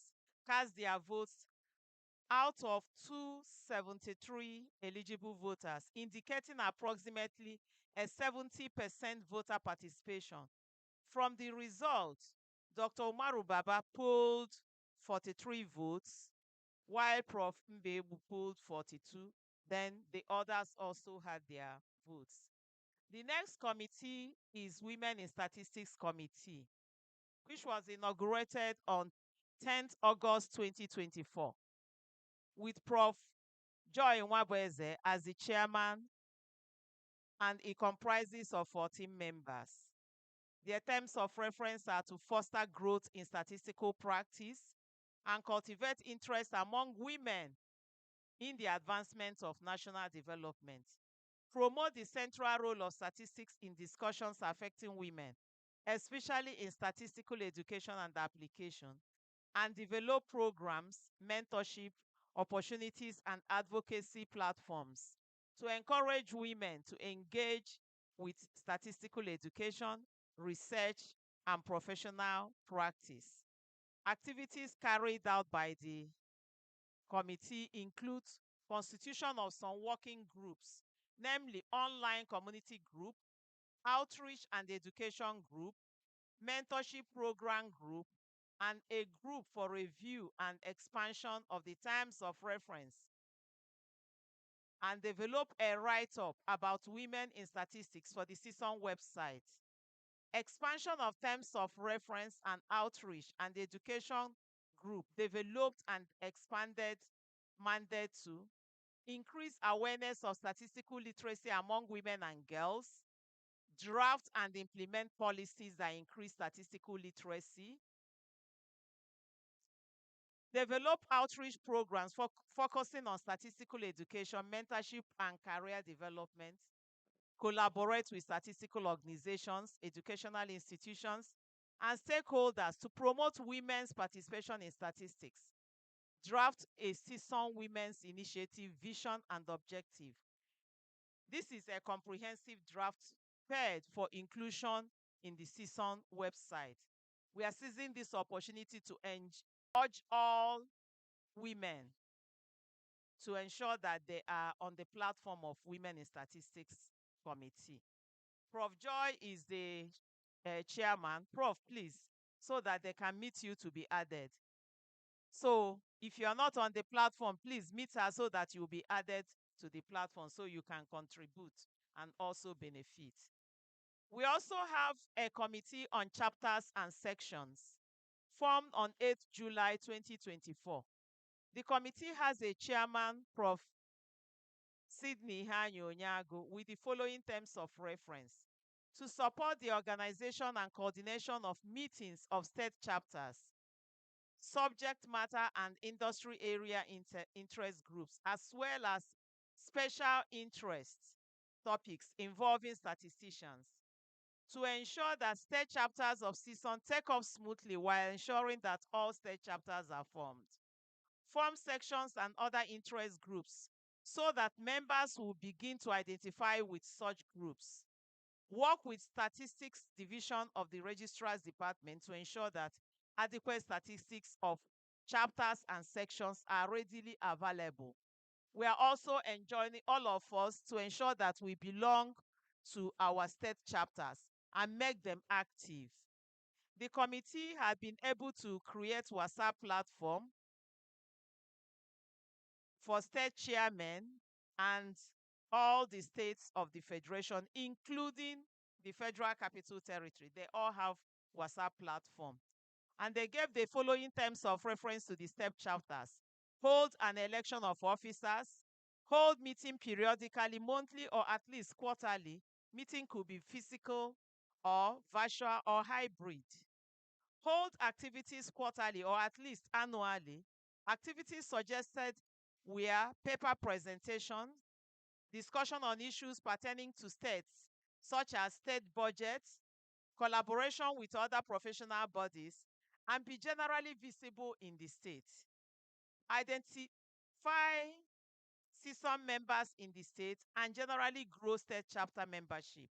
F: cast their votes out of 273 eligible voters, indicating approximately a 70% voter participation. From the results, Dr. Umaru Baba polled 43 votes, while Prof. Mbebu polled 42. Then the others also had their votes. The next committee is Women in Statistics Committee, which was inaugurated on 10th August 2024 with Prof. Joy Nwabweze as the chairman, and it comprises of 14 members. Their terms of reference are to foster growth in statistical practice and cultivate interest among women in the advancement of national development, promote the central role of statistics in discussions affecting women, especially in statistical education and application, and develop programs, mentorship, opportunities, and advocacy platforms to encourage women to engage with statistical education, research, and professional practice. Activities carried out by the committee include constitution of some working groups, namely online community group, outreach and education group, mentorship program group, and a group for review and expansion of the terms of reference, and develop a write-up about women in statistics for the Cison website. Expansion of terms of reference and outreach and the education group developed and expanded mandate to increase awareness of statistical literacy among women and girls, draft and implement policies that increase statistical literacy, develop outreach programs focusing on statistical education, mentorship, and career development, collaborate with statistical organizations, educational institutions, and stakeholders to promote women's participation in statistics, draft a Cison Women's Initiative vision and objective. This is a comprehensive draft prepared for inclusion in the Cison website. We are seizing this opportunity to urge all women to ensure that they are on the platform of Women in Statistics Committee. Prof. Joy is the chairman. Prof, please, so that they can meet you to be added. So if you are not on the platform, please meet her so that you will be added to the platform so you can contribute and also benefit. We also have a committee on chapters and sections formed on 8th July 2024. The committee has a chairman, Prof. Sydney Hanyo with the following terms of reference: to support the organization and coordination of meetings of state chapters, subject matter and industry area interest groups, as well as special interest topics involving statisticians, to ensure that state chapters of Cison take off smoothly while ensuring that all state chapters are formed. Form sections and other interest groups so that members will begin to identify with such groups. Work with statistics division of the registrar's department to ensure that adequate statistics of chapters and sections are readily available. We are also enjoining all of us to ensure that we belong to our state chapters and make them active. The committee has been able to create WhatsApp platform for state chairmen and all the states of the federation, including the Federal Capital Territory. They all have WhatsApp platform. And they gave the following terms of reference to the step chapters: hold an election of officers, hold meeting periodically, monthly, or at least quarterly. Meeting could be physical or virtual or hybrid. Hold activities quarterly or at least annually. Activities suggested were paper presentation, discussion on issues pertaining to states, such as state budgets, collaboration with other professional bodies, and be generally visible in the state. Identify Cison members in the state and generally grow state chapter membership.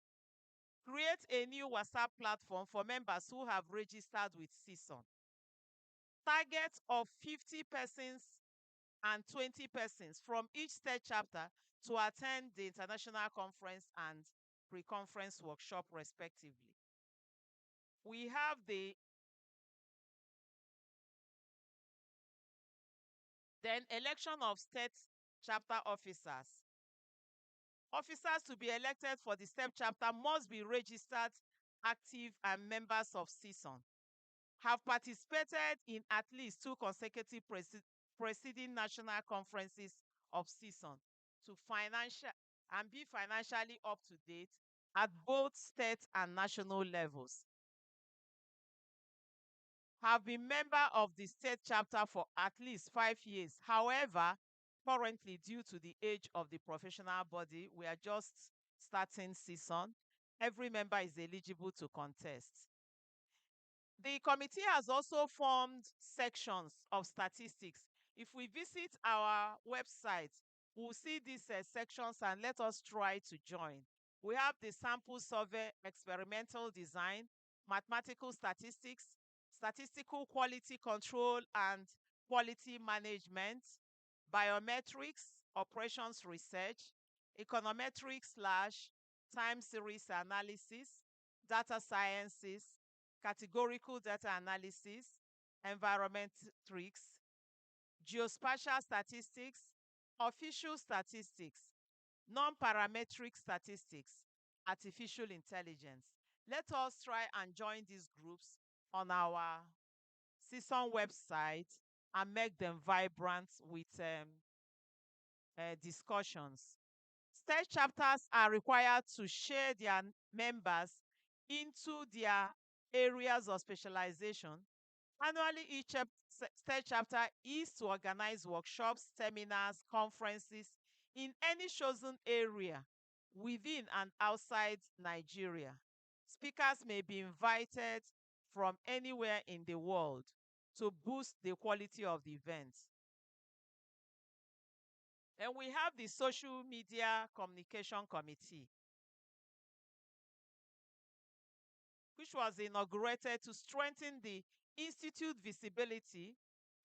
F: Create a new WhatsApp platform for members who have registered with Cison. Target of 50 persons and 20 persons from each state chapter to attend the international conference and pre-conference workshop respectively. We have the election of state chapter officers. Officers to be elected for the state chapter must be registered, active, and members of Cison. Have participated in at least 2 consecutive preceding national conferences of Cison to be financially up to date at both state and national levels. Have been member of the state chapter for at least 5 years. However, currently, due to the age of the professional body, we are just starting Cison. Every member is eligible to contest. The committee has also formed sections of statistics. If we visit our website, we'll see these sections and let us try to join. We have the sample survey, experimental design, mathematical statistics, statistical quality control and quality management, biometrics, operations research, econometrics / time series analysis, data sciences, categorical data analysis, environmetrics, geospatial statistics, official statistics, non-parametric statistics, artificial intelligence. Let us try and join these groups on our Cison website and make them vibrant with discussions. State chapters are required to share their members into their areas of specialization. Annually, each state chapter is to organize workshops, seminars, conferences in any chosen area within and outside Nigeria. Speakers may be invited from anywhere in the world to boost the quality of the event. And we have the Social Media Communication Committee, which was inaugurated to strengthen the institute visibility,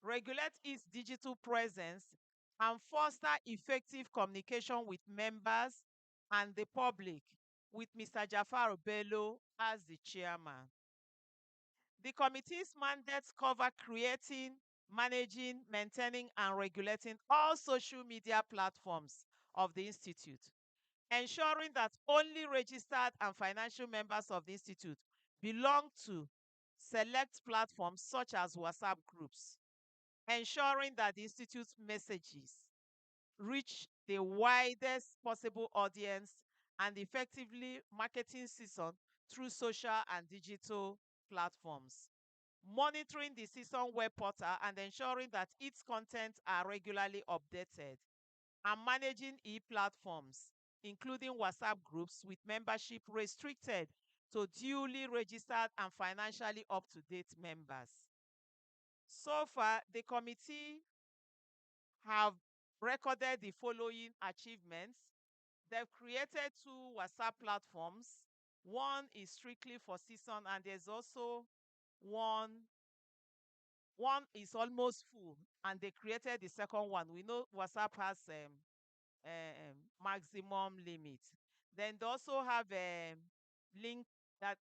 F: regulate its digital presence, and foster effective communication with members and the public, with Mr. Jafar Bello as the chairman. The committee's mandates cover creating, managing, maintaining, and regulating all social media platforms of the Institute, ensuring that only registered and financial members of the Institute belong to select platforms such as WhatsApp groups, ensuring that the Institute's messages reach the widest possible audience, and effectively marketing Cison through social and digital platforms, monitoring the Cison web portal and ensuring that its contents are regularly updated, and managing e-platforms, including WhatsApp groups with membership restricted to duly registered and financially up-to-date members. So far, the committee have recorded the following achievements. They've created 2 WhatsApp platforms. One is strictly for Cison, and there's also one is almost full, and they created the second one. We know WhatsApp has maximum limit. Then they also have a link that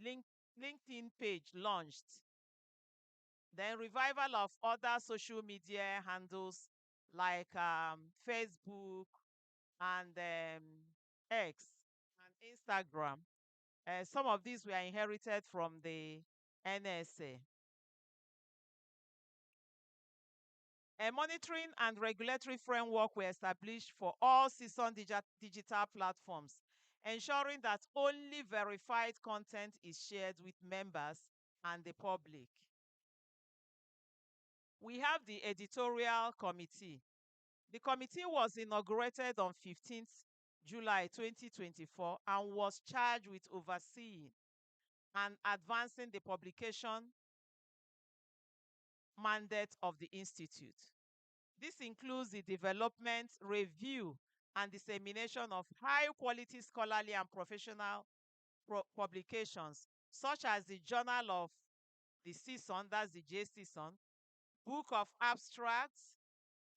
F: LinkedIn page launched. Then revival of other social media handles like Facebook and X and Instagram. Some of these were inherited from the NSA. A monitoring and regulatory framework were established for all Cison digital platforms, ensuring that only verified content is shared with members and the public. We have the editorial committee. The committee was inaugurated on 15th July 2024 and was charged with overseeing and advancing the publication mandate of the Institute. This includes the development, review, and dissemination of high-quality scholarly and professional publications, such as the Journal of the Cison, that's the JCison, Book of Abstracts,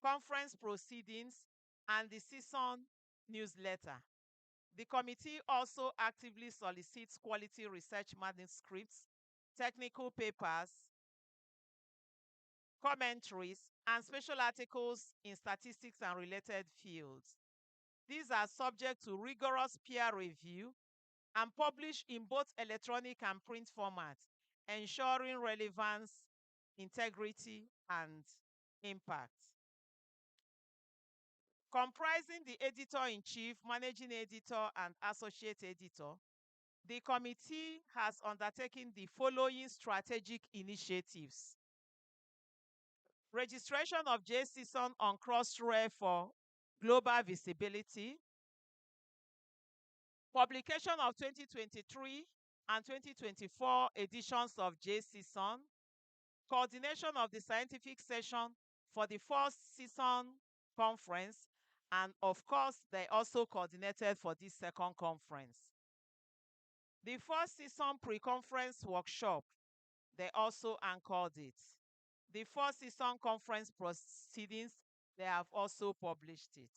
F: Conference Proceedings, and the Cison newsletter. The committee also actively solicits quality research manuscripts, technical papers, commentaries, and special articles in statistics and related fields. These are subject to rigorous peer review and published in both electronic and print formats, ensuring relevance, integrity, and impact. Comprising the editor-in-chief, managing editor, and associate editor, the committee has undertaken the following strategic initiatives: registration of JCison on Crossref for global visibility, publication of 2023 and 2024 editions of JCison, coordination of the scientific session for the first Cison conference, and of course, they also coordinated for this second conference. The first Cison pre-conference workshop, they also anchored it. The first Cison conference proceedings, they have also published it.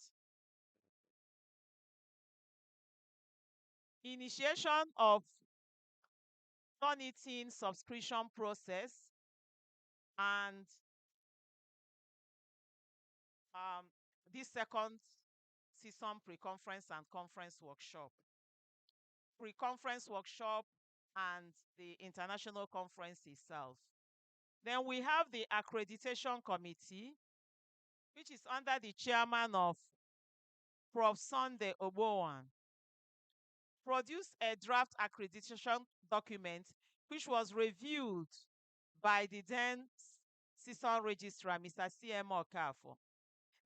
F: Initiation of non-eating subscription process and this second Cison pre-conference and conference workshop. Pre-conference workshop and the international conference itself. Then we have the accreditation committee, which is under the chairman of Prof. Sunday Obowan. Produced a draft accreditation document which was reviewed by the then Cison registrar, Mr. C.M. Okafo.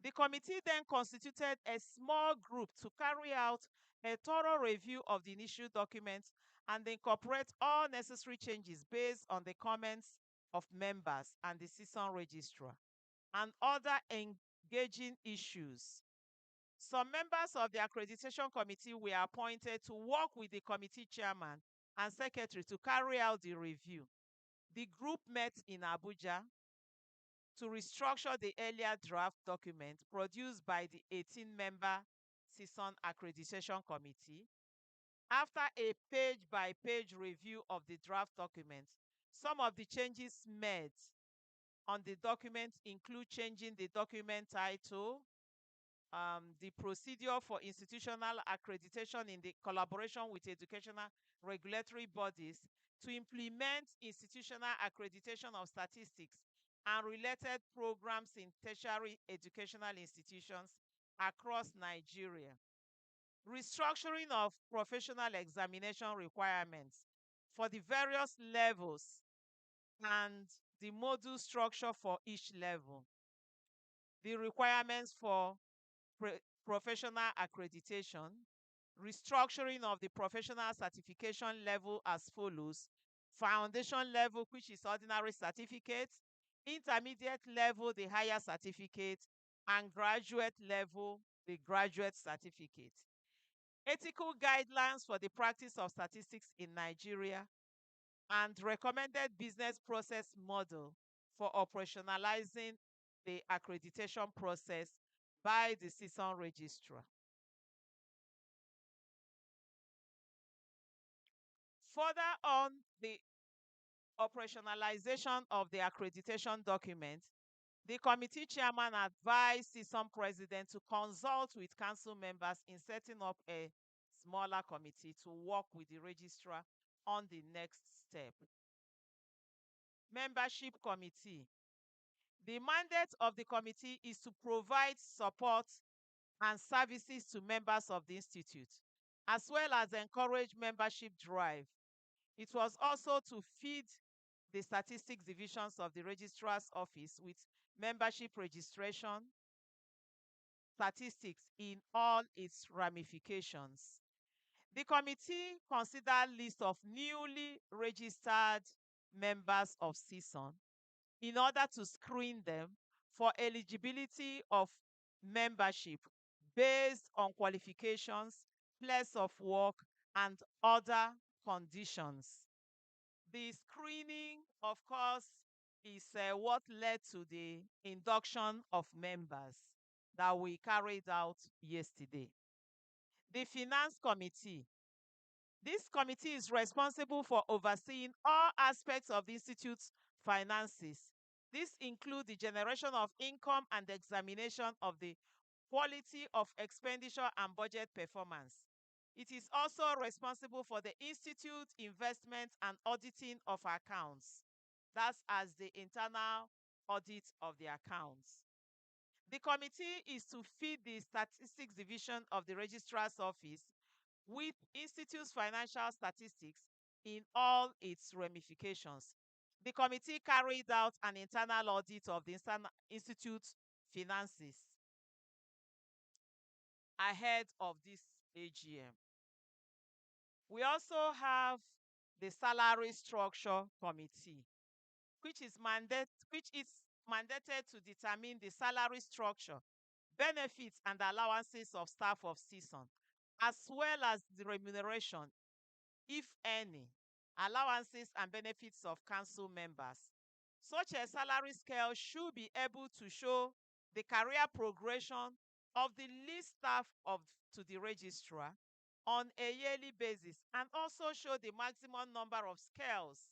F: The committee then constituted a small group to carry out a thorough review of the initial document and incorporate all necessary changes based on the comments of members and the Cison registrar and other engaging issues. Some members of the accreditation committee were appointed to work with the committee chairman and secretary to carry out the review. The group met in Abuja to restructure the earlier draft document produced by the 18-member Cison Accreditation Committee. After a page-by-page review of the draft document, some of the changes made on the document include changing the document title, the procedure for institutional accreditation in the collaboration with educational regulatory bodies to implement institutional accreditation of statistics and related programs in tertiary educational institutions across Nigeria. Restructuring of professional examination requirements for the various levels and the module structure for each level. The requirements for professional accreditation, restructuring of the professional certification level as follows: foundation level, which is ordinary certificate; intermediate level, the higher certificate; and graduate level, the graduate certificate. Ethical guidelines for the practice of statistics in Nigeria, and recommended business process model for operationalizing the accreditation process by the Cison registrar. Further on the operationalization of the accreditation document, the committee chairman advised Cison president to consult with council members in setting up a smaller committee to work with the registrar on the next step. Membership committee. The mandate of the committee is to provide support and services to members of the institute, as well as encourage membership drive. It was also to feed the statistics divisions of the registrar's office with membership registration statistics in all its ramifications. The committee considered list of newly registered members of Cison in order to screen them for eligibility of membership based on qualifications, place of work, and other conditions. The screening, of course, is what led to the induction of members that we carried out yesterday. The Finance Committee. This committee is responsible for overseeing all aspects of the institute's finances. This includes the generation of income and the examination of the quality of expenditure and budget performance. It is also responsible for the institute investment and auditing of accounts. That's as the internal audit of the accounts. The committee is to feed the statistics division of the registrar's office with institute's financial statistics in all its ramifications. The committee carried out an internal audit of the institute's finances ahead of this AGM. We also have the Salary Structure Committee, which is mandated to determine the salary structure, benefits, and allowances of staff of Cison, as well as the remuneration, if any, allowances and benefits of council members. Such a salary scale should be able to show the career progression of the least staff to the registrar on a yearly basis, and also show the maximum number of scales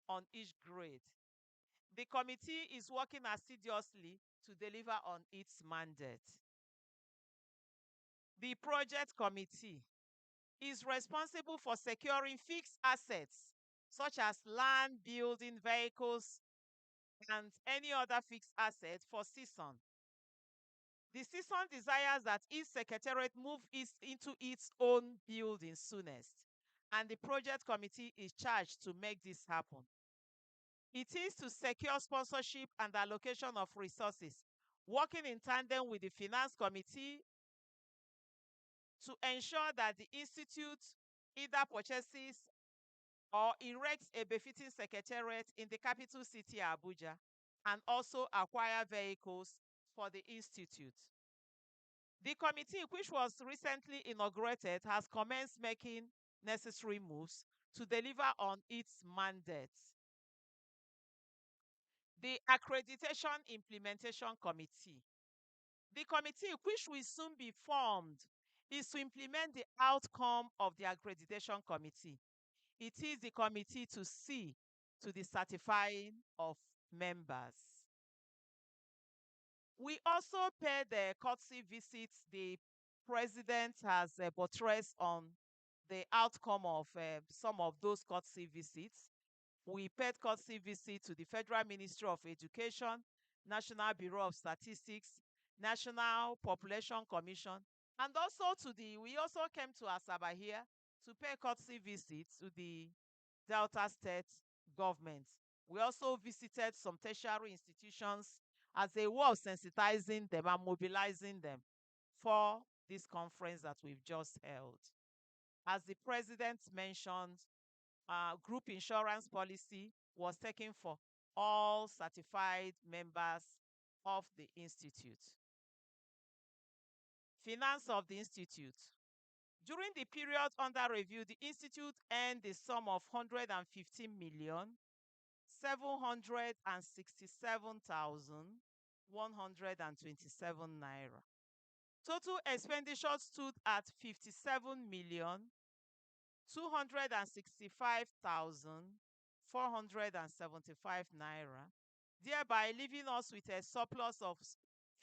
F: on each grade. The committee is working assiduously to deliver on its mandate. The Project Committee is responsible for securing fixed assets such as land, building, vehicles, and any other fixed asset for Cison. The Cison desires that each secretariat move into its own building soonest, and the project committee is charged to make this happen. It is to secure sponsorship and allocation of resources, working in tandem with the finance committee to ensure that the institute either purchases or erects a befitting secretariat in the capital city, Abuja, and also acquire vehicles for the institute. The committee, which was recently inaugurated, has commenced making necessary moves to deliver on its mandate. the Accreditation Implementation Committee. The committee, which will soon be formed, is to implement the outcome of the Accreditation Committee. It is the committee to see to the certifying of members. We also paid the courtesy visits. The president has buttressed on the outcome of some of those courtesy visits. We paid courtesy visit to the Federal Ministry of Education, National Bureau of Statistics, National Population Commission, and also we also came to Asaba here to pay courtesy visit to the Delta State government. We also visited some tertiary institutions as a way of sensitizing them and mobilizing them for this conference that we've just held. As the president mentioned, group insurance policy was taken for all certified members of the institute. Finance of the institute. During the period under review, the institute earned the sum of 115,767,127 naira. Total expenditure stood at 57,265,475 naira, thereby leaving us with a surplus of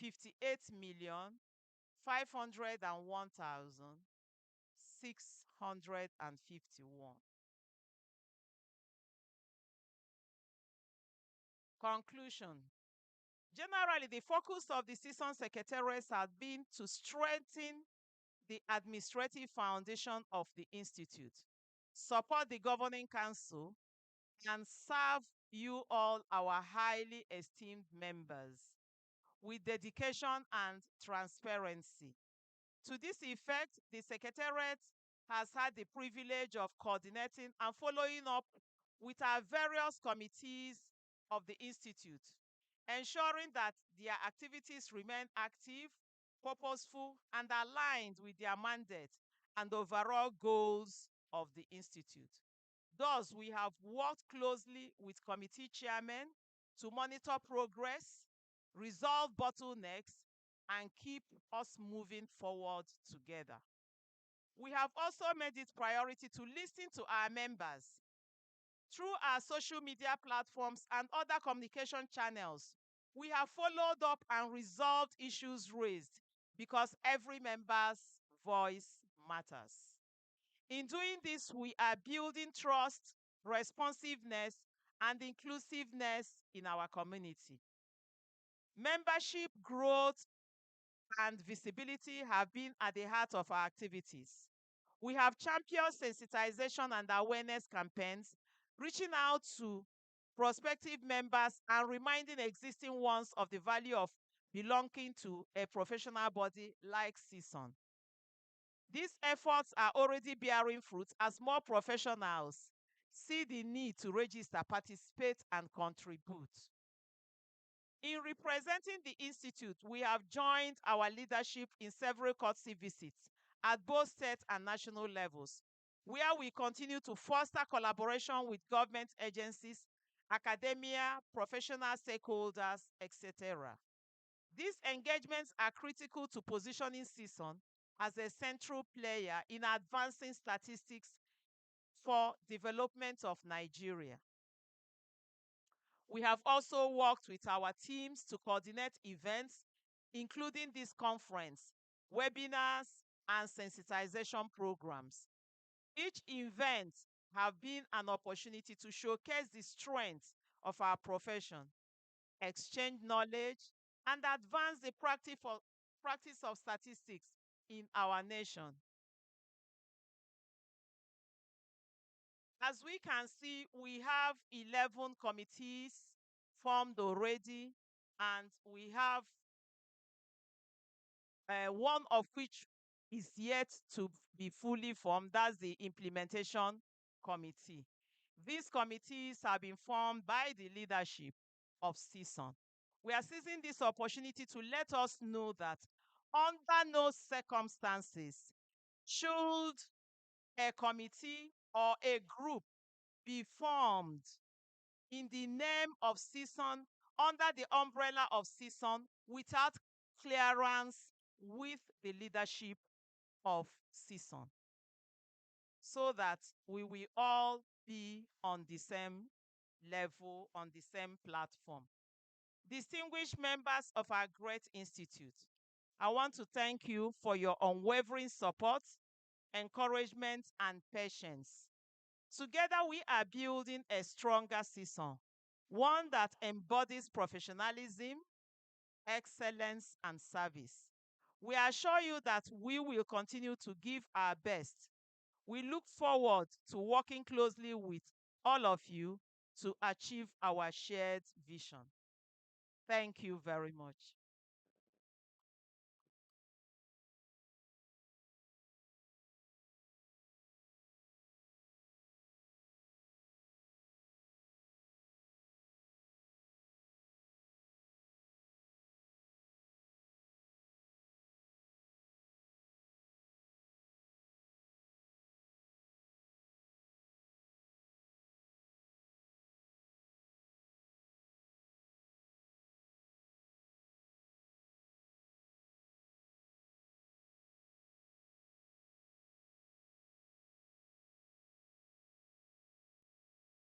F: 58,501,651. Conclusion. Generally, the focus of the Cison secretariats has been to strengthen the administrative foundation of the institute, support the governing council, and serve you all, our highly esteemed members, with dedication and transparency. To this effect, the Secretariat has had the privilege of coordinating and following up with our various committees of the Institute, ensuring that their activities remain active, purposeful, and aligned with their mandate and overall goals of the Institute. Thus, we have worked closely with committee chairmen to monitor progress, resolve bottlenecks, and keep us moving forward together. We have also made it priority to listen to our members. Through our social media platforms and other communication channels, we have followed up and resolved issues raised because every member's voice matters. In doing this, we are building trust, responsiveness, and inclusiveness in our community. Membership growth and visibility have been at the heart of our activities. We have championed sensitization and awareness campaigns, reaching out to prospective members and reminding existing ones of the value of belonging to a professional body like Cison. These efforts are already bearing fruit as more professionals see the need to register, participate, and contribute. In representing the Institute, we have joined our leadership in several courtesy visits at both state and national levels, where we continue to foster collaboration with government agencies, academia, professional stakeholders, etc. These engagements are critical to positioning Cison as a central player in advancing statistics for development of Nigeria. We have also worked with our teams to coordinate events, including this conference, webinars, and sensitization programs. Each event have been an opportunity to showcase the strengths of our profession, exchange knowledge, and advance the practice of statistics in our nation. As we can see, we have 11 committees formed already, and we have one of which is yet to be fully formed. That's the implementation committee. These committees have been formed by the leadership of Cison. We are seizing this opportunity to let us know that under no circumstances should a committee or a group be formed in the name of Cison under the umbrella of Cison without clearance with the leadership of Cison, so that we will all be on the same level, on the same platform. Distinguished members of our great institute, I want to thank you for your unwavering support, encouragement, and patience. Together, we are building a stronger Cison, one that embodies professionalism, excellence, and service. We assure you that we will continue to give our best. We look forward to working closely with all of you to achieve our shared vision. Thank you very much.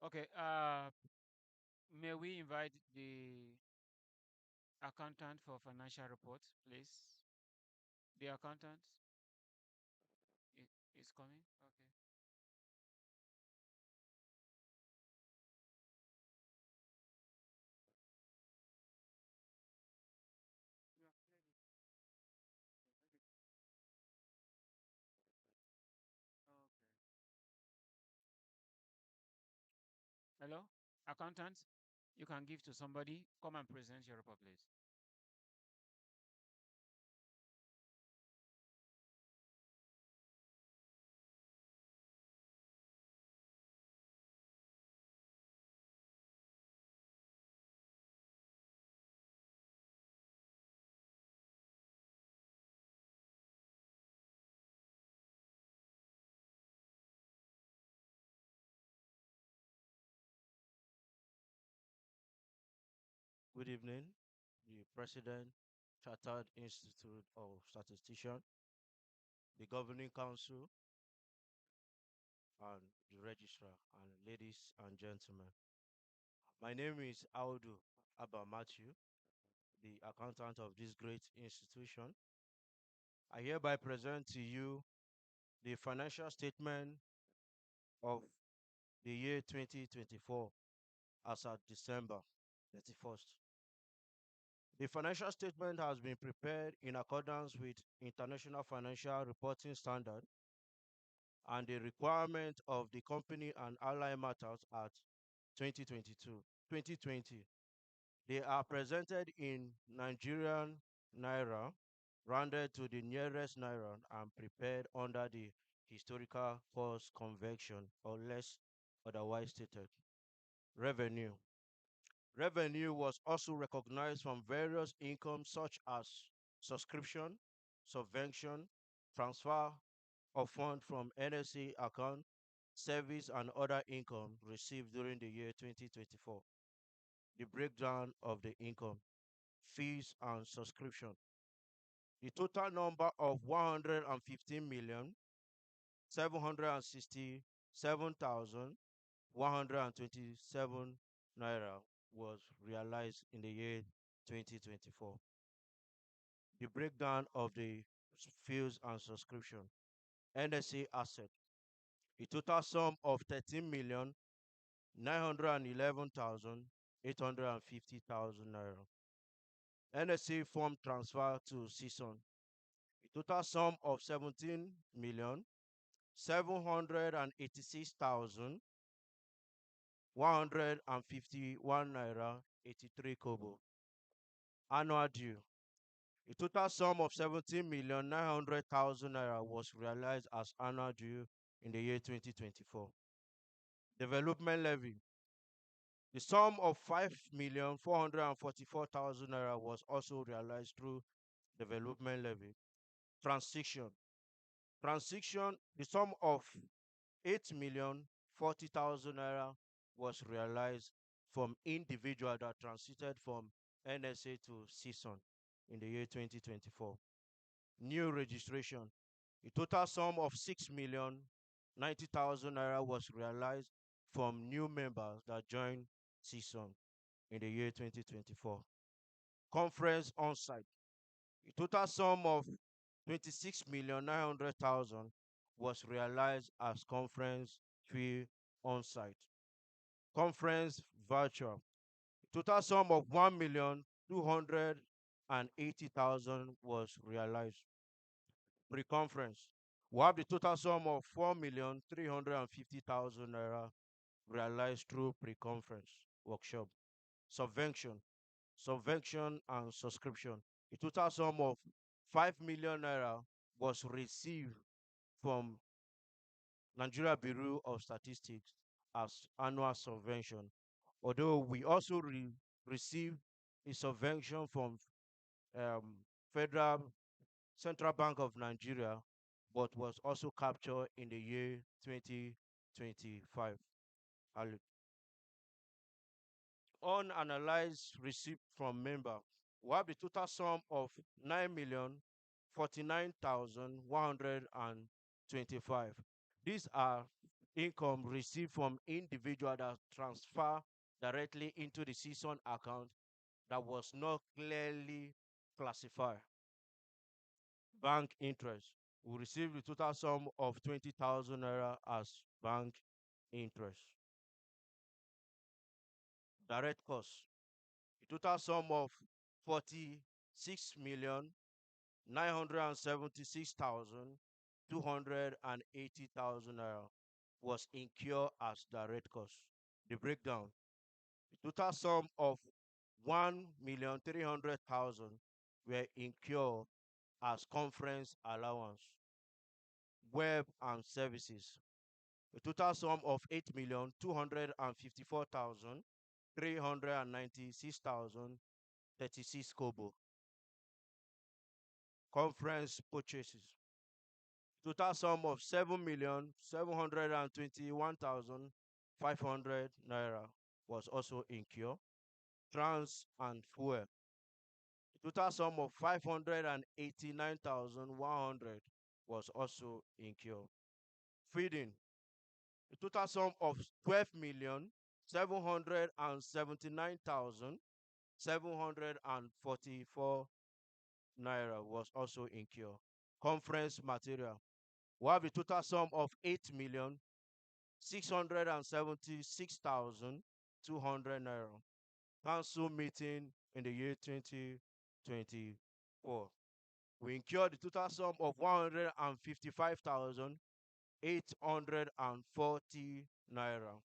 I: Okay, may we invite the accountant for financial report, please? The accountant is coming. Okay. Hello, accountant. You can give to somebody. Come and present your report, please.
A: Good evening, the President, Chartered Institute of Statisticians, the Governing Council, and the Registrar, and ladies and gentlemen. My name is Audu Abba Matthew, the accountant of this great institution. I hereby present to you the financial statement of the year 2024 as at December 31st. The financial statement has been prepared in accordance with International Financial Reporting Standard and the requirement of the Company and Allied Matters Act 2020. They are presented in Nigerian Naira, rounded to the nearest Naira and prepared under the historical cost convention unless otherwise stated. Revenue. Revenue was also recognized from various incomes such as subscription, subvention, transfer of funds from NSA account, service and other income received during the year 2024. The breakdown of the income, fees and subscription. The total number of 115,767,127 naira was realized in the year 2024. The breakdown of the fees and subscription. NSA asset. The total sum of 13,911,850 naira. NSA form transfer to Cison. The total sum of 17,786,151 naira 83 kobo. Annual due. A total sum of 17,900,000 naira was realized as annual due in the year 2024. Development levy. The sum of 5,444,000 naira was also realized through development levy. Transition. Transition, the sum of 8,040,000 naira was realized from individual that transited from NSA to Cison in the year 2024. New registration. A total sum of 6,090,000 naira was realized from new members that joined Cison in the year 2024. Conference on site. A total sum of 26,900,000 was realized as conference fee on site. Conference virtual. A total sum of 1,280,000 was realized. Pre-conference. We have the total sum of 4,350,000 naira realized through pre-conference workshop. Subvention. Subvention and subscription. A total sum of 5 million naira was received from Nigeria Bureau of Statistics as annual subvention. Although we also received a subvention from um, Federal Central Bank of Nigeria, but was also captured in the year 2025. Unanalyzed receipt from member, we have the total sum of 9,049,125. These are income received from individual that transfer directly into the Cison account that was not clearly classified. Bank interest. We received the total sum of 20,000 naira as bank interest. Direct costs. The total sum of 46,976,280,000 naira was incurred as direct costs. The breakdown. The total sum of 1,300,000 were incurred as conference allowance. Web and services. A total sum of 8,254,396,036 kobo. Conference purchases. Total sum of 7,721,500 naira was also incurred. Trans and fuel. Total sum of 589,100 was also incurred. Feeding. A total sum of 12,779,744 naira was also incurred. Conference material. We have a total sum of 8,676,200 naira. Council meeting in the year 2024. We incurred the total sum of 155,840 naira.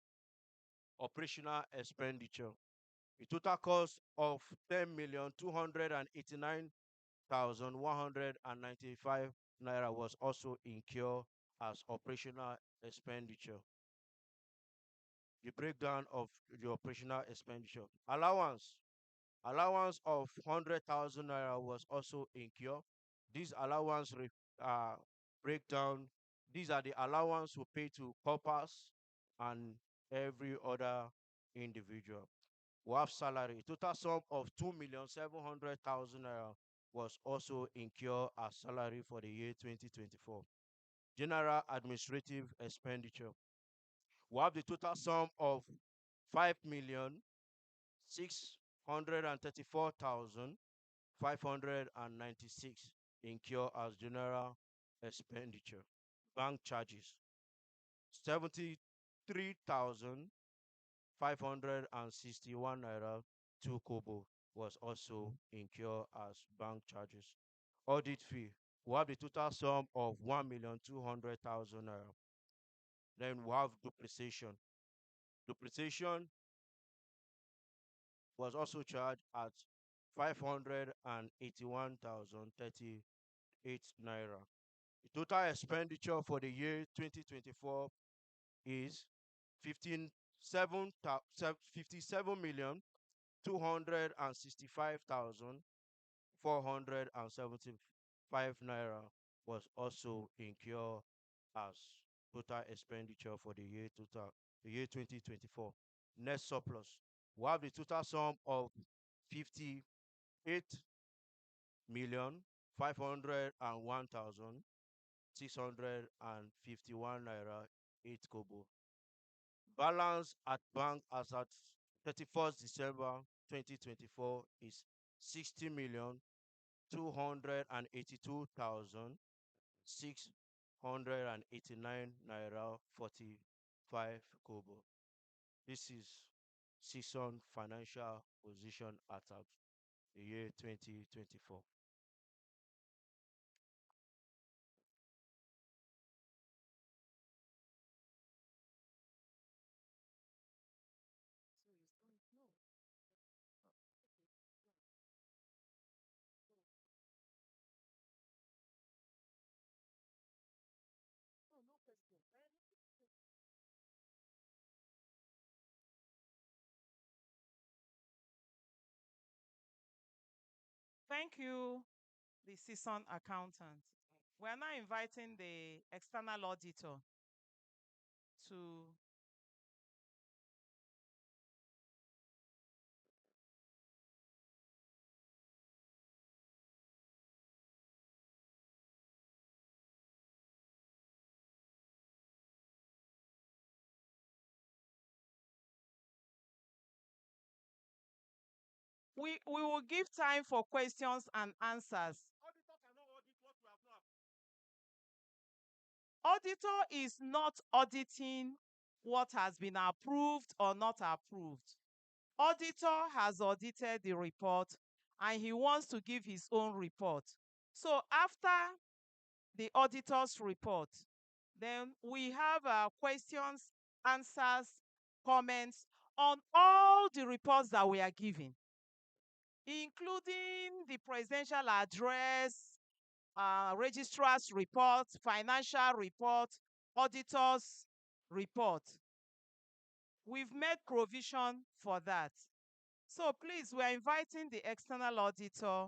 A: Operational expenditure. A total cost of 10,289,195 naira was also incurred as operational expenditure. The breakdown of the operational expenditure. Allowance. Allowance of 100,000 naira was also incurred. This allowance breakdown, these are the allowance we pay to corpus and every other individual. We have salary. Total sum of 2,700,000 naira was also incurred as salary for the year 2024. General administrative expenditure. We have the total sum of 5,634,596 incurred as general expenditure. Bank charges. 73,561 naira 2 kobo was also incurred as bank charges. Audit fee. We have the total sum of 1,200,000 naira. Then we have depreciation. Depreciation was also charged at 581,038 naira. The total expenditure for the year 2024 is 57,265,475 naira was also incurred as total expenditure for the year 2024. Net surplus. we have the total sum of 58,501,651 naira 8 kobo. Balance at bank as at 31st December 2024 is 60,282,689 naira 45 kobo. This is Cison financial position at the year 2024.
F: Thank you, the seasoned accountant. We are now inviting the external auditor to we will give time for questions and answers. Auditor is not auditing what has been approved or not approved. Auditor has audited the report and he wants to give his own report. So after the auditor's report, then we have questions, answers, comments on all the reports that we are giving, including the presidential address, registrar's report, financial report, auditor's report. We've made provision for that. So please, we're inviting the external auditor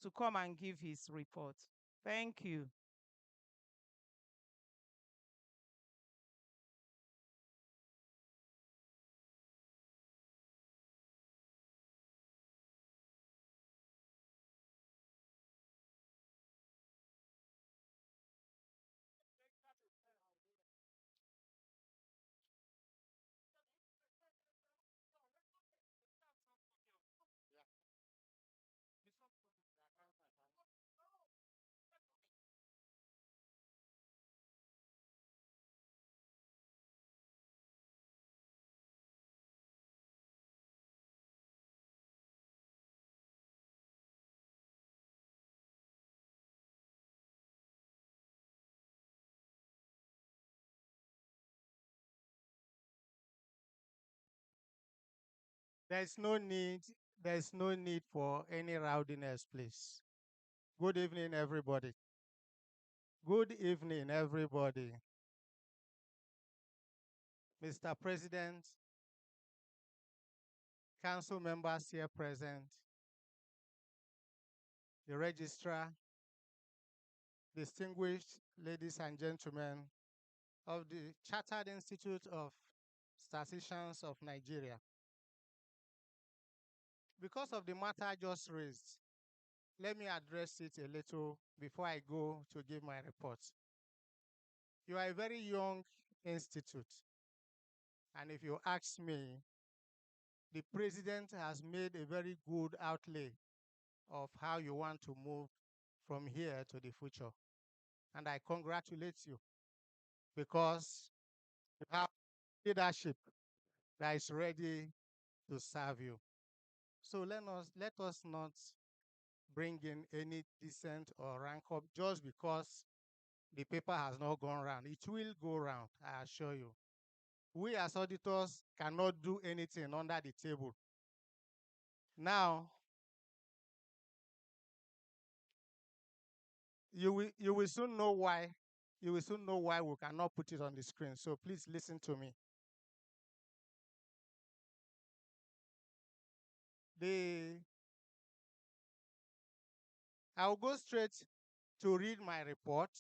F: to come and give his report. Thank you.
M: There's no need for any rowdiness, please. Good evening, everybody. Good evening, everybody. Mr. President, council members here present, the registrar, distinguished ladies and gentlemen of the Chartered Institute of Statisticians of Nigeria. Because of the matter I just raised, let me address it a little before I go to give my report. You are a very young institute, and if you ask me, the president has made a very good outlay of how you want to move from here to the future. And I congratulate you because you have leadership that is ready to serve you. So let us not bring in any dissent or rancor just because the paper has not gone round. It will go round, I assure you. We as auditors cannot do anything under the table. Now, you will soon know why. You will soon know why we cannot put it on the screen. So please listen to me. I'll go straight to read my report.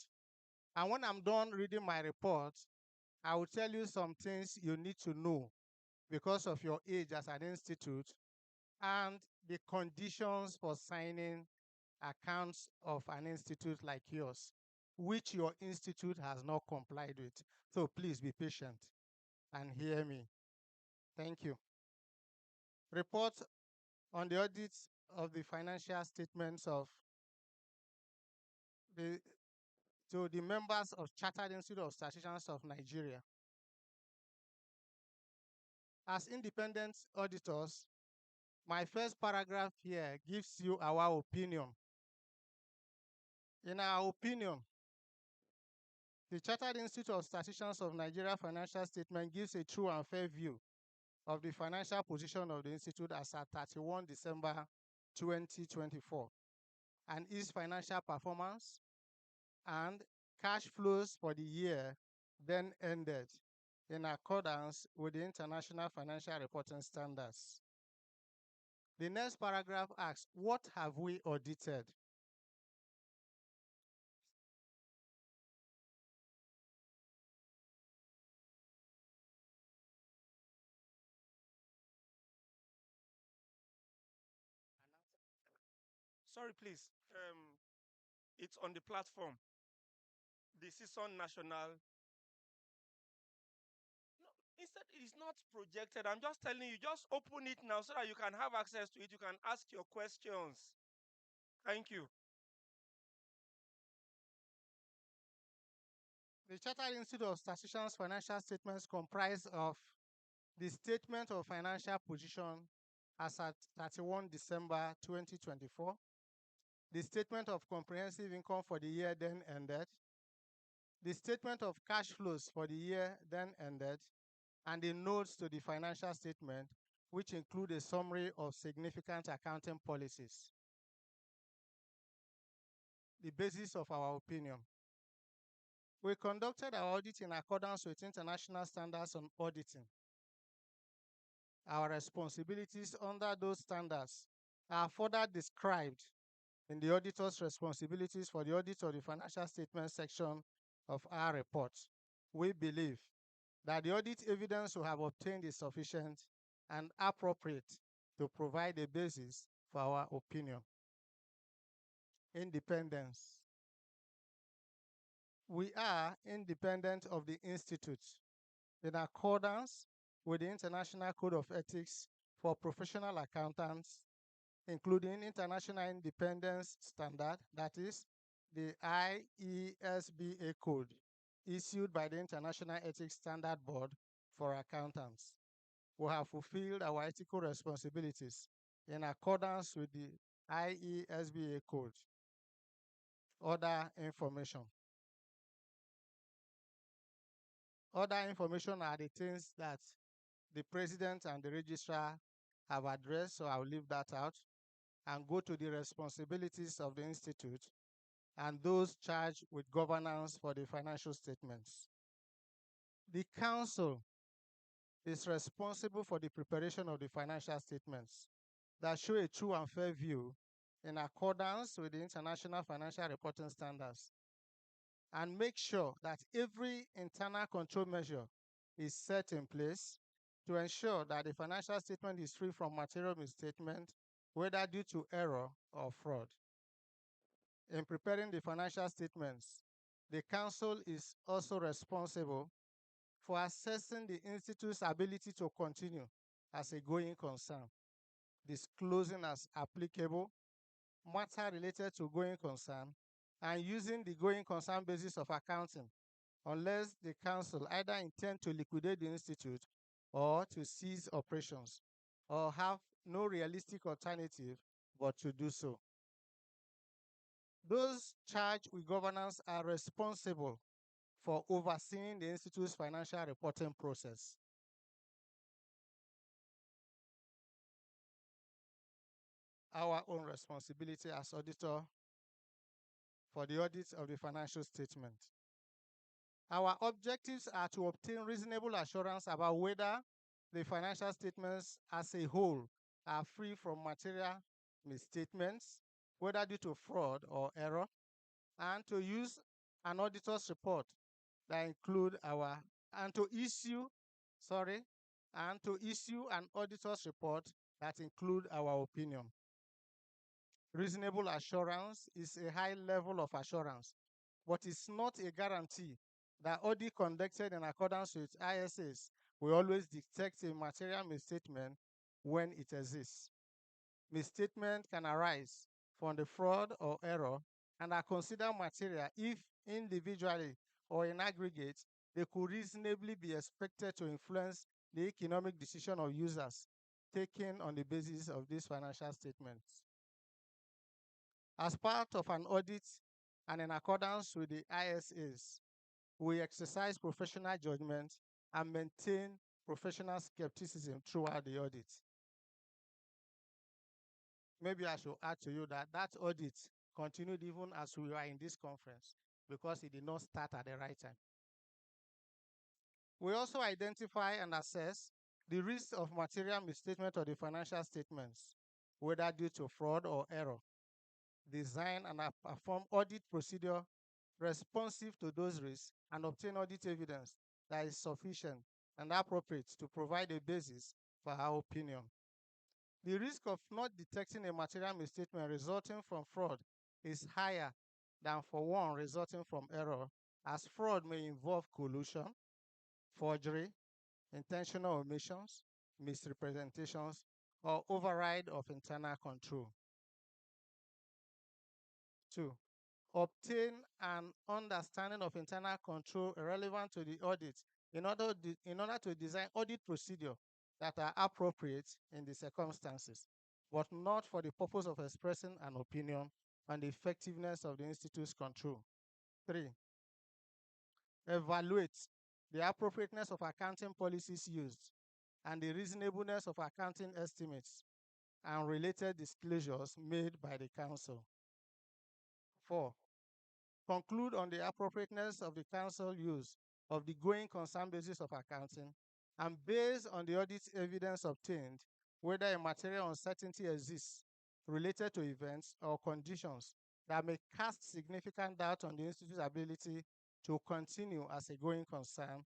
M: And when I'm done reading my report, I will tell you some things you need to know because of your age as an institute and the conditions for signing accounts of an institute like yours, which your institute has not complied with. So please be patient and hear me. Thank you. Report on the audits of the financial statements of to the members of Chartered Institute of Statisticians of Nigeria. As independent auditors, my first paragraph here gives you our opinion. In our opinion, the Chartered Institute of Statisticians of Nigeria financial statement gives a true and fair view of the financial position of the institute as at 31 December 2024 and its financial performance and cash flows for the year then ended in accordance with the International Financial Reporting Standards. The next paragraph asks, what have we audited?
V: Sorry, please. It's on the platform. The Cison National. No, instead, it is not projected. I'm just telling you, just open it now so that you can have access to it. You can ask your questions. Thank you.
M: The Chartered Institute of Statisticians financial statements comprise of the statement of financial position as at 31 December 2024, the statement of comprehensive income for the year then ended, the statement of cash flows for the year then ended, and the notes to the financial statement, which include a summary of significant accounting policies. The basis of our opinion. We conducted our audit in accordance with international standards on auditing. Our responsibilities under those standards are further described in the auditor's responsibilities for the audit of the financial statement section of our report. We believe that the audit evidence we have obtained is sufficient and appropriate to provide a basis for our opinion. Independence. We are independent of the Institute in accordance with the International Code of Ethics for Professional Accountants, including International Independence Standard, that is, the IESBA code, issued by the International Ethics Standard Board for Accountants. We have fulfilled our ethical responsibilities in accordance with the IESBA code. Other information. Other information are the things that the president and the registrar have addressed, so I'll leave that out and go to the responsibilities of the institute and those charged with governance for the financial statements. The council is responsible for the preparation of the financial statements that show a true and fair view in accordance with the International Financial Reporting Standards and make sure that every internal control measure is set in place to ensure that the financial statement is free from material misstatement, whether due to error or fraud. In preparing the financial statements, the council is also responsible for assessing the institute's ability to continue as a going concern, disclosing as applicable matter related to going concern, and using the going concern basis of accounting unless the council either intend to liquidate the institute or to cease operations or have no realistic alternative but to do so. Those charged with governance are responsible for overseeing the institute's financial reporting process. Our own responsibility as auditor for the audit of the financial statement. Our objectives are to obtain reasonable assurance about whether the financial statements as a whole are free from material misstatements, whether due to fraud or error, and to use an auditor's report that include and to issue and to issue an auditor's report that include our opinion. Reasonable assurance is a high level of assurance, but it's not a guarantee that audit conducted in accordance with ISAs will always detect a material misstatement when it exists. Misstatement can arise from the fraud or error and are considered material if individually or in aggregate they could reasonably be expected to influence the economic decision of users taken on the basis of these financial statements. As part of an audit and in accordance with the ISAs, we exercise professional judgment and maintain professional skepticism throughout the audit. Maybe I should add to you that that audit continued even as we were in this conference because it did not start at the right time. We also identify and assess the risk of material misstatement of the financial statements, whether due to fraud or error. Design and perform audit procedure responsive to those risks and obtain audit evidence that is sufficient and appropriate to provide a basis for our opinion. The risk of not detecting a material misstatement resulting from fraud is higher than for one resulting from error, as fraud may involve collusion, forgery, intentional omissions, misrepresentations, or override of internal control. 2. Obtain an understanding of internal control relevant to the audit in order to design audit procedure that are appropriate in the circumstances, but not for the purpose of expressing an opinion on the effectiveness of the institute's control. 3. Evaluate the appropriateness of accounting policies used and the reasonableness of accounting estimates and related disclosures made by the council. 4. Conclude on the appropriateness of the council use of the going concern basis of accounting, and based on the audit evidence obtained, whether a material uncertainty exists related to events or conditions that may cast significant doubt on the institute's ability to continue as a going concern.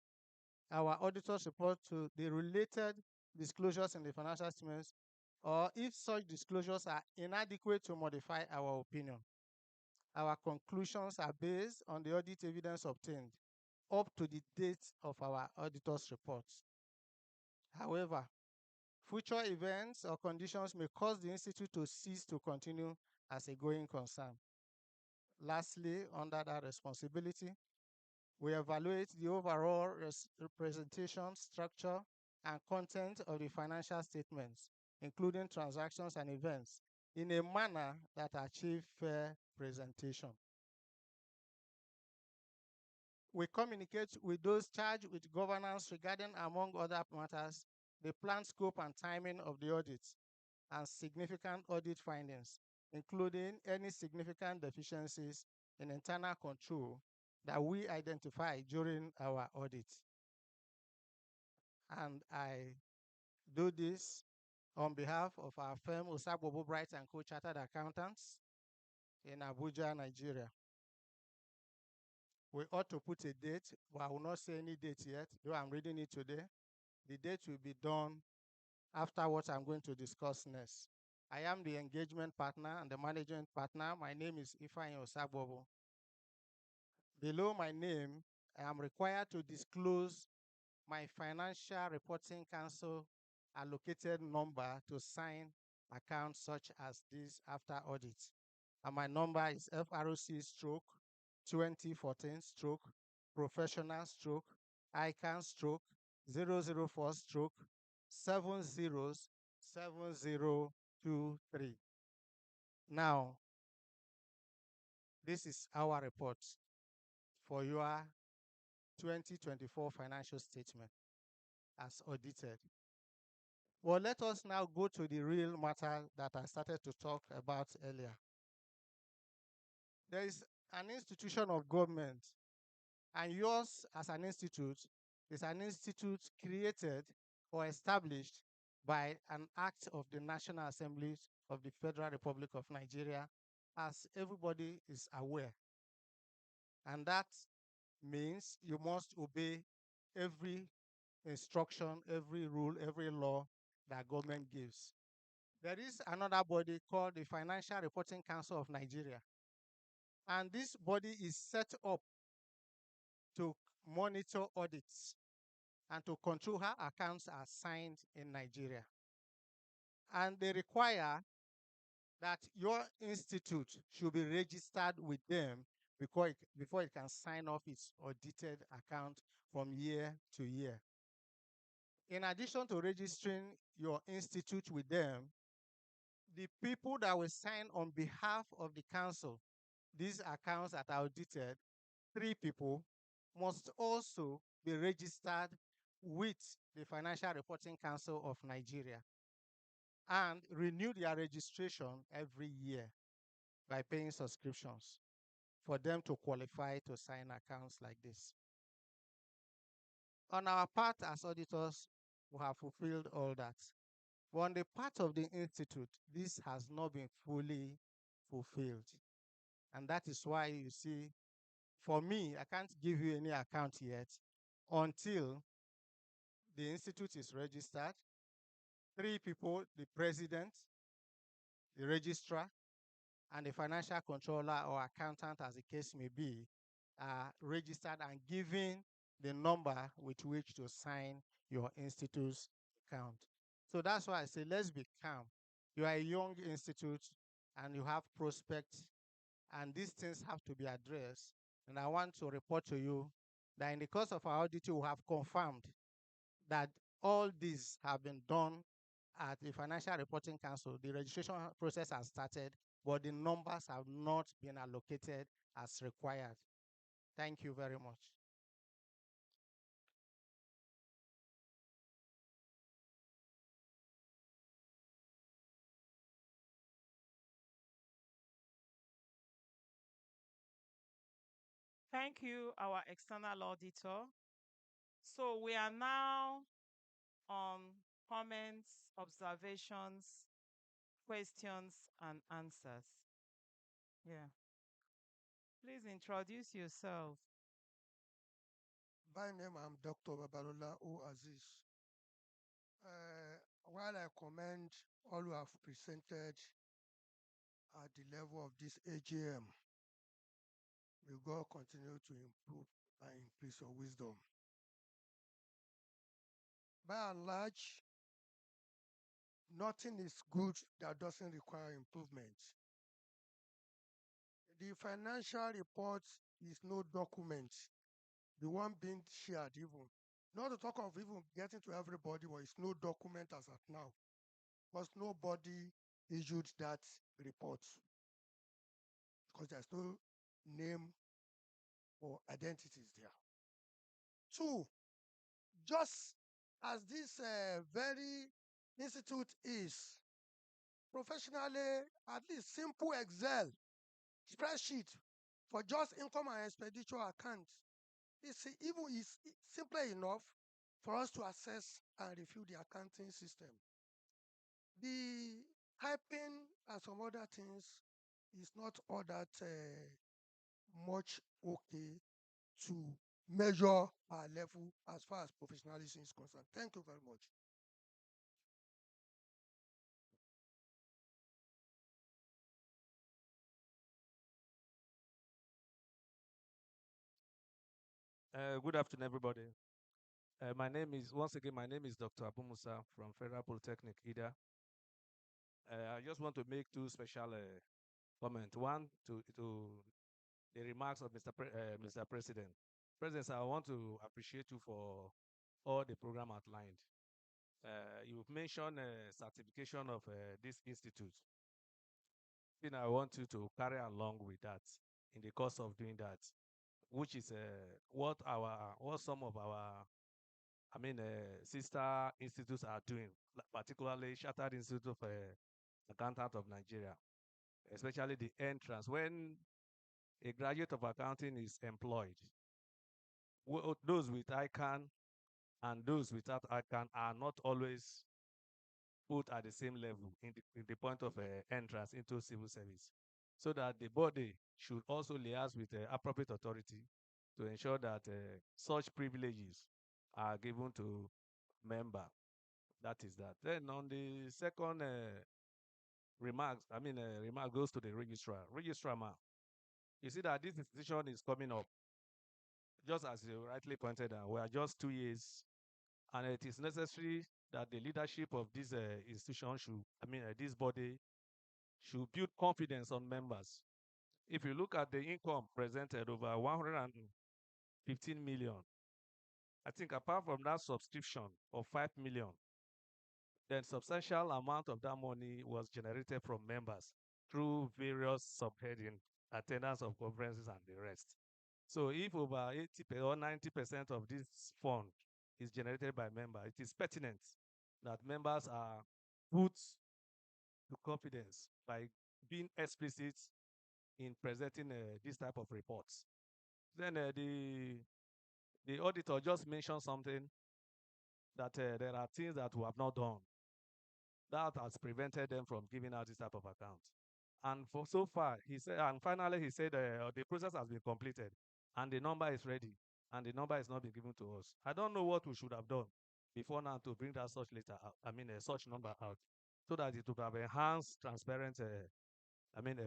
M: Our auditors report to the related disclosures in the financial statements, or if such disclosures are inadequate to modify our opinion. Our conclusions are based on the audit evidence obtained up to the date of our auditor's reports. However, future events or conditions may cause the institute to cease to continue as a going concern. Lastly, under that responsibility, we evaluate the overall representation, structure, and content of the financial statements, including transactions and events, in a manner that achieve fair presentation. We communicate with those charged with governance regarding, among other matters, the planned scope and timing of the audit and significant audit findings, including any significant deficiencies in internal control that we identify during our audit. And I do this on behalf of our firm, Asaba Bright & Co. Chartered Accountants in Abuja, Nigeria. We ought to put a date, but I will not say any date yet, though I'm reading it today. The date will be done after what I'm going to discuss next. I am the engagement partner and the management partner. My name is Ifeanyi Osagbobo. Below my name, I am required to disclose my Financial Reporting Council allocated number to sign accounts such as this after audit. And my number is FROC stroke 2014 stroke professional stroke ICANN stroke 004 stroke 707023. Now, this is our report for your 2024 financial statement as audited. Well, let us now go to the real matter that I started to talk about earlier. There is an institution of government, and yours as an institute is an institute created or established by an act of the National Assembly of the Federal Republic of Nigeria, as everybody is aware. And that means you must obey every instruction, every rule, every law that government gives. There is another body called the Financial Reporting Council of Nigeria. And this body is set up to monitor audits and to control how accounts are signed in Nigeria. And they require that your institute should be registered with them before it can sign off its audited account from year to year. In addition to registering your institute with them, the people that will sign on behalf of the council, these accounts that are audited, 3 people, must also be registered with the Financial Reporting Council of Nigeria and renew their registration every year by paying subscriptions for them to qualify to sign accounts like this. On our part as auditors, we have fulfilled all that. But on the part of the institute, this has not been fully fulfilled. And that is why you see, for me, I can't give you any account yet until the institute is registered. 3 people, the president, the registrar, and the financial controller or accountant, as the case may be, are registered and given the number with which to sign your institute's account. So that's why I say, let's be calm. You are a young institute and you have prospects, and these things have to be addressed. And I want to report to you that in the course of our audit, we have confirmed that all these have been done at the Financial Reporting Council. The registration process has started, but the numbers have not been allocated as required. Thank you very much.
F: Thank you, our external auditor. So we are now on comments, observations, questions, and answers. Yeah. Please introduce yourself.
T: By name, I'm Dr. Babalola O. Aziz. While I commend all who have presented at the level of this AGM, may God continue to improve and increase your wisdom. By and large, nothing is good that doesn't require improvement. The financial report is no document, the one being shared even. Not to talk of even getting to everybody, but it's no document as at now, because nobody issued that report, because there's no name or identities there. 2, just as this very institute is, professionally, at least simple Excel spreadsheet for just income and expenditure account is simple enough for us to assess and review the accounting system. The typing and some other things is not all that much okay to measure our level as far as professionalism is concerned. Thank you very much.
K: Good afternoon, everybody. My name is, once again, my name is Dr. Abu Musa from Federal Polytechnic, Ida. I just want to make 2 special comments. One, to the remarks of Mr. President. President, sir, I want to appreciate you for all the program outlined. You've mentioned certification of this institute. Then I want you to carry along with that in the course of doing that, which is what some of our sister institutes are doing, particularly Chartered Institute of Accountant of Nigeria, especially the entrance. When a graduate of accounting is employed, those with ICANN and those without ICANN are not always put at the same level in the point of entrance into civil service, so that the body should also liaise with the appropriate authority to ensure that such privileges are given to member. That is that. Then on the second remarks, remark goes to the registrar. Registrar, ma, you see that this institution is coming up, just as you rightly pointed out. We are just 2 years, and it is necessary that the leadership of this institution should, this body should build confidence on members. If you look at the income presented, over 115 million, I think apart from that subscription of 5 million, then substantial amount of that money was generated from members through various subheading, attendance of conferences and the rest. So if over 80 or 90% of this fund is generated by members, it is pertinent that members are put to confidence by being explicit in presenting this type of reports. Then the auditor just mentioned something that there are things that we have not done that has prevented them from giving out this type of account. And for so far, he said, and finally he said the process has been completed and the number is ready and the number is not been given to us. I don't know what we should have done before now to bring that such letter out, such number out, so that it would have enhanced transparent,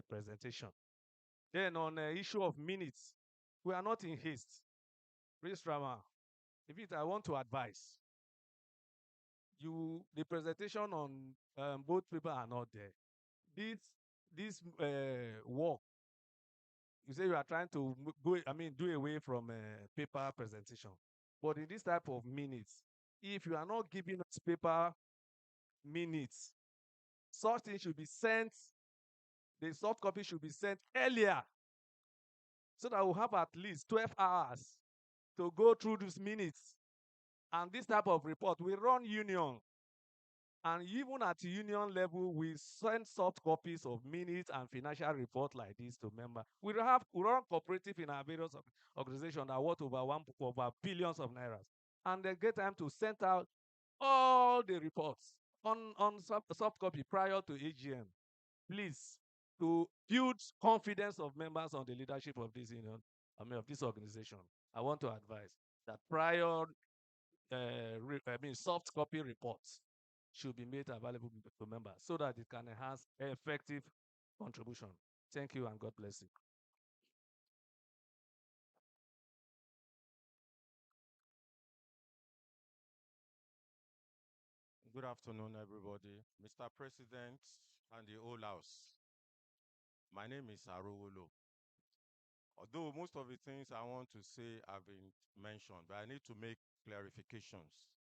K: presentation. Then on the issue of minutes, we are not in haste. Registrar, if it, I want to advise you, the presentation on both people are not there. This work, you say you are trying to do away from paper presentation. But in this type of minutes, if you are not giving us paper minutes, such things should be sent, the soft copy should be sent earlier, so that we'll have at least 12 hours to go through these minutes. And this type of report, we run union. And even at union level, we send soft copies of minutes and financial report like this to members. We run cooperative in our various organizations that worth over billions of naira. And they get time to send out all the reports on soft copy prior to AGM. Please, to build confidence of members on the leadership of this union, of this organization, I want to advise that prior soft copy reports should be made available to members so that it can enhance effective contribution. Thank you and God bless you.
P: Good afternoon, everybody. Mr. President and the whole house. My name is Arowolo. Although most of the things I want to say have been mentioned, but I need to make clarifications.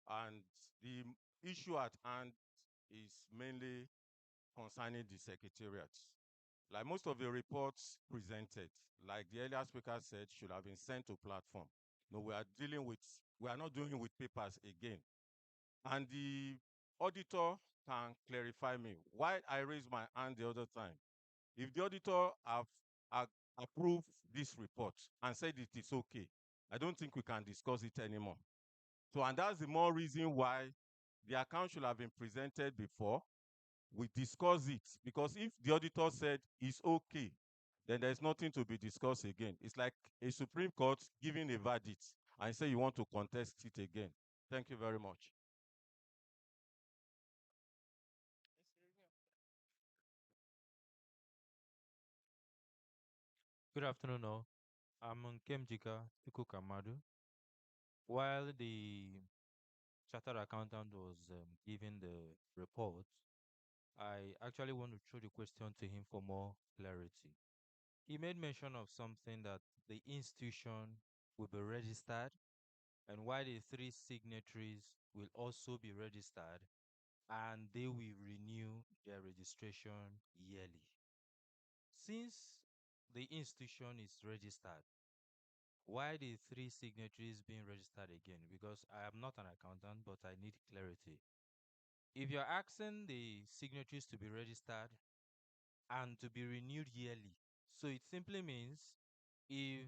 P: And the issue at hand is mainly concerning the secretariat. Like most of the reports presented, like the earlier speaker said, should have been sent to platform. No, we are not dealing with papers again. And the auditor can clarify me why I raised my hand the other time. If the auditor have approved this report and said it is okay, I don't think we can discuss it anymore. So, and that's the more reason why the account should have been presented before we discuss it. Because if the auditor said it's okay, then there's nothing to be discussed again. It's like a Supreme Court giving a verdict and say you want to contest it again. Thank you very much.
D: Good afternoon, all. I'm Nkemjika Kamadu. While the chartered accountant was giving the report, I actually want to throw the question to him for more clarity. He made mention of something that the institution will be registered, and why the three signatories will also be registered, and they will renew their registration yearly. Since the institution is registered, why the three signatories being registered again? Because I am not an accountant, but I need clarity. If you're asking the signatories to be registered and to be renewed yearly, so it simply means if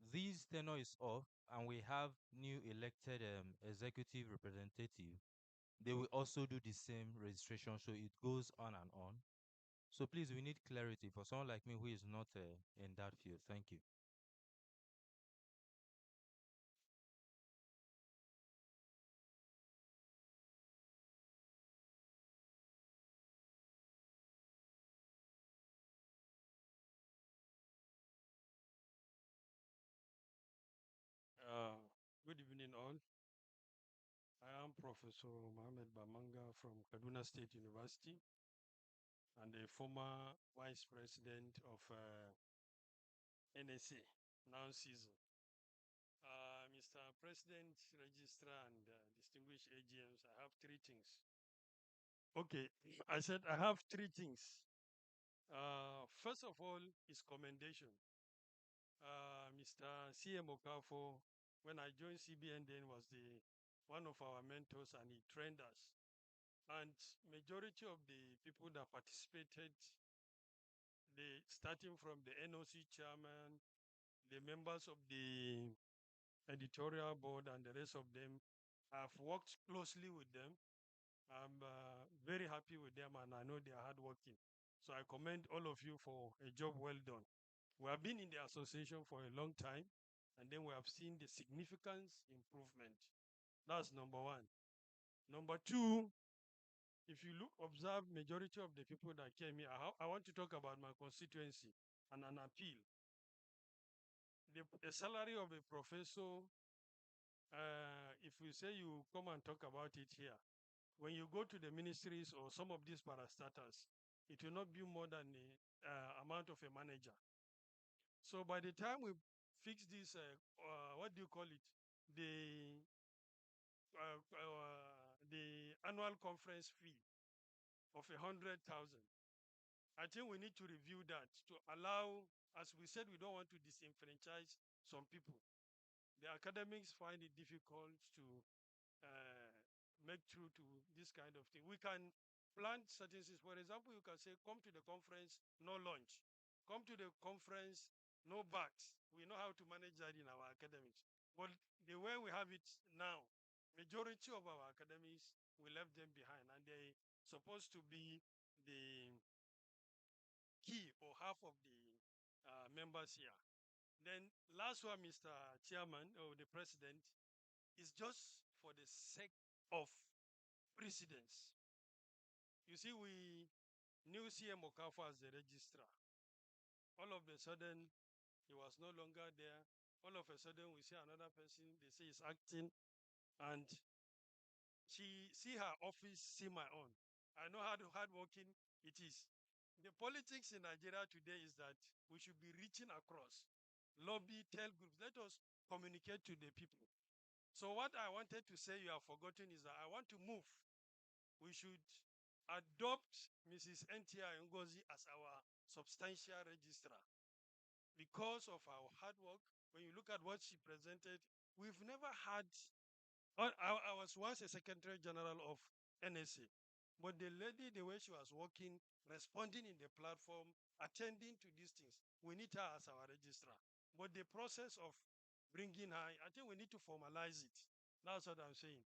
D: this tenure is off and we have new elected executive representative, they will also do the same registration, so it goes on and on. So please, we need clarity for someone like me who is not in that field. Thank you.
B: Good evening, all. I am Professor Mohammed Bamanga from Kaduna State University and a former Vice President of NSA, now Cison. Mr. President, Registrar, and distinguished AGMs, I have three things. Okay, I said I have three things. First of all is commendation. Mr. CM Okafo, when I joined CBN then was one of our mentors and he trained us. And majority of the people that participated, starting from the NOC chairman, the members of the editorial board and the rest of them, I've worked closely with them. I'm very happy with them and I know they are hardworking. So I commend all of you for a job well done. We have been in the association for a long time and then we have seen the significance improvement. That's number one. Number two, if you observe majority of the people that came here, I want to talk about my constituency and an appeal. The salary of a professor, if we say you come and talk about it here, when you go to the ministries or some of these parastatals, it will not be more than the amount of a manager. So by the time we fix this, what do you call it? The annual conference fee of 100,000. I think we need to review that to allow, as we said, we don't want to disenfranchise some people. The academics find it difficult to make true to this kind of thing. We can plant certain things. For example, you can say, come to the conference, no lunch. Come to the conference, no bags. We know how to manage that in our academics. But the way we have it now, majority of our academics, we left them behind and they supposed to be the key or half of the members here. Then last one, Mr. Chairman or the President, is just for the sake of precedence. You see, we knew CM Okafor as the registrar. All of a sudden, he was no longer there. All of a sudden, we see another person, they say is acting, and she see her office, see my own. I know how hardworking it is. The politics in Nigeria today is that we should be reaching across, lobby, tell groups, let us communicate to the people. So what I wanted to say you have forgotten is that I want to move. We should adopt Mrs. Ntia Ngozi as our substantial registrar because of our hard work. When you look at what she presented, we've never had. I was once a secretary general of NSA, but the lady, the way she was working, responding in the platform, attending to these things, we need her as our registrar. But the process of bringing her, I think we need to formalize it. That's what I'm saying.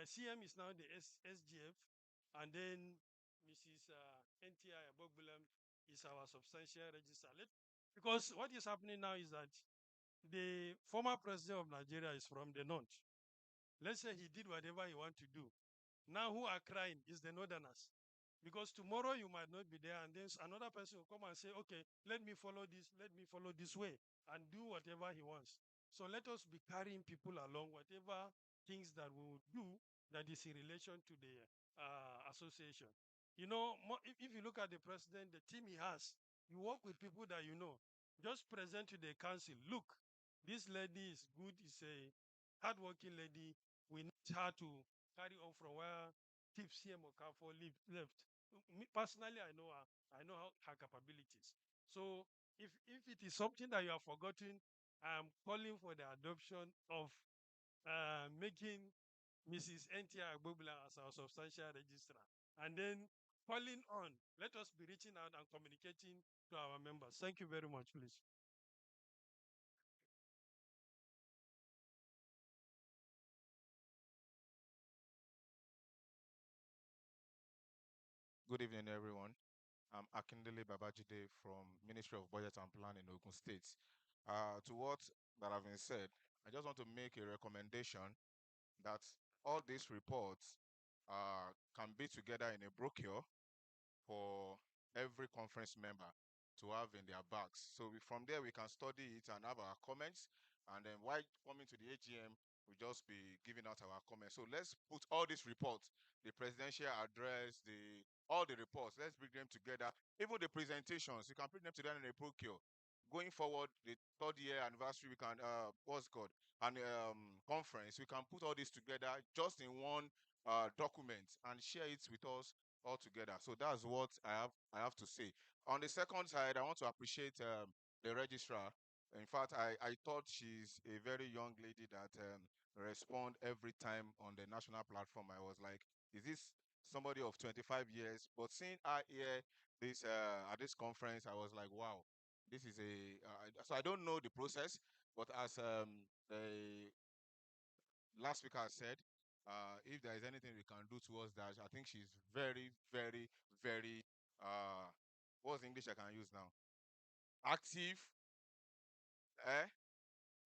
B: CM is now the SGF, and then Mrs. NTI Abogbulam is our substantial registrar. Because what is happening now is that the former president of Nigeria is from the north. Let's say he did whatever he want to do. Now who are crying is the northerners. Because tomorrow you might not be there and then another person will come and say, okay, let me follow this way and do whatever he wants. So let us be carrying people along, whatever things that we will do that is in relation to the association. You know, if you look at the president, the team he has, you work with people that you know. Just present to the council, look, this lady is good, is a hardworking lady. We need her to carry on from where Tiff CM Okafor left. Me, personally, I know her. I know her capabilities. So if it is something that you have forgotten, I'm calling for the adoption of making Mrs. Ntia Agbobula as our substantial registrar. And then calling on, let us be reaching out and communicating to our members. Thank you very much, please.
S: Good evening, everyone. I'm Akindele Babajide from Ministry of Budget and Planning, Ogun State. To what that have been said, I just want to make a recommendation that all these reports can be together in a brochure for every conference member to have in their bags. So from there, we can study it and have our comments. And then while coming to the AGM, we'll just be giving out our comments. So let's put all these reports, the presidential address, the all the reports, let's bring them together. Even the presentations, you can bring them together in a procure. Going forward, the third year anniversary, we can what's called an conference. We can put all this together just in one document and share it with us all together. So that's what I have to say. On the second side, I want to appreciate the registrar. In fact, I thought she's a very young lady that respond every time on the national platform. I was like, is this somebody of 25 years? But seeing her here this at this conference, I was like, wow, this is a. So I don't know the process, but as the last speaker has said, if there is anything we can do towards that, I think she's very, very, very. What's the English I can use now? Active,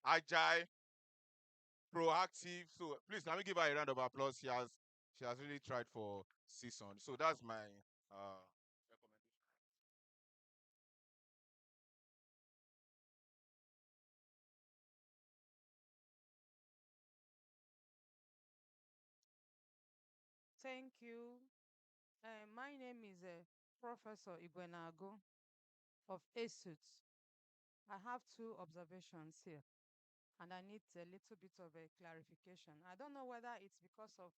S: agile, proactive. So please let me give her a round of applause. She has really tried for Cison. So that's my recommendation.
Q: Thank you. My name is Professor Igwenago of ESUT. I have two observations here, and I need a little bit of a clarification. I don't know whether it's because of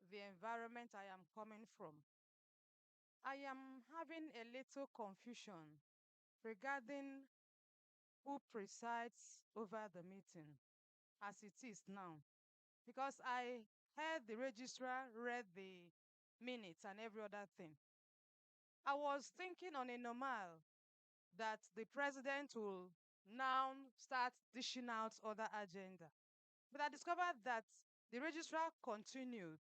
Q: the environment I am coming from. I am having a little confusion regarding who presides over the meeting as it is now, because I heard the registrar read the minutes and every other thing. I was thinking on a normal that the president will now start dishing out other agenda. But I discovered that the registrar continued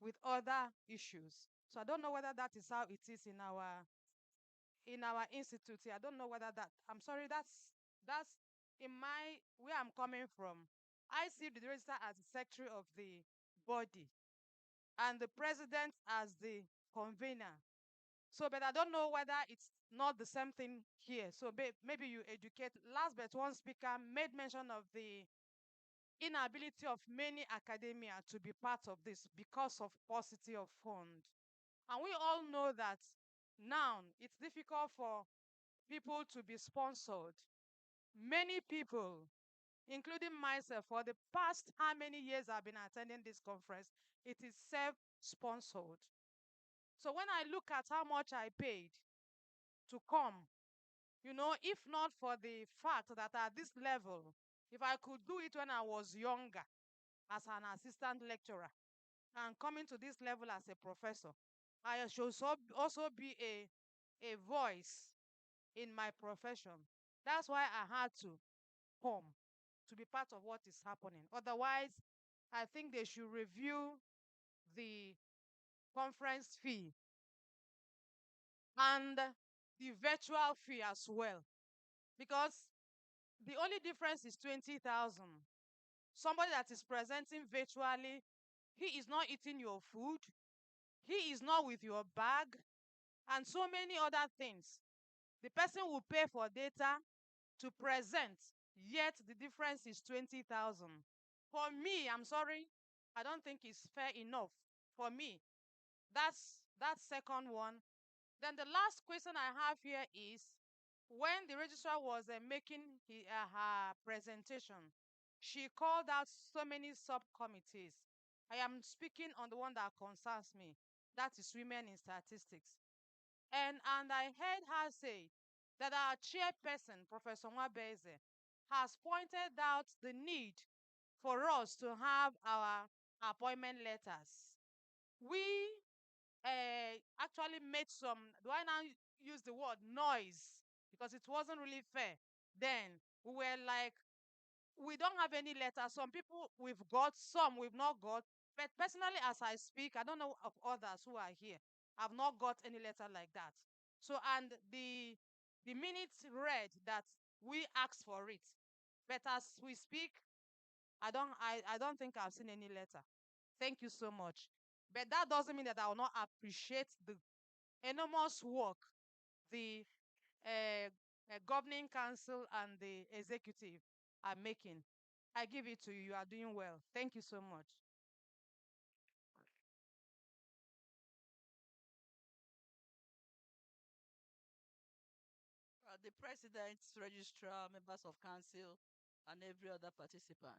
Q: with other issues. So I don't know whether that is how it is in our institute here. I don't know whether that, I'm sorry, that's in my where I'm coming from. I see the registrar as the secretary of the body and the president as the convener. So, but I don't know whether it's not the same thing here. So maybe you educate. Last but one speaker made mention of the inability of many academia to be part of this because of paucity of fund. And we all know that now it's difficult for people to be sponsored. Many people, including myself, for the past how many years I've been attending this conference, it is self-sponsored. So when I look at how much I paid to come, if not for the fact that at this level, if I could do it when I was younger as an assistant lecturer and coming to this level as a professor, I should also be a voice in my profession. That's why I had to come to be part of what is happening. Otherwise, I think they should review the conference fee and the virtual fee as well, because the only difference is 20,000. Somebody that is presenting virtually, he is not eating your food, he is not with your bag, and so many other things. The person will pay for data to present, yet the difference is 20,000. For me, I'm sorry, I don't think it's fair enough. For me, that's that second one. Then the last question I have here is, when the registrar was making her presentation, she called out so many subcommittees. I am speaking on the one that concerns me, that is women in statistics. And I heard her say that our chairperson, Professor Mwabeze, has pointed out the need for us to have our appointment letters. We actually made some, do I now use the word noise? Because it wasn't really fair. Then we were like, we don't have any letter. Some people we've got, some we've not got. But personally, as I speak, I don't know of others who are here. I've not got any letter like that. So, and the minutes read that we asked for it. But as we speak, I don't think I've seen any letter. Thank you so much. But that doesn't mean that I will not appreciate the enormous work the uh, governing council and the executive are making. I give it to you. You are doing well. Thank you so much.
N: The president, registrar, members of council, and every other participant.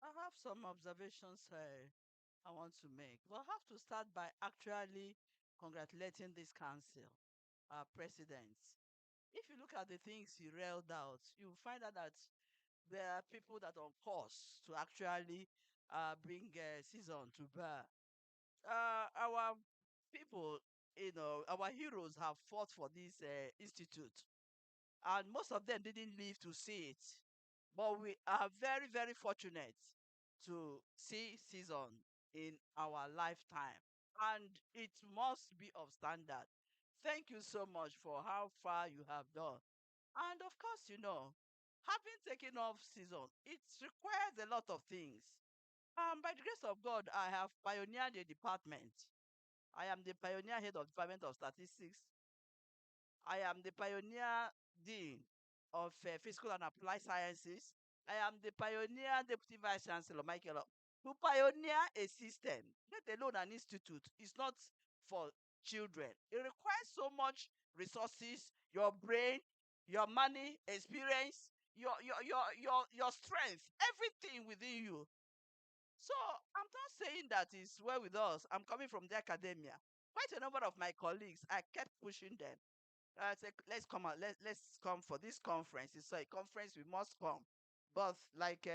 N: I have some observations I want to make. But I have to start by actually congratulating this council, our president. If you look at the things he railed out, you find out that there are people that are on course to actually bring season to bear. Our people, our heroes have fought for this institute, and most of them didn't live to see it. But we are very, very fortunate to see season in our lifetime, and it must be of standard. Thank you so much for how far you have done. And of course, having taken off season, it requires a lot of things. By the grace of God, I have pioneered a department. I am the pioneer head of Department of Statistics. I am the pioneer dean of Physical and Applied Sciences. I am the pioneer deputy vice chancellor, Michael. To pioneer a system, let alone an institute, is not for children. It requires so much resources, your brain, your money, experience, your strength, everything within you. So I'm not saying that it's well with us. I'm coming from the academia. Quite a number of my colleagues, I kept pushing them. I said, let's come out. Let's come for this conference. It's a conference we must come. But like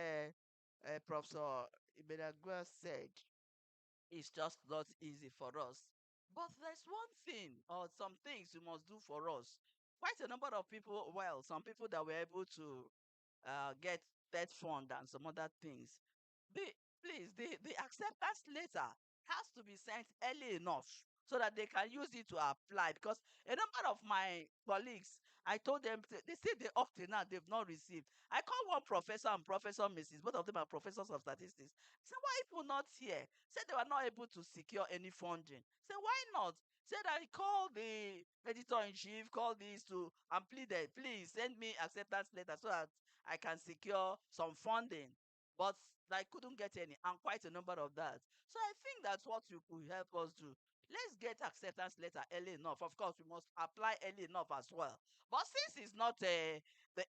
N: Professor Ibenagua said, it's just not easy for us. But there's one thing or some things you must do for us. Quite a number of people, well, some people that were able to get debt fund and some other things. The please, the acceptance letter has to be sent early enough so that they can use it to apply. Because a number of my colleagues, I told them they say they up till now they've not received. I call one professor and Professor Mrs. Both of them are professors of statistics. Say why people not here? Said they were not able to secure any funding. Say why not? Said I called the editor in chief, called this to and pleaded, please send me acceptance letter so that I can secure some funding. But I couldn't get any, and quite a number of that. So I think that's what you could help us do. Let's get acceptance letter early enough. Of course, we must apply early enough as well. But since it's not the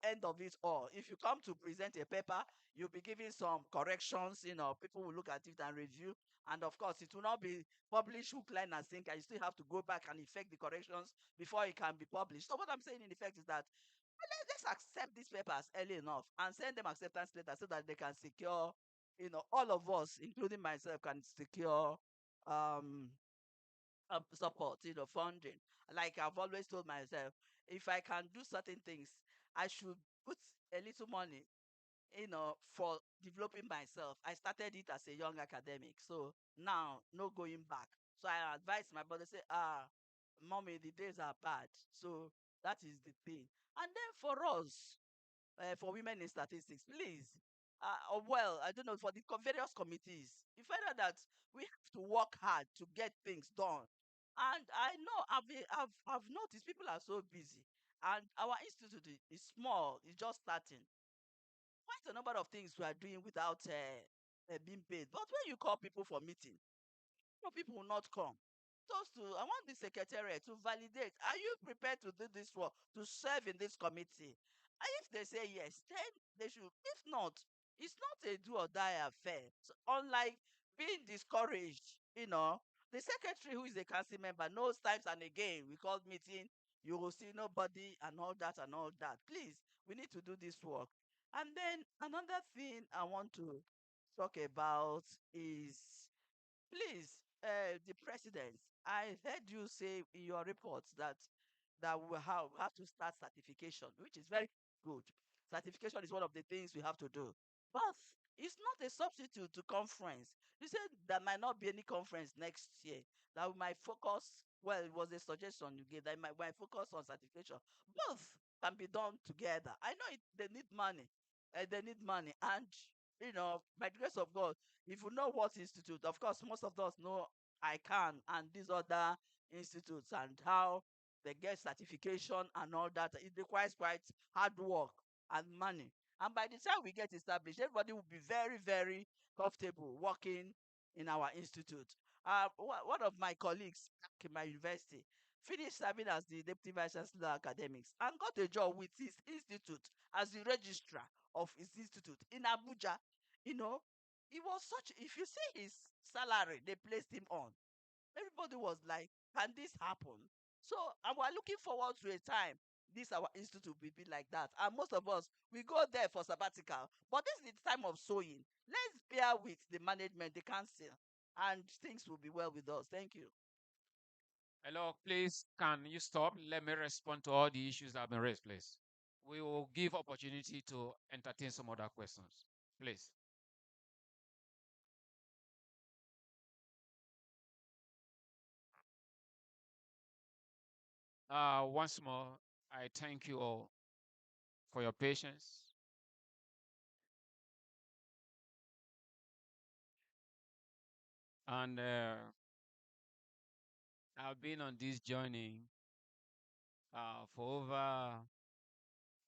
N: end of it all, if you come to present a paper, you'll be giving some corrections. People will look at it and review. And of course, it will not be published hook, line, and sinker. You still have to go back and effect the corrections before it can be published. So what I'm saying in effect is that let's accept these papers early enough and send them acceptance letters so that they can secure, all of us, including myself, can secure um support, funding. Like I've always told myself, if I can do certain things, I should put a little money, for developing myself. I started it as a young academic. So now no going back. So I advise my brother, say, mommy, the days are bad. So that is the thing. And then for us, for women in statistics, please. Well, I don't know, for the various committees, you find out that we have to work hard to get things done. And I know I've noticed people are so busy, and our institute is small, it's just starting. Quite a number of things we are doing without being paid. But when you call people for meeting, people will not come. I want the secretariat to validate. Are you prepared to do this work, to serve in this committee? And if they say yes, then they should. If not, it's not a do or die affair. So unlike being discouraged, the secretary, who is a council member, knows times and again we called meeting, you will see nobody and all that and all that. Please, we need to do this work. And then another thing I want to talk about is, please, the president, I heard you say in your reports that we have to start certification, which is very good. Certification is one of the things we have to do. But it's not a substitute to conference. You said there might not be any conference next year. That we might focus, well, it was a suggestion you gave, that might focus on certification. Both can be done together. I know they need money. They need money. And, by the grace of God, if you know what institute, of course, most of us know ICANN and these other institutes and how they get certification and all that. It requires quite hard work and money. And by the time we get established, everybody will be very, very comfortable working in our institute. One of my colleagues back in my university finished serving as the deputy vice chancellor academics and got a job with his institute as the registrar of his institute in Abuja. You know, it was such, if you see his salary they placed him on, everybody was like, can this happen? So, and we're looking forward to a time this our institute will be like that. And most of us, we go there for sabbatical. But this is the time of sowing. Let's bear with the management, the council, and things will be well with us. Thank you.
I: Hello, please, can you stop? Let me respond to all the issues that have been raised, please. We will give opportunity to entertain some other questions, please. Once more, I thank you all for your patience. And I've been on this journey for over,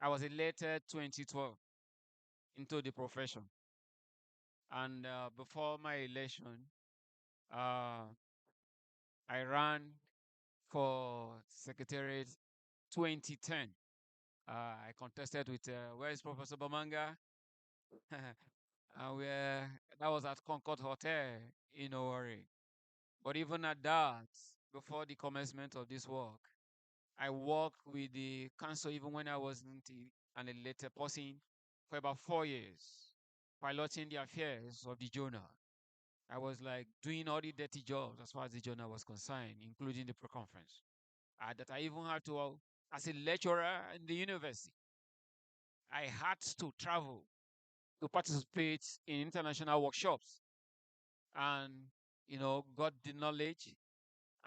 I: I was elected 2012 into the profession. And before my election, uh, I ran for secretariat 2010. I contested with, where is Professor Bamanga? Where that was at Concord Hotel in Owerri. But even at that, before the commencement of this work, I worked with the council even when I wasn't an elected person for about 4 years, piloting the affairs of the journal. I was like doing all the dirty jobs as far as the journal was concerned, including the pre-conference. That I even had to, as a lecturer in the university, I had to travel to participate in international workshops and, got the knowledge.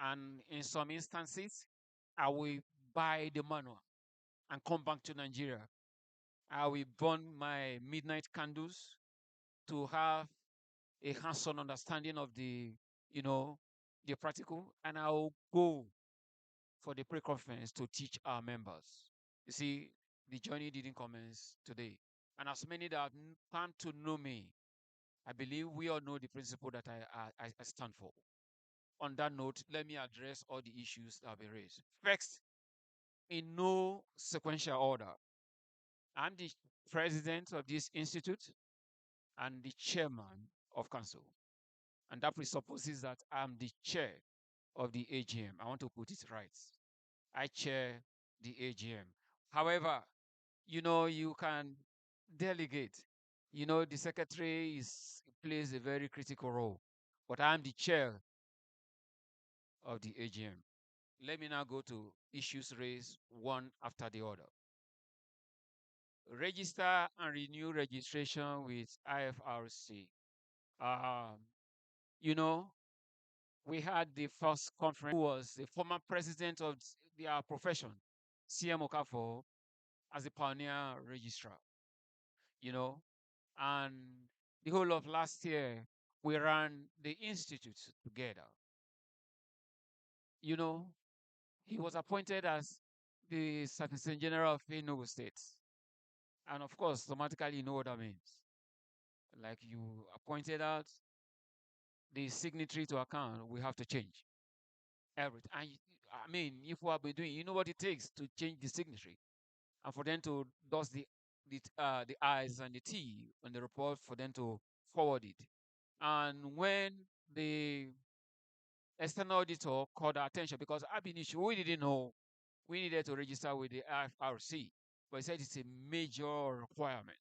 I: And in some instances, I will buy the manual and come back to Nigeria. I will burn my midnight candles to have a hands-on understanding of the practical, and I'll go for the pre-conference to teach our members. You see, the journey didn't commence today. And as many that have come to know me, I believe we all know the principle that I stand for. On that note, let me address all the issues that have been raised. First, in no sequential order, I'm the president of this institute and the chairman of council. And that presupposes that I'm the chair of the AGM. I want to put it right. I chair the AGM. However, you can delegate. The secretary plays a very critical role, but I'm the chair of the AGM. Let me now go to issues raised one after the other. Register and renew registration with IFRC. Um, you know, we had the first conference, who was the former president of their profession, CM Okafo, as the pioneer registrar, and the whole of last year, we ran the institute together. He was appointed as the Statistician General of Enugu State. And of course, automatically, you know what that means. Like you pointed out, the signatory to account, we have to change everything. And I mean, if we have been doing, you know what it takes to change the signatory, and for them to dust the I's and the T on the report for them to forward it. And when the external auditor called our attention, because I've been issued, we didn't know we needed to register with the IFRC, but he said it's a major requirement.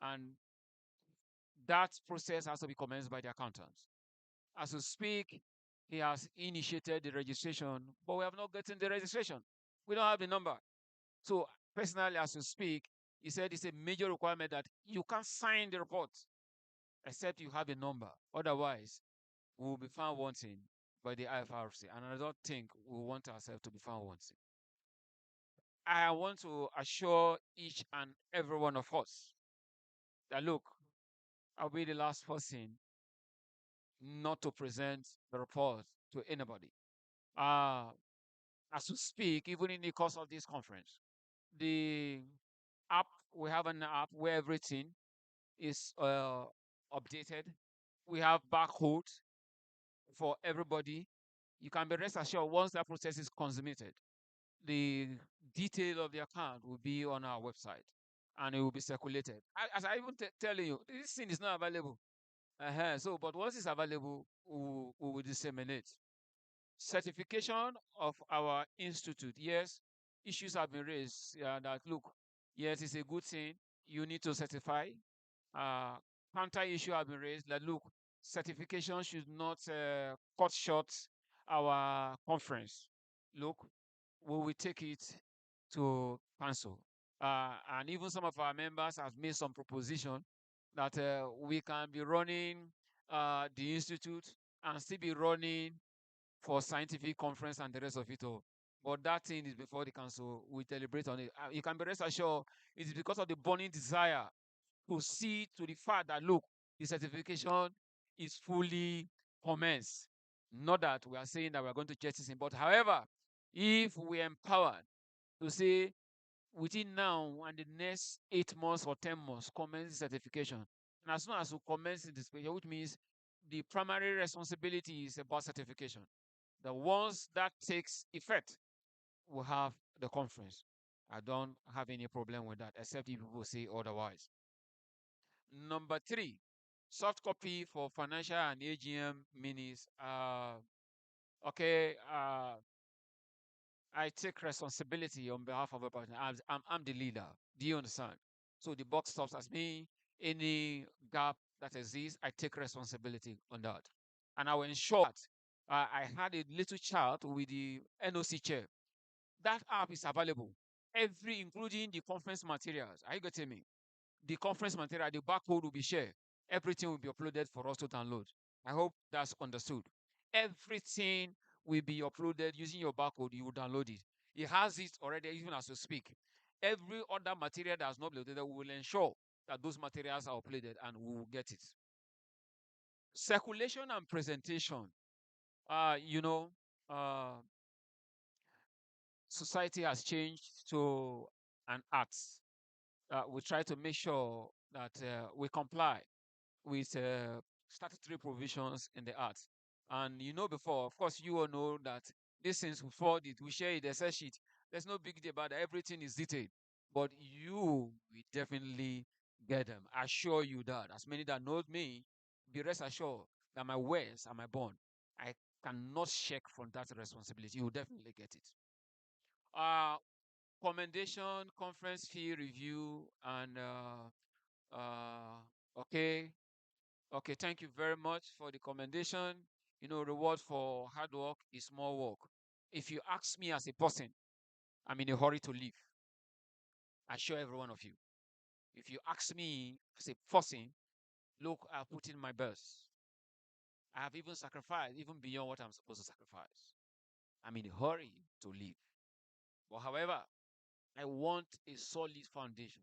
I: And that process has to be commenced by the accountants. As we speak, he has initiated the registration, but we have not gotten the registration. We don't have the number. So personally, as we speak, he said it's a major requirement that you can't sign the report except you have a number. Otherwise, we will be found wanting by the IFRC. And I don't think we want ourselves to be found wanting. I want to assure each and every one of us that, look, I'll be the last person not to present the report to anybody. As we speak, even in the course of this conference, the app we have an app where everything is updated. We have barcode for everybody. You can be rest assured once that process is consummated, the detail of the account will be on our website and it will be circulated. As I even telling you, this thing is not available. So, but once it's available, we will disseminate. Certification of our institute. Yes, issues have been raised that look, yes, it's a good thing. You need to certify. Counter issue have been raised that look, certification should not cut short our conference. Look, we will take it to council. And even some of our members have made some proposition that we can be running the institute and still be running for scientific conference and the rest of it all. But that thing is before the council. We deliberate on it. You can be rest assured it is because of the burning desire to see to the fact that look, the certification is fully commenced. Not that we are saying that we are going to jettison, but however, if we are empowered to say within now and the next 8 months or 10 months, commence the certification. And as soon as we commence the certification, which means the primary responsibility is about certification. The once that takes effect, we'll have the conference. I don't have any problem with that, except if people say otherwise. Number 3, soft copy for financial and AGM minutes. Okay, I take responsibility on behalf of a partner. I'm the leader. Do you understand? So the box stops as me. Any gap that exists, I take responsibility on that. And I will ensure that I had a little chart with the NOC chair. That app is available. Including the conference materials. Are you getting me? The conference material, the barcode will be shared. Everything will be uploaded for us to download. I hope that's understood. Everything will be uploaded using your barcode. You will download it. It has it already, even as we speak. Every other material that has not been uploaded, we will ensure that those materials are uploaded and we will get it. Circulation and presentation. You know, society has changed to an art. We try to make sure that we comply with statutory provisions in the arts. And you know before, of course, you all know that these things before we share the Excel sheet. There's no big deal about it. Everything is detailed. But you will definitely get them. I assure you that. As many that know me, be rest assured that my words and my bond, I cannot shake from that responsibility. You will definitely get it. Uh, Commendation, conference fee review, and okay, okay. Thank you very much for the commendation. You know, reward for hard work is more work. If you ask me as a person, I'm in a hurry to leave. I assure every one of you. If you ask me as a person, look, I put in my best. I have even sacrificed, even beyond what I'm supposed to sacrifice. I'm in a hurry to leave. But however, I want a solid foundation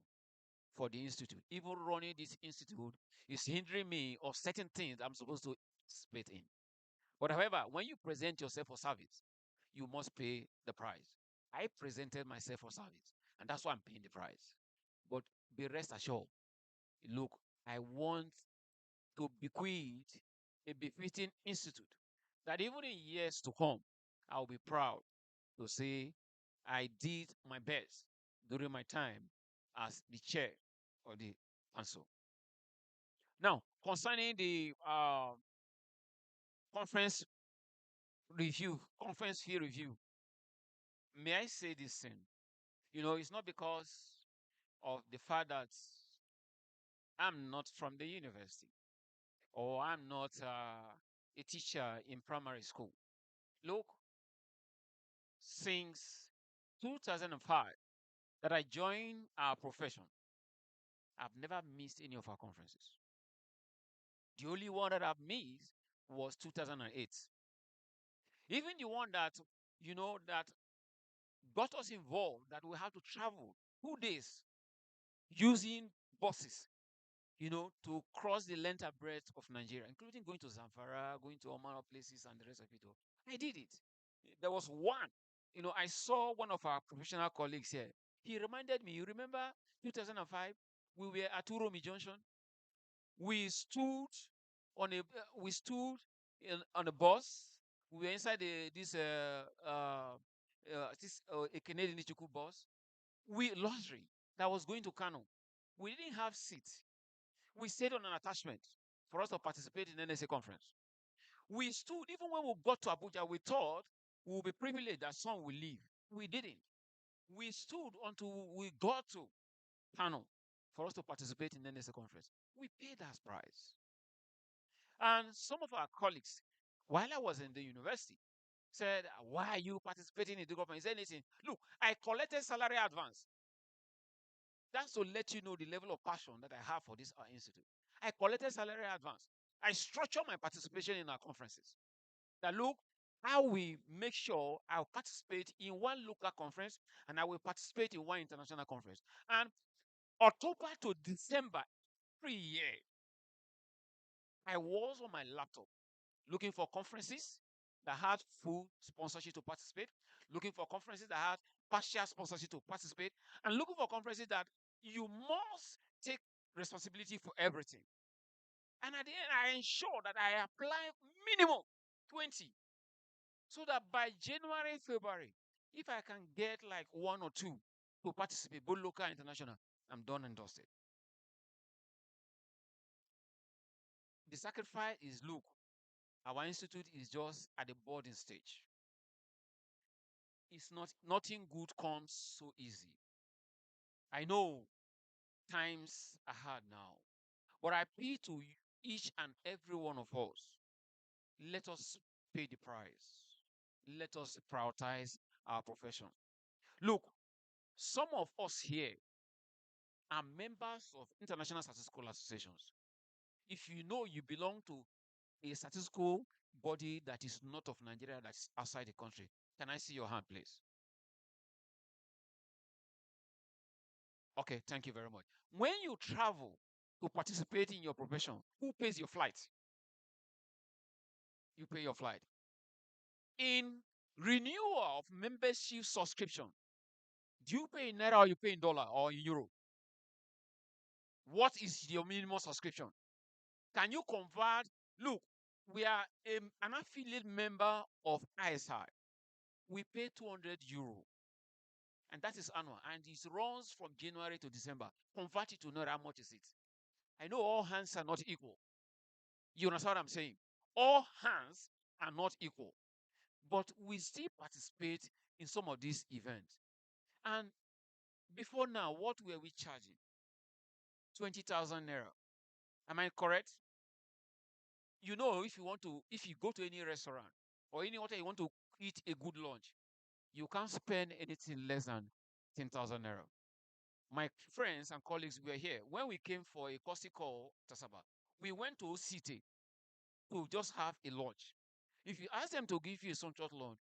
I: for the institute. Even running this institute is hindering me of certain things I'm supposed to participate in. But however, when you present yourself for service, you must pay the price. I presented myself for service, and that's why I'm paying the price. But be rest assured, look, I want to bequeath a befitting institute that even in years to come, I'll be proud to say I did my best during my time as the chair of the council. Now, concerning the conference conference fee review, may I say this thing? You know, it's not because of the fact that I'm not from the university or I'm not a teacher in primary school. Look, since 2005 that I joined our profession, I've never missed any of our conferences. The only one that I've missed was 2008. Even the one that, you know, that got us involved, that we had to travel 2 days using buses, you know, to cross the length and breadth of Nigeria, including going to Zamfara, going to Omana places and the rest of it all. I did it. There was one, you know, I saw one of our professional colleagues here.
E: He reminded me, you remember 2005? We were at Uromi Junction. We stood we stood on a bus. We were inside a Canadian Ichuku bus. We lottery that was going to Kano. We didn't have seats. We stayed on an attachment for us to participate in NSA conference. We stood, even when we got to Abuja, we thought we would be privileged that some will leave. We didn't. We stood until we got to Kano for us to participate in the NSA conference. We paid that price. And some of our colleagues, while I was in the university, said, why are you participating in the government? He said, listen, look, I collected salary advance. That's to let you know the level of passion that I have for this institute. I collected salary advance. I structure my participation in our conferences. That look, how we make sure I'll participate in one local conference and I will participate in one international conference. And October to December every year, I was on my laptop looking for conferences that had full sponsorship to participate, looking for conferences that had partial sponsorship to participate, and looking for conferences that you must take responsibility for everything. And at the end, I ensure that I apply minimum 20 so that by January, February, if I can get like one or two to participate, both local and international, I'm done and dusted. The sacrifice is look, our institute is just at the boarding stage. It's nothing good comes so easy. I know times are hard now, but I appeal to each and every one of us. Let us pay the price. Let us prioritize our profession. Look, some of us here are members of international statistical associations. If you know you belong to a statistical body that is not of Nigeria, that's outside the country, can I see your hand, please? Okay, thank you very much. When you travel to participate in your profession, who pays your flight? You pay your flight. In renewal of membership subscription, do you pay in naira or you pay in dollar or in euro? What is your minimum subscription? Can you convert? Look, we are an affiliate member of ISI. We pay 200 euro, and that is annual, and it runs from January to December. Convert it to naira, how much is it? I know all hands are not equal. You understand what I'm saying? All hands are not equal, but we still participate in some of these events. And before now, what were we charging? 20,000 naira. Am I correct? You know, if you go to any restaurant or any hotel, you want to eat a good lunch, you can't spend anything less than 10,000 naira. My friends and colleagues were here. When we came for a course call Asaba, we went to City to just have a lunch. If you ask them to give you a sumptuous lunch,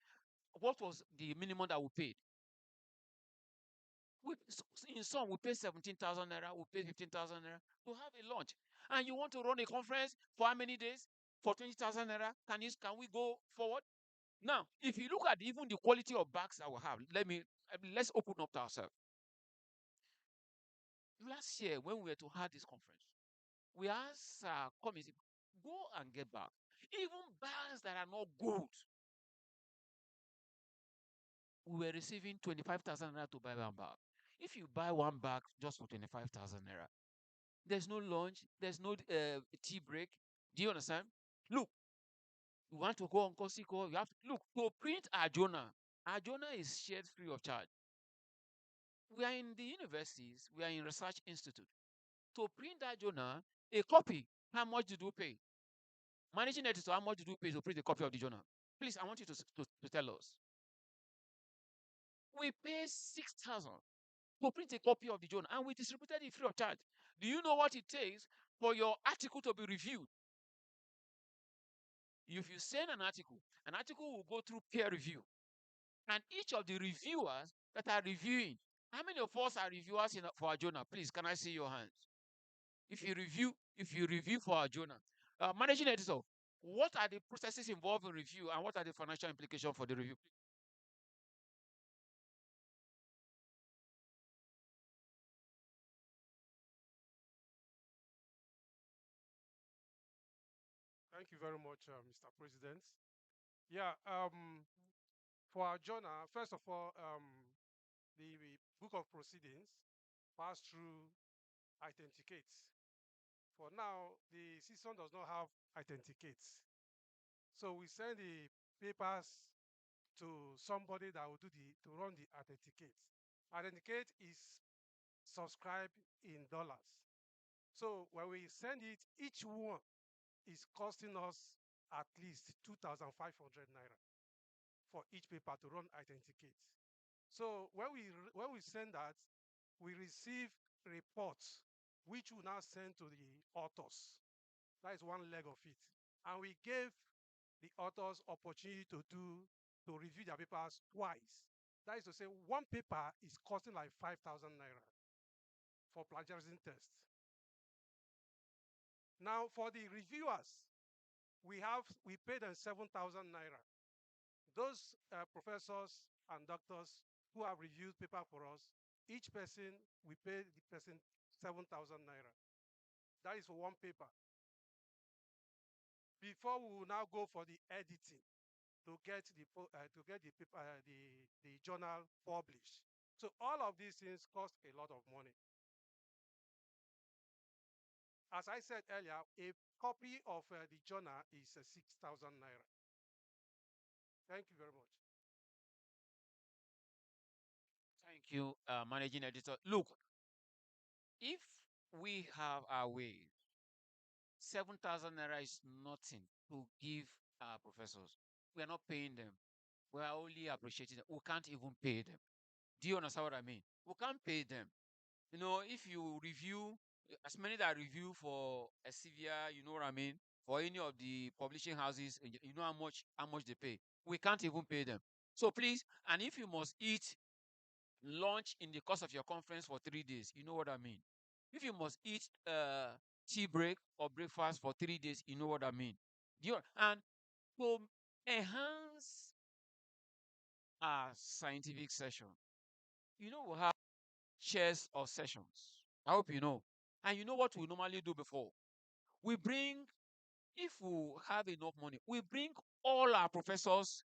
E: what was the minimum that we paid? In some, we pay 17,000 naira, we pay 15,000 naira to have a lunch. And you want to run a conference for how many days? For 20,000 naira? Can we go forward? Now, if you look at even the quality of bags that we have, let's open up to ourselves. Last year, when we were to have this conference, we asked our committee, go and get back. Even bags that are not good, we were receiving 25,000 naira to buy one bag. If you buy one bag just for 25,000 naira, there's no lunch, there's no tea break. Do you understand? Look, you want to go on Costco, you have to look to print our journal. Our journal is shared free of charge. We are in the universities, we are in research institute. To print that journal, a copy, how much did you pay? Managing editor, how much did you pay to print a copy of the journal? Please, I want you to tell us. We pay 6,000 to print a copy of the journal, and we distributed it free of charge. Do you know what it takes for your article to be reviewed? If you send an article will go through peer review. And each of the reviewers that are reviewing, how many of us are reviewers for our journal? Please, can I see your hands? If you review for our journal, managing editor, what are the processes involved in review and what are the financial implications for the review?
C: Thank you very much, Mr. President. Yeah, for our journal, first of all, the book of proceedings pass through authenticates. For now, the Cison does not have authenticates. So we send the papers to somebody that will do to run the authenticate. Authenticate is subscribed in dollars. So when we send it, each one is costing us at least 2,500 naira for each paper to run authenticate. So when we send that, we receive reports which we now send to the authors. That is one leg of it. And we gave the authors opportunity to review their papers twice. That is to say, one paper is costing like 5,000 naira for plagiarism test. Now for the reviewers, we paid them 7,000 naira. Those professors and doctors who have reviewed paper for us, each person, we pay the person 7,000 naira. That is for one paper. Before we will now go for the editing to get the paper, the journal published. So all of these things cost a lot of money. As I said earlier, a copy of the journal is 6,000 naira. Thank you very much.
E: Thank you, managing editor. Look, if we have our way, 7,000 naira is nothing to give our professors. We are not paying them. We are only appreciating them. We can't even pay them. Do you understand what I mean? We can't pay them. You know, if you review, as many that review for a severe, you know what I mean, for any of the publishing houses, you know how much they pay. We can't even pay them. So please, and if you must eat lunch in the course of your conference for 3 days, you know what I mean. If you must eat tea break or breakfast for 3 days, you know what I mean. And to enhance our scientific session, you know, we have chairs of sessions. I hope you know. And you know what we normally do before? We bring, if we have enough money, we bring all our professors,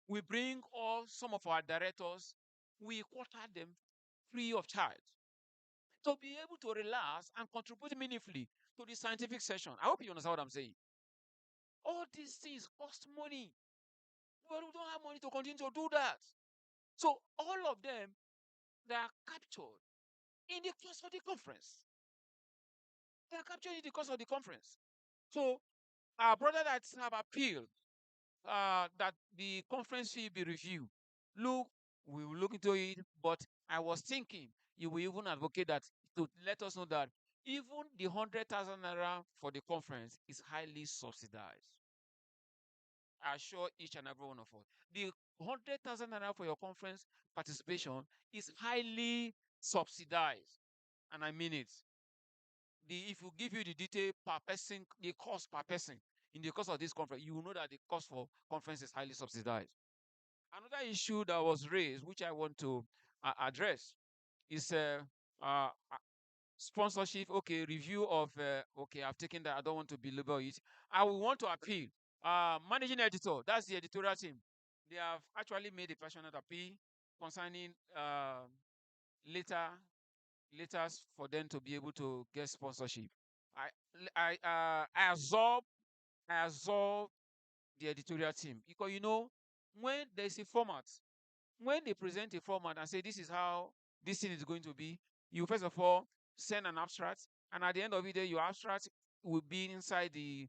E: we bring all some of our directors, we quarter them free of charge to be able to relax and contribute meaningfully to the scientific session. I hope you understand what I'm saying. All these things cost money. But we don't have money to continue to do that. So all of them, they are captured in the course of the conference. They are captured in the course of the conference. So our brother that have appealed that the conference fee be reviewed. Look, we will look into it, but I was thinking you will even advocate that to let us know that even the 100,000 naira for the conference is highly subsidized. I assure each and every one of us. The 100,000 naira for your conference participation is highly subsidized. And I mean it. If you give you the detail per person, the cost per person in the course of this conference, you will know that the cost for conference is highly subsidized. Another issue that was raised, which I want to address, is sponsorship. Okay, review of okay, I've taken that. I don't want to belabor it. I will want to appeal. Managing editor, that's the editorial team. They have actually made a passionate appeal concerning letters for them to be able to get sponsorship. I absorb the editorial team because you know when there's a format, when they present a format and say this is how this thing is going to be, you first of all send an abstract, and at the end of the day, your abstract will be inside the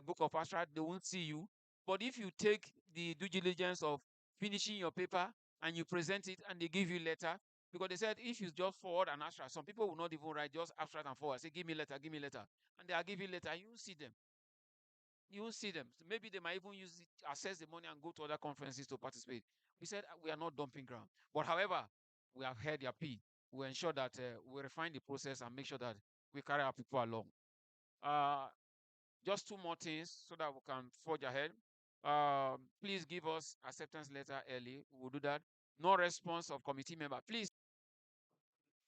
E: book of abstract. They won't see you. But if you take the due diligence of finishing your paper and you present it, and they give you letter, because they said if you just forward an abstract, some people will not even write just abstract and forward. Say give me letter, and they are giving letter. You see them. You won't see them. So maybe they might even use it, access the money and go to other conferences to participate. We said we are not dumping ground. But however, we have heard their plea. We ensure that we refine the process and make sure that we carry our people along. Uh, just two more things so that we can forge ahead. Please give us acceptance letter early. We'll do that. No response of committee member. Please,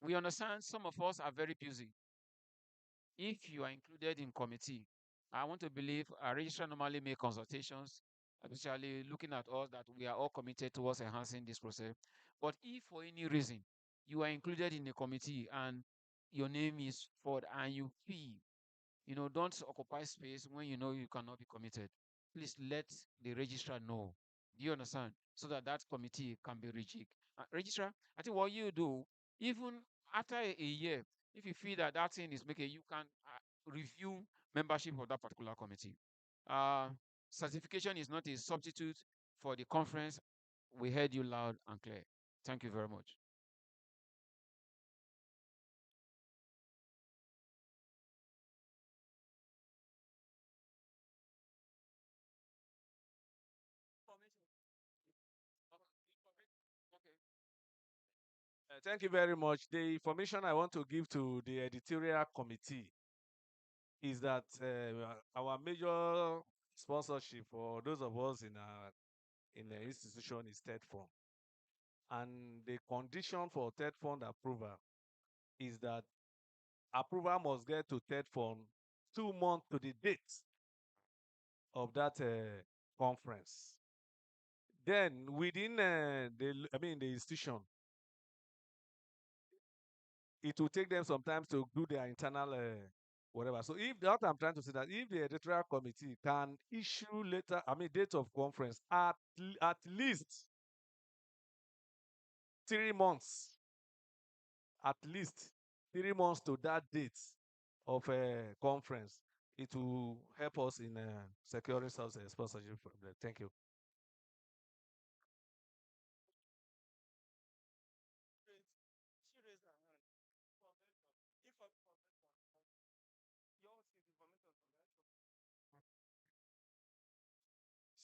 E: we understand some of us are very busy. If you are included in committee
I: I want to believe our registrar normally make consultations, especially looking at us that we are all committed towards enhancing this process. But if for any reason you are included in a committee and your name is Ford and you feel, don't occupy space when you know you cannot be committed, please let the registrar know. Do you understand? So that that committee can be rejig. Registrar, I think what you do, even after a year, if you feel that that thing is making, you can review membership of that particular committee. Uh, Certification is not a substitute for the conference. We heard you loud and clear. Thank you very much.
K: Thank you very much. The information I want to give to the editorial committee is that our major sponsorship for those of us in the institution is third fund. And the condition for third fund approval is that approval must get to third fund 2 months to the date of that conference. Then within the institution, it will take them some time to do their internal whatever. So if what I'm trying to say that if the editorial committee can issue later, date of conference at least 3 months, at least 3 months to that date of a conference, it will help us in securing such a sponsorship from there. Thank you.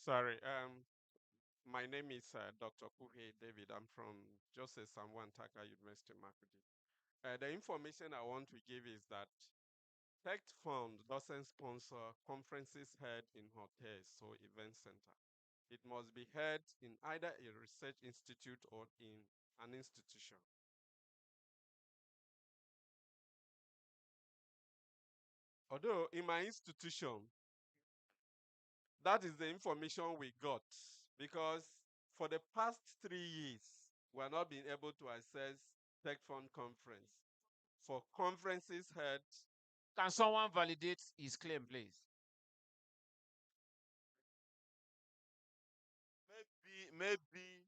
G: Sorry, my name is Dr. Kuhe David. I'm from Joseph Samwan Taka University, Makudi. The information I want to give is that Tech Fund doesn't sponsor conferences held in hotels or event center. It must be held in either a research institute or in an institution. Although in my institution, that is the information we got because for the past 3 years, we are not being able to access Tech Fund conference. For conferences held.
I: Can someone validate his claim, please?
H: Maybe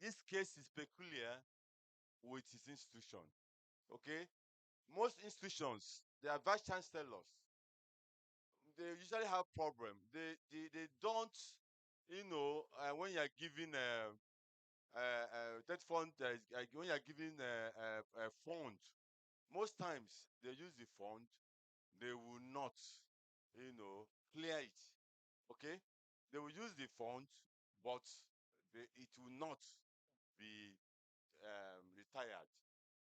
H: this case is peculiar with his institution. Okay, most institutions, their vice chancellors, they usually have problem. They don't, when you are giving that fund, when you are giving a fund, most times they use the fund, they will not, clear it. Okay, they will use the fund, but it will not be retired.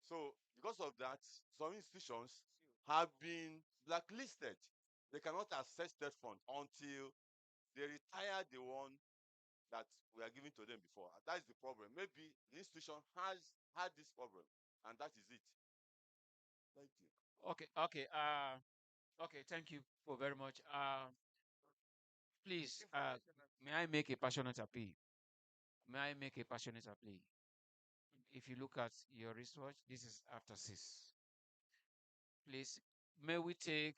H: So because of that, some institutions have been blacklisted. They cannot access that fund until they retire the one that we are giving to them before. That is the problem. Maybe the institution has had this problem, and that is it. Thank you.
I: Okay. Thank you for very much. Please, may I make a passionate appeal? May I make a passionate appeal? If you look at your research, this is after 6. Please, may we take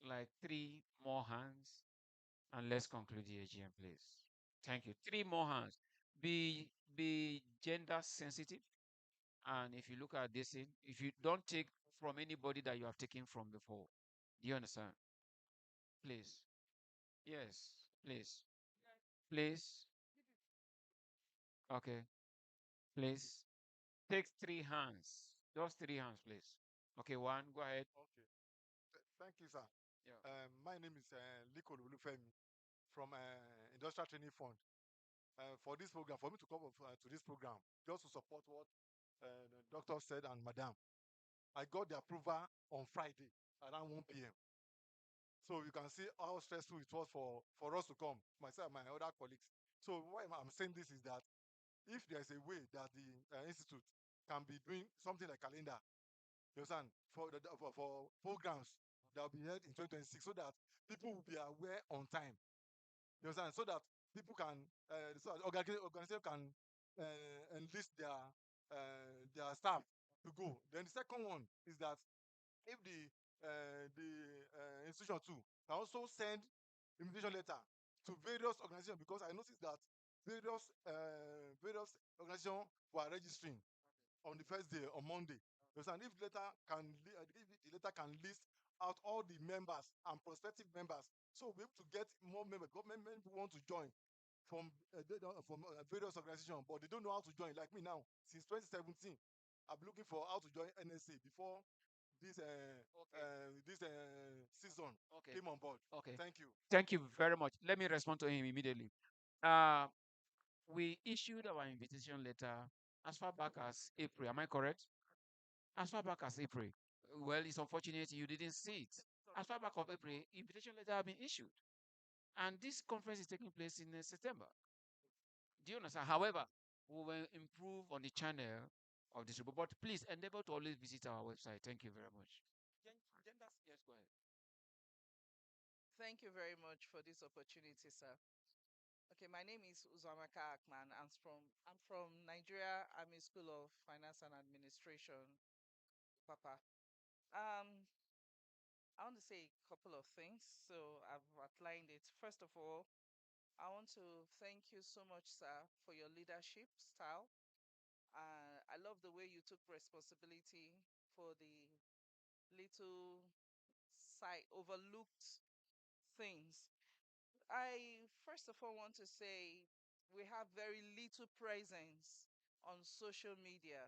I: like 3 more hands and let's conclude the AGM, please. Thank you. 3 more hands. Be gender sensitive. And if you look at this thing, if you don't take from anybody that you have taken from before, do you understand? Please. Yes, please. Please. Okay. Please. Take 3 hands. Just 3 hands, please. Okay, one. Go ahead.
U: Okay. Thank you, sir.
I: Yeah.
U: My name is Liko Lulufemi from Industrial Training Fund. For this program, for me to come up to this program, just to support what the doctor said and madam, I got the approval on Friday around 1 p.m. So you can see how stressful it was for us to come, myself and my other colleagues. So why I'm saying this is that if there's a way that the institute can be doing something like calendar, you understand, for programs that will be held in 2026 so that people will be aware on time. You understand? So that people can, so that organization can enlist their staff to go. Then the second one is that if the institution too can also send invitation letter to various organizations, because I noticed that various organizations were registering on the first day on Monday. You understand? If the letter can list out all the members and prospective members, so we have to get more members. Government people want to join from various organizations, but they don't know how to join. Like me now, since 2017, I've been looking for how to join NSA before this season came on board.
E: Okay.
U: Thank you.
E: Thank you very much. Let me respond to him immediately. We issued our invitation letter as far back as April. Am I correct? As far back as April. Well, it's unfortunate you didn't see it. As far back of April, invitation letter have been issued. And this conference is taking place in September. Do you understand? However, we will improve on the channel of this report. But please endeavor to always visit our website. Thank you very much. Yes, go ahead.
F: Thank you very much for this opportunity, sir. Okay, my name is Uzamaka Akman. I'm from Nigeria Army School of Finance and Administration, Papa. Um, I want to say a couple of things. So I've outlined it. First of all, I want to thank you so much, sir, for your leadership style. I love the way you took responsibility for the little side overlooked things. I first of all want to say we have very little presence on social media.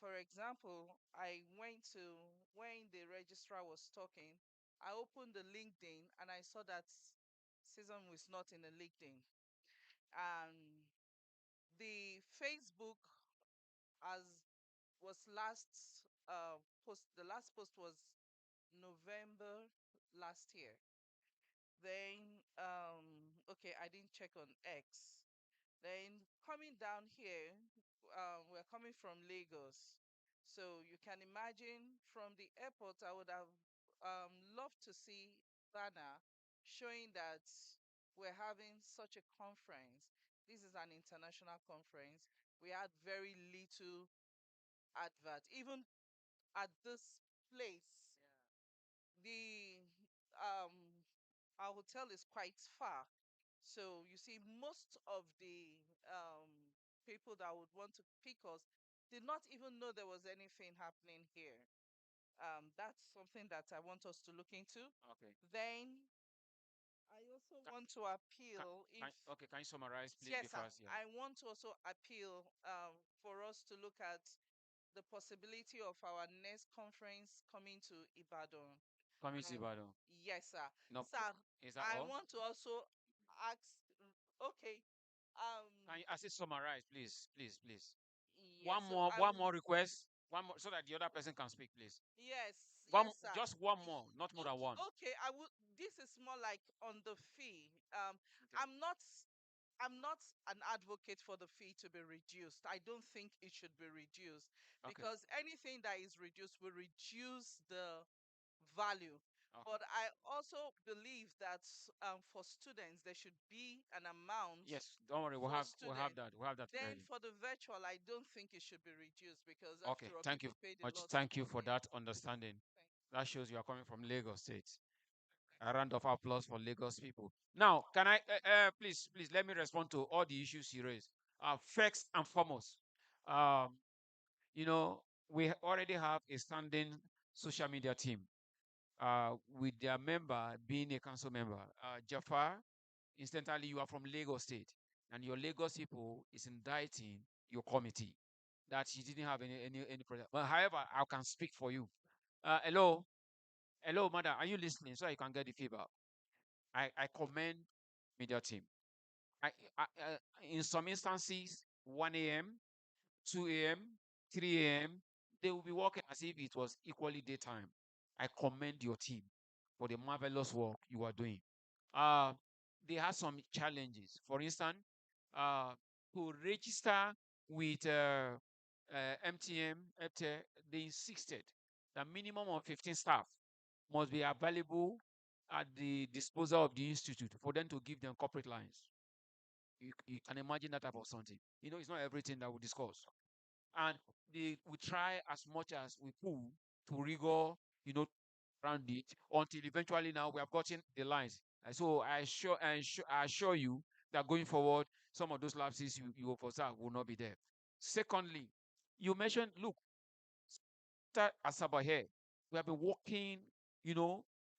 F: For example, I went to when the registrar was talking, I opened the LinkedIn and I saw that Cison was not in the LinkedIn. And the Facebook as was last post the last post was November last year. Then okay, I didn't check on X. Then coming down here, we're coming from Lagos. So you can imagine from the airport, I would have loved to see banner showing that we're having such a conference. This is an international conference. We had very little advert. Even at this place, the our hotel is quite far. So you see, most of the people that would want to pick us did not even know there was anything happening here. That's something that I want us to look into.
E: Okay.
F: Then I also want to appeal if
E: Okay, can you summarize, please,
F: yes, sir.
E: because yeah.
F: I want to also appeal for us to look at the possibility of our next conference coming to Ibadan.
E: Coming to Ibadan.
F: Yes, sir.
E: No,
F: Sir,
E: is that
F: I
E: all?
F: want to also ask. Okay.
E: Can you assist summarize, please, please, please?
F: Yes. So I
E: One more request, one more, so that the other person can speak, please.
F: yes,
E: One,
F: yes, sir.
E: just one more, not more than one.
F: Okay. I would. This is more like on the fee.
E: Okay.
F: I'm not an advocate for the fee to be reduced. I don't think it should be reduced
E: Okay.
F: because anything that is reduced will reduce the value.
E: Okay.
F: But I also believe that for students there should be an amount
E: Yes, don't worry,
F: for
E: we'll have
F: students.
E: that. We'll have that
F: Then
E: ready.
F: for the virtual, I don't think it should be reduced because
E: Okay,
F: after all,
E: thank you
F: people paid a
E: much.
F: lot of
E: Thank you for
F: money.
E: that understanding.
F: Thank
E: That shows you are coming from Lagos State. A round of applause for Lagos people. Now, can I please let me respond to all the issues you raised. First and foremost, um, we already have a standing social media team with their member being a council member. Jafar, incidentally, you are from Lagos State, and your Lagos people is indicting your committee that you didn't have any problem. But however, I can speak for you. Hello, madam, are you listening? So I can get the feedback. I commend media team. In some instances, 1 a.m., 2 a.m., 3 a.m., they will be working as if it was equally daytime. I commend your team for the marvelous work you are doing. Uh, they had some challenges. For instance, to register with MTM, they insisted that minimum of 15 staff must be available at the disposal of the institute for them to give them corporate lines. You can imagine that type of something. It's not everything that we discuss. And we try as much as we could to rigor, around it until eventually now we have gotten the lines. And so I assure you that going forward, some of those lapses you observe will not be there. Secondly, you mentioned, look, Asaba here, we have been working,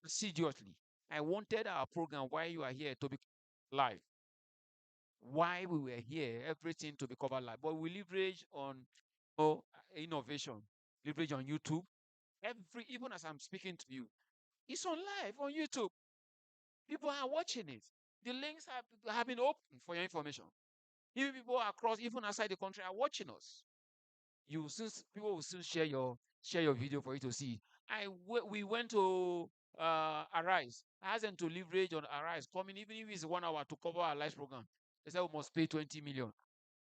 E: assiduously. I wanted our program while you are here to be live. Why we were here, everything to be covered live. But we leverage on innovation, leverage on YouTube. Even as I'm speaking to you, it's on live on YouTube. People are watching it. The links have been open for your information. Even people across, even outside the country, are watching us. People will soon share your video for you to see. We went to Arise. I asked them to leverage on Arise, coming even if it's 1 hour to cover our live program. They said we must pay 20 million.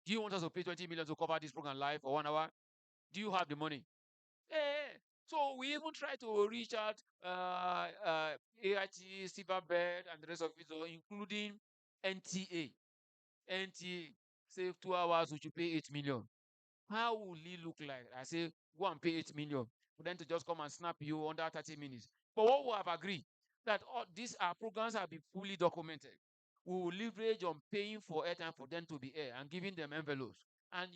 E: Do you want us to pay 20 million to cover this program live for 1 hour? Do you have the money? Yeah. So we even try to reach out AIT, Silverbird, and the rest of it, so including NTA. NTA, say 2 hours, we should pay 8 million. How will it look like? I say, go and pay 8 million for them to just come and snap you under 30 minutes. But what we have agreed, that all these programs have been fully documented. We will leverage on paying for airtime for them to be here and giving them envelopes. And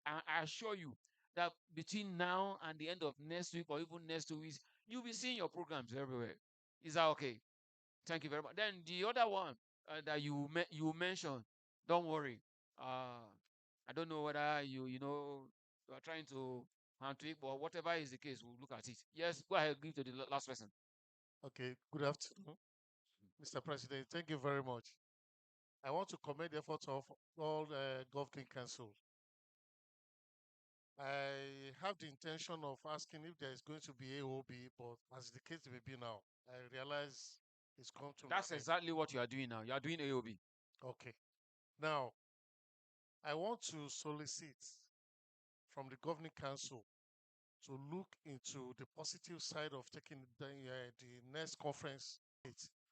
E: I assure you that between now and the end of next week or even next 2 weeks, you'll be seeing your programs everywhere. Is that okay? Thank you very much. Then the other one that you mentioned, don't worry. I don't know whether you are trying to hand to it, but whatever is the case, we'll look at it. Yes, go ahead, give to the last person.
J: Okay, good afternoon, Mr. President. Thank you very much. I want to commend the efforts of all governing council. I have the intention of asking if there is going to be AOB, but as the case may be now, I realize it's come to
E: That's
J: my end.
E: exactly what you are doing now. You are doing AOB.
J: Okay. Now, I want to solicit from the governing council to look into the positive side of taking the next conference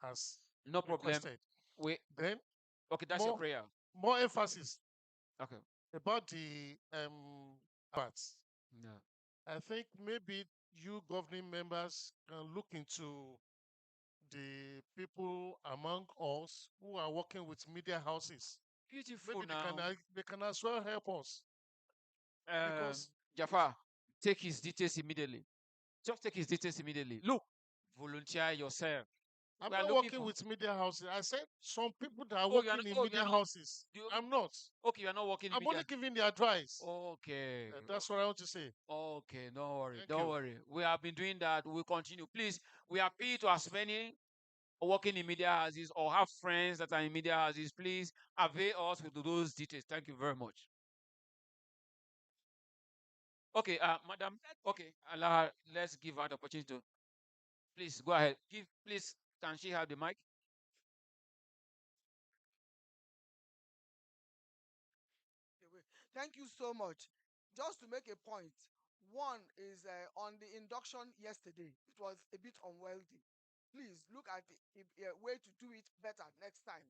J: as
E: No problem.
J: requested.
E: Wait.
J: Then,
E: Okay, that's your
J: more,
E: prayer.
J: more emphasis
E: Okay.
J: about the parts.
E: Yeah.
J: I think maybe you governing members can look into the people among us who are working with media houses.
E: Beautiful
J: Maybe
E: now.
J: they can as well help us. Because
E: Jafar, take his details immediately. Just take his details immediately. Look, volunteer yourself.
J: I'm
E: We are
J: not
E: looking
J: working
E: for.
J: with media houses. I said some people that are
E: Oh, you are
J: working
E: not.
J: in
E: Oh, you are
J: media
E: not.
J: houses. I'm not.
E: Okay, you are not working in
J: I'm only
E: media.
J: giving the advice.
E: Okay.
J: That's what I want to say.
E: Okay, don't worry.
J: Thank
E: Don't
J: you.
E: worry. We have been doing that. We'll continue. Please, we appeal to as many working in media houses or have friends that are in media houses. Please avail us with those details. Thank you very much. Okay, madam. Okay, Allah, let's give her the opportunity to. Please go ahead. Please, can she have the mic?
L: Thank you so much. Just to make a point, one is on the induction yesterday, it was a bit unwieldy. Please look at a way to do it better next time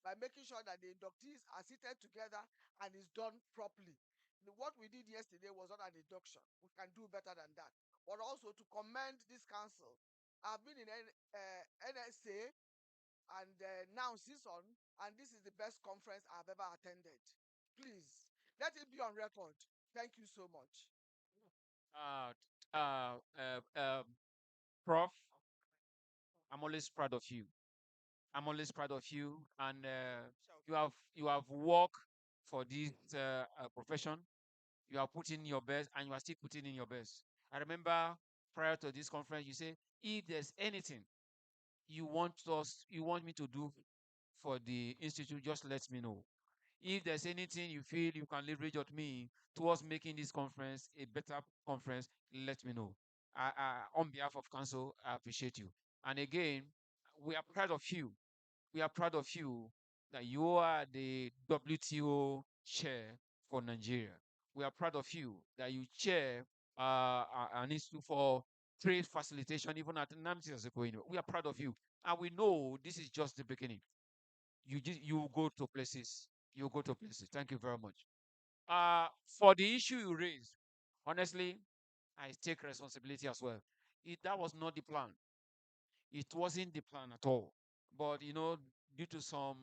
L: by making sure that the inductees are seated together and is done properly. What we did yesterday was not an induction. We can do better than that. But also to commend this council. I've been in NSA and now Cison, and this is the best conference I've ever attended. Please, let it be on record. Thank you so much.
E: Uh, uh, uh, uh, Prof, I'm always proud of you. I'm always proud of you, and you have worked for this profession. You are putting your best, and you are still putting in your best. I remember prior to this conference, you say if there's anything you want me to do for the institute, just let me know. If there's anything you feel you can leverage on me towards making this conference a better conference, let me know. On behalf of council, I appreciate you. And again, we are proud of you. We are proud of you that you are the WTO chair for Nigeria. We are proud of you that you chair an institute for trade facilitation, even at NAMC as a we are proud of you. And we know this is just the beginning. You go to places. You go to places. Thank you very much. For the issue you raised, honestly, I take responsibility as well. That was not the plan. It wasn't the plan at all. But due to some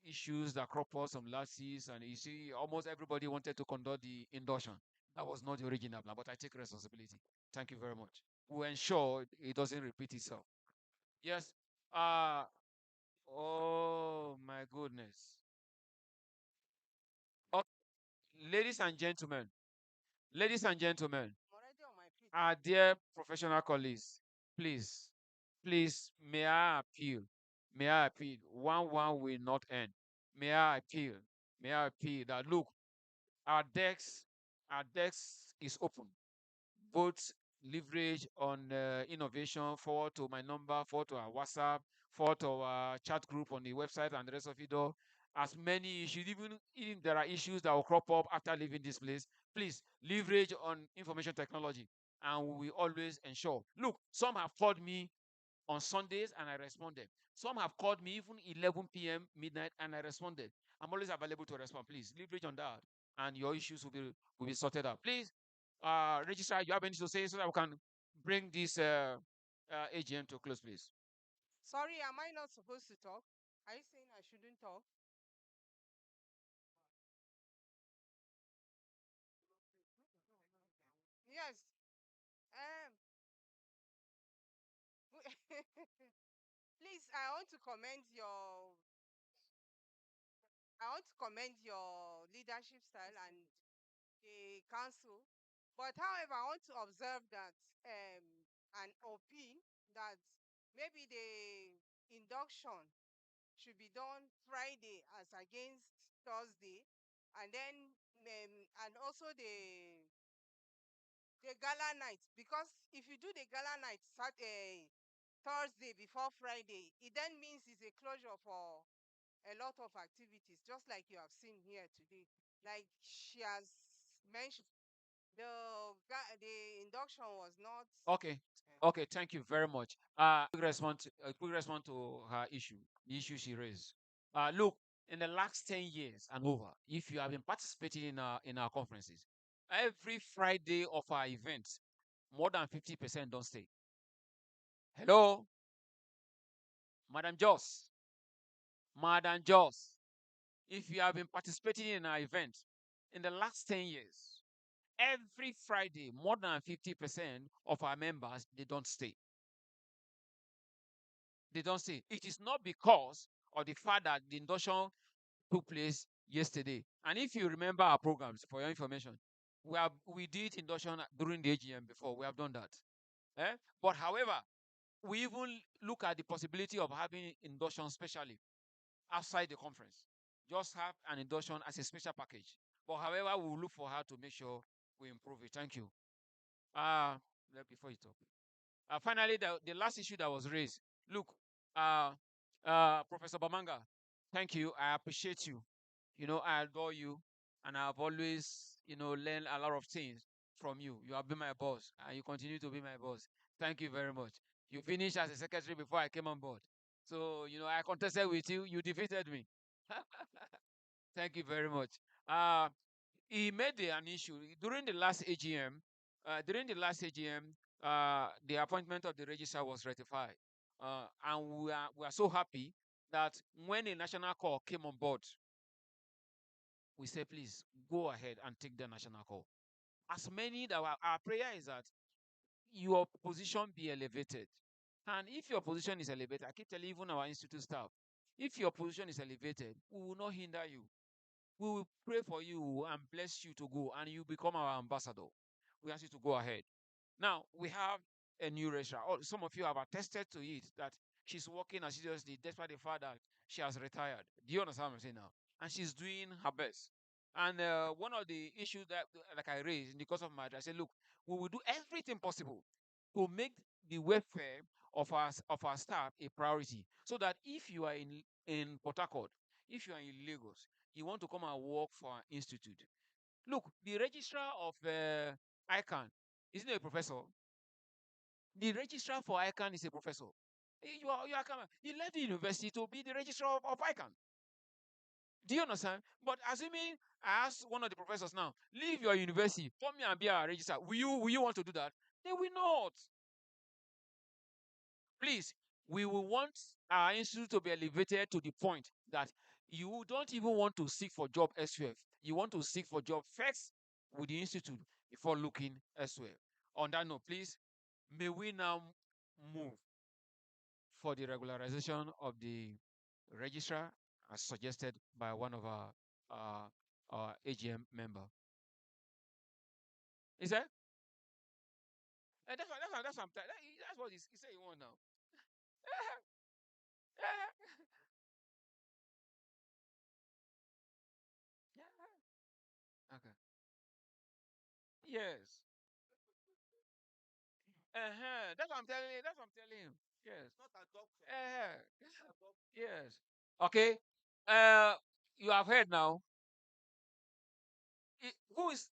E: issues that crop up, some lapses, and you see, almost everybody wanted to conduct the induction. That was not the original plan, but I take responsibility. Thank you very much. We'll ensure it doesn't repeat itself. Yes. Oh my goodness. Okay, ladies and gentlemen, ladies and gentlemen,
M: I'm already on my feet.
E: our dear professional colleagues, please, please, may I appeal, one will not end. May I appeal that look, our desk, our desk is open. Both leverage on innovation, forward to my number, forward to our WhatsApp, forward to our chat group on the website, and the rest of it all. As many issues, even if there are issues that will crop up after leaving this place, please leverage on information technology, and we will always ensure. Look, some have called me on Sundays and I responded. Some have called me even 11 p.m. midnight and I responded. I'm always available to respond. Please leverage on that, and your issues will be sorted out. Please, registrar, you have anything to say so that we can bring this AGM to a close, please.
M: Sorry, am I not supposed to talk? Are you saying I shouldn't talk? Yes. Um. Please, I want to commend your leadership style and the council. But however, I want to observe that an OP that maybe the induction should be done Friday as against Thursday, and then and also the gala night, because if you do the gala night Saturday, Thursday before Friday, it then means it's a closure for a lot of activities, just like you have seen here today. Like she has mentioned, the induction was not.
E: Okay. Okay, thank you very much. Quick response to her issue, the issue she raised. Look, in the last 10 years and over, if you have been participating in our conferences, every Friday of our events, more than 50% don't stay. Hello, Madam Joss. Madam Joss, if you have been participating in our event in the last 10 years, every Friday, more than 50% of our members, they don't stay. They don't stay. It is not because of the fact that the induction took place yesterday. And if you remember our programs, for your information, we did induction during the AGM before. We have done that. But however, we even look at the possibility of having induction specially outside the conference. Just have an induction as a special package. But however, we will look for her to make sure we improve it. Thank you. Before you talk. Finally, the last issue that was raised. Look, uh, Professor Bamanga, thank you. I appreciate you. I adore you, and I've always, learned a lot of things from you. You have been my boss, and you continue to be my boss. Thank you very much. You finished as a secretary before I came on board. So, I contested with you. You defeated me. Thank you very much. He made an issue during the last AGM. The appointment of the registrar was ratified, and we are so happy that when a national call came on board, we say, please go ahead and take the national call. As many that our prayer is that your position be elevated. And if your position is elevated, I keep telling even our institute staff, if your position is elevated, we will not hinder you. We will pray for you and bless you to go, and you become our ambassador. We ask you to go ahead. Now, we have a new registrar. Some of you have attested to it that she's working assiduously despite the fact that she has retired. Do you understand what I'm saying now? And she's doing her best. And one of the issues that like I raised in the course of my address, I said, look, we will do everything possible to make the welfare of our staff a priority. So that if you are in Port Harcourt, if you are in Lagos, you want to come and work for an institute. Look, the registrar of ICANN isn't a professor. The registrar for ICANN is a professor. You left the university to be the registrar of ICANN. Do you understand? But assuming I ask one of the professors now, leave your university, come here and be a registrar. Will you want to do that? They will not. Please, we will want our institute to be elevated to the point that you don't even want to seek for job elsewhere. You want to seek for job first with the institute before looking elsewhere. On that note, please, may we now move for the regularization of the registrar as suggested by one of our AGM member. Is that? That's what he's saying you want now. Okay. Yes. That's what I'm telling you. That's what I'm telling you. Yes.
H: Not adoption.
E: Yes. Okay. You have heard now. Who is?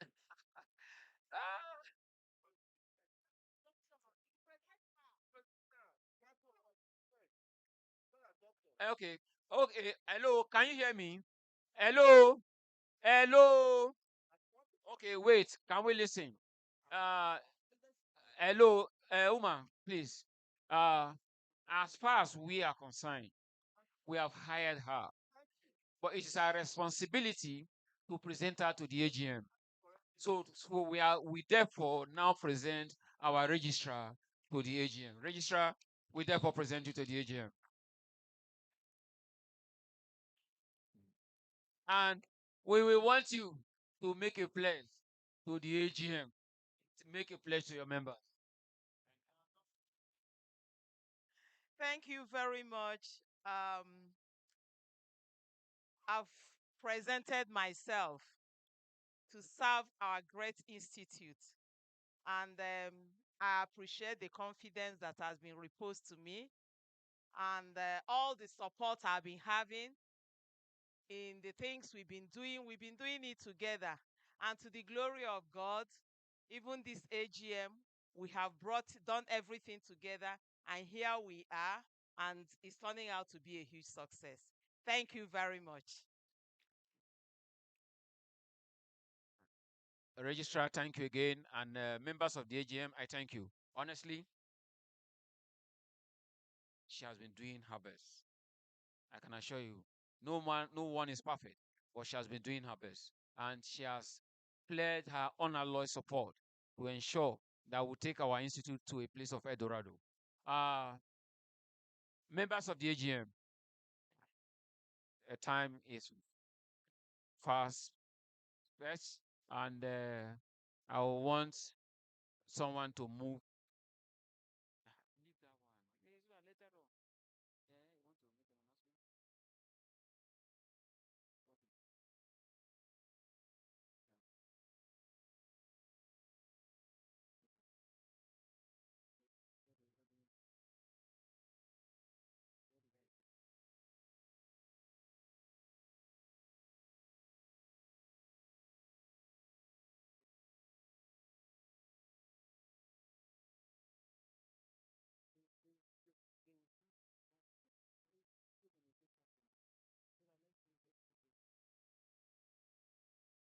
E: Okay. Okay. Hello. Can you hear me? Hello. Hello. Okay. Wait. Can we listen? Uh. Hello. Uma, please. Uh. As far as we are concerned, we have hired her, but it is our responsibility to present her to the AGM. So we therefore now present our registrar to the AGM. Registrar, we therefore present you to the AGM. And we will want you to make a pledge to the AGM, to make a pledge to your members.
F: Thank you very much. I've presented myself to serve our great institute, and I appreciate the confidence that has been reposed to me and all the support I've been having in the things we've been doing it together. And to the glory of God, even this AGM, we have done everything together, and here we are, and it's turning out to be a huge success. Thank you very much.
E: Registrar, thank you again. And members of the AGM, I thank you. Honestly, she has been doing her best. I can assure you, no one is perfect, but she has been doing her best. And she has pledged her unalloyed support to ensure that we take our institute to a place of Eldorado. Members of the AGM, time is fast, and I want someone to move. Leave that one. Later on. Yeah, you want to make an announcement?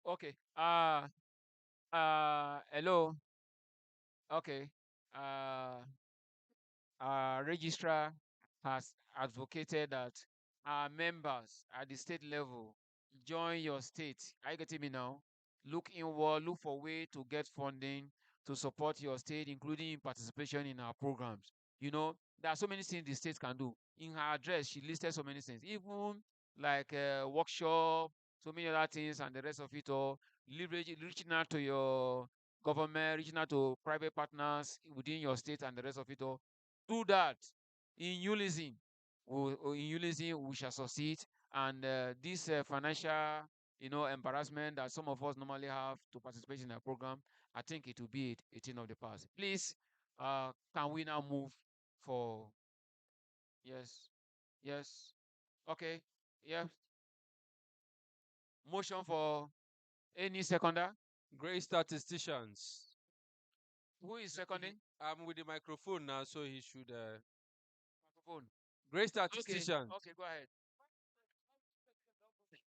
E: Okay. Hello. Okay. Uh, registrar has advocated that our members at the state level join your state. Are you getting me now? Look inward, look for way to get funding to support your state, including participation in our programs. You know, there are so many things the state can do. In her address, she listed so many things, even like a workshop, so many other things, and the rest of it all. Reaching out to your government, reaching out to private partners within your state, and the rest of it all. Do that in unison. In unison, we shall succeed. And this financial, embarrassment that some of us normally have to participate in a program, I think it will be a thing of the past. Please, can we now move for? Yes, yes. Okay, yeah. Motion for any seconder.
P: Great statisticians.
E: Who is seconding?
P: I'm with the microphone now, so he should.
E: Microphone.
P: Great
E: Okay.
P: statisticians.
E: Okay, go ahead. Okay,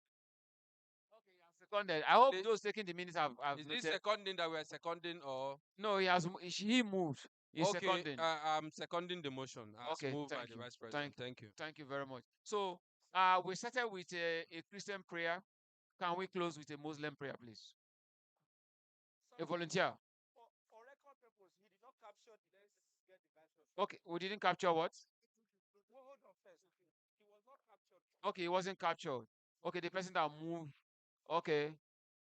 E: he has seconded. I hope
P: The-
E: those taking the minutes have
P: Is
E: noted.
P: this seconding that we are seconding, or
E: No, he moved. He's
P: okay?
E: seconding.
P: I'm seconding the motion as
E: Okay,
P: moved by
E: thank
P: the
E: you.
P: vice president. Thank you.
E: Thank you very much. So, we started with a Christian prayer. Can we close with a Muslim prayer, please? A volunteer.
U: For record purpose, he did not capture the let's get the vice president.
E: Okay, we didn't capture what?
U: Hold on first. He was not captured.
E: Okay, it wasn't captured. Okay, the person that moved. Okay,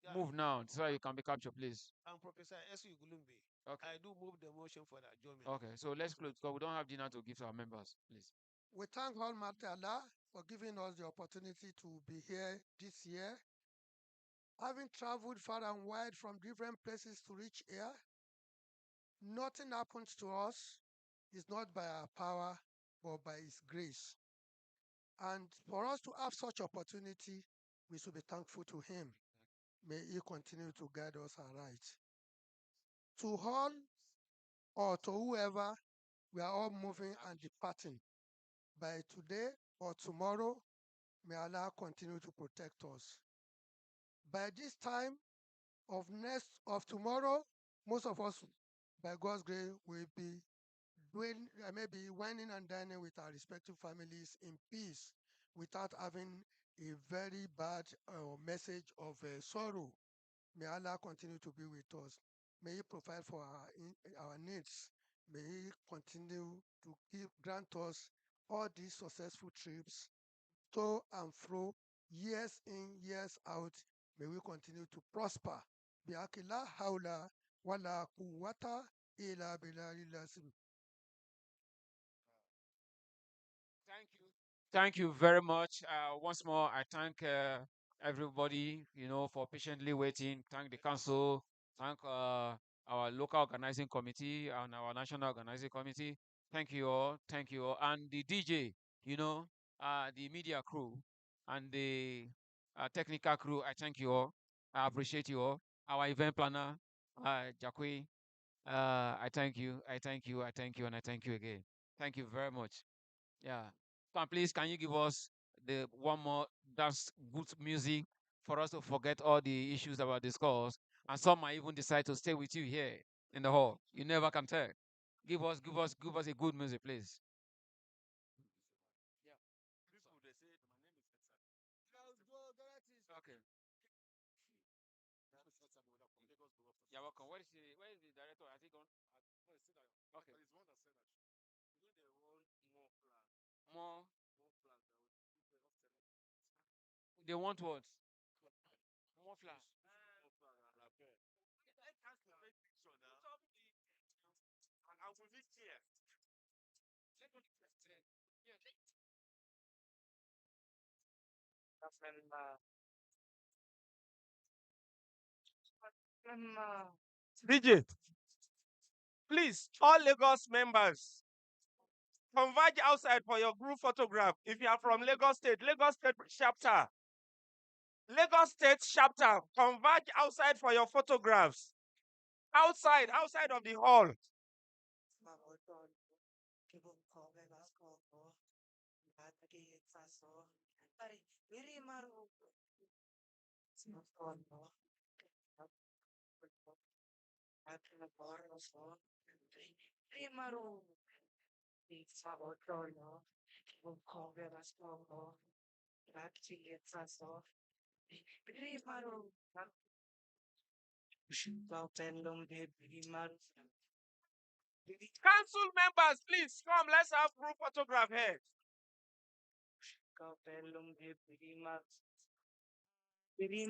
V: Yeah.
E: move now so you can be captured, please.
V: I'm Professor S.U. Gulumbi.
E: Okay.
V: I do move the motion for the adjournment.
E: Okay, so let's close because we don't have dinner to give to our members, please.
T: We thank Almighty Allah for giving us the opportunity to be here this year. Having traveled far and wide from different places to reach here, nothing happens to us. It's not by our power, but by His grace. And for us to have such opportunity, we should be thankful to Him. May He continue to guide us aright. To all or to whoever, we are all moving and departing. By today or tomorrow, may Allah continue to protect us. By this time of tomorrow, most of us, by God's grace, will be doing maybe whining and dining with our respective families in peace, without having a very bad message of sorrow. May Allah continue to be with us. May He provide for our needs. May He continue to grant us all these successful trips to and fro, years in, years out. May we continue to prosper. Bi'akila hawla wala quwwata illa billahi lazim.
E: Thank you very much. Once more, I thank everybody, for patiently waiting. Thank the council. Thank our local organizing committee and our national organizing committee. Thank you all. Thank you all. And the DJ, the media crew and the technical crew, I thank you all. I appreciate you all. Our event planner, Jakwe, I thank you. I thank you. I thank you. And I thank you again. Thank you very much. Yeah. Come, please, can you give us the one more dance good music for us to forget all the issues that were discussed? And some might even decide to stay with you here in the hall. You never can tell. Give us a good music, please. Yeah.
H: People they say my name is Ethan.
E: Okay. You're welcome. Where is the director? Has he gone? Okay.
H: There is one that said that you know they want more flag.
E: More.
H: More flag that would put the hostel.
E: They want what? More flag.
H: More flag and rappel. I can't make picture now. I will be here.
U: DJ, please, all Lagos members, converge outside for your group photograph. If you are from Lagos State chapter, converge outside for your photographs. Outside of the hall. Council members, please come. Let's have group photograph here.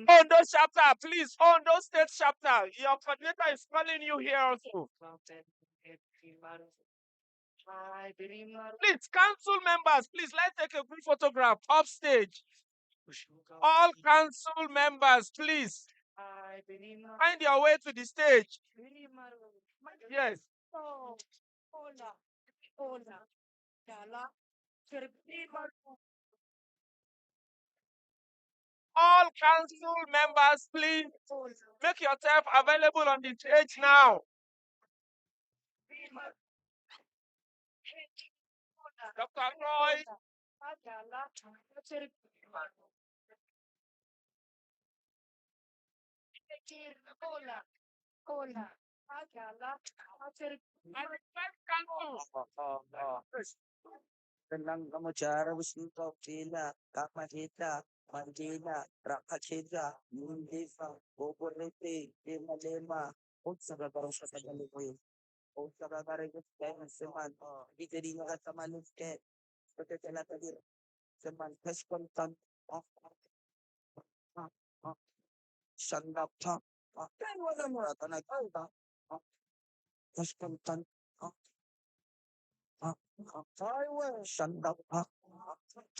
U: Ondo chapter, please. Ondo State chapter. Your coordinator is calling you here also. Please, council members, please, let's take a group photograph off stage. All council members, please. Find your way to the stage. Yes. All council members, please make yourself available on the stage now.
E: Dr. Roy.
O: Tenang kamu cara bersentuh pila, kak mahita, manjina, rakachida, mundifa, boborete, lema lema, unsa ka sa kagalukoy, unsa ka karegot kay seman, itiri nga sa maluske, pati sila tadi, seman, peskontan, sandapa, kaya wala mo rata nagkalda, peskontan, sandapa,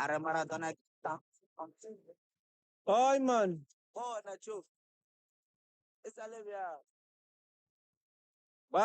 O: aramarata nagta, Ay man. Oh, Nacho. Esa levia.